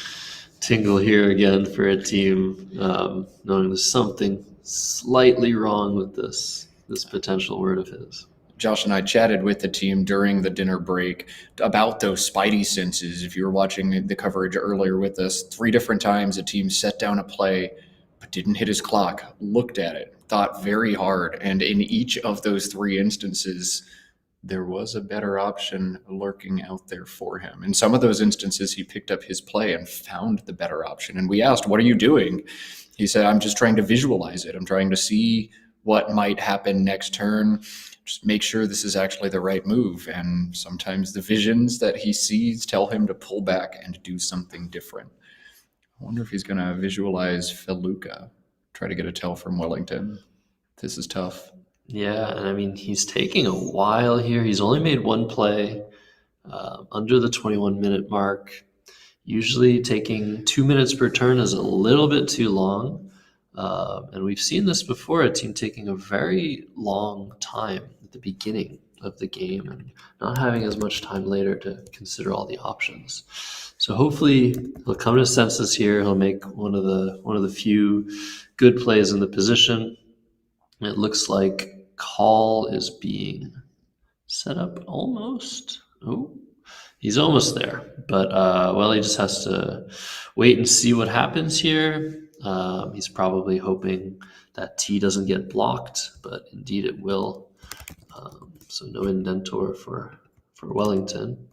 tingle here again for Etim, knowing there's something slightly wrong with this potential word of his. Josh and I chatted with the team during the dinner break about those spidey senses. If you were watching the coverage earlier with us, 3 different times a team set down a play but didn't hit his clock, looked at it, thought very hard, and in each of those 3 instances, there was a better option lurking out there for him. In some of those instances, he picked up his play and found the better option. And we asked, what are you doing? He said, I'm just trying to visualize it. I'm trying to see what might happen next turn. Just make sure this is actually the right move. And sometimes the visions that he sees tell him to pull back and do something different. I wonder if he's going to visualize feluca, try to get a tell from Wellington. This is tough. Yeah, and I mean, he's taking a while here. He's only made 1 play under the 21-minute mark. Usually taking 2 minutes per turn is a little bit too long. And we've seen this before, a team taking a very long time at the beginning of the game and not having as much time later to consider all the options. So hopefully he'll come to senses here. He'll make one of the few good plays in the position. It looks like call is being set up almost. Oh, he's almost there. But, well, he just has to wait and see what happens here. He's probably hoping that T doesn't get blocked, but indeed it will. So no indentor for Wellington.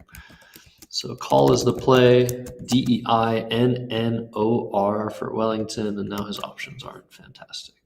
So call is the play, Deinnor for Wellington, and now his options aren't fantastic.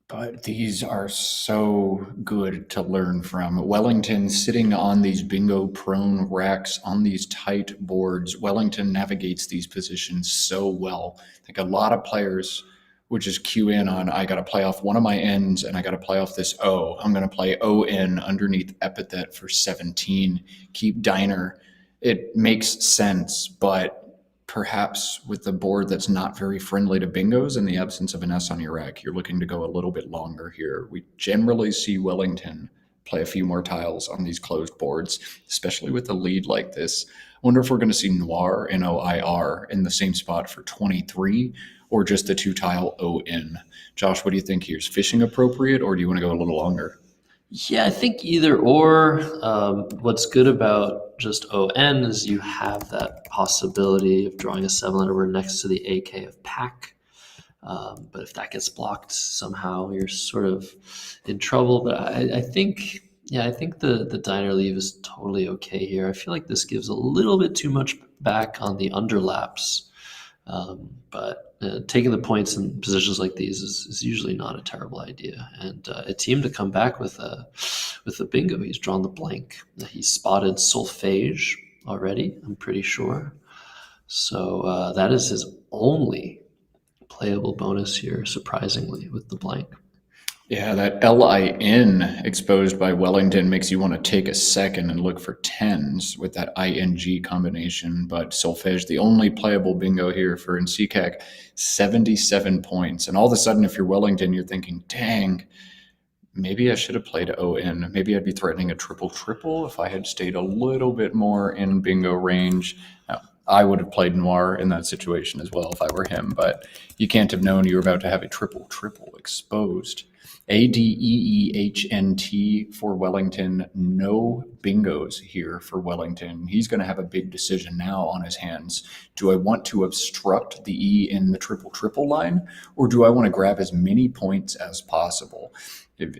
But these are so good to learn from. Wellington sitting on these bingo-prone racks on these tight boards. Wellington navigates these positions so well. I think a lot of players would just cue in on, I got to play off one of my N's and I got to play off this O. I'm going to play ON underneath epithet for 17. Keep diner. It makes sense, but perhaps with the board that's not very friendly to bingos in the absence of an S on your rack, you're looking to go a little bit longer here. We generally see Wellington play a few more tiles on these closed boards, especially with a lead like this. I wonder if we're going to see Noir, Noir, in the same spot for 23, or just the 2-tile ON. Josh, what do you think here? Is fishing appropriate, or do you want to go a little longer? Yeah, I think either or. What's good about just ON is you have that possibility of drawing a 7-letter word next to the AK of pack. But if that gets blocked somehow, you're sort of in trouble. But I think the diner leave is totally okay here. I feel like this gives a little bit too much back on the underlaps. But taking the points in positions like these is usually not a terrible idea. And Etim to come back with a bingo. He's drawn the blank. He's spotted solfège already, I'm pretty sure. So that is his only playable bonus here, surprisingly, with the blank. Yeah, that LIN exposed by Wellington makes you want to take a second and look for tens with that ING combination. But solfège, the only playable bingo here for Nsikak, 77 points. And all of a sudden, if you're Wellington, you're thinking, dang, maybe I should have played ON. Maybe I'd be threatening a triple-triple if I had stayed a little bit more in bingo range. Now, I would have played Noir in that situation as well if I were him, but you can't have known you were about to have a triple-triple exposed. ADEEHNT for Wellington. No bingos here for Wellington. He's going to have a big decision now on his hands. Do I want to obstruct the E in the triple-triple line, or do I want to grab as many points as possible?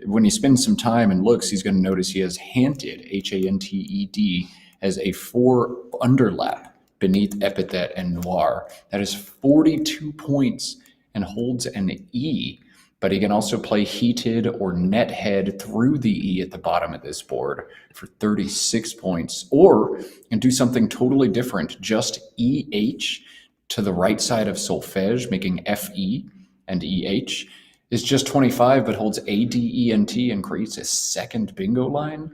When he spends some time and looks, he's going to notice he has Hanted, HANTED, as a 4 underlap beneath epithet and Noir. That is 42 points and holds an E. But he can also play heated or net head through the E at the bottom of this board for 36 points, or and do something totally different. Just EH to the right side of solfège, making FE and EH, is just 25, but holds ADENT and creates a second bingo line.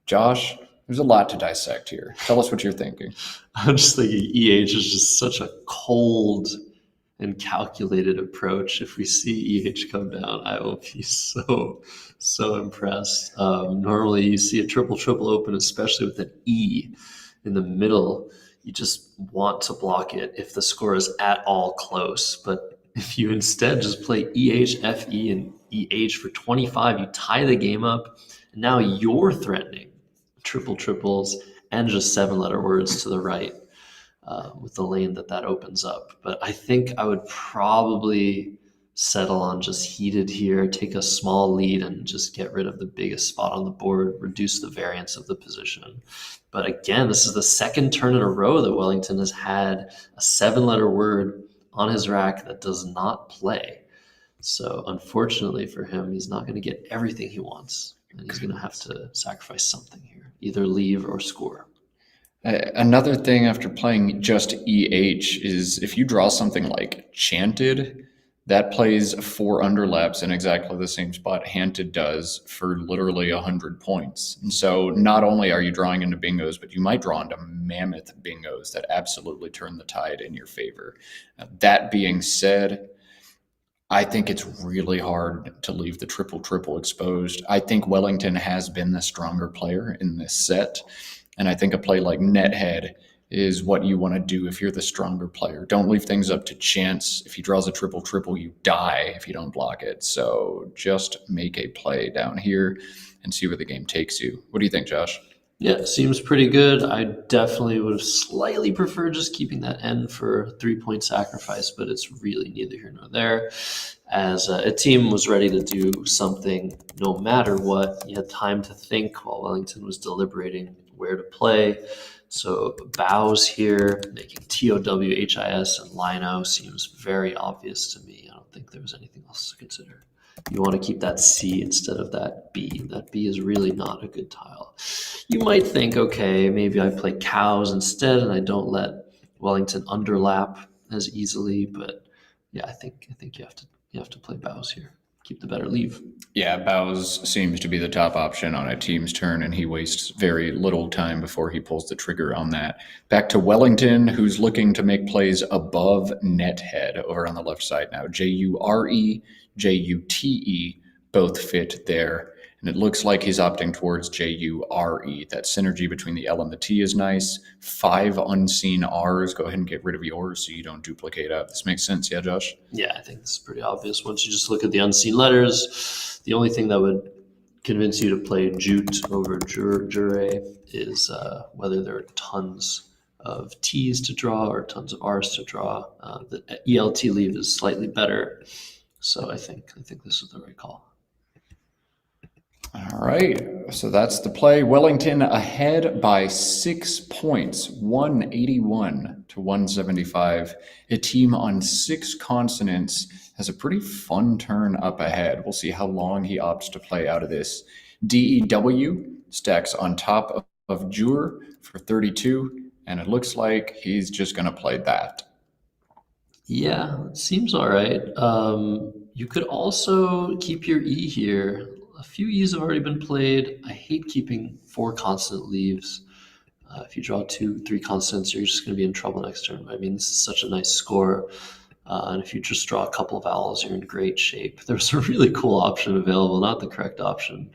Josh, there's a lot to dissect here. Tell us what you're thinking. I'm just thinking EH is just such a cold and calculated approach. If we see EH come down, I will be so impressed. Normally you see a triple open, especially with an E in the middle. You just want to block it if the score is at all close. But if you instead just play EH, FE, and EH for 25, you tie the game up. And now you're threatening triples and just 7-letter words to the right. With the lane that opens up. But I think I would probably settle on just heated here, take a small lead and just get rid of the biggest spot on the board, reduce the variance of the position. But again, this is the second turn in a row that Wellington has had a 7-letter word on his rack that does not play. So unfortunately for him, he's not going to get everything he wants. And he's going to have to sacrifice something here, either leave or score. Another thing after playing just EH is if you draw something like Chanted, that plays 4 underlaps in exactly the same spot Hanted does for literally 100 points. And so not only are you drawing into bingos, but you might draw into mammoth bingos that absolutely turn the tide in your favor. That being said, I think it's really hard to leave the triple exposed. I think Wellington has been the stronger player in this set. And I think a play like Nethead is what you want to do if you're the stronger player. Don't leave things up to chance. If he draws a triple, you die if you don't block it. So just make a play down here and see where the game takes you. What do you think, Josh? Yeah, seems pretty good. I definitely would have slightly preferred just keeping that N for 3-point sacrifice, but it's really neither here nor there. As Etim was ready to do something no matter what, he had time to think while Wellington was deliberating where to play. So bows here, making TOWHIS and Lino seems very obvious to me. I don't think there was anything else to consider. You want to keep that C instead of that B. That B is really not a good tile. You might think, okay, maybe I play cows instead and I don't let Wellington underlap as easily, but yeah, I think you have to play bows here. Keep the better leave. Yeah, bows seems to be the top option on a team's turn, and he wastes very little time before he pulls the trigger on that. Back to Wellington, who's looking to make plays above net head over on the left side now. JURE, JUTE both fit there. And it looks like he's opting towards JURE. That synergy between the L and the T is nice. 5 unseen R's. Go ahead and get rid of yours so you don't duplicate up. This makes sense, yeah, Josh? Yeah, I think this is pretty obvious. Once you just look at the unseen letters, the only thing that would convince you to play jute over jure is whether there are tons of T's to draw or tons of R's to draw. The ELT leave is slightly better. So I think this is the right call. All right, so that's the play. Wellington ahead by 6 points, 181 to 175. Etim on 6 consonants has a pretty fun turn up ahead. We'll see how long he opts to play out of this. DEW stacks on top of Jure for 32, and it looks like he's just going to play that. Yeah, it seems all right. You could also keep your E here. A few E's have already been played. I hate keeping 4 consonant leaves. If you draw 2, 3 consonants, you're just going to be in trouble next turn. I mean, this is such a nice score. And if you just draw a couple of vowels, you're in great shape. There's a really cool option available, not the correct option,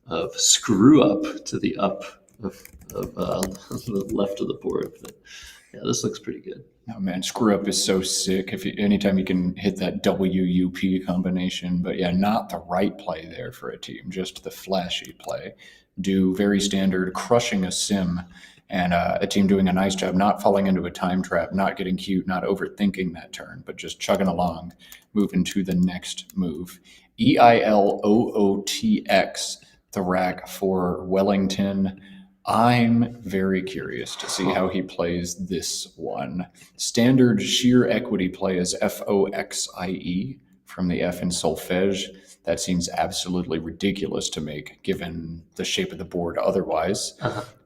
of screw up to the up of the left of the board. But yeah, this looks pretty good. Oh man, screw up is so sick. Anytime you can hit that WUP combination, but yeah, not the right play there for a team, just the flashy play. Do very standard, crushing a sim, and a team doing a nice job, not falling into a time trap, not getting cute, not overthinking that turn, but just chugging along, moving to the next move. EILOOTX, the rack for Wellington. I'm very curious to see how he plays this one. Standard sheer equity play is FOXIE from the F in solfege. That seems absolutely ridiculous to make given the shape of the board otherwise.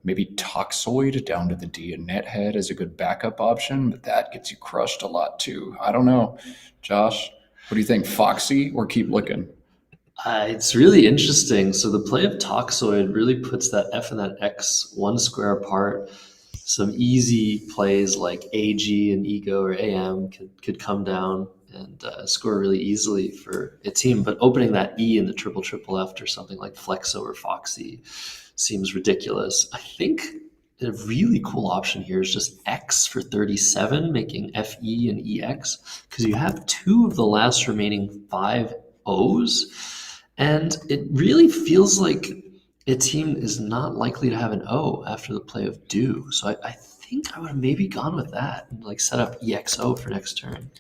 Maybe toxoid down to the D and net head is a good backup option, but that gets you crushed a lot too. I don't know. Josh, what do you think? Foxy or keep looking? It's really interesting. So the play of toxoid really puts that F and that X 1 square apart. Some easy plays like AG and Ego or AM could come down and score really easily for a team. But opening that E in the triple after something like Flexo or Foxy seems ridiculous. I think a really cool option here is just X for 37, making FE and EX, because you have 2 of the last remaining 5 O's. And it really feels like a team is not likely to have an O after the play of do. So I think I would have maybe gone with that and like set up EXO for next turn.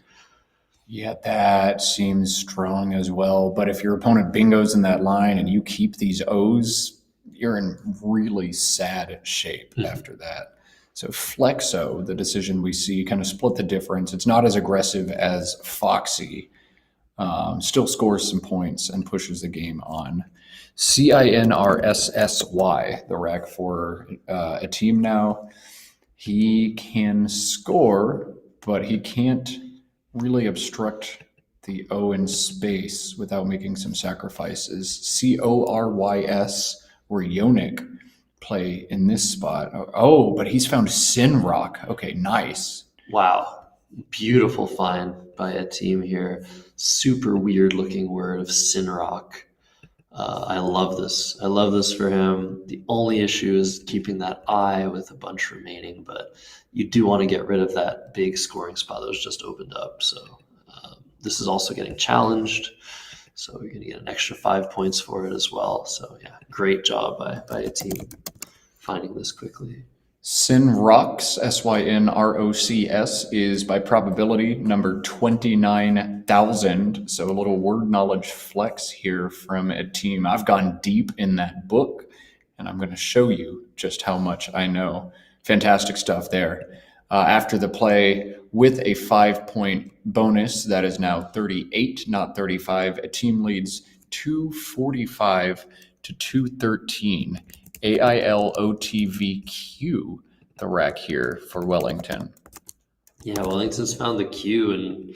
Yeah, that seems strong as well. But if your opponent bingos in that line and you keep these O's, you're in really sad shape after that. So Flexo, the decision we see, kind of split the difference. It's not as aggressive as Foxy. Still scores some points and pushes the game on. CINRSSY, the rack for a team now. He can score, but he can't really obstruct the O in space without making some sacrifices. CORYS or Yonik play in this spot. Oh, but he's found Sinrock. Okay, nice. Wow. Beautiful find by a team here. Super weird looking word of Sinrock. I love this. I love this for him. The only issue is keeping that I with a bunch remaining, but you do want to get rid of that big scoring spot that was just opened up. So this is also getting challenged. So you're going to get an extra 5 points for it as well. So yeah, great job by a team finding this quickly. Sinrox, SYNROCS, is by probability number 29,000. So a little word knowledge flex here from a team. I've gone deep in that book, and I'm going to show you just how much I know. Fantastic stuff there. After the play with a 5-point bonus, that is now 38, not 35. Etim leads 245 to 213. AILOTVQ, the rack here for Wellington. Yeah, Wellington's found the Q, and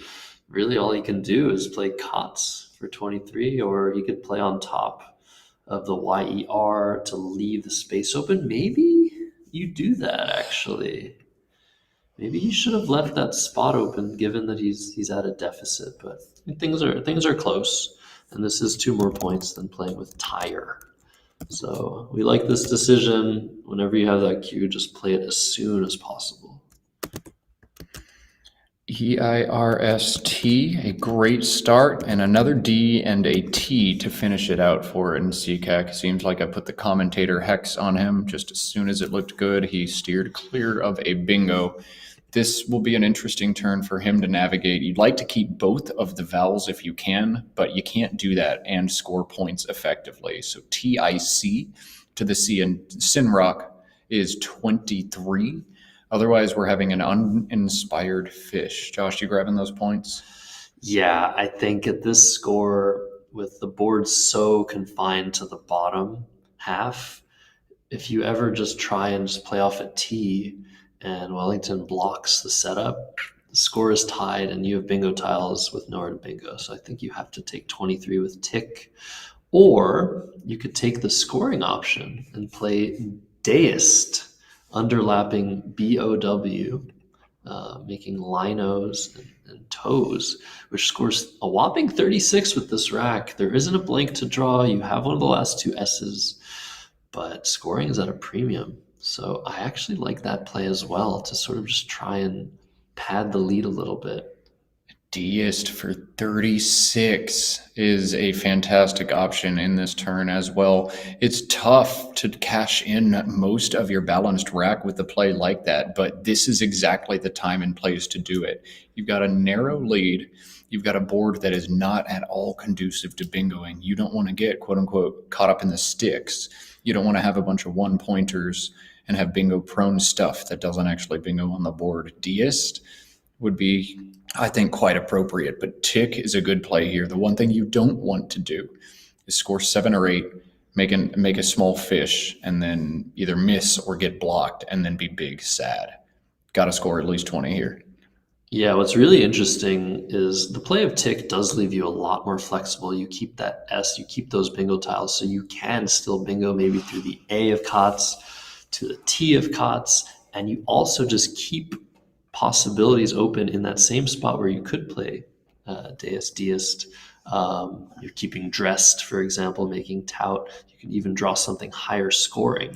really all he can do is play COTS for 23, or he could play on top of the YER to leave the space open. Maybe you do that, actually. Maybe he should have left that spot open, given that he's at a deficit. But things are close, and this is 2 more points than playing with Tire. So we like this decision. Whenever you have that Q, just play it as soon as possible. EIRST, a great start, and another D and a T to finish it out for Nsikak. Seems like I put the commentator hex on him just as soon as it looked good. He steered clear of a bingo. This will be an interesting turn for him to navigate. You'd like to keep both of the vowels if you can, but you can't do that and score points effectively. So TIC to the C in Sinrock is 23. Otherwise, we're having an uninspired fish. Josh, you grabbing those points? Yeah, I think at this score, with the board so confined to the bottom half, if you ever just try and just play off a T and Wellington blocks the setup, the score is tied and you have bingo tiles with nowhere to bingo. So I think you have to take 23 with tick, or you could take the scoring option and play deist, underlapping BOW, making linos and toes, which scores a whopping 36 with this rack. There isn't a blank to draw. You have one of the last 2 S's, but scoring is at a premium. So I actually like that play as well, to sort of just try and pad the lead a little bit. Deist for 36 is a fantastic option in this turn as well. It's tough to cash in most of your balanced rack with a play like that, but this is exactly the time and place to do it. You've got a narrow lead. You've got a board that is not at all conducive to bingoing. You don't want to get, quote unquote, caught up in the sticks. You don't want to have a bunch of 1-pointers and have bingo prone stuff that doesn't actually bingo on the board. Deist would be, I think, quite appropriate, but tick is a good play here. The one thing you don't want to do is score 7 or 8, make a small fish, and then either miss or get blocked, and then be big sad. Got to score at least 20 here. Yeah, what's really interesting is the play of tick does leave you a lot more flexible. You keep that S, you keep those bingo tiles, so you can still bingo maybe through the A of COTS to the T of COTS, and you also just keep possibilities open in that same spot where you could play deist. You're keeping dressed, for example, making tout. You can even draw something higher scoring.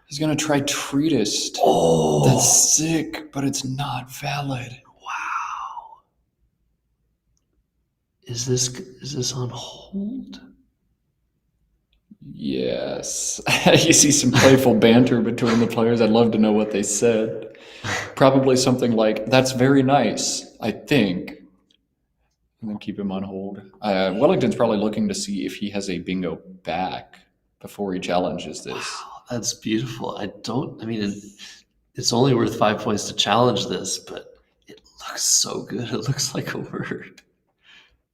He's going to try treatist. Oh, That's sick, but it's not valid. wow. Is this on hold? Yes. You see some playful banter between the players. I'd love to know what they said. Probably something like, "That's very nice, I think." And then keep him on hold. Wellington's probably looking to see if he has a bingo back before he challenges this. Wow, that's beautiful. It's only worth 5 points to challenge this, but it looks so good. It looks like a word.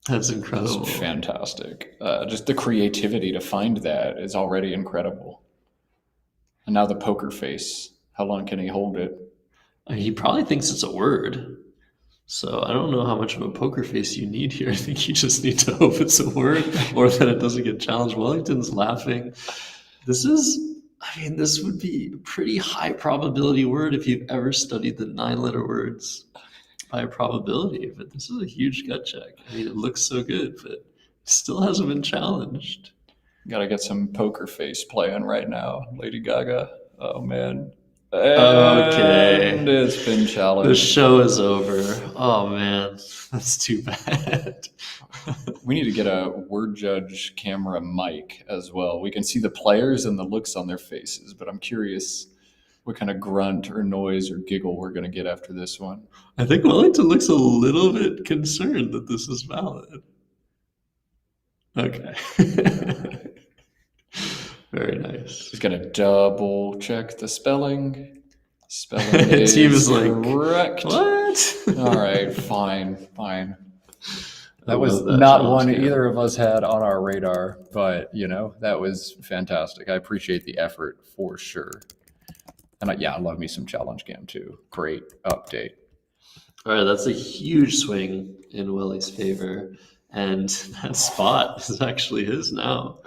That's incredible. That's fantastic. Just the creativity to find that is already incredible. And now the poker face. How long can he hold it? He probably thinks it's a word. So I don't know how much of a poker face you need here. I think you just need to hope it's a word or that it doesn't get challenged. Wellington's laughing. This would be a pretty high probability word if you've ever studied the 9-letter words by probability. But this is a huge gut check. It looks so good, but it still hasn't been challenged. Got to get some poker face playing right now, Lady Gaga. Oh, man. Okay. And it's been challenged. The show is over. Oh, man. That's too bad. We need to get a word judge camera mic as well. We can see the players and the looks on their faces, but I'm curious what kind of grunt or noise or giggle we're going to get after this one. I think Wellington looks a little bit concerned that this is valid. Okay. Very nice. He's gonna double check the spelling. Spelling Etim is is like, correct. what? All right, fine. I That was love that not challenge one game. either of us had on our radar, but that was fantastic. I appreciate the effort for sure. And I love me some challenge game too. Great update. All right, that's a huge swing in Willie's favor, and that spot is actually his now.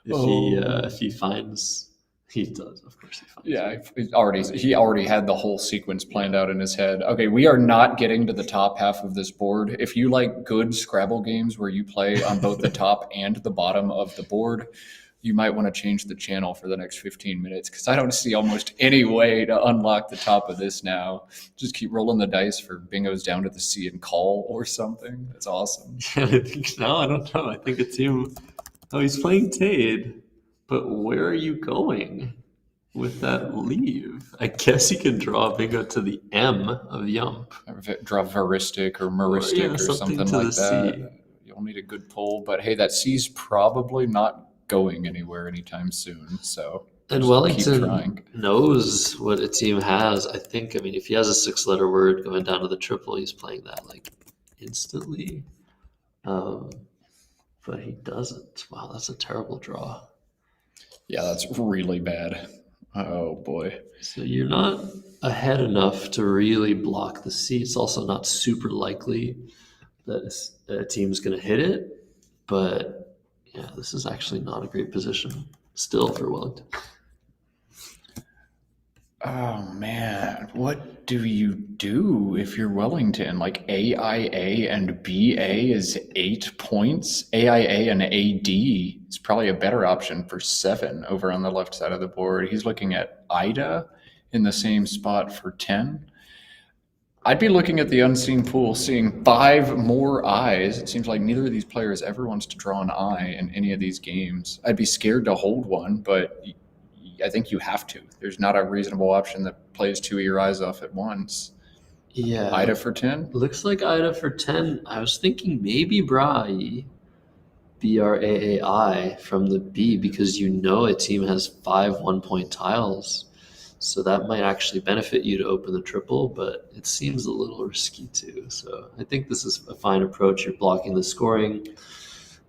If he finds, he does, of course he finds. Yeah, he already had the whole sequence planned out in his head. Okay, we are not getting to the top half of this board. If you like good Scrabble games where you play on both the top and the bottom of the board, you might want to change the channel for the next 15 minutes because I don't see almost any way to unlock the top of this now. Just keep rolling the dice for bingos down to the C and call or something. That's awesome. Yeah, I think now, I don't know. I think it's him. Oh, he's playing Tade, but where are you going with that leave? I guess he can draw a bingo to the M of Yump. Draw Veristic or Meristic or something something to like the that. C. You'll need a good pull, but hey, that C's probably not going anywhere anytime soon. So And just keep Wellington trying. knows what a team has. I think, if he has a 6-letter word going down to the triple, he's playing that like instantly. But he doesn't. Wow, that's a terrible draw. Yeah, that's really bad. Oh boy. So you're not ahead enough to really block the C. It's also not super likely that a team's going to hit it. But yeah, this is actually not a great position still for Wellington. Oh man, what do you do if you're Wellington? Like AIA and BA is 8 points. AIA and AD is probably a better option for 7 over on the left side of the board. He's looking at IDA in the same spot for 10. I'd be looking at the unseen pool, seeing 5 more eyes. It seems like neither of these players ever wants to draw an eye in any of these games. I'd be scared to hold one, but I think you have to. There's not a reasonable option that plays 2 of your eyes off at once. Yeah. IDA for 10? Looks like IDA for 10. I was thinking maybe Brai, BRAAI from the B, because a team has 5 1-point tiles. So that might actually benefit you to open the triple, but it seems a little risky too. So I think this is a fine approach. You're blocking the scoring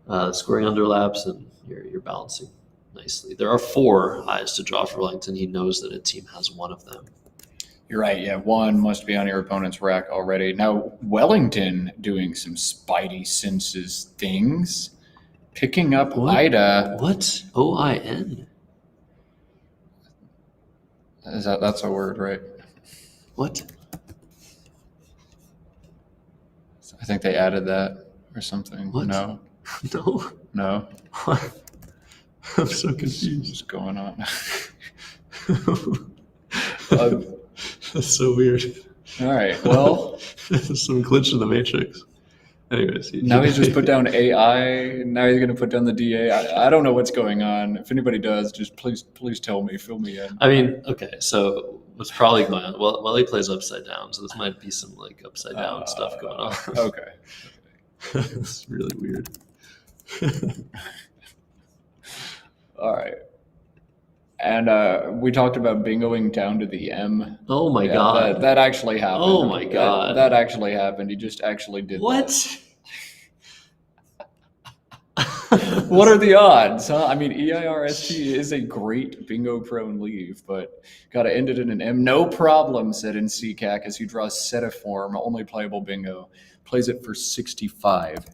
underlaps, and you're balancing nicely. There are 4 eyes to draw for Wellington. He knows that a team has 1 of them. You're right. Yeah, 1 must be on your opponent's rack already. Now, Wellington doing some spidey senses things. Picking up IDA. What? OIN? That's a word, right? What? I think they added that or something. What? No. No. What? I'm so confused. What's going on? That's so weird. All right. Well, there's some glitch in the matrix. Anyways, now he's just put down AI. Now he's going to put down the DA. I don't know what's going on. If anybody does, just please tell me. Fill me in. Okay. So what's probably going on? Well, he plays upside down, so this might be some like upside down stuff going on. Okay. It's really weird. All right. And we talked about bingoing down to the M. Oh my God. That actually happened. Oh my God. That actually happened. He just actually did what? That. What are the odds, huh? I mean, EIRST is a great bingo-prone leave, but got to end it in an M. No problem, said Nsikak as he draws Setiform, only playable bingo. Plays it for 65.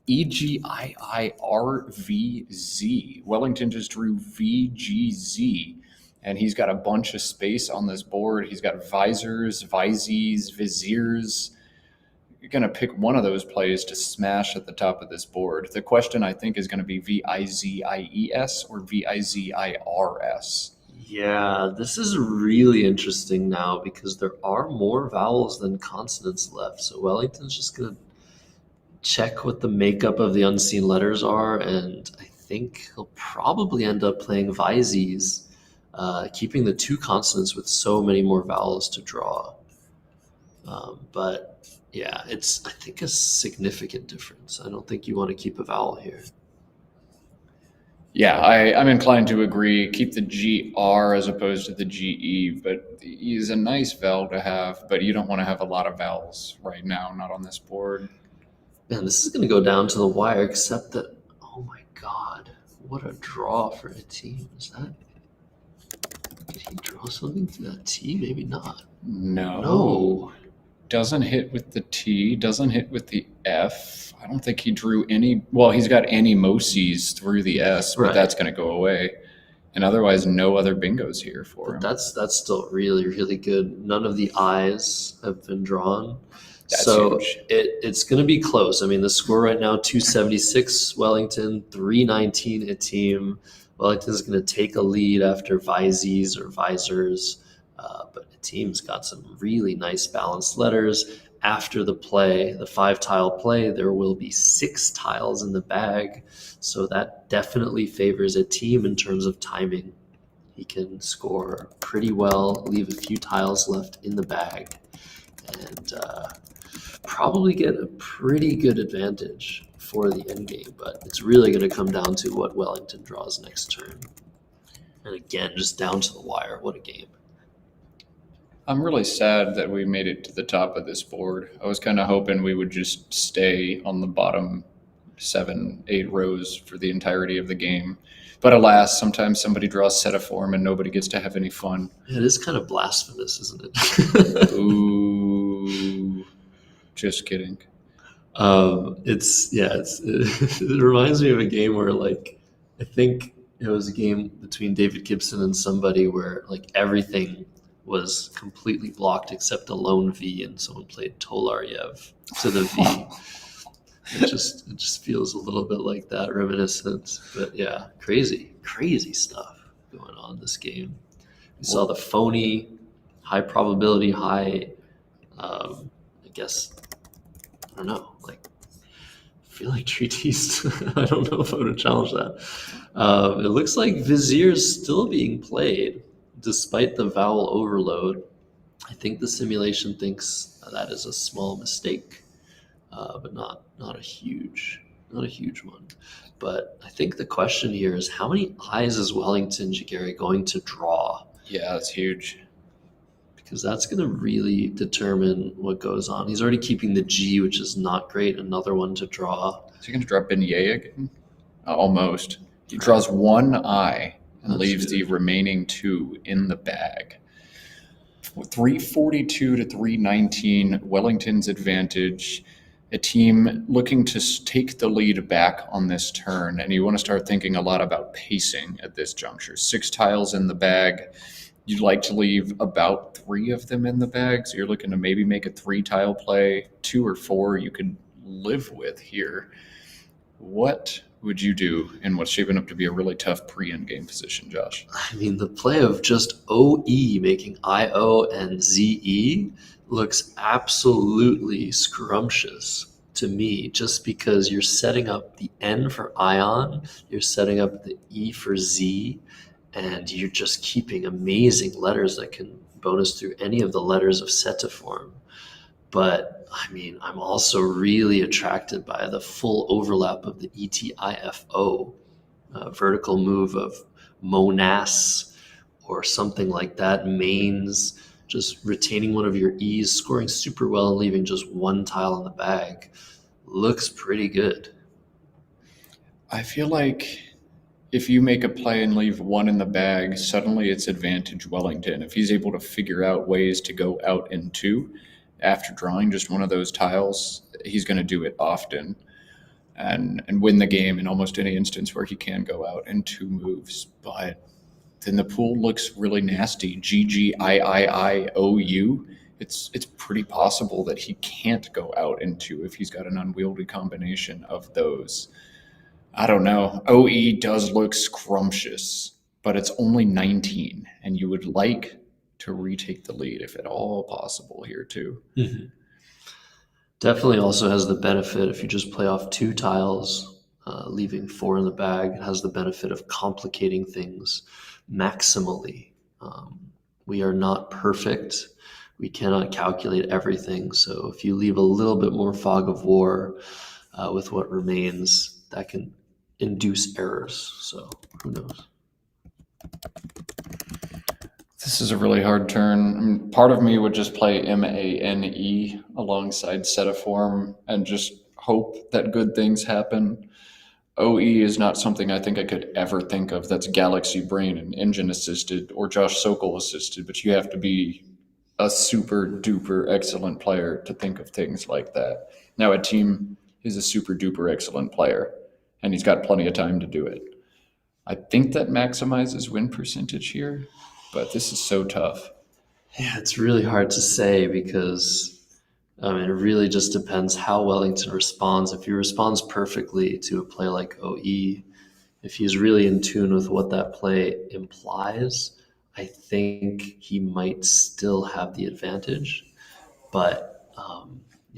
EGIIRVZ. Wellington just drew VGZ, and he's got a bunch of space on this board. He's got visors, vises, viziers. You're going to pick one of those plays to smash at the top of this board. The question, I think, is going to be VIZIES or VIZIRS. Yeah, this is really interesting now because there are more vowels than consonants left. So Wellington's just going to check what the makeup of the unseen letters are, and I think he'll probably end up playing vises, keeping the 2 consonants with so many more vowels to draw. But yeah, it's, I think, a significant difference. I don't think you want to keep a vowel here. Yeah, I'm inclined to agree. Keep the GR as opposed to the GE, but the E is a nice vowel to have, but you don't want to have a lot of vowels right now, not on this board. Man, this is going to go down to the wire, except that, oh my god, what a draw for Etim. Is that, did he draw something through that T? Maybe not. No. Doesn't hit with the T, doesn't hit with the F. I don't think he drew any. Well, he's got animosies through the S, but Right. that's going to go away. And otherwise, no other bingos here for him. That's still really, really good. None of the I's have been drawn. That's so huge. It's going to be close. I mean, the score right now, 276 Wellington, 319 Etim. Wellington's going to take a lead after Vises or Visors. But Etim's got some really nice balanced letters. After the play, the 5-tile play, there will be 6 tiles in the bag. So that definitely favors Etim in terms of timing. He can score pretty well, leave a few tiles left in the bag, and probably get a pretty good advantage for the endgame. But it's really going to come down to what Wellington draws next turn. And again, just down to the wire. What a game. I'm really sad that we made it to the top of this board. I was kind of hoping we would just stay on the bottom 7, 8 rows for the entirety of the game. But alas, sometimes somebody draws set of form and nobody gets to have any fun. It is kind of blasphemous, isn't it? Ooh, just kidding. It reminds me of a game where, like, I think it was a game between David Gibson and somebody where, like, everything was completely blocked except a lone V, and someone played Tolaryev to the V. It just feels a little bit like that, reminiscent. But yeah, crazy stuff going on in this game. We saw the phony, high probability, I guess, I don't know, like, I feel like treatise. I don't know if I would challenge that. It looks like Vizier's still being played despite the vowel overload. I think the simulation thinks that is a small mistake, but not a huge one. But I think the question here is, how many I's is Wellington Jighere going to draw? Yeah, that's huge. Because that's going to really determine what goes on. He's already keeping the G, which is not great. Another one to draw. Is he going to draw Beignet again? Almost. He draws 1 I and leaves the remaining 2 in the bag. 342 to 319, Wellington's advantage. A team looking to take the lead back on this turn, and you want to start thinking a lot about pacing at this juncture. 6 tiles in the bag. You'd like to leave about 3 of them in the bag, so you're looking to maybe make a 3-tile play. 2 or 4 you could live with here. What would you do in what's shaping up to be a really tough pre-endgame position, Josh? I mean, the play of just OE making IO and ZE looks absolutely scrumptious to me, just because you're setting up the N for ion, you're setting up the E for Z, and you're just keeping amazing letters that can bonus through any of the letters of setiform. But I mean, I'm also really attracted by the full overlap of the ETIFO, vertical move of Monas or something like that, mains, just retaining one of your E's, scoring super well and leaving just 1 tile in the bag. Looks pretty good. I feel like if you make a play and leave 1 in the bag, suddenly it's advantage Wellington. If he's able to figure out ways to go out in 2 after drawing just 1 of those tiles, he's going to do it often and win the game in almost any instance where he can go out in 2 moves. But then the pool looks really nasty. GGIIIOU. It's pretty possible that he can't go out in 2 if he's got an unwieldy combination of those. I don't know. OE does look scrumptious, but it's only 19, and you would like to retake the lead if at all possible here too. Mm-hmm. Definitely also has the benefit, if you just play off 2 tiles, leaving 4 in the bag, it has the benefit of complicating things maximally. We are not perfect. We cannot calculate everything. So if you leave a little bit more fog of war with what remains, that can induce errors. So who knows? This is a really hard turn. I mean, part of me would just play MANE alongside Setaform and just hope that good things happen. OE is not something I think I could ever think of that's Galaxy Brain and Engine assisted or Josh Sokol assisted, but you have to be a super duper excellent player to think of things like that. Now, Etim is a super duper excellent player, and he's got plenty of time to do it. I think that maximizes win percentage here, but this is so tough. Yeah, it's really hard to say because it really just depends how Wellington responds. If he responds perfectly to a play like OE, if he's really in tune with what that play implies, I think he might still have the advantage. But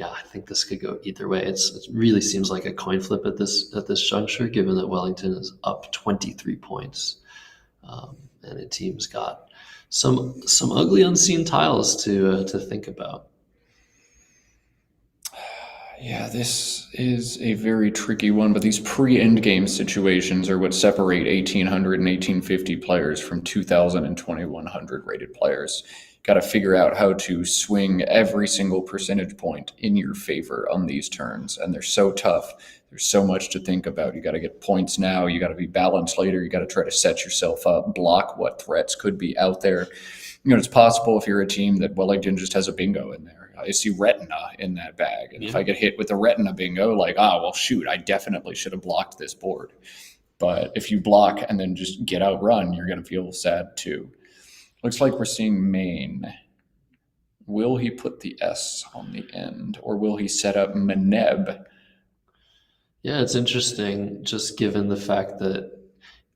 I think this could go either way. It really seems like a coin flip at this juncture, given that Wellington is up 23 points, and a team's got some ugly unseen tiles to think about. Yeah, this is a very tricky one, but these pre-endgame situations are what separate 1,800 and 1,850 players from 2,000 and 2,100 rated players. Got to figure out how to swing every single percentage point in your favor on these turns, and they're so tough. There's so much to think about. You got to get points now. You got to be balanced later. You got to try to set yourself up, block what threats could be out there. It's possible if you're a team that Wellington just has a bingo in there. I see retina in that bag. And if I get hit with a retina bingo, shoot, I definitely should have blocked this board. But if you block and then just get outrun, you're going to feel sad too. Looks like we're seeing main. Will he put the S on the end, or will he set up Meneb? Yeah, it's interesting, just given the fact that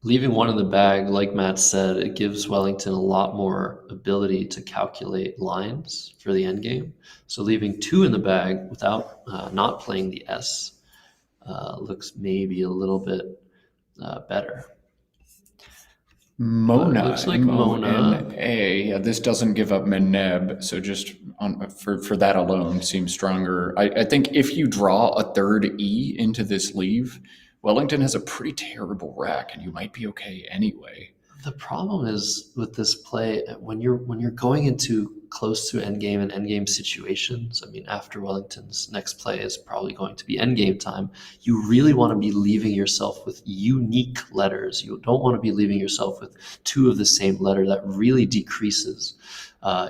leaving one in the bag, like Matt said, it gives Wellington a lot more ability to calculate lines for the endgame. So leaving two in the bag without not playing the S looks maybe a little bit better. Mona. Looks like Mona. M-O-N-A. Yeah, this doesn't give up Meneb, so just for that alone seems stronger. I think if you draw a third E into this leave, Wellington has a pretty terrible rack, and you might be okay anyway. The problem is with this play, when you're going into close to endgame and endgame situations, after Wellington's next play is probably going to be endgame time, you really want to be leaving yourself with unique letters. You don't want to be leaving yourself with two of the same letter. That really decreases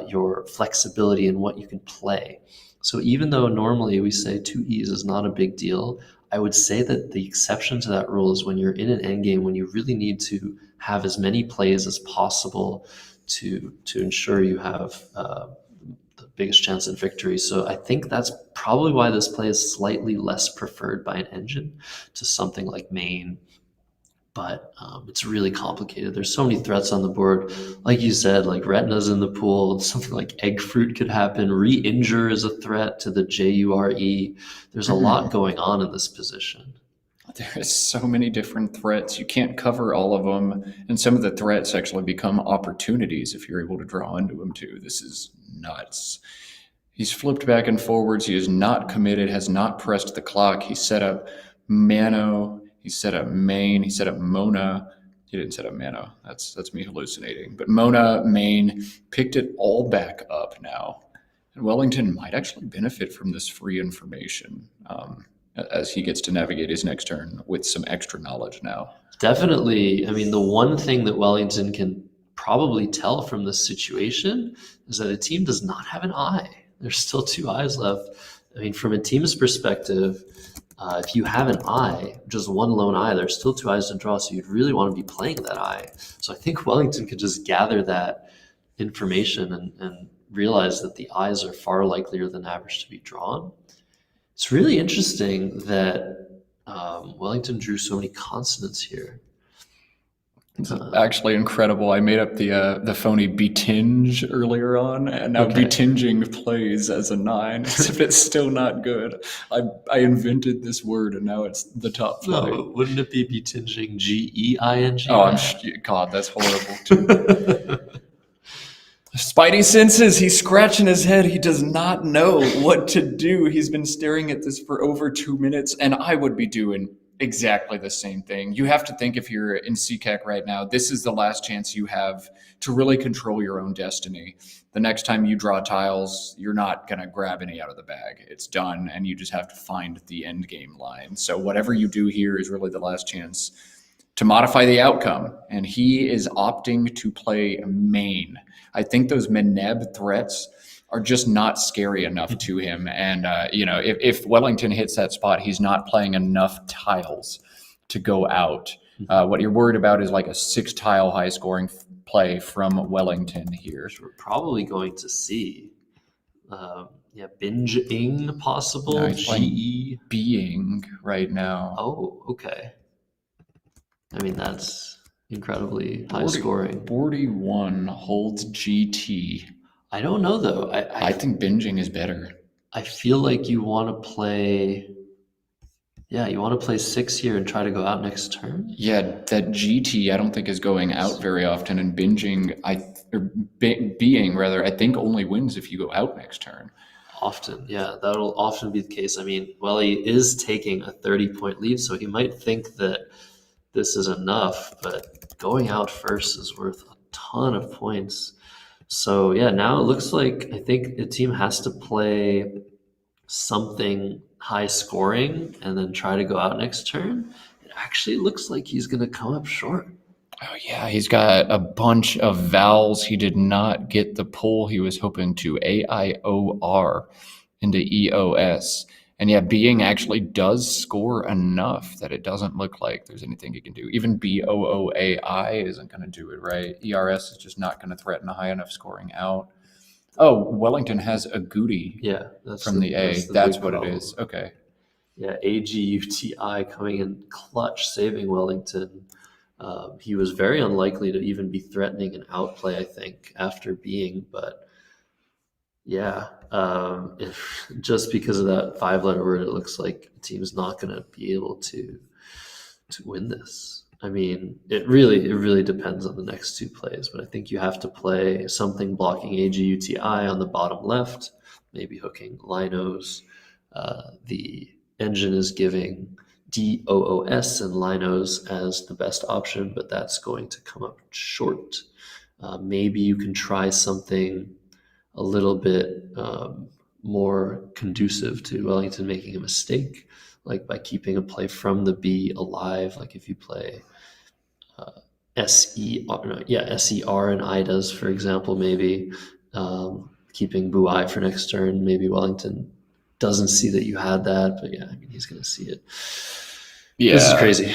your flexibility in what you can play. So even though normally we say two E's is not a big deal, I would say that the exception to that rule is when you're in an endgame, when you really need to have as many plays as possible to ensure you have the biggest chance at victory. So I think that's probably why this play is slightly less preferred by an engine to something like main. But it's really complicated. There's so many threats on the board. Like you said, like retina's in the pool. Something like egg fruit could happen. Re-injure is a threat to the JURE. There's a lot going on in this position. There's so many different threats. You can't cover all of them. And some of the threats actually become opportunities if you're able to draw into them too. This is nuts. He's flipped back and forwards. He is not committed, has not pressed the clock. He set up Mano. He set up main. He set up Mona. He didn't set up Mano. That's me hallucinating. But Mona, main, picked it all back up now. And Wellington might actually benefit from this free information as he gets to navigate his next turn with some extra knowledge now. Definitely. The one thing that Wellington can probably tell from this situation is that a team does not have an eye. There's still two eyes left. From a team's perspective, if you have an eye, just one lone eye, there's still two eyes to draw, so you'd really want to be playing that eye. So I think Wellington could just gather that information and realize that the eyes are far likelier than average to be drawn. It's really interesting that Wellington drew so many consonants here. It's actually incredible. I made up the phony betinge earlier on, and now betinging plays as a 9, except it's still not good. I invented this word, and now it's the top play. No, wouldn't it be betinging GEING? Oh, God, that's horrible too. Spidey senses, he's scratching his head. He does not know what to do. He's been staring at this for over 2 minutes, and I would be doing exactly the same thing. You have to think, if you're in Nsikak right now, this is the last chance you have to really control your own destiny. The next time you draw tiles, you're not going to grab any out of the bag. It's done, and you just have to find the end game line. So whatever you do here is really the last chance to modify the outcome. And he is opting to play main. I think those Meneb threats are just not scary enough to him. And, if Wellington hits that spot, he's not playing enough tiles to go out. What you're worried about is like a 6-tile high scoring play from Wellington here. Which we're probably going to see. Binging possible. No, he's playing GE. being right now. Oh, okay. I mean, that's incredibly high scoring. 41 holds GT. I don't know, though. I think binging is better. I feel like you want to play... Yeah, you want to play 6 here and try to go out next turn? Yeah, that GT I don't think is going out very often, and binging, being rather, I think only wins if you go out next turn. Often, yeah, that'll often be the case. I mean, he is taking a 30-point lead, so he might think that this is enough, but going out first is worth a ton of points. So yeah, now it looks like I think the team has to play something high scoring and then try to go out next turn. It actually looks like he's going to come up short. Oh yeah, he's got a bunch of vowels. He did not get the pull he was hoping to. AIOR into EOS. And yeah, being actually does score enough that it doesn't look like there's anything he can do. Even BOOAI isn't going to do it, right? ERS is just not going to threaten a high enough scoring out. Oh, Wellington has a Goody from the A. That's what it is. Okay. Yeah, AGUTI coming in clutch, saving Wellington. He was very unlikely to even be threatening an outplay, I think, after being, but yeah, just because of that 5-letter word, it looks like the team's not going to be able to win this. I mean, it really depends on the next 2 plays, but I think you have to play something blocking AGUTI on the bottom left, maybe hooking Linos. The engine is giving DOOS and Linos as the best option, but that's going to come up short. Maybe you can try something a little bit more conducive to Wellington making a mistake, like by keeping a play from the B alive. Like if you play SER and IDAs, for example, maybe keeping Buai for next turn. Maybe Wellington doesn't see that you had that, but yeah, I mean, he's going to see it. Yeah. This is crazy.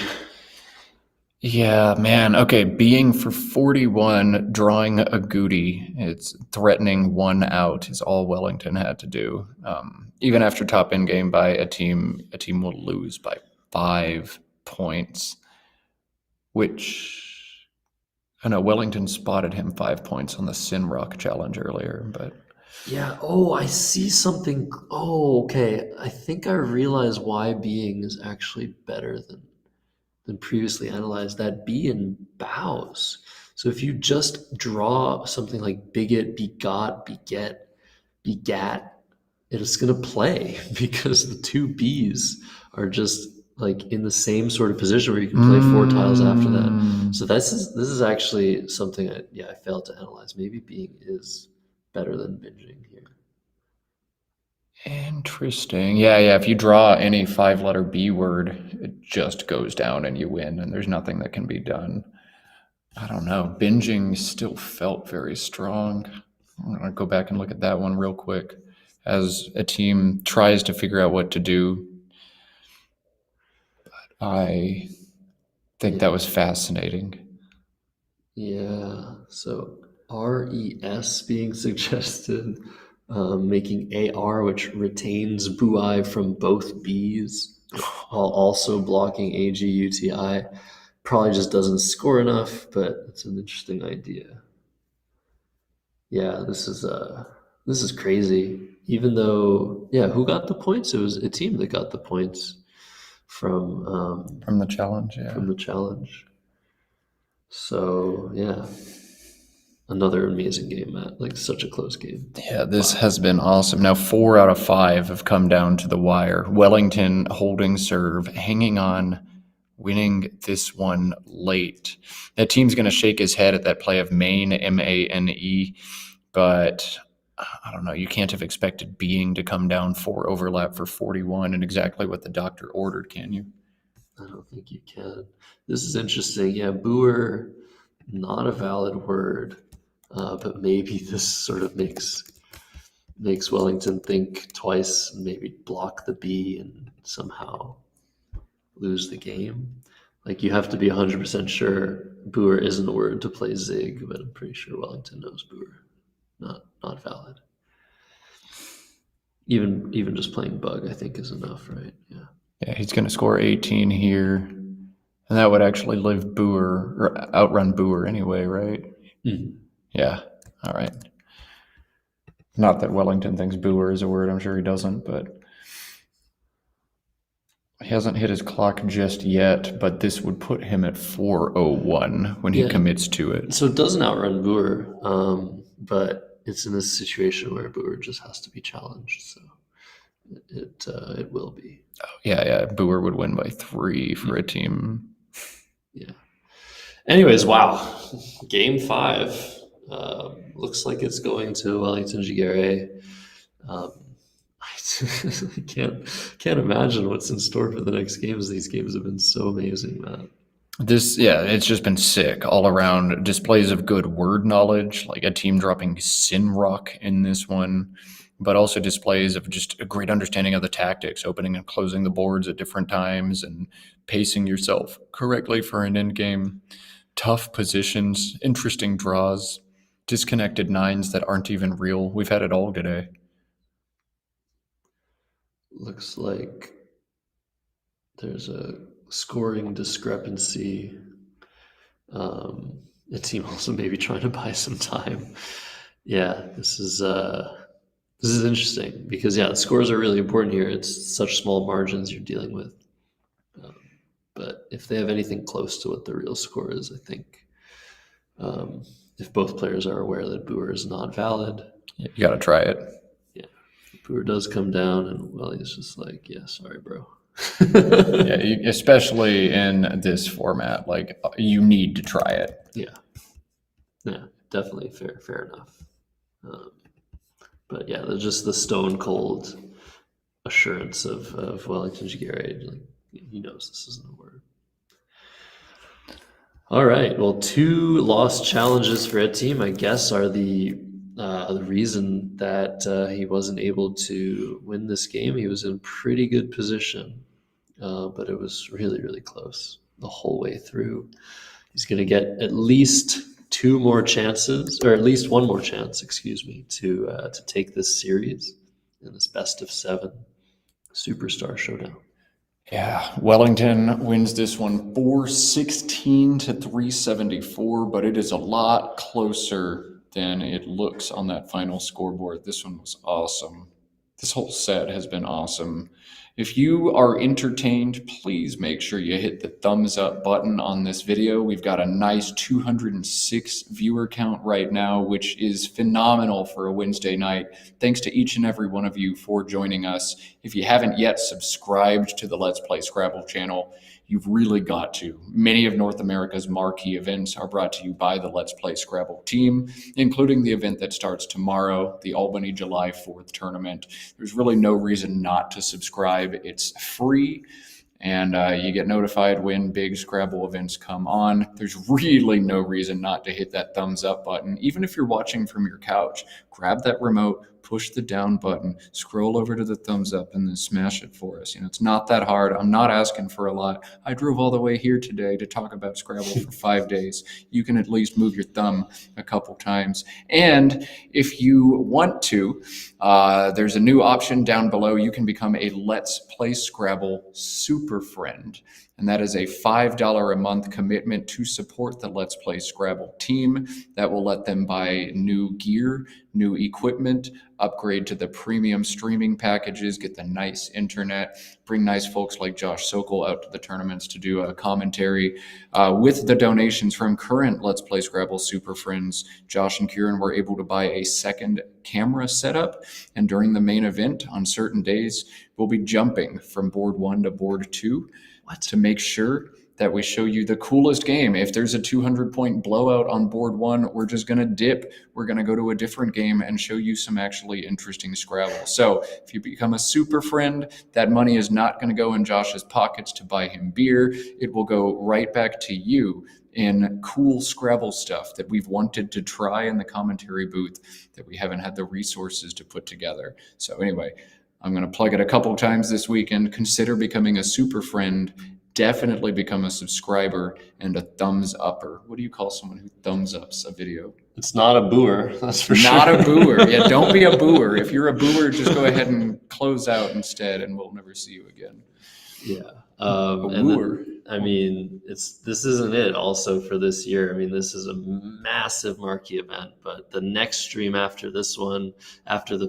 Yeah, man. Okay, being for 41, drawing a Goody, it's threatening 1 out is all Wellington had to do. Even after top end game by a team will lose by 5 points, which I know Wellington spotted him 5 points on the Sin Rock challenge earlier, but yeah. Oh, I see something. Oh, okay. I think I realize why being is actually better than previously analyzed. That B in bows. So if you just draw something like bigot, begot, beget, begat, it's going to play because the 2 B's are just like in the same sort of position where you can play 4 tiles after that. So this is actually something I failed to analyze. Maybe being is better than binging here. Interesting. Yeah. If you draw any 5-letter B word, it just goes down and you win, and there's nothing that can be done. I don't know. Binging still felt very strong. I'm going to go back and look at that one real quick as a team tries to figure out what to do. But I think that was fascinating. Yeah. So RES being suggested. Making AR, which retains Buai from both Bs, while also blocking AGUTI. Probably just doesn't score enough, but it's an interesting idea. Yeah, this is crazy. Even though, who got the points? It was a team that got the points from the challenge. Yeah, from the challenge. So yeah. Another amazing game, Matt. Like such a close game. Yeah, this has been awesome. Now 4 out of 5 have come down to the wire. Wellington holding serve, hanging on winning this one late. That team's going to shake his head at that play of Maine, M-A-N-E, but I don't know. You can't have expected Being to come down 4 overlap for 41 and exactly what the doctor ordered, can you? I don't think you can. This is interesting. Yeah, booer, not a valid word, but maybe this sort of makes Wellington think twice and maybe block the B and somehow lose the game. Like, you have to be 100% sure booer isn't a word to play zig, but I'm pretty sure Wellington knows booer. Not valid. Even just playing bug, I think, is enough, right? Yeah. Yeah, he's going to score 18 here, and that would actually live booer or outrun booer anyway, right? Mm-hmm. Yeah. All right. Not that Wellington thinks booer is a word. I'm sure he doesn't, but he hasn't hit his clock just yet. But this would put him at 4:01 when he commits to it. So it doesn't outrun booer, but it's in this situation where booer just has to be challenged. So it will be. Oh, yeah. Booer would win by 3 for a team. Yeah. Anyways, wow. Game 5. Looks like it's going to Wellington Jighere. I can't imagine what's in store for the next games. These games have been so amazing, man. It's just been sick all around. Displays of good word knowledge, like a team dropping Sinrock in this one, but also displays of just a great understanding of the tactics, opening and closing the boards at different times and pacing yourself correctly for an endgame. Tough positions, interesting draws, disconnected 9s that aren't even real. We've had it all today. Looks like there's a scoring discrepancy. A team also maybe trying to buy some time. Yeah, this is interesting because the scores are really important here. It's such small margins you're dealing with. But if they have anything close to what the real score is, I think if both players are aware that booer is not valid, you got to try it. Yeah, booer does come down, and he's just like, yeah, sorry, bro. Yeah, especially in this format, like you need to try it. Yeah, definitely fair enough. But yeah, just the stone cold assurance of Wellington Jighere, like, he knows this isn't a word. All right, well, 2 lost challenges for Etim, I guess, are the reason that he wasn't able to win this game. He was in pretty good position, but it was really, really close the whole way through. He's going to get at least 2 more chances, or at least 1 more chance, to take this series in this best of 7 Superstar Showdown. Yeah, Wellington wins this one 416 to 374, but it is a lot closer than it looks on that final scoreboard. This one was awesome. This whole set has been awesome. If you are entertained, please make sure you hit the thumbs up button on this video. We've got a nice 206 viewer count right now, which is phenomenal for a Wednesday night. Thanks to each and every one of you for joining us. If you haven't yet subscribed to the Let's Play Scrabble channel, you've really got to. Many of North America's marquee events are brought to you by the Let's Play Scrabble team, including the event that starts tomorrow, the Albany July 4th tournament. There's really no reason not to subscribe. It's free, and you get notified when big Scrabble events come on. There's really no reason not to hit that thumbs up button. Even if you're watching from your couch, grab that remote, push the down button, scroll over to the thumbs up, and then smash it for us. It's not that hard. I'm not asking for a lot. I drove all the way here today to talk about Scrabble for 5 days. You can at least move your thumb a couple times. And if you want to, there's a new option down below. You can become a Let's Play Scrabble super friend. And that is a $5 a month commitment to support the Let's Play Scrabble team. That will let them buy new gear, new equipment, upgrade to the premium streaming packages, get the nice internet, bring nice folks like Josh Sokol out to the tournaments to do a commentary. With the donations from current Let's Play Scrabble super friends, Josh and Kieran were able to buy a second camera setup. And during the main event on certain days, we'll be jumping from board 1 to board 2 to make sure that we show you the coolest game. If there's a 200-point blowout on board one, we're just going to dip. We're going to go to a different game and show you some actually interesting Scrabble. So if you become a super friend, that money is not going to go in Josh's pockets to buy him beer. It will go right back to you in cool Scrabble stuff that we've wanted to try in the commentary booth that we haven't had the resources to put together. So anyway, I'm going to plug it a couple times this weekend. Consider becoming a super friend. Definitely become a subscriber and a thumbs upper. What do you call someone who thumbs ups a video? It's not a booer, that's for sure. Not a booer. Yeah, don't be a booer. If you're a booer, just go ahead and close out instead, and we'll never see you again. Yeah. A And wooer. then, I mean, this isn't it also for this year. I mean, this is a massive marquee event, but the next stream after this one, after the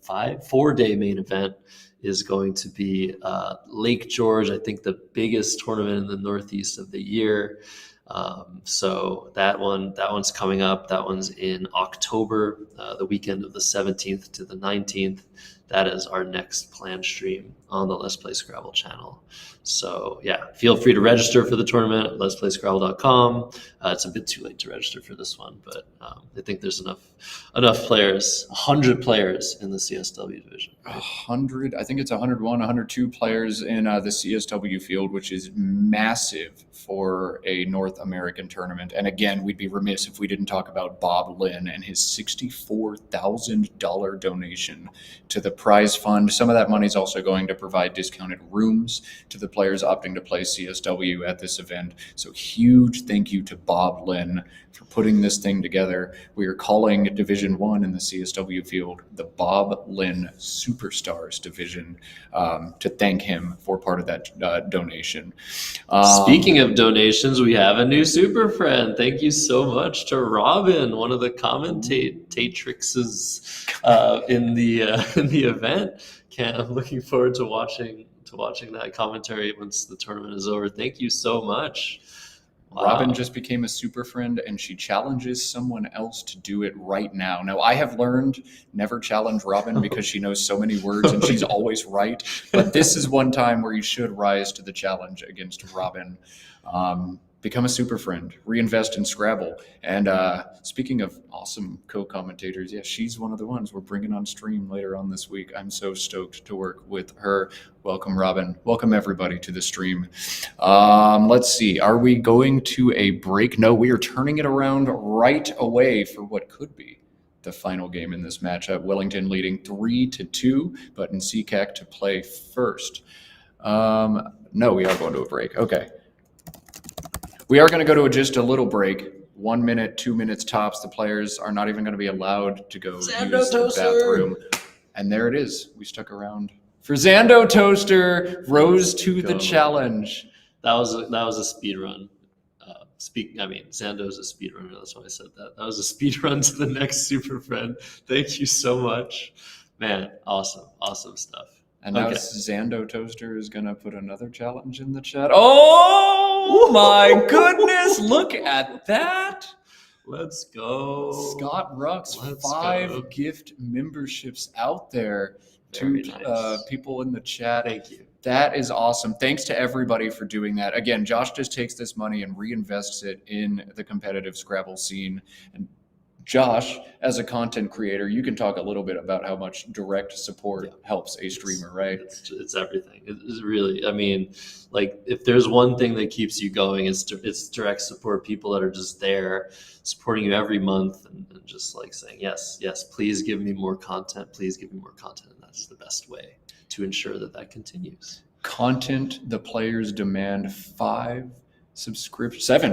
4-day main event, is going to be Lake George, I think the biggest tournament in the Northeast of the year. So that one's coming up. That one's in October, the weekend of the 17th to the 19th. That is our next planned stream on the Let's Play Scrabble channel. So yeah, feel free to register for the tournament at letsplayscrabble.com. It's a bit too late to register for this one, but I think there's enough players, 100 players in the CSW division. Right? 100, I think it's 101, 102 players in the CSW field, which is massive for a North American tournament. And again, we'd be remiss if we didn't talk about Bob Lynn and his $64,000 donation to the prize fund. Some of that money is also going to provide discounted rooms to the players opting to play CSW at this event. So huge thank you to Bob Lynn for putting this thing together. We are calling Division 1 in the CSW field the Bob Lynn Superstars Division to thank him for part of that donation. Speaking of donations, we have a new super friend. Thank you so much to Robin, one of the commentatrixes in the event. I'm looking forward to watching that commentary once the tournament is over. Thank you so much. Wow. Robin just became a super friend, and she challenges someone else to do it right now. Now, I have learned never challenge Robin because she knows so many words and she's always right. But this is one time where you should rise to the challenge against Robin. Become a super friend, reinvest in Scrabble. And speaking of awesome co-commentators, yeah, she's one of the ones we're bringing on stream later on this week. I'm so stoked to work with her. Welcome, Robin. Welcome, everybody, to the stream. Let's see. Are we going to a break? No, we are turning it around right away for what could be the final game in this matchup. Wellington leading 3-2, but Nsikak to play first. No, we are going to a break. Okay. We are going to go to just a little break. 1 minute, 2 minutes tops. The players are not even going to be allowed to go use the bathroom. And there it is. We stuck around for Zando Toaster. Rose to the challenge. That was a speed run. Zando's a speed runner. That's why I said that. That was a speed run to the next super friend. Thank you so much, man. Awesome stuff. And now Zando Toaster is going to put another challenge in the chat. Oh my goodness. Look at that. Let's go. Scott Rucks, 5 gift memberships out there. Very 2 nice. People in the chat. Thank you. That is awesome. Thanks to everybody for doing that. Again, Josh just takes this money and reinvests it in the competitive Scrabble scene. And Josh, as a content creator, you can talk a little bit about how much direct support helps a streamer, right? It's everything. It's really, I mean, like if there's one thing that keeps you going, it's direct support, people that are just there supporting you every month and just like saying, yes, please give me more content. Please give me more content. And that's the best way to ensure that continues. Content, the players demand 7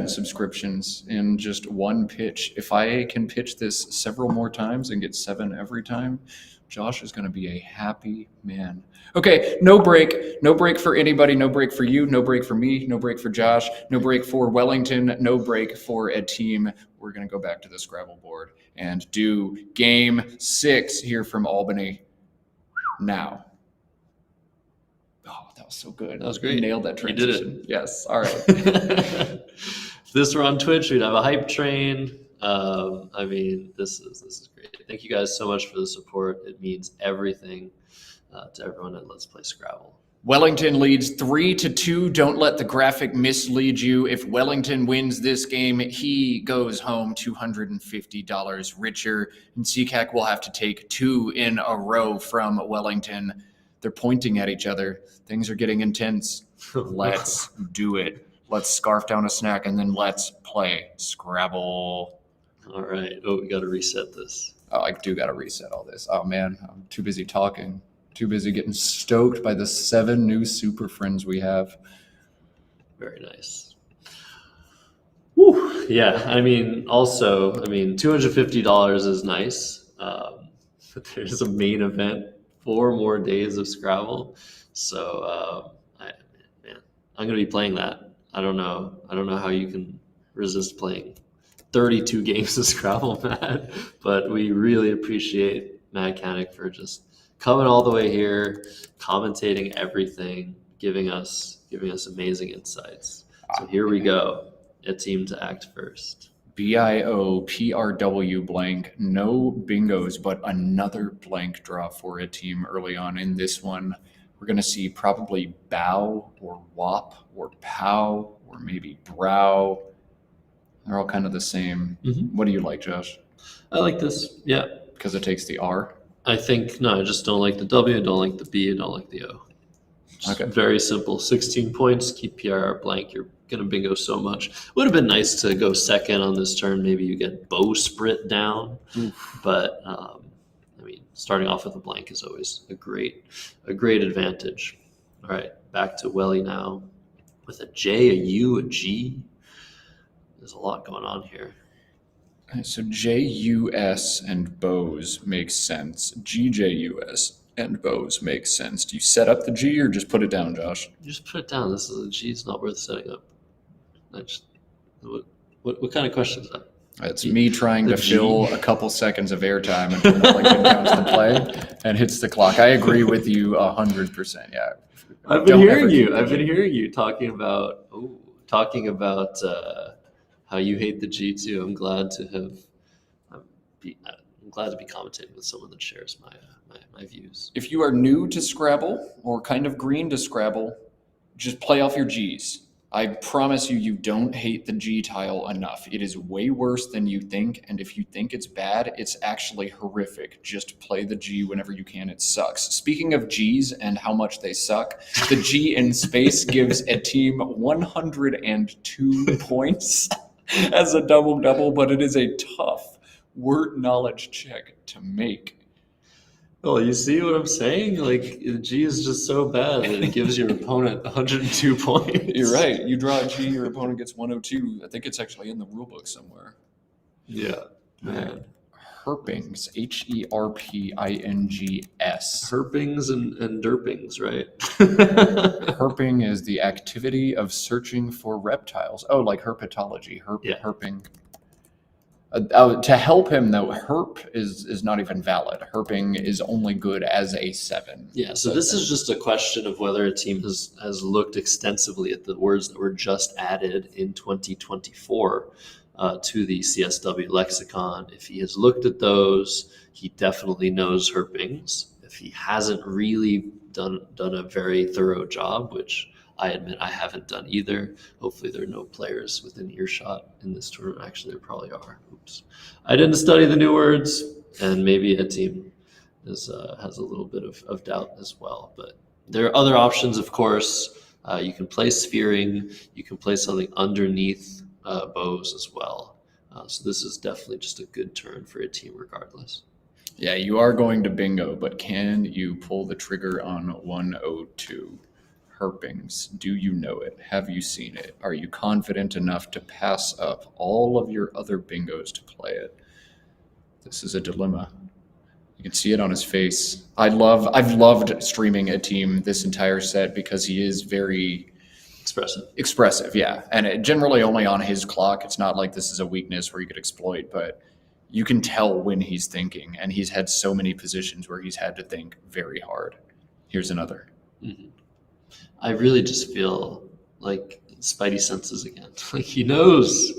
subscriptions in just one pitch. If I can pitch this several more times and get 7 every time, Josh is going to be a happy man. Okay, no break for anybody, no break for you, no break for me, no break for Josh, no break for Wellington, no break for Etim. We're going to go back to the Scrabble board and do game 6 here from Albany now. Oh, that was so good. That was great. You nailed that transition. You did it. Yes. All right. If this were on Twitch, we'd have a hype train. This is great. Thank you guys so much for the support. It means everything to everyone at Let's Play Scrabble. Wellington leads 3-2. Don't let the graphic mislead you. If Wellington wins this game, he goes home $250 richer. Nsikak will have to take 2 in a row from Wellington. They're pointing at each other. Things are getting intense. Let's do it. Let's scarf down a snack and then let's play Scrabble. All right. Oh, we got to reset this. Oh, I do got to reset all this. Oh, man, I'm too busy talking. Too busy getting stoked by the 7 new super friends we have. Very nice. Woo. Yeah, $250 is nice. But there's a main event, 4 more days of Scrabble. So, I'm going to be playing that. I don't know how you can resist playing 32 games of Scrabble, Matt. But we really appreciate Matt Canick for just coming all the way here, commentating everything, giving us amazing insights. So here we go. Etim to act first. BIOPRW blank. No bingos, but another blank draw for a team early on in this one. We're going to see probably bow or wop or pow or maybe brow. They're all kind of the same. Mm-hmm. What do you like, Josh? I like this. Yeah. Because it takes the R? I just don't like the W, I don't like the B, I don't like the O. Just Okay. Very simple. 16 points, keep PRR blank. You're going to bingo so much. Would have been nice to go second on this turn. Maybe you get bowsprit down. Oof. But, starting off with a blank is always a great advantage. All right, back to Welly now. With a J, a U, a G. There's a lot going on here. So JUS and bows makes sense. GJUS and bows makes sense. Do you set up the G or just put it down, Josh? You just put it down. This is a G. It's not worth setting up. What kind of question is that? It's me trying The to G. fill a couple seconds of airtime until Wellington counts the play and hits the clock. I agree with you 100%. Yeah. I've been Don't ever hearing you. keep I've the been G. hearing you talking about how you hate the G too. I'm glad to be commentating with someone that shares my views. If you are new to Scrabble or kind of green to Scrabble, just play off your G's. I promise you don't hate the G tile enough. It is way worse than you think, and if you think it's bad, it's actually horrific. Just play the G whenever you can. It sucks. Speaking of G's and how much they suck, the G in space gives a team 102 points as a double-double, but it is a tough word knowledge check to make. Oh, you see what I'm saying? Like, the G is just so bad that it gives your opponent 102 points. You're right. You draw a G, your opponent gets 102. I think it's actually in the rulebook somewhere. Yeah, man. Herpings, Herpings. Herpings and derpings, right? Herping is the activity of searching for reptiles. Oh, like herpetology. Yeah. Herping. To help him, though, herp is not even valid. Herping is only good as a 7. Yeah, so this is just a question of whether a team has looked extensively at the words that were just added in 2024 to the CSW lexicon. If he has looked at those, he definitely knows herpings. If he hasn't really done a very thorough job, which I admit I haven't done either. Hopefully there are no players within earshot in this tournament. Actually, there probably are. Oops. I didn't study the new words, and maybe a team has a little bit of doubt as well. But there are other options, of course. You can play sphering. You can play something underneath bows as well. So this is definitely just a good turn for a team regardless. Yeah, you are going to bingo, but can you pull the trigger on 102? Herpings. Do you know it? Have you seen it? Are you confident enough to pass up all of your other bingos to play it? This is a dilemma. You can see it on his face. I've loved streaming Etim this entire set because he is very expressive, yeah. And generally only on his clock. It's not like this is a weakness where you could exploit, but you can tell when he's thinking, and he's had so many positions where he's had to think very hard. Here's another. Mm-hmm. I really just feel like spidey senses again. Like he knows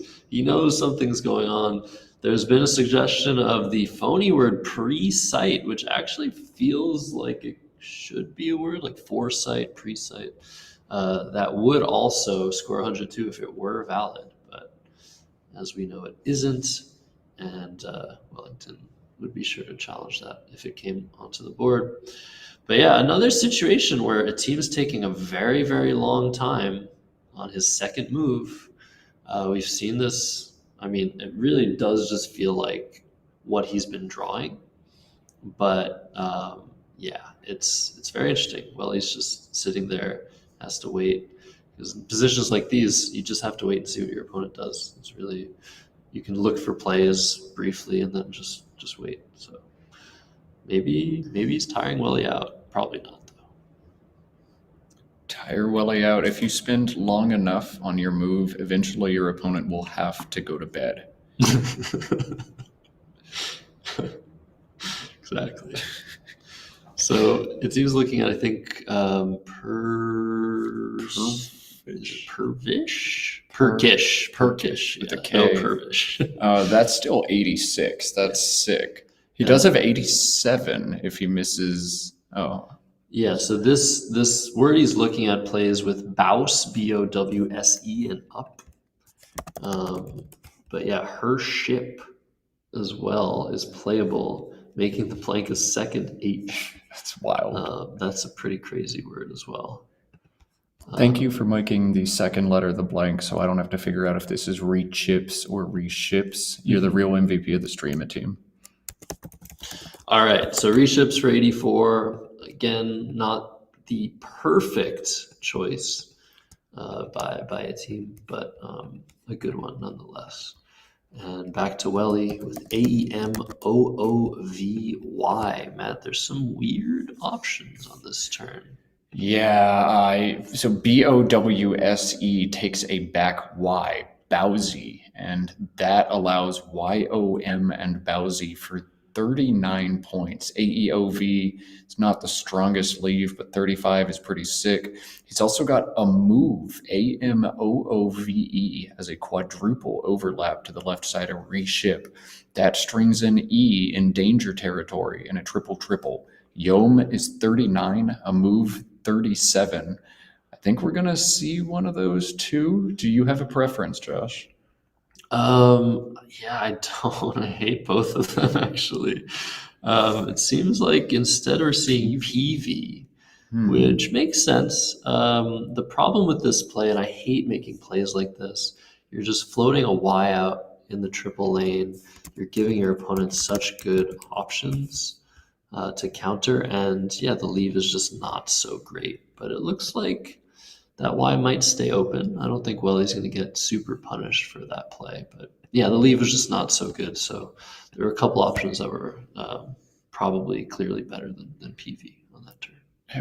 something's going on. There's been a suggestion of the phony word pre-sight, which actually feels like it should be a word, like foresight, presight. That would also score 102 if it were valid, but as we know, it isn't, and Wellington would be sure to challenge that if it came onto the board. But yeah, another situation where a team is taking a very, very long time on his second move. We've seen this. I mean, it really does just feel like what he's been drawing. But yeah, it's very interesting. Well, he's just sitting there, has to wait. Because in positions like these, you just have to wait and see what your opponent does. It's really, you can look for plays briefly and then just wait. So maybe he's tiring Welly out. Probably not, though. Tire Welly out. If you spend long enough on your move, eventually your opponent will have to go to bed. Exactly. So it seems looking at, I think, Perkish. With a Yeah, K. no, Pervish. That's still 86. That's sick. He does have 87 if he misses. Oh, Yeah, so this word he's looking at plays with Bowse, Bowse, and up. But yeah, her ship as well is playable, making the blank a second H. that's wild. That's a pretty crazy word as well. Thank you for making the second letter the blank, so I don't have to figure out if this is re-chips or re-ships. You're the real MVP of the stream, Etim. All right, so reships for 84. Again, not the perfect choice by a team, but a good one nonetheless. And back to Welly with AEMOOVY. Matt, there's some weird options on this turn. Yeah, so BOWSE takes a back Y, Bowsy, and that allows YOM and Bowsy for 39 points. AEOV is not the strongest leave, but 35 is pretty sick. He's also got a move, AMOOVE, as a quadruple overlap to the left side of reship. That strings an E in danger territory in a triple-triple. Yom is 39, a move 37. I think we're going to see one of those too. Do you have a preference, Josh? Yeah, I don't. I hate both of them, actually. It seems like instead we're seeing PV, which makes sense. The problem with this play, and I hate making plays like this, you're just floating a Y out in the triple lane. You're giving your opponent such good options to counter, and yeah, the leave is just not so great. But it looks like that Y might stay open. I don't think Welly's going to get super punished for that play. But yeah, the leave was just not so good. So there were a couple options that were probably clearly better than PV on that turn.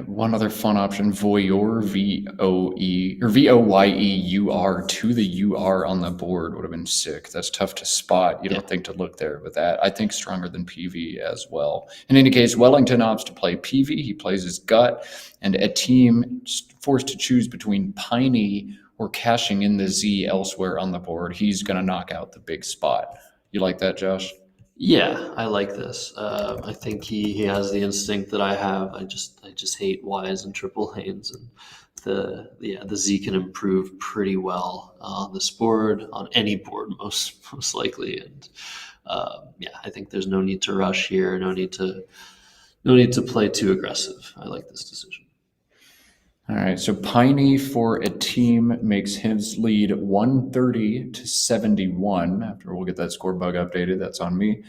One other fun option, Voyeur, VOE, or VOYEUR to the UR on the board would have been sick. That's tough to spot. You don't think to look there, but that, I think, stronger than PV as well. In any case, Wellington opts to play PV. He plays his gut, and a team forced to choose between Piney or cashing in the Z elsewhere on the board. He's going to knock out the big spot. You like that, Josh? Yeah, I like this. I think he has the instinct that I have. I just hate Ys and triple lanes, and the Z can improve pretty well on this board, on any board most likely. And yeah, I think there's no need to rush here. No need to play too aggressive. I like this decision. All right, so Piney for a team makes his lead 130 to 71. After we'll get that score bug updated, that's on me.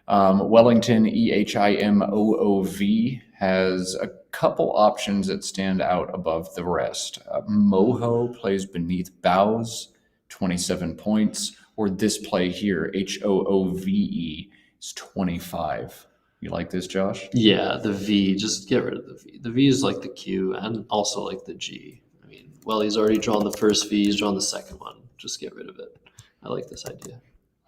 Wellington EHIMOOV has a couple options that stand out above the rest. Moho plays beneath Bows, 27 points, or this play here, HOOVE, is 25. You like this, Josh? Yeah, the V, just get rid of the V. The V is like the Q and also like the G. I mean, well, he's already drawn the first V, he's drawn the second one. Just get rid of it. I like this idea.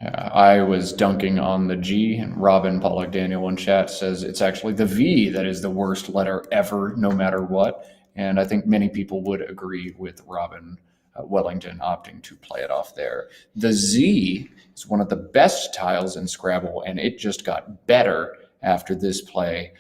I was dunking on the G, and Robin Pollock Daniel in chat says it's actually the V that is the worst letter ever, no matter what. And I think many people would agree with Robin Wellington opting to play it off there. The Z is one of the best tiles in Scrabble, and it just got better after this play.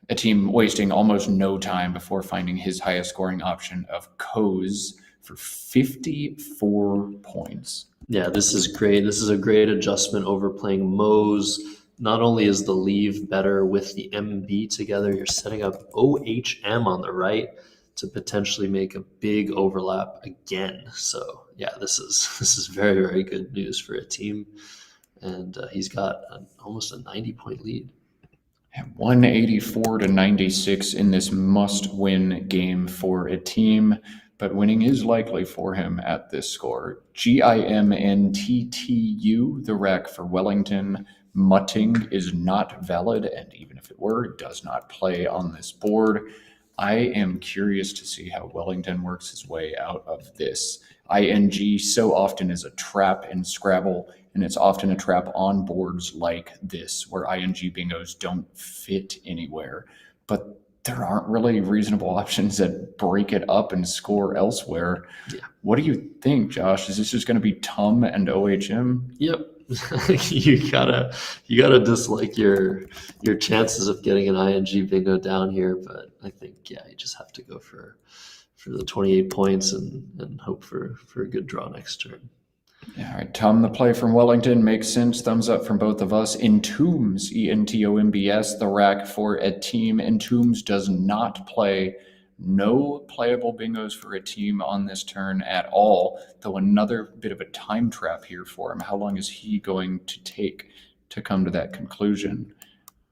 Etim wasting almost no time before finding his highest scoring option of Koz for 54 points. Yeah, this is great. This is a great adjustment over playing Moe's. Not only is the leave better with the MB together, you're setting up OHM on the right to potentially make a big overlap again. So yeah, this is very, very good news for a team. And he's got almost a 90-point lead. 184 to 96 in this must-win game for a team, but winning is likely for him at this score. GIMNTTU, the rack for Wellington. Mutting is not valid, and even if it were, it does not play on this board. I am curious to see how Wellington works his way out of this. ING so often is a trap in Scrabble, and it's often a trap on boards like this, where ING bingos don't fit anywhere. But there aren't really reasonable options that break it up and score elsewhere. Yeah. What do you think, Josh? Is this just going to be TUM and OHM? Yep. you gotta dislike your chances of getting an ING bingo down here, but I think you just have to go for the 28 points and hope for a good draw next turn. Yeah, all right, TUM, the play from Wellington makes sense. Thumbs up from both of us. Entombs, ENTOMBS, the rack for a team. Entombs does not play. No playable bingos for a team on this turn at all, though another bit of a time trap here for him. How long is he going to take to come to that conclusion?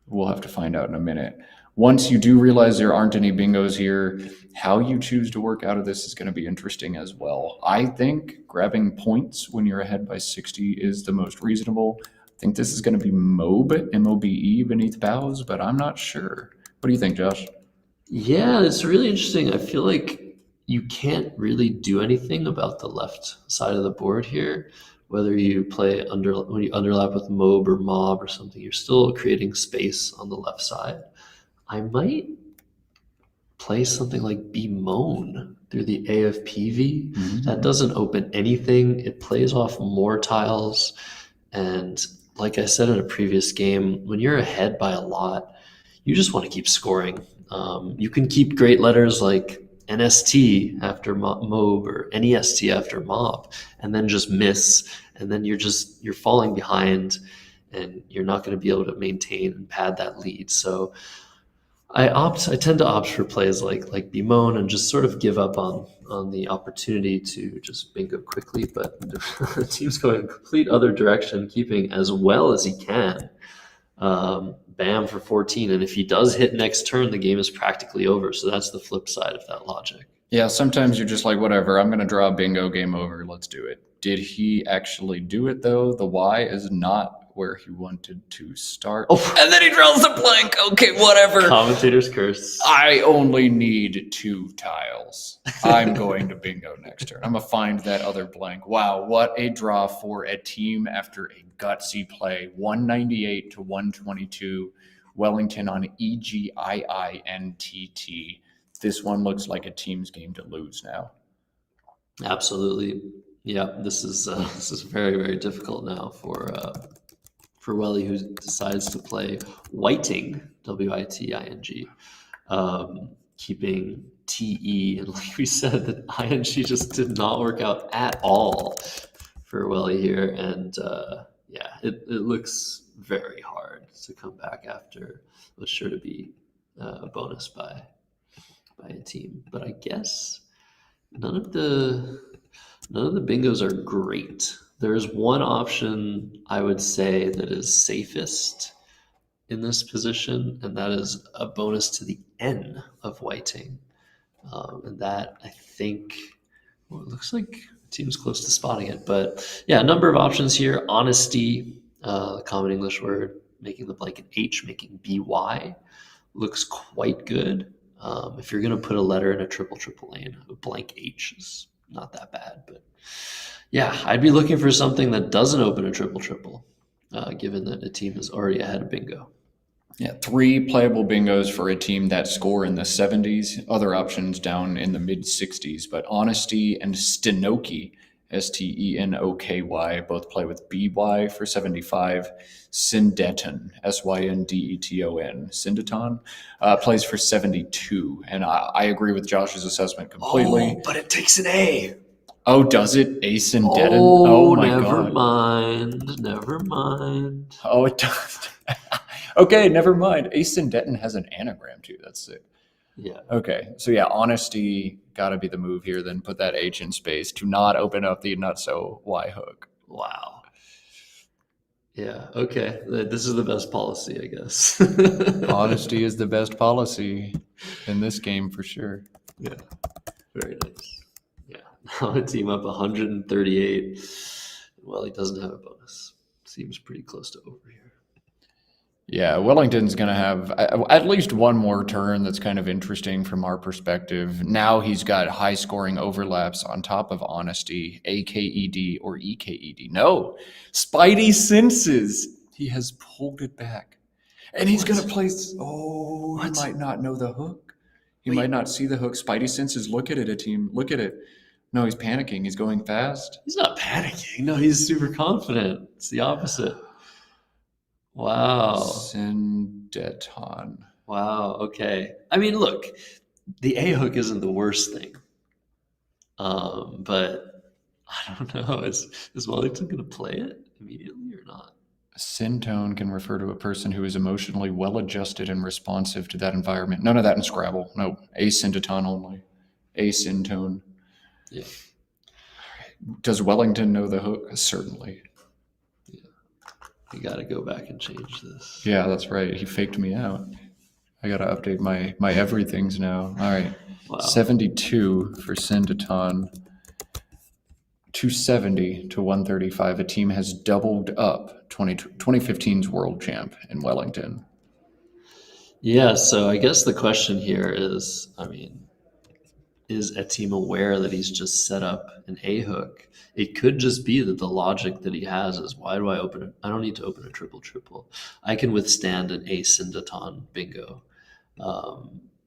We'll have to find out in a minute. Once you do realize there aren't any bingos here, how you choose to work out of this is going to be interesting as well. I think grabbing points when you're ahead by 60 is the most reasonable. I think this is going to be MOBE, M-O-B-E, beneath bows, but I'm not sure. What do you think, Josh? Yeah, it's really interesting. I feel like you can't really do anything about the left side of the board here. Whether you play when you underlap with MOB or MOB or something, you're still creating space on the left side. I might play something like Bemoan through the AFPV. Mm-hmm. That doesn't open anything. It plays off more tiles. And like I said in a previous game, when you're ahead by a lot, you just want to keep scoring. You can keep great letters like NST after MOB or NEST after MOB, and then just miss. And then you're falling behind, and you're not going to be able to maintain and pad that lead. So I tend to opt for plays like Bemoan and just sort of give up on the opportunity to just bingo quickly. But the team's going a complete other direction, keeping as well as he can. Bam for 14. And if he does hit next turn, the game is practically over. So that's the flip side of that logic. Yeah, sometimes you're just like, whatever, I'm going to draw a bingo, game over, let's do it. Did he actually do it, though? The Y is not where he wanted to start. Oh. And then he draws the blank. Okay, whatever. Commentator's curse. I only need 2 tiles. I'm going to bingo next turn. I'm going to find that other blank. Wow, what a draw for a team after a gutsy play. 198 to 122. Wellington on EGIINTT. This one looks like a team's game to lose now. Absolutely. Yeah, this is very, very difficult now for Welly, who decides to play Whiting, WITING, keeping TE. And like we said, the ING just did not work out at all for Welly here. And it looks very hard to come back after what's sure to be a bonus by a team. But I guess none of the bingos are great. There's one option I would say that is safest in this position, and that is a bonus to the N of Whiting. And that, I think, it looks like the team's close to spotting it. But yeah, a number of options here. Honesty, the common English word, making the blank an H, making BY, looks quite good. If you're going to put a letter in a triple lane, a blank H is not that bad. But yeah, I'd be looking for something that doesn't open a triple, given that a team is already ahead of bingo. Yeah, 3 playable bingos for a team that score in the 70s. Other options down in the mid-60s. But Honesty and Stenoki Stenoky. Both play with BY for 75. Syndeton, Syndeton, Syndeton, plays for 72. And I agree with Josh's assessment completely. Oh, but it takes an A. Oh, does it? A Syndeton? Oh, my never God. mind. Never mind. Oh, it does. Okay, never mind. A Syndeton has an anagram too. That's sick. Yeah. Okay, so yeah, honesty got to be the move here. Then put that H in space to not open up the nutso Y hook. Wow. Yeah. Okay. This is the best policy, I guess. Honesty is the best policy in this game for sure. Yeah. Very nice. Yeah. Now a team up 138. Well, he doesn't have a bonus. Seems pretty close to over here. Yeah, Wellington's going to have at least one more turn that's kind of interesting from our perspective. Now he's got high scoring overlaps on top of honesty, AKED or EKED. No, Spidey senses. He has pulled it back. And he's going to place. Oh, he might not know the hook. He might not see the hook. Spidey senses. Look at it, Etim. Look at it. No, he's panicking. He's going fast. He's not panicking. No, he's super confident. It's the opposite. Wow. Syndeton. Wow. Okay. I mean, look, the A hook isn't the worst thing. But I don't know. Is Wellington going to play it immediately or not? Syntone can refer to a person who is emotionally well-adjusted and responsive to that environment. None of that in Scrabble. No, asyndeton only. Asyntone. Yeah. Does Wellington know the hook? Certainly. You got to go back and change this. Yeah, that's right. He faked me out. I got to update my everythings now. All right. Wow. 72 for Syndeton. 270 to 135. A team has doubled up 2015's world champ in Wellington. Yeah, so I guess the question here is, I mean, is Etim aware that he's just set up an A hook? It could just be that the logic that he has is, why do I open it? I don't need to open a triple. I can withstand an asyndeton bingo.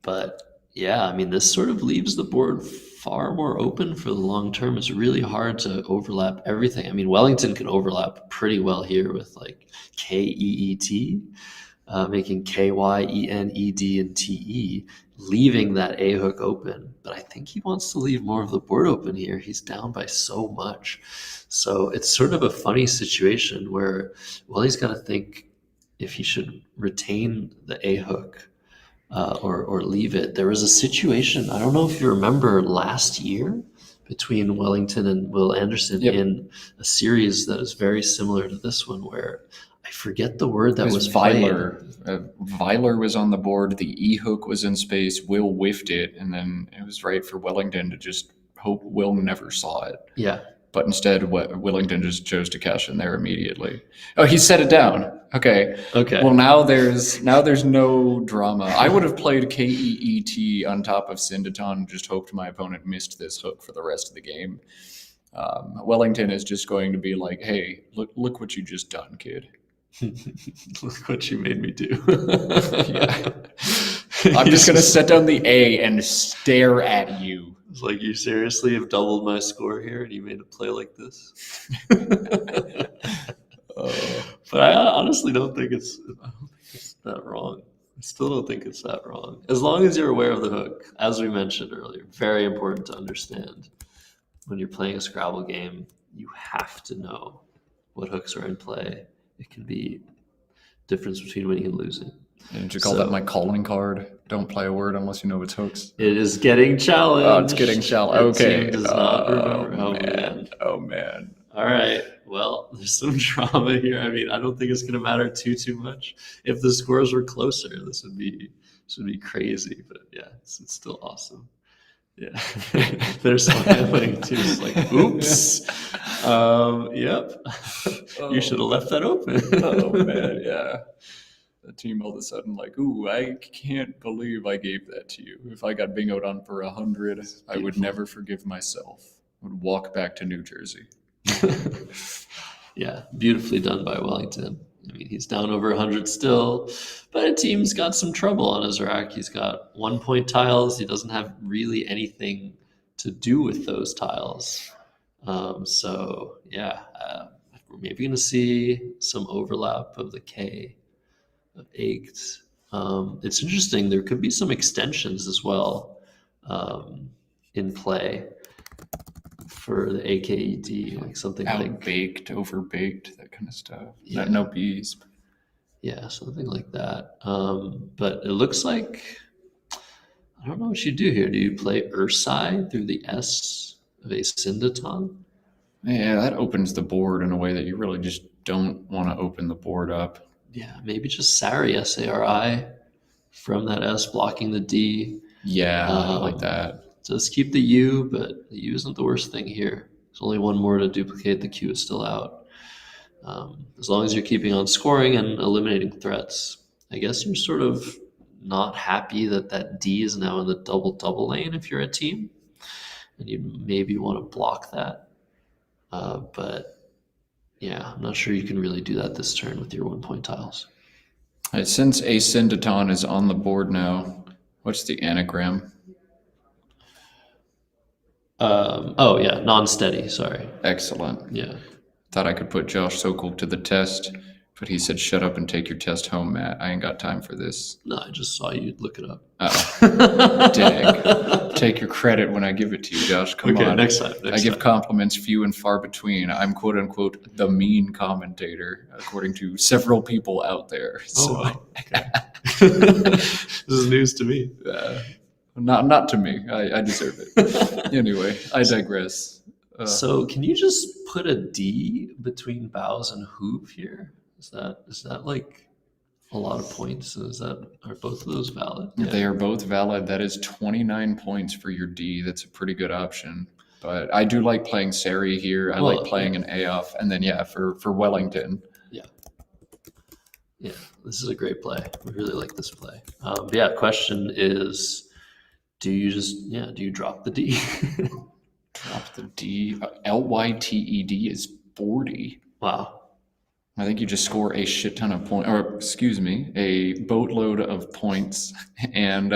But yeah, I mean, this sort of leaves the board far more open for the long term. It's really hard to overlap everything. I mean, Wellington can overlap pretty well here with like KEET, making KYENED and TE, leaving that A hook open. But I think he wants to leave more of the board open here. He's down by so much. So it's sort of a funny situation where, well, he's got to think if he should retain the A hook or leave it. There was a situation, I don't know if you remember last year, between Wellington and Will Anderson in a series that is very similar to this one, where I forget the word that was Weiler. Weiler was on the board. The E hook was in space. Will whiffed it, and then it was right for Wellington to just hope Will never saw it. Yeah. But instead, Wellington just chose to cash in there immediately. Oh, he set it down. Okay. Well, now there's no drama. I would have played KEET on top of Syndeton and just hoped my opponent missed this hook for the rest of the game. Wellington is just going to be like, hey, look what you just done, kid. Look what you made me do. Yeah. I'm just going to set down the A and stare at you. It's like, you seriously have doubled my score here and you made a play like this? But I honestly don't think it's that wrong. I still don't think it's that wrong. As long as you're aware of the hook, as we mentioned earlier, very important to understand. When you're playing a Scrabble game, you have to know what hooks are in play. It can be difference between winning and losing. And did you call that my calling card? Don't play a word unless you know its hooks. It is getting challenged. Oh, it's getting challenged. Okay. Does not remember. Oh, man. All right. Well, there's some drama here. I mean, I don't think it's going to matter too much. If the scores were closer, this would be crazy. But yeah, it's still awesome. Yeah, they're smiling too. It's like, oops. Yep. You should have left that open. Oh man, yeah. The team all of a sudden like, ooh, I can't believe I gave that to you. If I got bingoed on for 100, I would never forgive myself. I would walk back to New Jersey. Yeah, beautifully done by Wellington. I mean, he's down over 100 still, but a team's got some trouble on his rack. He's got 1 point tiles. He doesn't have really anything to do with those tiles. So yeah, we're maybe going to see some overlap of the K of eight. It's interesting. There could be some extensions as well in play for the AKED, like something like Outbaked, overbaked, that kind of stuff. Yeah. No B's. Yeah, something like that. But it looks like I don't know what you do here. Do you play Ursai through the S of a Syndeton? Yeah, that opens the board in a way that you really just don't want to open the board up. Yeah, maybe just Sari, S-A-R-I, from that S blocking the D. Yeah, I like that. Just keep the U, but the U isn't the worst thing here. There's only one more to duplicate. The Q is still out. As long as you're keeping on scoring and eliminating threats. I guess you're sort of not happy that that D is now in the double-double lane if you're a team, and you maybe want to block that. But yeah, I'm not sure you can really do that this turn with your 1-point tiles. Since a Syndeton is on the board now, what's the anagram? Oh yeah, non-steady. Sorry. Excellent. Yeah. Thought I could put Josh Sokol to the test, but he said, "Shut up and take your test home, Matt. I ain't got time for this." No, I just saw you look it up. Oh, dang. Take your credit when I give it to you, Josh. Come Okay, on. next time. I give compliments few and far between. I'm quote unquote the mean commentator, according to several people out there. So, wow. Okay. This is news to me. not to me. I deserve it. Anyway, I digress. So can you just put a D between bows and hoop here? Is that like a lot of points? Are both of those valid? Yeah. They are both valid. That is 29 points for your D. That's a pretty good option. But I do like playing Sari here. I like playing an A off. And then, for Wellington. Yeah, this is a great play. We really like this play. But question is, do you drop the D? Drop the D. LYTED is 40. Wow. I think you just score a shit ton of points, or excuse me, a boatload of points, and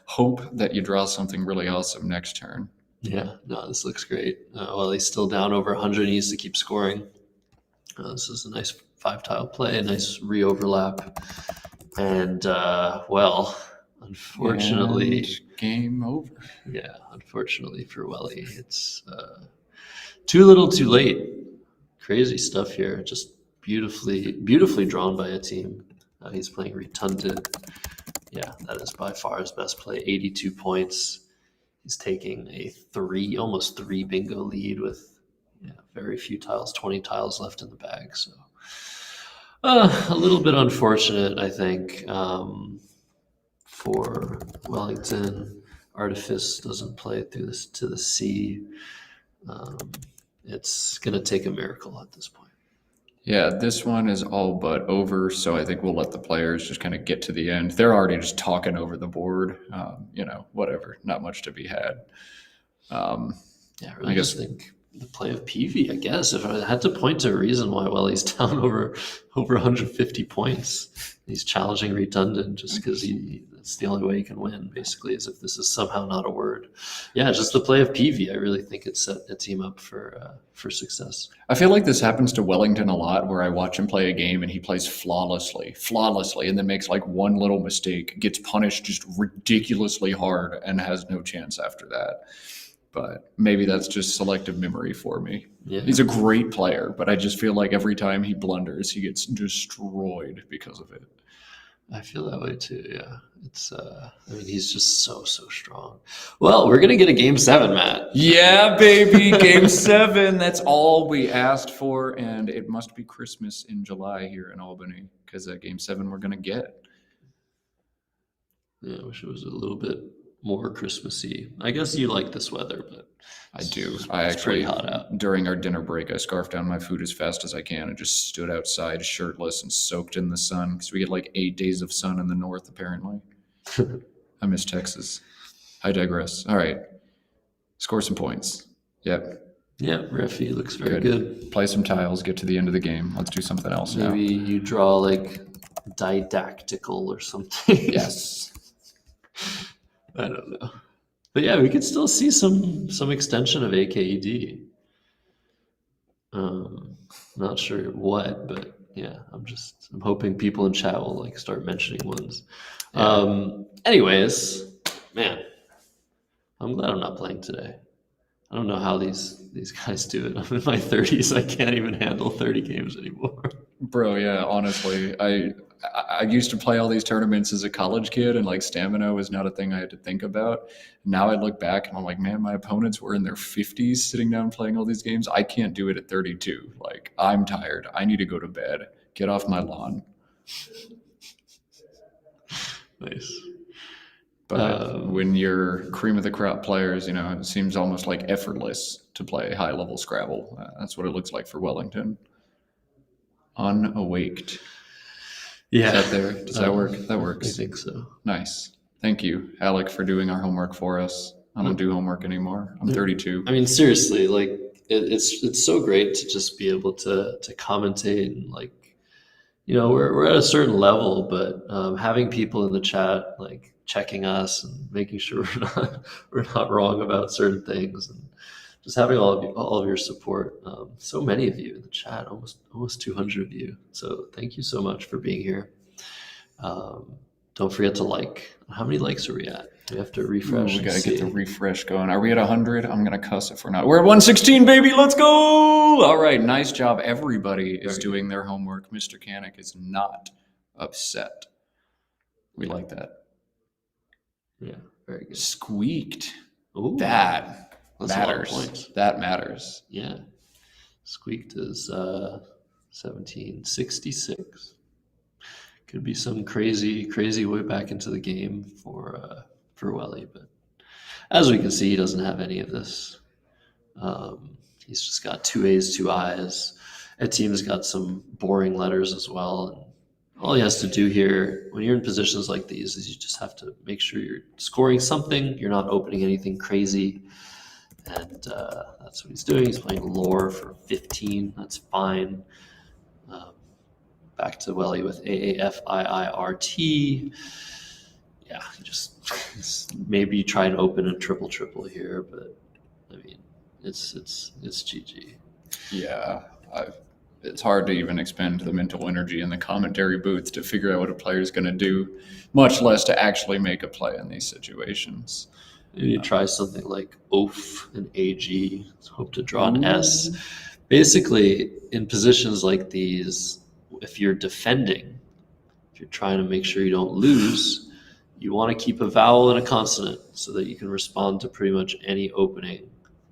hope that you draw something really awesome next turn. Yeah, no, this looks great. Well, he's still down over 100. He needs to keep scoring. This is a nice 5-tile play, a nice re-overlap. And, unfortunately... And game over. Yeah, unfortunately for Welly, it's too little too late. Crazy stuff here. Just beautifully drawn by Etim. He's playing Retunded. Yeah, that is by far his best play. 82 points. He's taking a almost three bingo lead with very few tiles, 20 tiles left in the bag. So a little bit unfortunate, I think, for Wellington. Artifice doesn't play through this to the C. It's going to take a miracle at this point. Yeah, this one is all but over, so I think we'll let the players just kind of get to the end. They're already just talking over the board. Whatever. Not much to be had. I just think the play of PV, I guess. If I had to point to a reason why Welly's down over 150 points, he's challenging Redundant just because that's the only way he can win, basically, is if this is somehow not a word. Yeah, just the play of PV, I really think it set a team up for success. I feel like this happens to Wellington a lot, where I watch him play a game and he plays flawlessly, and then makes like one little mistake, gets punished just ridiculously hard, and has no chance after that. But maybe that's just selective memory for me. Yeah. He's a great player, but I just feel like every time he blunders, he gets destroyed because of it. I feel that way too, yeah. It's he's just so strong. Well, we're gonna get a game 7, Matt. Yeah, baby, game 7. That's all we asked for, and it must be Christmas in July here in Albany, because game 7 we're gonna get. Yeah, I wish it was a little bit more Christmassy. I guess you like this weather, but I do. It's Actually, pretty hot out. During our dinner break, I scarfed down my food as fast as I can and just stood outside shirtless and soaked in the sun, because we get like 8 days of sun in the north, apparently. I miss Texas. I digress. All right. Score some points. Yep. Yeah, Refi looks very good. Play some tiles, get to the end of the game. Let's do something else now. Maybe you draw like didactical or something. Yes. I don't know. But yeah, we could still see some extension of AKED. Not sure what, but yeah, I'm hoping people in chat will like start mentioning ones. Anyways, man, I'm glad I'm not playing today. I don't know how these guys do it. I'm in my 30s. I can't even handle 30 games anymore. Bro, yeah, honestly, I used to play all these tournaments as a college kid, and like stamina was not a thing I had to think about. Now I look back and I'm like, man, my opponents were in their 50s sitting down playing all these games. I can't do it at 32. Like, I'm tired. I need to go to bed. Get off my lawn. Nice. But when you're cream of the crop players, it seems almost like effortless to play high level Scrabble. That's what it looks like for Wellington. Unawaked. Yeah. Is that there? Does that work? That I works. think so. Nice. Thank you, Alec, for doing our homework for us. I don't do homework anymore. I'm 32. I mean, seriously, like it's so great to just be able to commentate and like, we're at a certain level, but having people in the chat like checking us and making sure we're not wrong about certain things, and just having all of your support. So many of you in the chat, almost 200 of you. So thank you so much for being here. Don't forget to like. How many likes are we at? We have to refresh. We gotta get the refresh going. Are we at 100? I'm gonna cuss if we're not. We're at 116, baby. Let's go! All right, nice job. Everybody is doing their homework. Mr. Kanik is not upset. We like that. Yeah, very good. Squeaked. Ooh, That that's a lot of matters. points. That matters. Yeah, squeaked is 1766. Could be some crazy way back into the game for Welly, but as we can see, he doesn't have any of this. He's just got 2 A's, 2 I's. Etim's got some boring letters as well. And all he has to do here, when you're in positions like these, is you just have to make sure you're scoring something. You're not opening anything crazy. And that's what he's doing. He's playing lore for 15. That's fine. Back to Welly with AAFIIRT. Yeah, just maybe try and open a triple here, but I mean, it's GG. Yeah, it's hard to even expend the mental energy in the commentary booth to figure out what a player's going to do, much less to actually make a play in these situations. Maybe you try something like OAF and AG, hope to draw an S. Basically, in positions like these, if you're defending, if you're trying to make sure you don't lose, you want to keep a vowel and a consonant so that you can respond to pretty much any opening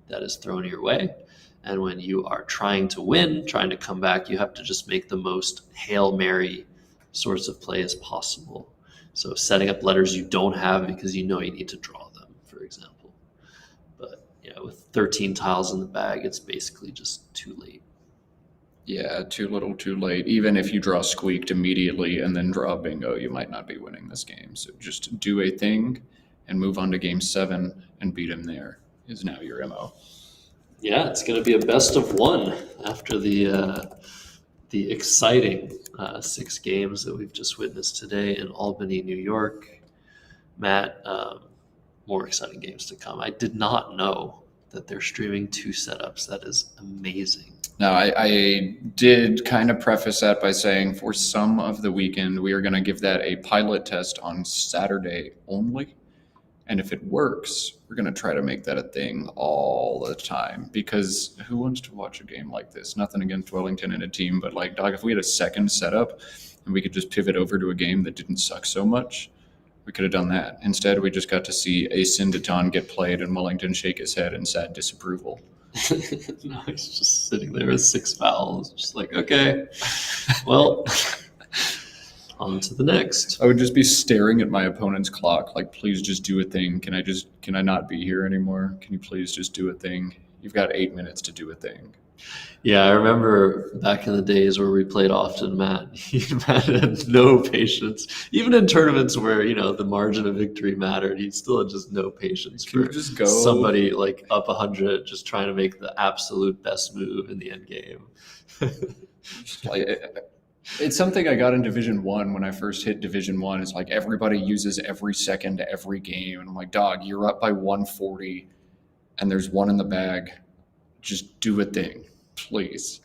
that is thrown your way. And when you are trying to win, trying to come back, you have to just make the most Hail Mary sorts of play as possible. So setting up letters you don't have because you know you need to draw them, for example. But with 13 tiles in the bag, it's basically just too late. Yeah, too little, too late. Even if you draw squeaked immediately and then draw bingo, you might not be winning this game. So just do a thing and move on to game 7 and beat him there is now your MO. Yeah, it's going to be a best of 1 after the exciting 6 games that we've just witnessed today in Albany, New York. Matt, more exciting games to come. I did not know that they're streaming 2 setups. That is amazing. Now, I did kind of preface that by saying for some of the weekend, we are going to give that a pilot test on Saturday only. And if it works, we're going to try to make that a thing all the time, because who wants to watch a game like this? Nothing against Wellington and a team, but like, dog, if we had a second setup and we could just pivot over to a game that didn't suck so much, we could have done that. Instead, we just got to see a Syndeton get played and Wellington shake his head in sad disapproval. No, he's just sitting there with 6 vowels, just like, okay, well, on to the next. I would just be staring at my opponent's clock, like, please just do a thing. Can I not be here anymore? Can you please just do a thing? You've got 8 minutes to do a thing. Yeah, I remember back in the days where we played often, Matt had no patience. Even in tournaments where, the margin of victory mattered, he still had just no patience for just go somebody like up 100 just trying to make the absolute best move in the end game. It's something I got in Division 1 when I first hit Division 1. It's like everybody uses every second every game. And I'm like, dog, you're up by 140 and there's 1 in the bag. Just do a thing. please.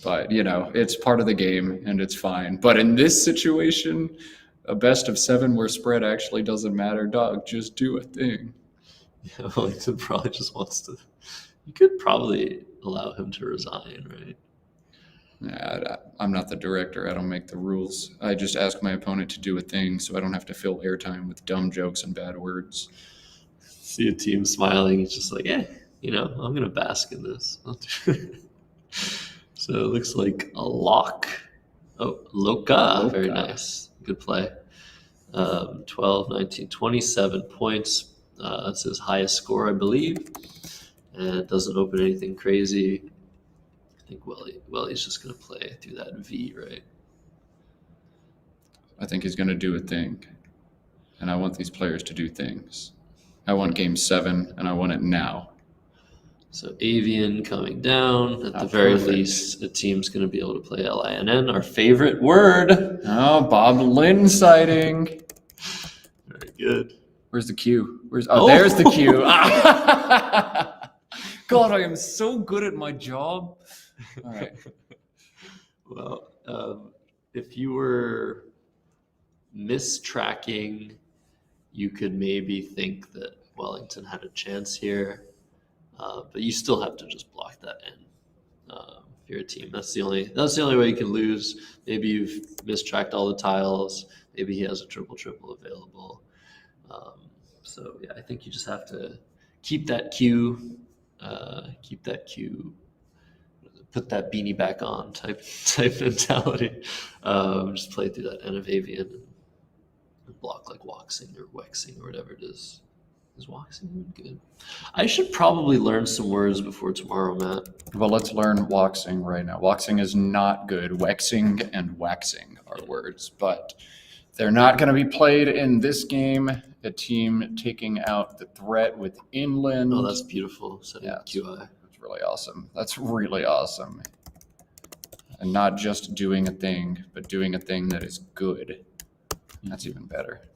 But, it's part of the game and it's fine. But in this situation, a best of 7 where spread actually doesn't matter, dog, just do a thing. Yeah, Wellington probably just wants to. You could probably allow him to resign, right? I'm not the director. I don't make the rules. I just ask my opponent to do a thing so I don't have to fill airtime with dumb jokes and bad words. See a team smiling. He's just like, I'm going to bask in this. So it looks like a lock. Oh, Loka. Very nice. Good play. 12, 19, 27 points. That's his highest score, I believe. And it doesn't open anything crazy. I think Welly's just going to play through that V, right? I think he's going to do a thing. And I want these players to do things. I want game 7, and I want it now. So Avian coming down. At the very least, a team's going to be able to play LINN, our favorite word. Oh, Bob Lynn sighting. Very good. Where's the Q? There's the Q. God, I am so good at my job. All right. Well, if you were mistracking, you could maybe think that Wellington had a chance here. But you still have to just block that in. If you're a team, that's the only way you can lose. Maybe you've mistracked all the tiles. Maybe he has a triple available. So yeah, I think you just have to keep that Q, put that beanie back on type mentality. Just play through that N of Avian and block like Waxing or Wexing or whatever it is. Is Waxing good? I should probably learn some words before tomorrow, Matt. Well, let's learn Waxing right now. Waxing is not good. Wexing and waxing are words, but they're not going to be played in this game. A team taking out the threat with inland. Oh, that's beautiful. Setting QI. That's really awesome. That's really awesome. And not just doing a thing, but doing a thing that is good. That's even better.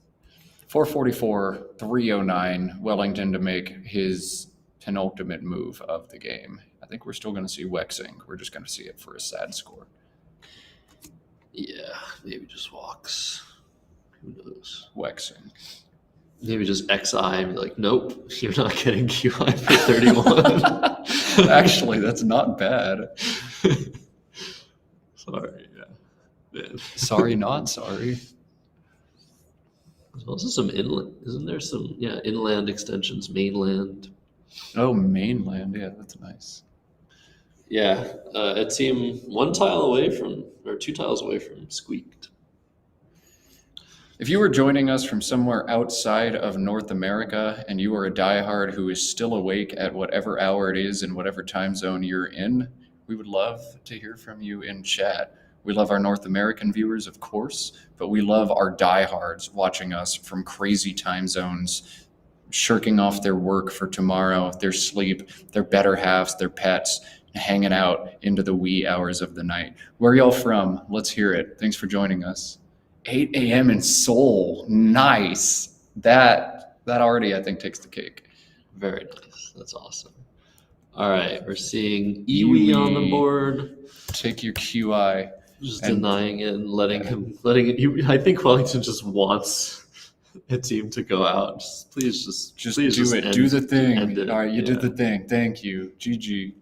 444, 309, Wellington to make his penultimate move of the game. I think we're still going to see Wexing. We're just going to see it for a sad score. Yeah, maybe just walks. Who knows? Wexing. Maybe just XI and be like, nope, you're not getting QI for 31. Actually, that's not bad. Sorry, yeah. Man. Sorry, not sorry. There's also some inland. Isn't there some, inland extensions, mainland? Oh, mainland. Yeah, that's nice. Yeah, a team 2 tiles away from squeaked. If you were joining us from somewhere outside of North America and you are a diehard who is still awake at whatever hour it is in whatever time zone you're in, we would love to hear from you in chat. We love our North American viewers, of course, but we love our diehards watching us from crazy time zones, shirking off their work for tomorrow, their sleep, their better halves, their pets, hanging out into the wee hours of the night. Where are y'all from? Let's hear it. Thanks for joining us. 8 a.m. in Seoul. Nice. That already, I think, takes the cake. Very nice. That's awesome. All right, we're seeing Iwi on the board. Take your QI. Just denying it and letting it. I think Wellington just wants a team to go out. Please do it. Do the thing. All right, you did the thing. Thank you. GG.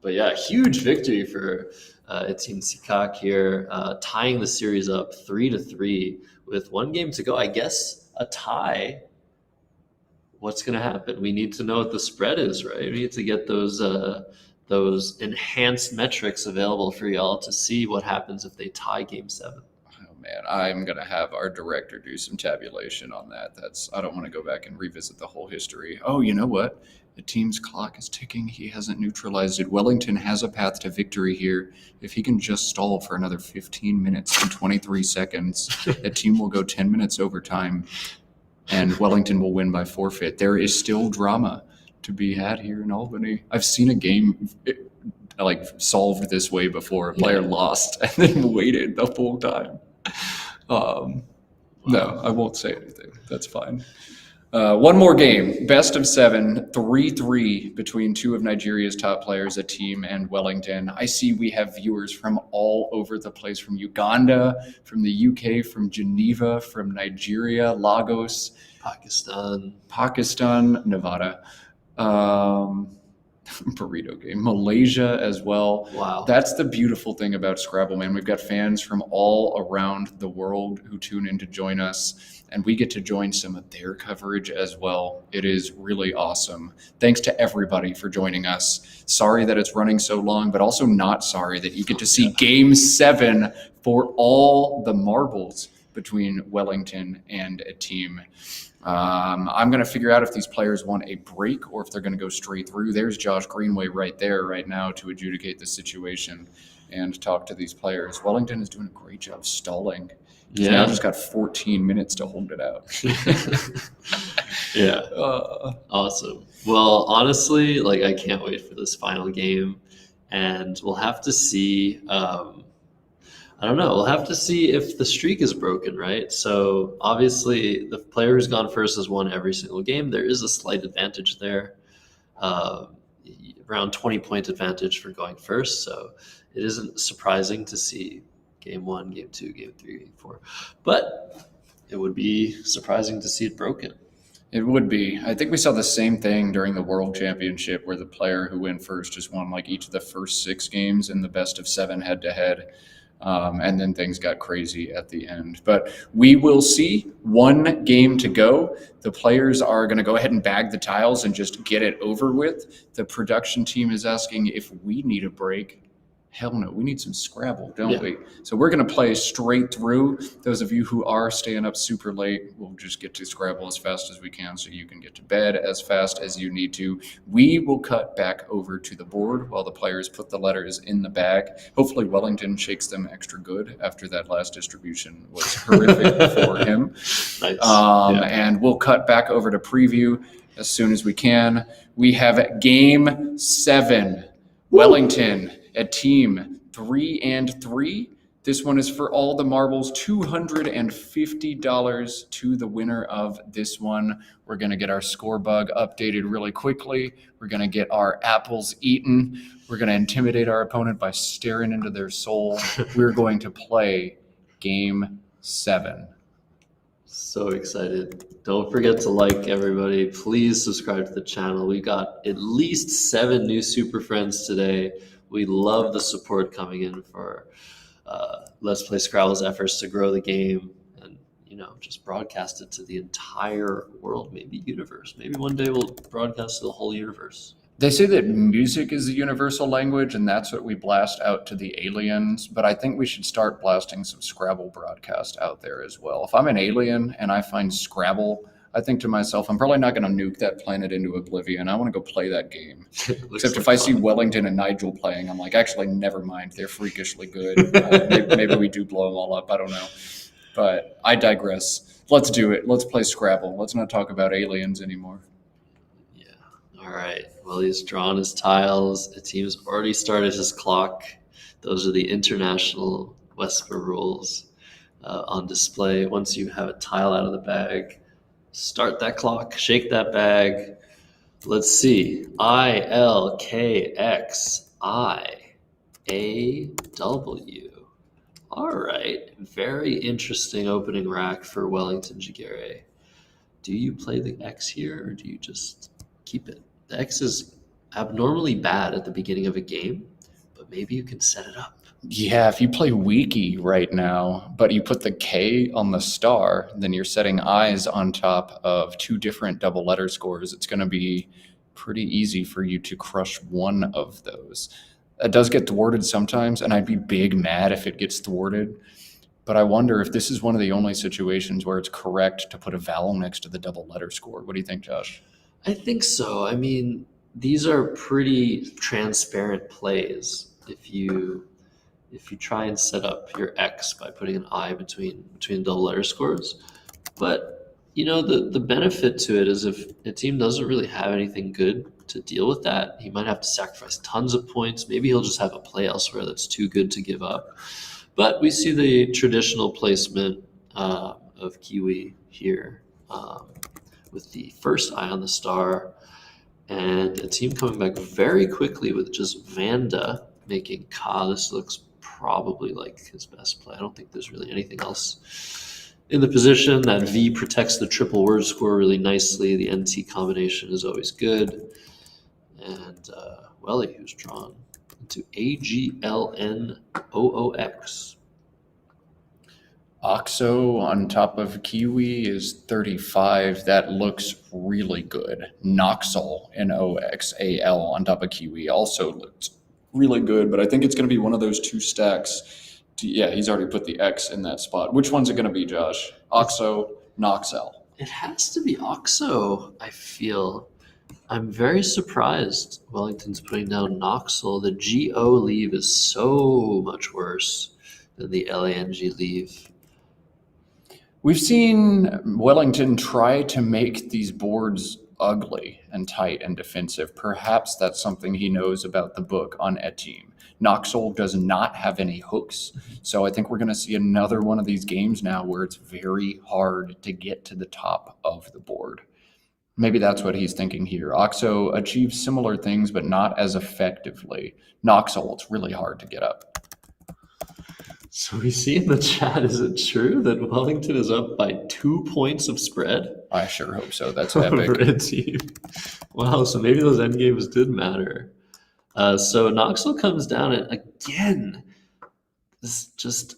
But yeah, huge victory for Etim Nsikak here, tying the series up 3-3 with 1 game to go. I guess a tie. What's going to happen? We need to know what the spread is, right? We need to get those enhanced metrics available for y'all to see what happens if they tie game 7. Oh man, I'm gonna have our director do some tabulation on that. I don't want to go back and revisit the whole history. Oh, you know what? The team's clock is ticking. He hasn't neutralized it. Wellington has a path to victory here. If he can just stall for another 15 minutes and 23 seconds, the team will go 10 minutes overtime, and Wellington will win by forfeit. There is still drama to be had here in Albany. I've seen a game solved this way before. A player lost and then waited the whole time. No, I won't say anything. That's fine. One more game, best of 7, 3-3 between two of Nigeria's top players, Etim and Wellington. I see we have viewers from all over the place, from Uganda, from the UK, from Geneva, from Nigeria, Lagos, Pakistan, Nevada, burrito game, Malaysia as well. Wow. That's the beautiful thing about Scrabble, man. We've got fans from all around the world who tune in to join us, and we get to join some of their coverage as well. It is really awesome. Thanks to everybody for joining us. Sorry that it's running so long, but also not sorry that you get to see Game 7 for all the marbles between Wellington and Etim. I'm going to figure out if these players want a break or if they're going to go straight through. There's Josh Greenway right there right now to adjudicate the situation and talk to these players. Wellington is doing a great job stalling. He's now just got 14 minutes to hold it out. Yeah. Awesome. Well, honestly, like, I can't wait for this final game, and we'll have to see. I don't know. We'll have to see if the streak is broken, right? So obviously, the player who's gone first has won every single game. There is a slight advantage there, around 20-point advantage for going first. So it isn't surprising to see Game 1, Game 2, Game 3, Game 4. But it would be surprising to see it broken. It would be. I think we saw the same thing during the World Championship where the player who went first just won like each of the first 6 games in the best of 7 head-to-head. And then things got crazy at the end. But we will see. 1 game to go. The players are going to go ahead and bag the tiles and just get it over with. The production team is asking if we need a break. Hell no, we need some Scrabble, don't we? So we're going to play straight through. Those of you who are staying up super late, we'll just get to Scrabble as fast as we can so you can get to bed as fast as you need to. We will cut back over to the board while the players put the letters in the bag. Hopefully Wellington shakes them extra good after that last distribution was horrific for him. Nice. And we'll cut back over to preview as soon as we can. We have Game 7, Wellington. Etim 3-3. This one is for all the marbles, $250 to the winner of this one. We're going to get our score bug updated really quickly. We're going to get our apples eaten. We're going to intimidate our opponent by staring into their soul. We're going to play Game 7. So excited. Don't forget to like, everybody. Please subscribe to the channel. We got at least 7 new super friends today. We love the support coming in for Let's Play Scrabble's efforts to grow the game and, just broadcast it to the entire world, maybe universe. Maybe one day we'll broadcast to the whole universe. They say that music is the universal language, and that's what we blast out to the aliens. But I think we should start blasting some Scrabble broadcast out there as well. If I'm an alien and I find Scrabble, I think to myself, I'm probably not going to nuke that planet into oblivion. I want to go play that game. Except if I see Wellington and Nigel playing, I'm like, actually, never mind. They're freakishly good. Maybe we do blow them all up. I don't know. But I digress. Let's do it. Let's play Scrabble. Let's not talk about aliens anymore. Yeah. All right. Well, he's drawn his tiles. The team's already started his clock. Those are the international Wesper rules on display. Once you have a tile out of the bag, start that clock, shake that bag. Let's see. ILKXIAW. All right. Very interesting opening rack for Wellington Jighere. Do you play the X here or do you just keep it? The X is abnormally bad at the beginning of a game, but maybe you can set it up. Yeah, if you play Wiki right now, but you put the K on the star, then you're setting eyes on top of 2 different double letter scores. It's going to be pretty easy for you to crush one of those. It does get thwarted sometimes, and I'd be big mad if it gets thwarted. But I wonder if this is one of the only situations where it's correct to put a vowel next to the double letter score. What do you think, Josh? I think so. I mean, these are pretty transparent plays. If you try and set up your X by putting an I between double letter scores. But, the benefit to it is if a team doesn't really have anything good to deal with that, he might have to sacrifice tons of points. Maybe he'll just have a play elsewhere that's too good to give up. But we see the traditional placement of Kiwi here, with the first eye on the star, and Etim coming back very quickly with just Vanda making Ka. This looks probably like his best play. I don't think there's really anything else in the position. That V protects the triple word score really nicely. The NT combination is always good. And Welly, who's drawn into AGLNOOX. Oxo on top of Kiwi is 35. That looks really good. Noxal, Noxal on top of Kiwi also looks really good, but I think it's going to be one of those two stacks. Yeah, he's already put the X in that spot. Which one's it going to be, Josh? Oxo, Noxal. It has to be Oxo, I feel. I'm very surprised Wellington's putting down Noxal. The GO leave is so much worse than the LANG leave. We've seen Wellington try to make these boards ugly and tight and defensive. Perhaps that's something he knows about the book on Etim. Noxal does not have any hooks, so I think we're going to see another one of these games now where it's very hard to get to the top of the board. Maybe that's what he's thinking here. Oxo achieves similar things, but not as effectively. Noxal, it's really hard to get up. So we see in the chat, is it true that Wellington is up by 2 points of spread? I sure hope so. That's Over epic. Etim. Wow, so maybe those endgames did matter. So Noxal comes down, and again, this just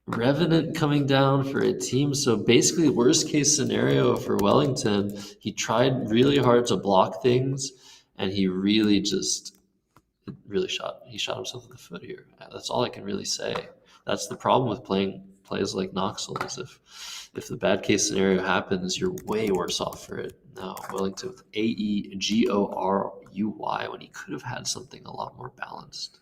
Revenant coming down for Etim. So basically, worst case scenario for Wellington, he tried really hard to block things, and he really shot himself in the foot here. That's all I can really say. That's the problem with playing plays like Noxal, is if the bad case scenario happens, you're way worse off for it. Now Wellington with AEGORUY when he could have had something a lot more balanced.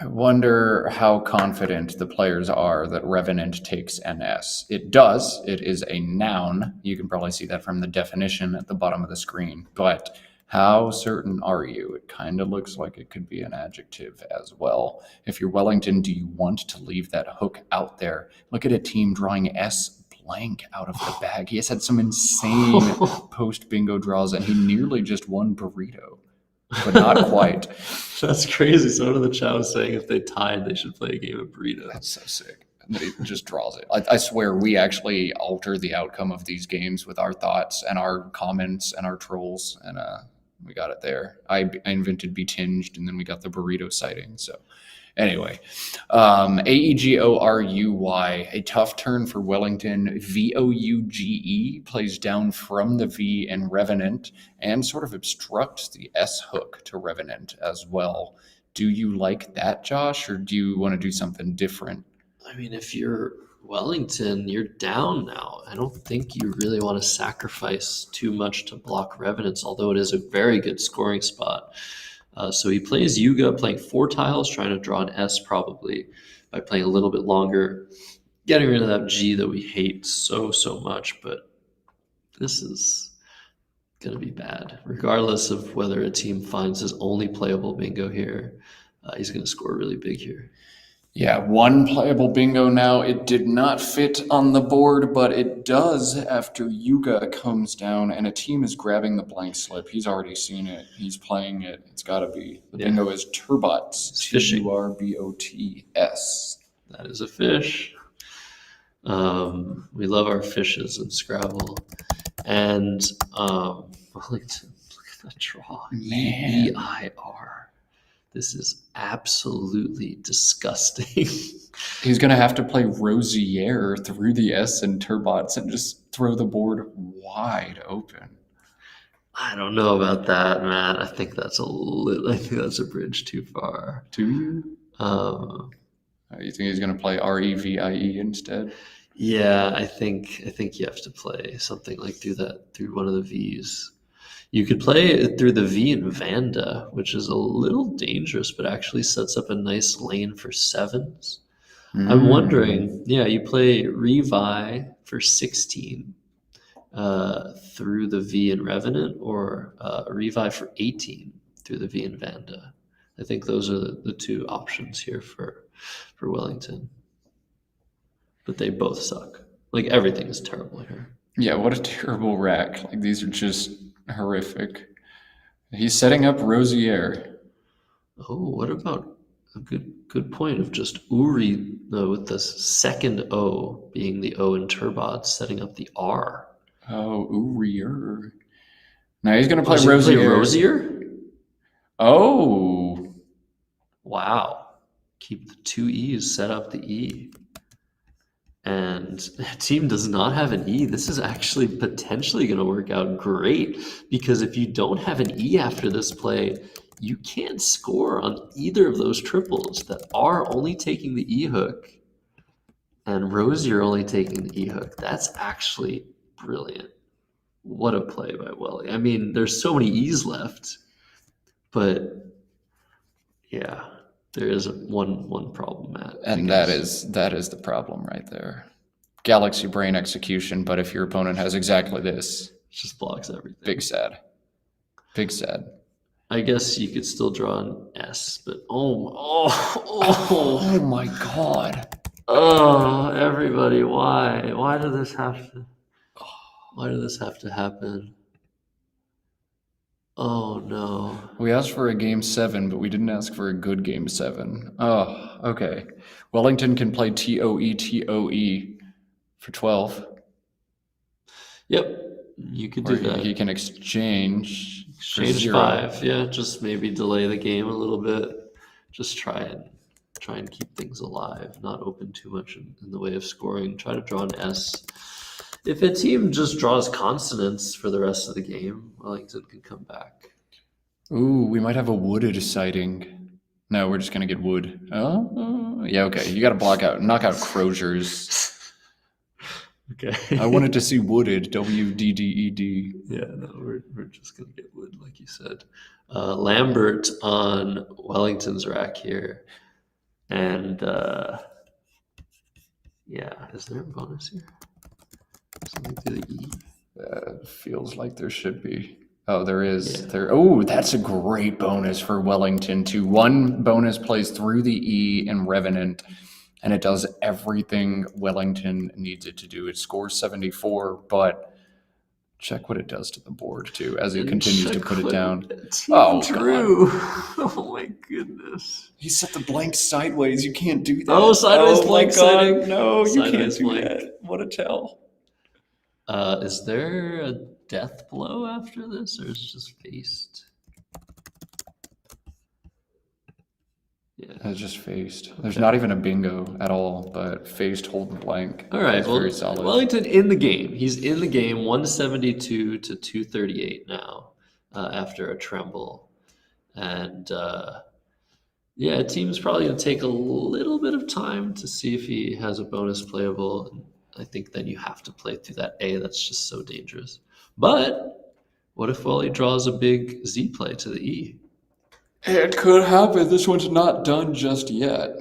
I wonder how confident the players are that Revenant takes NS. It does. It is a noun. You can probably see that from the definition at the bottom of the screen. But how certain are you? It kind of looks like it could be an adjective as well. If you're Wellington, do you want to leave that hook out there? Look at Etim drawing S blank out of the bag. He has had some insane post-bingo draws, and he nearly just won burrito. But not quite. That's crazy. Someone in the chat was saying if they tied, they should play a game of burrito. That's so sick. And he just draws it. I swear we actually alter the outcome of these games with our thoughts and our comments and our trolls, and we got it there. I invented Be Tinged, and then we got the burrito sighting. So anyway, AEGORUY, a tough turn for Wellington. VOUGE plays down from the V in Revenant and sort of obstructs the S hook to Revenant as well. Do you like that, Josh, or do you want to do something different? I mean, if you're Wellington, you're down now. I don't think you really want to sacrifice too much to block Revenants, although it is a very good scoring spot. So he plays Yuga, playing 4 tiles, trying to draw an S probably by playing a little bit longer, getting rid of that G that we hate so much. But this is going to be bad. Regardless of whether Etim finds his only playable bingo here, he's going to score really big here. Yeah, one playable bingo now. It did not fit on the board, but it does after Yuga comes down and Etim is grabbing the blank slip. He's already seen it. He's playing it. It's got to be. The bingo is Turbots. TURBOTS. That is a fish. We love our fishes in Scrabble. And Wellington, look at that draw. EIR. This is absolutely disgusting. He's going to have to play Rosier through the S and Turbots and just throw the board wide open. I don't know about that, man. I think that's a bridge too far. Do you? You think he's going to play REVIE instead? Yeah, I think you have to play something like through one of the V's. You could play it through the V in Vanda, which is a little dangerous, but actually sets up a nice lane for 7s. I'm wondering, you play Revi for 16 through the V in Revenant, or Revi for 18 through the V in Vanda. I think those are the 2 options here for Wellington. But they both suck. Like, everything is terrible here. Yeah, what a terrible rack. Like, these are just horrific. He's setting up Rosier. Oh, what about a good point of just Uri with the second O being the O in Turbot, setting up the R. Oh, Urier. Now he's going to play Is he gonna Rosier. play Rosier? Oh. Wow. Keep the two E's, set up the E. And team does not have an E. This is actually potentially going to work out great, because if you don't have an E after this play, you can't score on either of those triples that are only taking the E hook and Rosier only taking the E hook. That's actually brilliant. What a play by Welly. I mean, there's so many E's left, but yeah, there is one problem, Matt. And that is the problem right there. Galaxy brain execution, but if your opponent has exactly this, It just blocks everything. big sad. Big sad. I guess you could still draw an S, but oh my god. oh, everybody, why? Why did this have to happen? Oh no. We asked for a game 7, but we didn't ask for a good game 7. Oh, okay. Wellington can play TOE for 12. Yep, you could do Or that. he can exchange for Exchange 0. 5, yeah. Just maybe delay the game a little bit. Just try and keep things alive. Not open too much in the way of scoring. Try to draw an S. If a team just draws consonants for the rest of the game, Wellington can come back. Ooh, we might have a wooded sighting. No, we're just gonna get wood. Oh, yeah, okay. You gotta knock out Croziers. Okay. I wanted to see wooded, WDDED. Yeah, no, we're just gonna get wood, like you said. Lambert on Wellington's rack here, and yeah, is there a bonus here? Something through the E. Feels like there should be. Oh, there is. Yeah. Oh, that's a great bonus for Wellington too. One bonus plays through the E in Revenant, and it does everything Wellington needs it to do. It scores 74, but check what it does to the board too as it continues to put it down. Oh, Drew! Oh my goodness! He set the blank sideways. You can't do that. Oh, sideways blank my God. setting. No, you can't Sideways do blank. that. What a tell. Is there a death blow after this, or is it just faced? Yeah. It's just faced. There's not even a bingo at all, but faced, hold, and blank. All right, That's well, very solid. Wellington in the game. He's in the game, 172 to 238 now, after a tremble. And yeah, team's probably going to take a little bit of time to see if he has a bonus playable. And I think then you have to play through that A. That's just so dangerous. But what if Welly draws a big Z play to the E? It could happen. This one's not done just yet.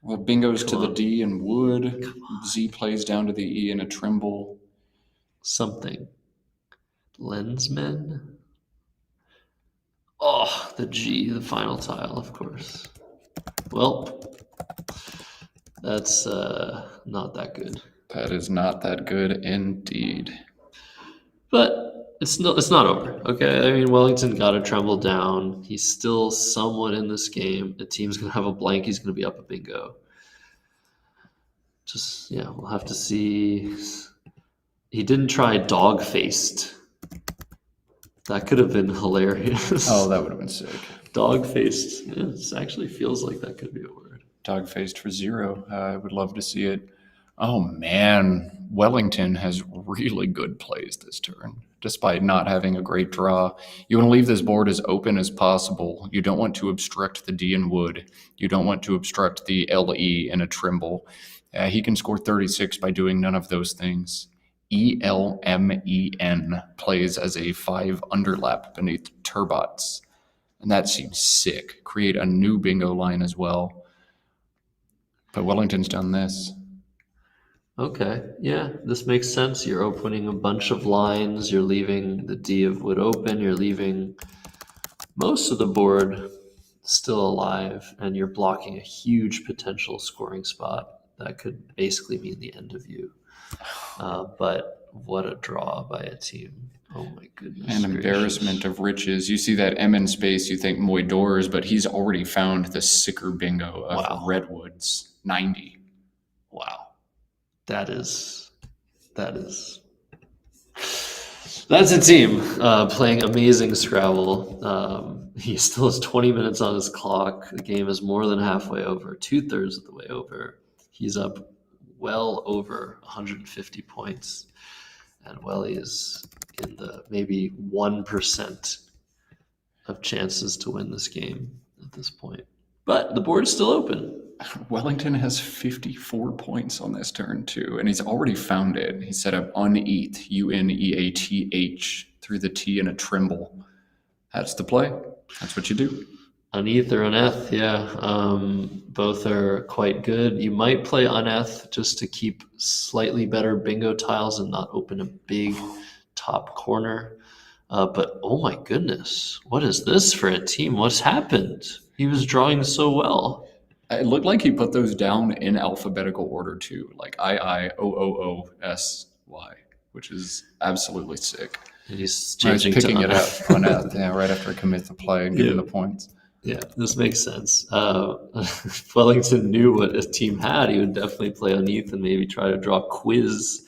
Well, bingo's to the D and wood. Z plays down to the E and a tremble. Something. Lensmen. Oh, the G, the final tile, of course. Well, that's not that good. That is not that good indeed. But it's not over. Okay, I mean, Wellington got a tremble down. He's still somewhat in this game. The team's gonna have a blank. He's gonna be up a bingo. Just yeah, we'll have to see. He didn't try dog faced. That could have been hilarious. Oh, that would have been sick. Dog faced. Yeah, it actually feels like that could be a word. Dog faced for 0. I would love to see it. Oh man, Wellington has really good plays this turn, despite not having a great draw. You want to leave this board as open as possible. You don't want to obstruct the D and wood. You don't want to obstruct the LE and a tremble. He can score 36 by doing none of those things. ELMEN plays as a 5 underlap beneath Turbots. And that seems sick. Create a new bingo line as well. But Wellington's done this. Okay, yeah, this makes sense. You're opening a bunch of lines. You're leaving the D of wood open. You're leaving most of the board still alive. And you're blocking a huge potential scoring spot that could basically mean the end of you. But what a draw by Etim. Oh my goodness. An embarrassment of riches. You see that M in space, you think Moidors, but he's already found the sicker bingo of Wow. Redwoods, 90. Wow. That's a team playing amazing Scrabble. He still has 20 minutes on his clock. The game is more than halfway over, 2/3 of the way over. He's up well over 150 points. And Welly is in the maybe 1% of chances to win this game at this point. But the board's still open. Wellington has 54 points on this turn, too, and he's already found it. He set up uneath, UNEATH, through the T and a tremble. That's the play. That's what you do. Uneath or uneth, yeah. Both are quite good. You might play uneth just to keep slightly better bingo tiles and not open a big top corner. But oh my goodness, what is this for a team? What's happened? He was drawing so well. It looked like he put those down in alphabetical order, too, like IIOOOSY, which is absolutely sick. And he's I was changing picking to it up on that, right after I commit the play and give him the points. Yeah, this makes sense. If Wellington knew what his team had, he would definitely play uneath and maybe try to draw quiz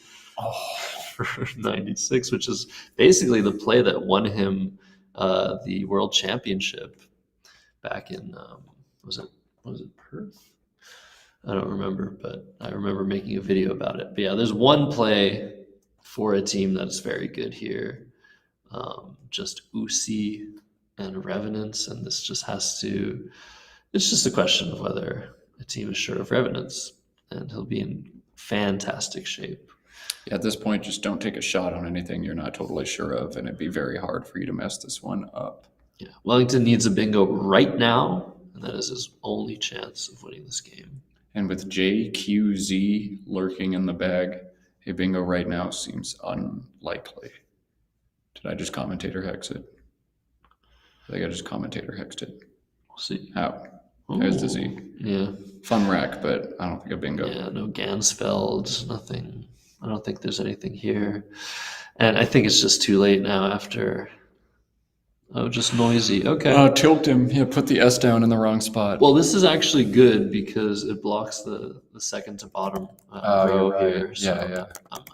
for 96, which is basically the play that won him the World Championship back in was it Perth? I don't remember, but I remember making a video about it. But yeah, there's one play for a team that's very good here. Just Usi and Revenants, and this just has to, it's just a question of whether a team is sure of Revenants, and he'll be in fantastic shape. Yeah, at this point, just don't take a shot on anything you're not totally sure of, and it'd be very hard for you to mess this one up. Yeah, Wellington needs a bingo right now, and that is his only chance of winning this game. And with JQZ lurking in the bag, a bingo right now seems unlikely. Did I just commentator hex it? I think I just commentator hexed it. We'll see. Out. There's the Z. Yeah. Fun rack, but I don't think a bingo. Yeah, no Gansfeld, nothing. I don't think there's anything here. And I think it's just too late now after... Oh, just noisy. Okay. Tilt him. Yeah, put the S down in the wrong spot. Well, this is actually good because it blocks the second to bottom row you're right. here. So Yeah.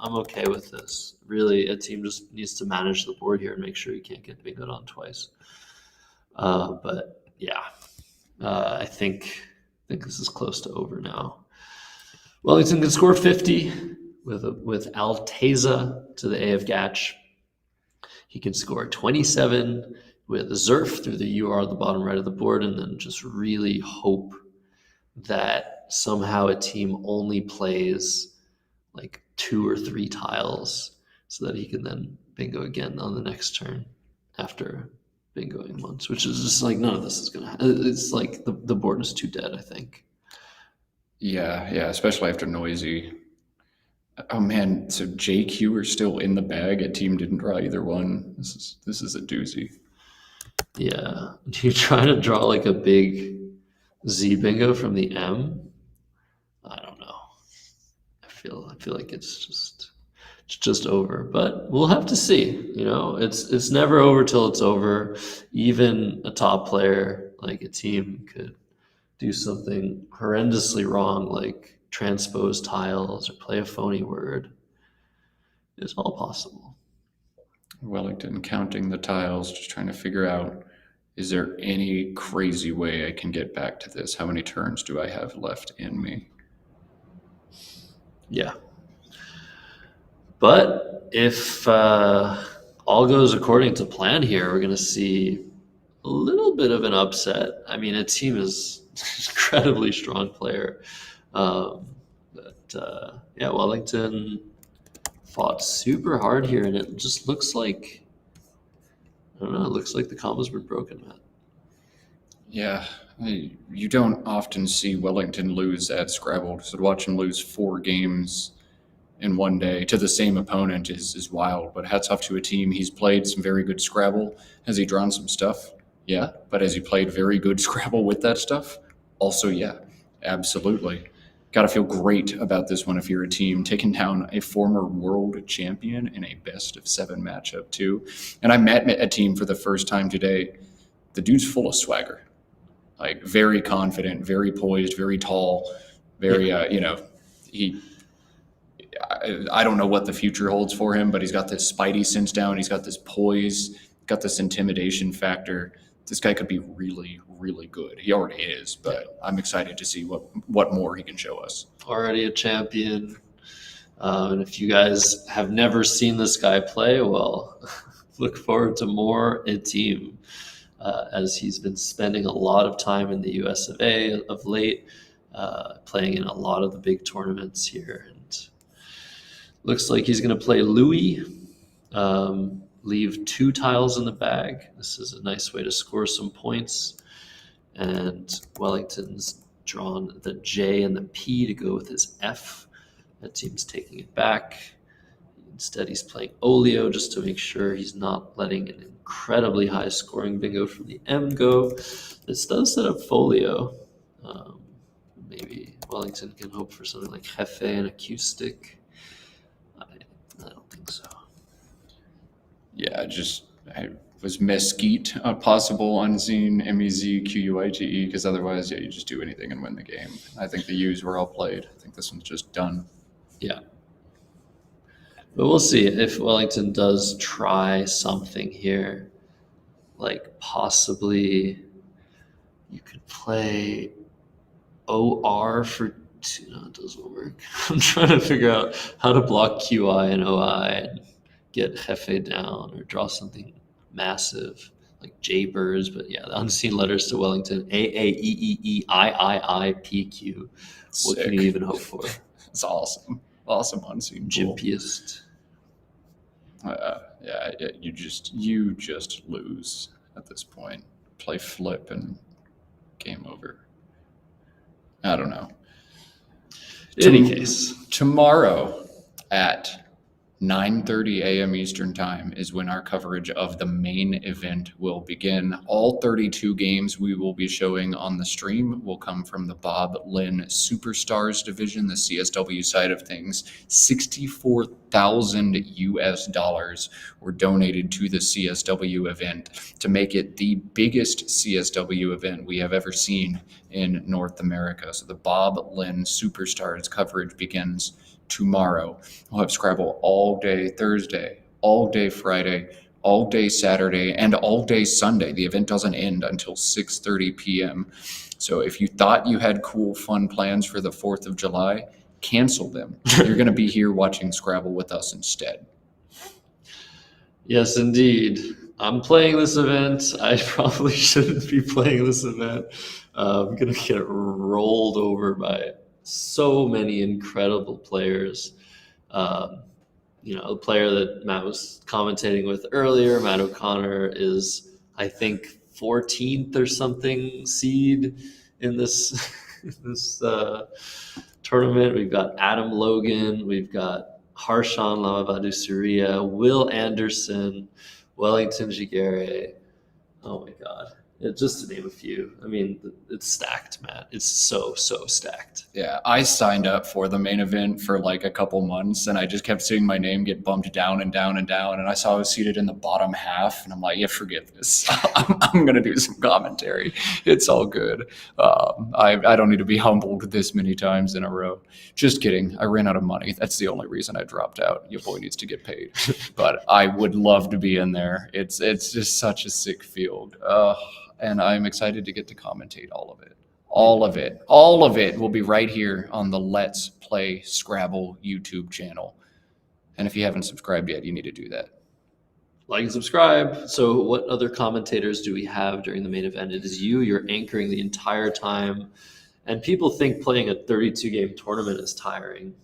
I'm okay with this. Really, a team just needs to manage the board here and make sure you can't get bingoed on twice. But yeah, I think this is close to over now. Wellington can score 50 with Alteza to the A of Gatch. He can score 27 with Zerf through the UR at the bottom right of the board, and then just really hope that somehow a team only plays like 2 or 3 tiles so that he can then bingo again on the next turn after bingoing once, which is just like none of this is going to happen. It's like the board is too dead, I think. Yeah, especially after noisy. Oh man, so JQ are still in the bag. A team didn't draw either one. This is a doozy. Yeah. Do you try to draw like a big Z bingo from the M? I don't know. I feel like it's just over. But we'll have to see. You know, it's never over till it's over. Even a top player like a team could do something horrendously wrong, like transpose tiles or play a phony word. It's all possible. Wellington counting the tiles, just trying to figure out, is there any crazy way I can get back to this? How many turns do I have left in me? Yeah. But if all goes according to plan here, we're going to see a little bit of an upset. I mean, a team is an incredibly strong player. Yeah, Wellington fought super hard here, and it just looks like, I don't know, it looks like the combo's been broken, Matt. Yeah, you don't often see Wellington lose at Scrabble, so to watch him lose 4 games in one day to the same opponent is wild, but hats off to a team. He's played some very good Scrabble. Has he drawn some stuff? Yeah, but has he played very good Scrabble with that stuff? Also, yeah, absolutely. Got to feel great about this one if you're a team, taking down a former world champion in a best of 7 matchup too. And I met Etim for the first time today. The dude's full of swagger, like very confident, very poised, very tall, very I don't know what the future holds for him, but he's got this spidey sense down. He's got this poise, got this intimidation factor. This guy could be really, really good. He already is, but I'm excited to see what more he can show us. Already a champion. And if you guys have never seen this guy play, well, look forward to more Etim, as he's been spending a lot of time in the US of A of late, playing in a lot of the big tournaments here. And looks like he's going to play Louis. Leave 2 tiles in the bag. This is a nice way to score some points. And Wellington's drawn the J and the P to go with his F. That team's taking it back. Instead, he's playing Olio just to make sure he's not letting an incredibly high scoring bingo from the M go. This does set up Folio. Maybe Wellington can hope for something like Jefe and Acoustic. I don't think so. Yeah, I was Mesquite a possible unseen MEZQUITE, because otherwise, you just do anything and win the game. I think the U's were all played. I think this one's just done. Yeah. But we'll see if Wellington does try something here. Like possibly you could play OR for 2. No, it doesn't work. I'm trying to figure out how to block QI and OI and get Jefe down or draw something massive like Jaybirds. But yeah, the unseen letters to Wellington: AAEEEIIIPQ. What can you even hope for? It's awesome. Awesome unseen pool. Jimpiest. You just lose at this point. Play flip and game over. I don't know. In any case, tomorrow at 9:30 a.m. Eastern Time is when our coverage of the main event will begin. All 32 games we will be showing on the stream will come from the Bob Lynn Superstars division, the CSW side of things. $64,000 were donated to the CSW event to make it the biggest CSW event we have ever seen in North America. So the Bob Lynn Superstars coverage begins tomorrow. We'll have Scrabble all day Thursday, all day Friday, all day Saturday, and all day Sunday. The event doesn't end until 6:30 p.m. So if you thought you had cool, fun plans for the 4th of July, cancel them. You're going to be here watching Scrabble with us instead. Yes, indeed. I'm playing this event. I probably shouldn't be playing this event. I'm going to get rolled over by so many incredible players. The player that Matt was commentating with earlier, Matt O'Connor, is, I think, 14th or something seed in this tournament. We've got Adam Logan. We've got Harshan Lamabadusuriya, Will Anderson, Wellington Jighere. Oh my God. Just to name a few. I mean, it's stacked, Matt. It's so stacked. Yeah, I signed up for the main event for like a couple months, and I just kept seeing my name get bumped down and down and down, and I saw I was seated in the bottom half, and I'm like, yeah, forget this. I'm going to do some commentary. It's all good. I don't need to be humbled this many times in a row. Just kidding. I ran out of money. That's the only reason I dropped out. Your boy needs to get paid. But I would love to be in there. It's just such a sick field. And I'm excited to get to commentate all of it. All of it will be right here on the Let's Play Scrabble YouTube channel. And if you haven't subscribed yet, you need to do that. Like and subscribe. So what other commentators do we have during the main event? It is you. You're anchoring the entire time. And people think playing a 32-game tournament is tiring.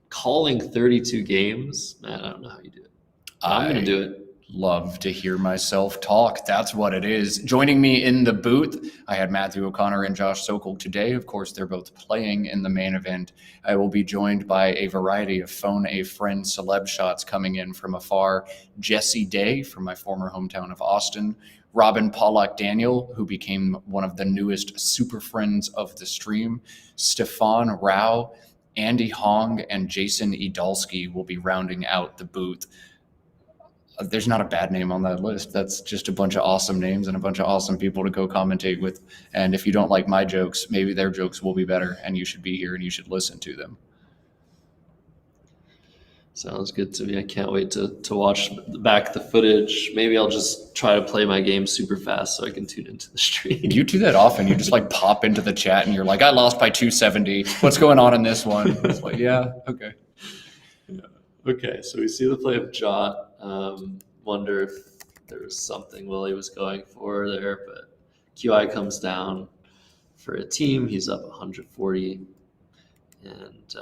Calling 32 games, man, I don't know how you do it. I'm going to do it. Love to hear myself talk. That's what it is. Joining me in the booth, I had Matthew O'Connor and Josh Sokol today. Of course, they're both playing in the main event. I will be joined by a variety of phone a friend celeb shots coming in from afar. Jesse Day from my former hometown of Austin. Robin Pollock Daniel, who became one of the newest super friends of the stream. Stefan Rao, Andy Hong, and Jason Idalski will be rounding out the booth. There's not a bad name on that list. That's just a bunch of awesome names and a bunch of awesome people to go commentate with. And if you don't like my jokes, maybe their jokes will be better, and you should be here and you should listen to them. Sounds good to me. I can't wait to watch back the footage. Maybe I'll just try to play my game super fast so I can tune into the stream. You do that often. You just like pop into the chat and you're like, I lost by 270. What's going on in this one? It's like, yeah, okay. Yeah. Okay, so we see the play of Jot. Wonder if there was something Willie was going for there, but QI comes down for Etim. He's up 140, and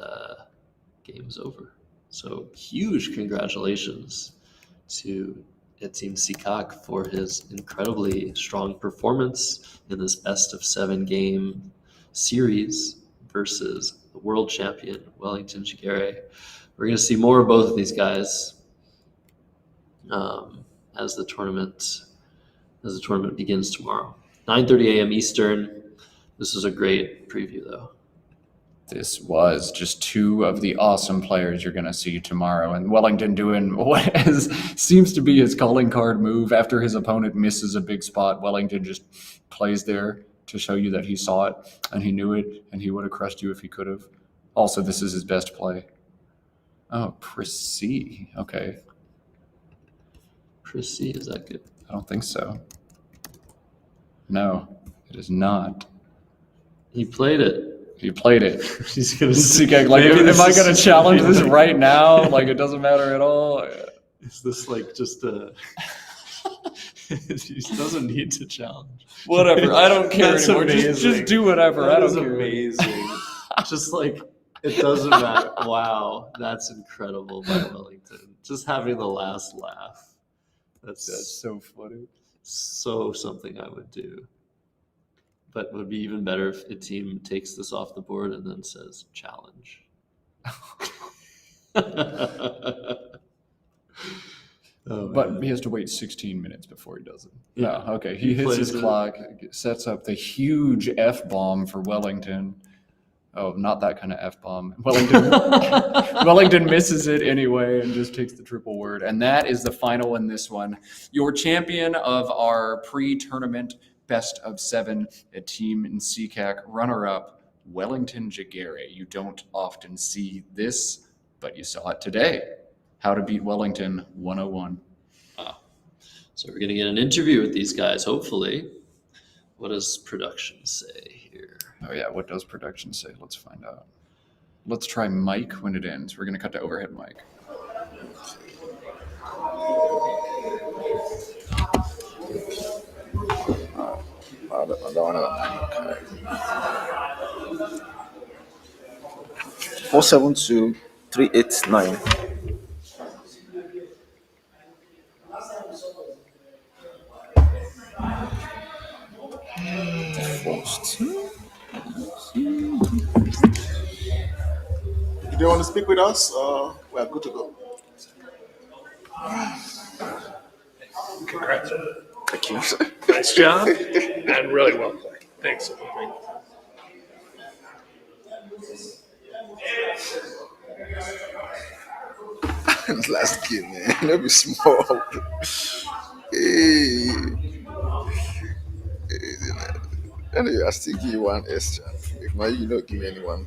game's over. So huge congratulations to Etim Nsikak for his incredibly strong performance in this best of 7 game series versus the world champion, Wellington Jighere. We're going to see more of both of these guys as the tournament begins tomorrow. 9:30 a.m. Eastern. This is a great preview, though. This was just 2 of the awesome players you're going to see tomorrow. And Wellington doing what seems to be his calling card move. After his opponent misses a big spot, Wellington just plays there to show you that he saw it and he knew it and he would have crushed you if he could have. Also, this is his best play. Oh, Prissy. Okay. Prissy, is that good? I don't think so. No, it is not. He played it. He played it. He's gonna like, am I going to challenge this right now? Like, it doesn't matter at all. Is this like just a? He doesn't need to challenge. Whatever. I don't care That's anymore. amazing. Just do whatever. That I don't is care. amazing. Just like it doesn't matter. Wow, that's incredible by Wellington. Just having the last laugh. That's so funny. So something I would do. But it would be even better if a team takes this off the board and then says challenge. But he has to wait 16 minutes before he does it. Yeah. No, okay. He hits his clock, sets up the huge F-bomb for Wellington. Oh, not that kind of F-bomb. Wellington misses it anyway and just takes the triple word. And that is the final in this one. Your champion of our pre-tournament best of 7, Etim Nsikak, runner-up, Wellington Jighere. You don't often see this, but you saw it today. How to beat Wellington 101. So we're going to get an interview with these guys, hopefully. What does production say here? Oh, yeah. What does production say? Let's find out. Let's try mic when it ends. We're going to cut to overhead mic. I don't want to. 472-389. First. If they want to speak with us, we are good to go. Congrats. Thank you. Nice job and really well played. Thanks. Last game, man. Let me small. Hey. Anyway, I still give you one extra. If my you don't give me anyone.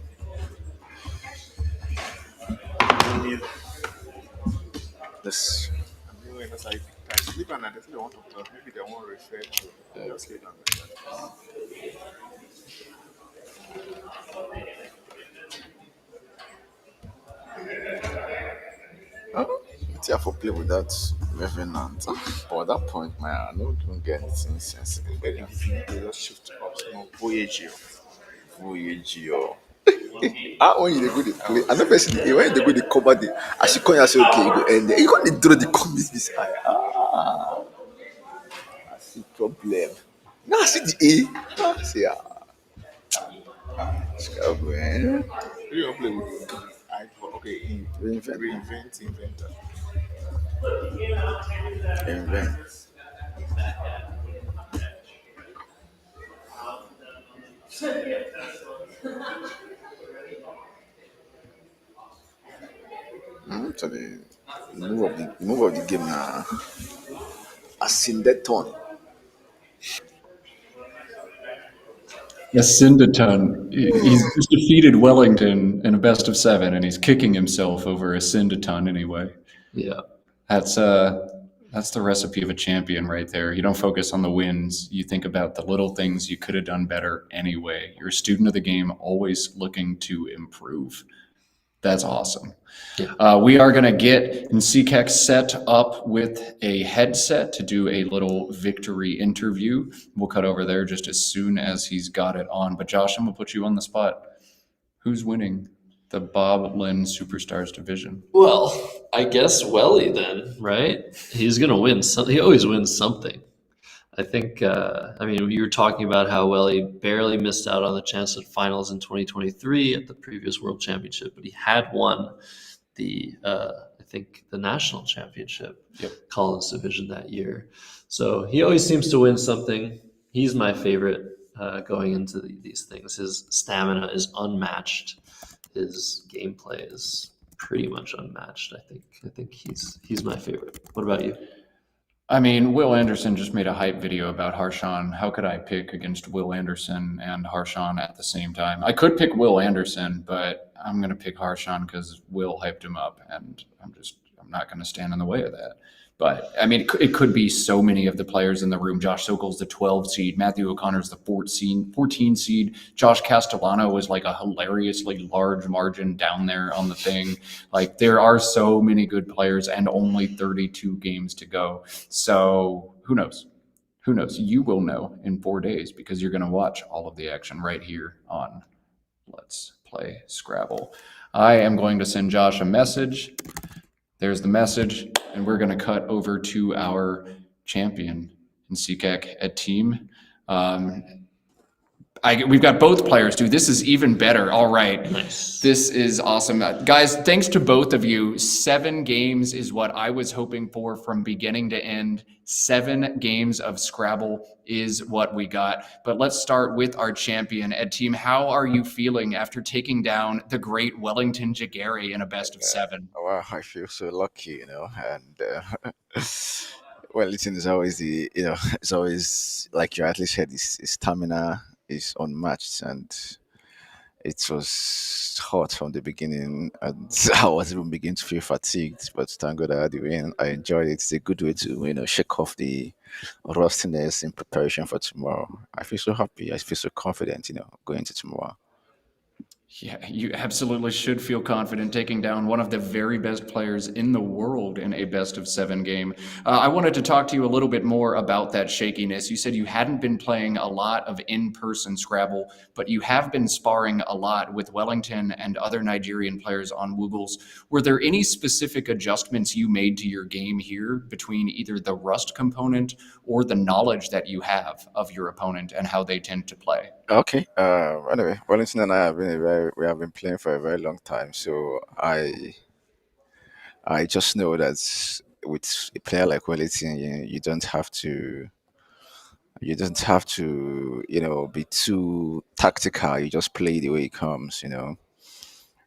This. I sleep and I definitely want to talk. Maybe they won't refer to just sleep it's here for play with that revenant. But at that point, man, I don't get anything sensible. They just shift up. No, Voyager. When you dey go dey play, I know person when they go dey cover the as you come here say okay, you go end there. You go dey draw the comics this eye. I see problem. Now I see the A. I see Scrabble, eh? You don't play with okay, inventor. Invent. So the move of the game now. I seen that turn. Ascendaton. He's just defeated Wellington in a best of 7, and he's kicking himself over Ascendaton anyway. Yeah. That's the recipe of a champion right there. You don't focus on the wins. You think about the little things you could have done better anyway. You're a student of the game, always looking to improve. That's awesome. Yeah. We are going to get Nsikak set up with a headset to do a little victory interview. We'll cut over there just as soon as he's got it on. But Josh, I'm going to put you on the spot. Who's winning the Bob Lynn Superstars division? Well, I guess Welly then, right? He's going to win. He always wins something. I think, you were talking about how Welly barely missed out on the chance at finals in 2023 at the previous World Championship, but he had won the National Championship, Collins Division that year. So he always seems to win something. He's my favorite going into these things. His stamina is unmatched. His gameplay is pretty much unmatched. I think he's my favorite. What about you? I mean, Will Anderson just made a hype video about Harshan. How could I pick against Will Anderson and Harshan at the same time? I could pick Will Anderson, but I'm going to pick Harshan because Will hyped him up, and I'm not going to stand in the way of that. But, I mean, it could be so many of the players in the room. Josh Sokol's the 12 seed. Matthew O'Connor's the 14 seed. Josh Castellano was like a hilariously large margin down there on the thing. Like, there are so many good players and only 32 games to go. So, who knows? Who knows? You will know in 4 days because you're going to watch all of the action right here on Let's Play Scrabble. I am going to send Josh a message. There's the message, and we're going to cut over to our champion, Nsikak Etim. We've got both players, dude. This is even better. All right. Nice. This is awesome. Guys, thanks to both of you. 7 games is what I was hoping for from beginning to end. 7 games of Scrabble is what we got. But let's start with our champion, Etim. How are you feeling after taking down the great Wellington Jighere in a best of 7? Wow, I feel so lucky, and Wellington is always it's always like you rightly said, his stamina is unmatched, and it was hot from the beginning, and I was even beginning to feel fatigued. But thank God I had the win. I enjoyed it. It's a good way to shake off the rustiness in preparation for tomorrow. I feel so happy. I feel so confident, going into tomorrow. Yeah, you absolutely should feel confident taking down one of the very best players in the world in a best of 7 game. I wanted to talk to you a little bit more about that shakiness. You said you hadn't been playing a lot of in-person Scrabble, but you have been sparring a lot with Wellington and other Nigerian players on Woogles. Were there any specific adjustments you made to your game here between either the rust component or the knowledge that you have of your opponent and how they tend to play? Okay. Anyway, Wellington and I we have been playing for a very long time, so I just know that with a player like Wellington, you don't have to be too tactical. You just play the way it comes,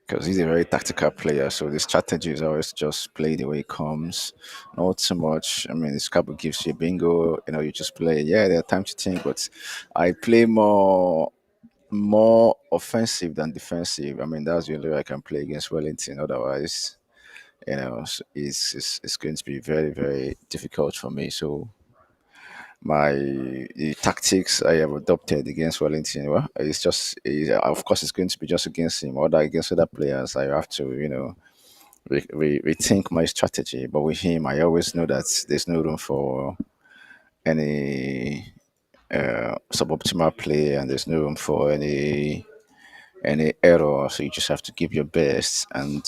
because he's a very tactical player. So the strategy is always just play the way it comes, not so much. I mean, the Scrabble gives you a bingo, you just play. Yeah, there are times to think, but I play more offensive than defensive. I mean, that's the only way I can play against Wellington. Otherwise, it's going to be very, very difficult for me. So the tactics I have adopted against Wellington, well, of course, it's going to be just against him or against other players. I have to, rethink my strategy. But with him, I always know that there's no room for any suboptimal play, and there's no room for any any error. So you just have to give your best, and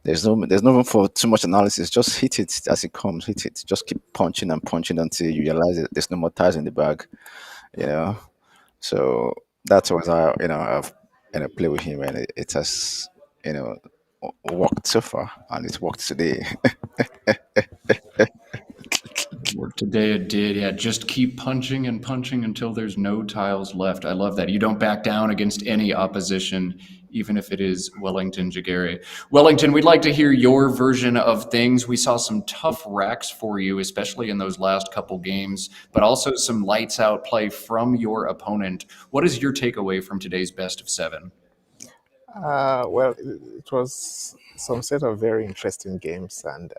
there's no room for too much analysis. Just hit it as it comes. Hit it. Just keep punching and punching until you realize that there's no more ties in the bag. You know. So that's what I've play with him, and it has you know worked so far, and it worked today. Work today it did. Yeah, just keep punching and punching until there's no tiles left. I love that. You don't back down against any opposition, even if it is Wellington Jighere. Wellington, we'd like to hear your version of things. We saw some tough racks for you, especially in those last couple games, but also some lights out play from your opponent. What is your takeaway from today's best of 7? Well, it was some set of very interesting games, and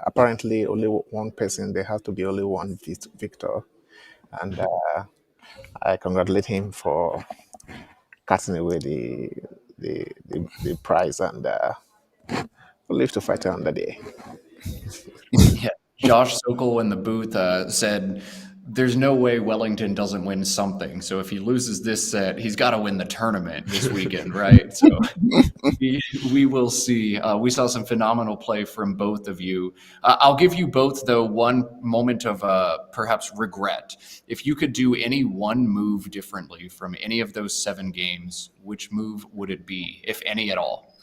apparently only one person. There has to be only one victor, and I congratulate him for cutting away the prize, and we'll live to fight another day. Yeah, Josh Sokol in the booth said, "There's no way Wellington doesn't win something. So if he loses this set, he's got to win the tournament this weekend, right?" So we will see. We saw some phenomenal play from both of you. I'll give you both, though, one moment of perhaps regret. If you could do any one move differently from any of those 7 games, which move would it be, if any at all?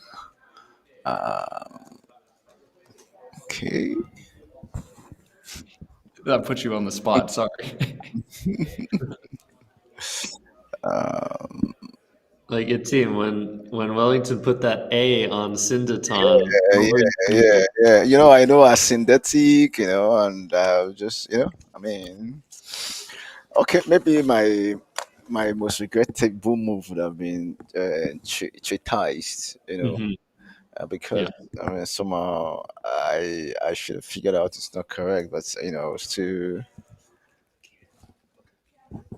Okay. That puts you on the spot. Sorry. Like Etim, when Wellington put that A on Syndeton. Yeah. I know a synthetic, and just I mean, okay, maybe my most regrettable move would have been chastised, Mhm. because Yeah. I mean somehow I should have figured out it's not correct, but I was too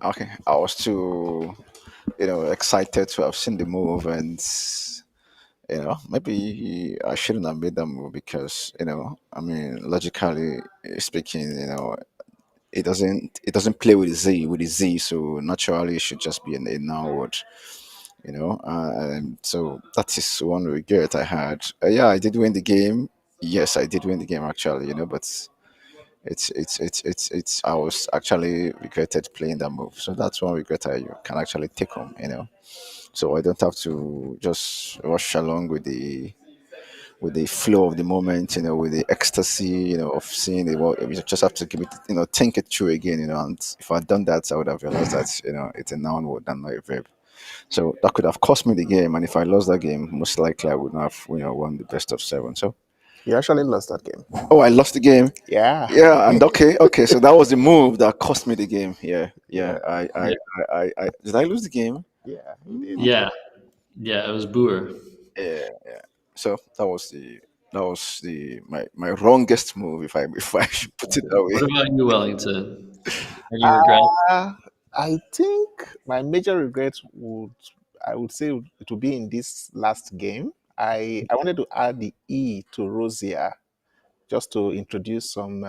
okay. I was too excited to have seen the move, and maybe I shouldn't have made that move because I mean logically speaking, it doesn't play with the Z, so naturally it should just be a noun word. And so that is one regret I had. Yeah, I did win the game. Yes, I did win the game actually, but it's I was actually regretted playing that move. So that's one regret I can actually take home. So I don't have to just rush along with the flow of the moment, with the ecstasy, of seeing it. Well, you just have to give it, think it through again, and if I'd done that, I would have realized that, it's a noun word and not a verb. So that could have cost me the game, and if I lost that game, most likely I would not have, won the best of 7. So, You actually lost that game. oh, I lost the game. Yeah. Yeah, and okay, so that was the move that cost me the game. Yeah. Yeah. I did I lose the game? Yeah, you did. Yeah. Yeah, it was Boer. Yeah. So that was my wrongest move, if I should put it that What way. about you, Wellington? Any regrets? I think my major regret I would say it would be in this last game. I wanted to add the E to Rosia just to introduce some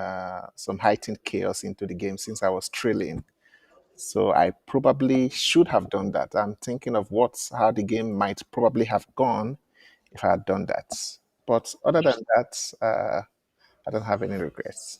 heightened chaos into the game since I was trailing. So I probably should have done that. I'm thinking of how the game might probably have gone if I had done that. But other than that, I don't have any regrets.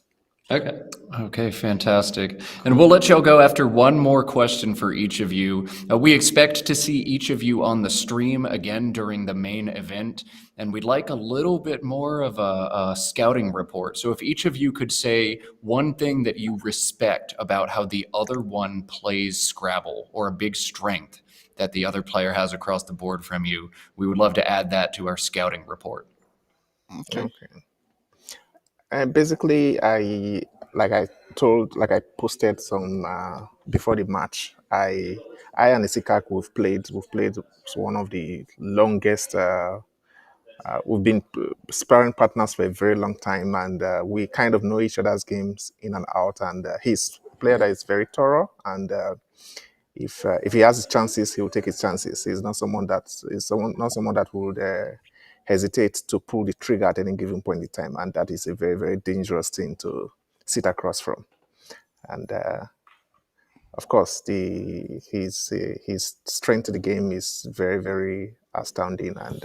Okay. Okay, fantastic. And we'll let y'all go after one more question for each of you. We expect to see each of you on the stream again during the main event, and we'd like a little bit more of a scouting report. So if each of you could say one thing that you respect about how the other one plays Scrabble, or a big strength that the other player has across the board from you, we would love to add that to our scouting report. Okay. Okay. And basically, I posted some before the match. I and Nsikak we've played one of the longest. We've been sparring partners for a very long time, and we kind of know each other's games in and out. And he's a player that is very thorough, and if he has his chances, he will take his chances. He's not someone that would hesitate to pull the trigger at any given point in time, and that is a very very dangerous thing to sit across from. And Of course, his strength to the game is very, very astounding, and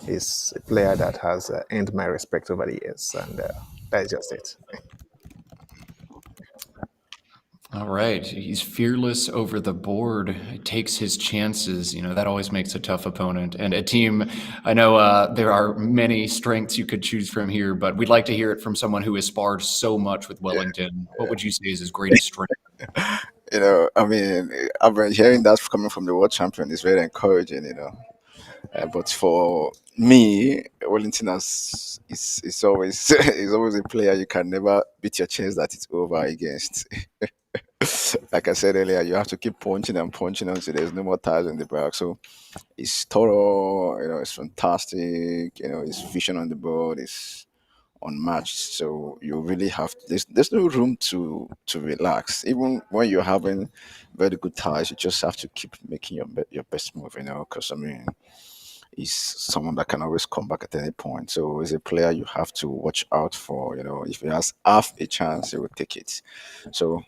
he's a player that has earned my respect over the years, and that's just it. All right. He's fearless over the board. He takes his chances. That always makes a tough opponent. And Etim, I know there are many strengths you could choose from here, but we'd like to hear it from someone who has sparred so much with Wellington. What would you say is his greatest strength? I mean, I've been hearing that coming from the world champion is very encouraging. But for me, Wellington is always is always a player you can never beat your chance that it's over against. Like I said earlier, you have to keep punching and punching until there's no more tires in the bag. So it's thorough, it's fantastic. His vision on the board is unmatched. So you really have there's no room to relax. Even when you're having very good ties, you just have to keep making your best move. Because I mean, he's someone that can always come back at any point. So he's a player you have to watch out for. If he has half a chance, he will take it. So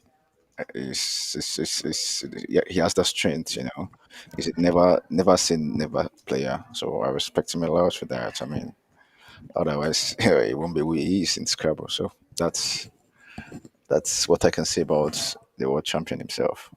yeah, he has that strength. He's a never seen never player. So I respect him a lot for that. I mean, otherwise he won't be who he is in Scrabble. So that's what I can say about the world champion himself.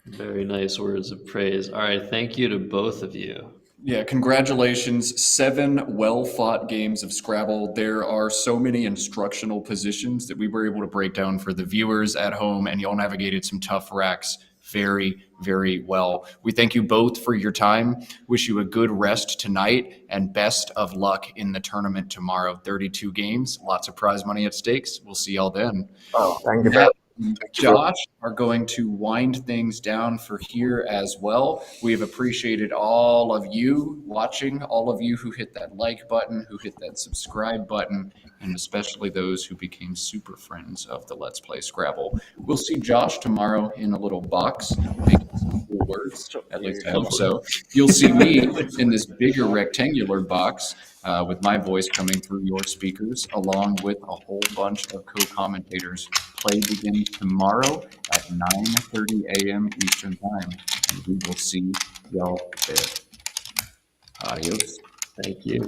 Very nice words of praise. All right, thank you to both of you. Yeah, congratulations. 7 well-fought games of Scrabble. There are so many instructional positions that we were able to break down for the viewers at home, and y'all navigated some tough racks very, very well. We thank you both for your time. Wish you a good rest tonight, and best of luck in the tournament tomorrow. 32 games, lots of prize money at stakes. We'll see y'all then. Oh, thank you very Josh are going to wind things down for here as well. We have appreciated all of you watching, all of you who hit that like button, who hit that subscribe button, and especially those who became super friends of the Let's Play Scrabble. We'll see Josh tomorrow in a little box, making some cool words. At least I hope so. You'll see me in this bigger rectangular box with my voice coming through your speakers, along with a whole bunch of co-commentators. Play begins tomorrow at 9:30 a.m. Eastern Time, and we will see y'all there. Adios. Thank you.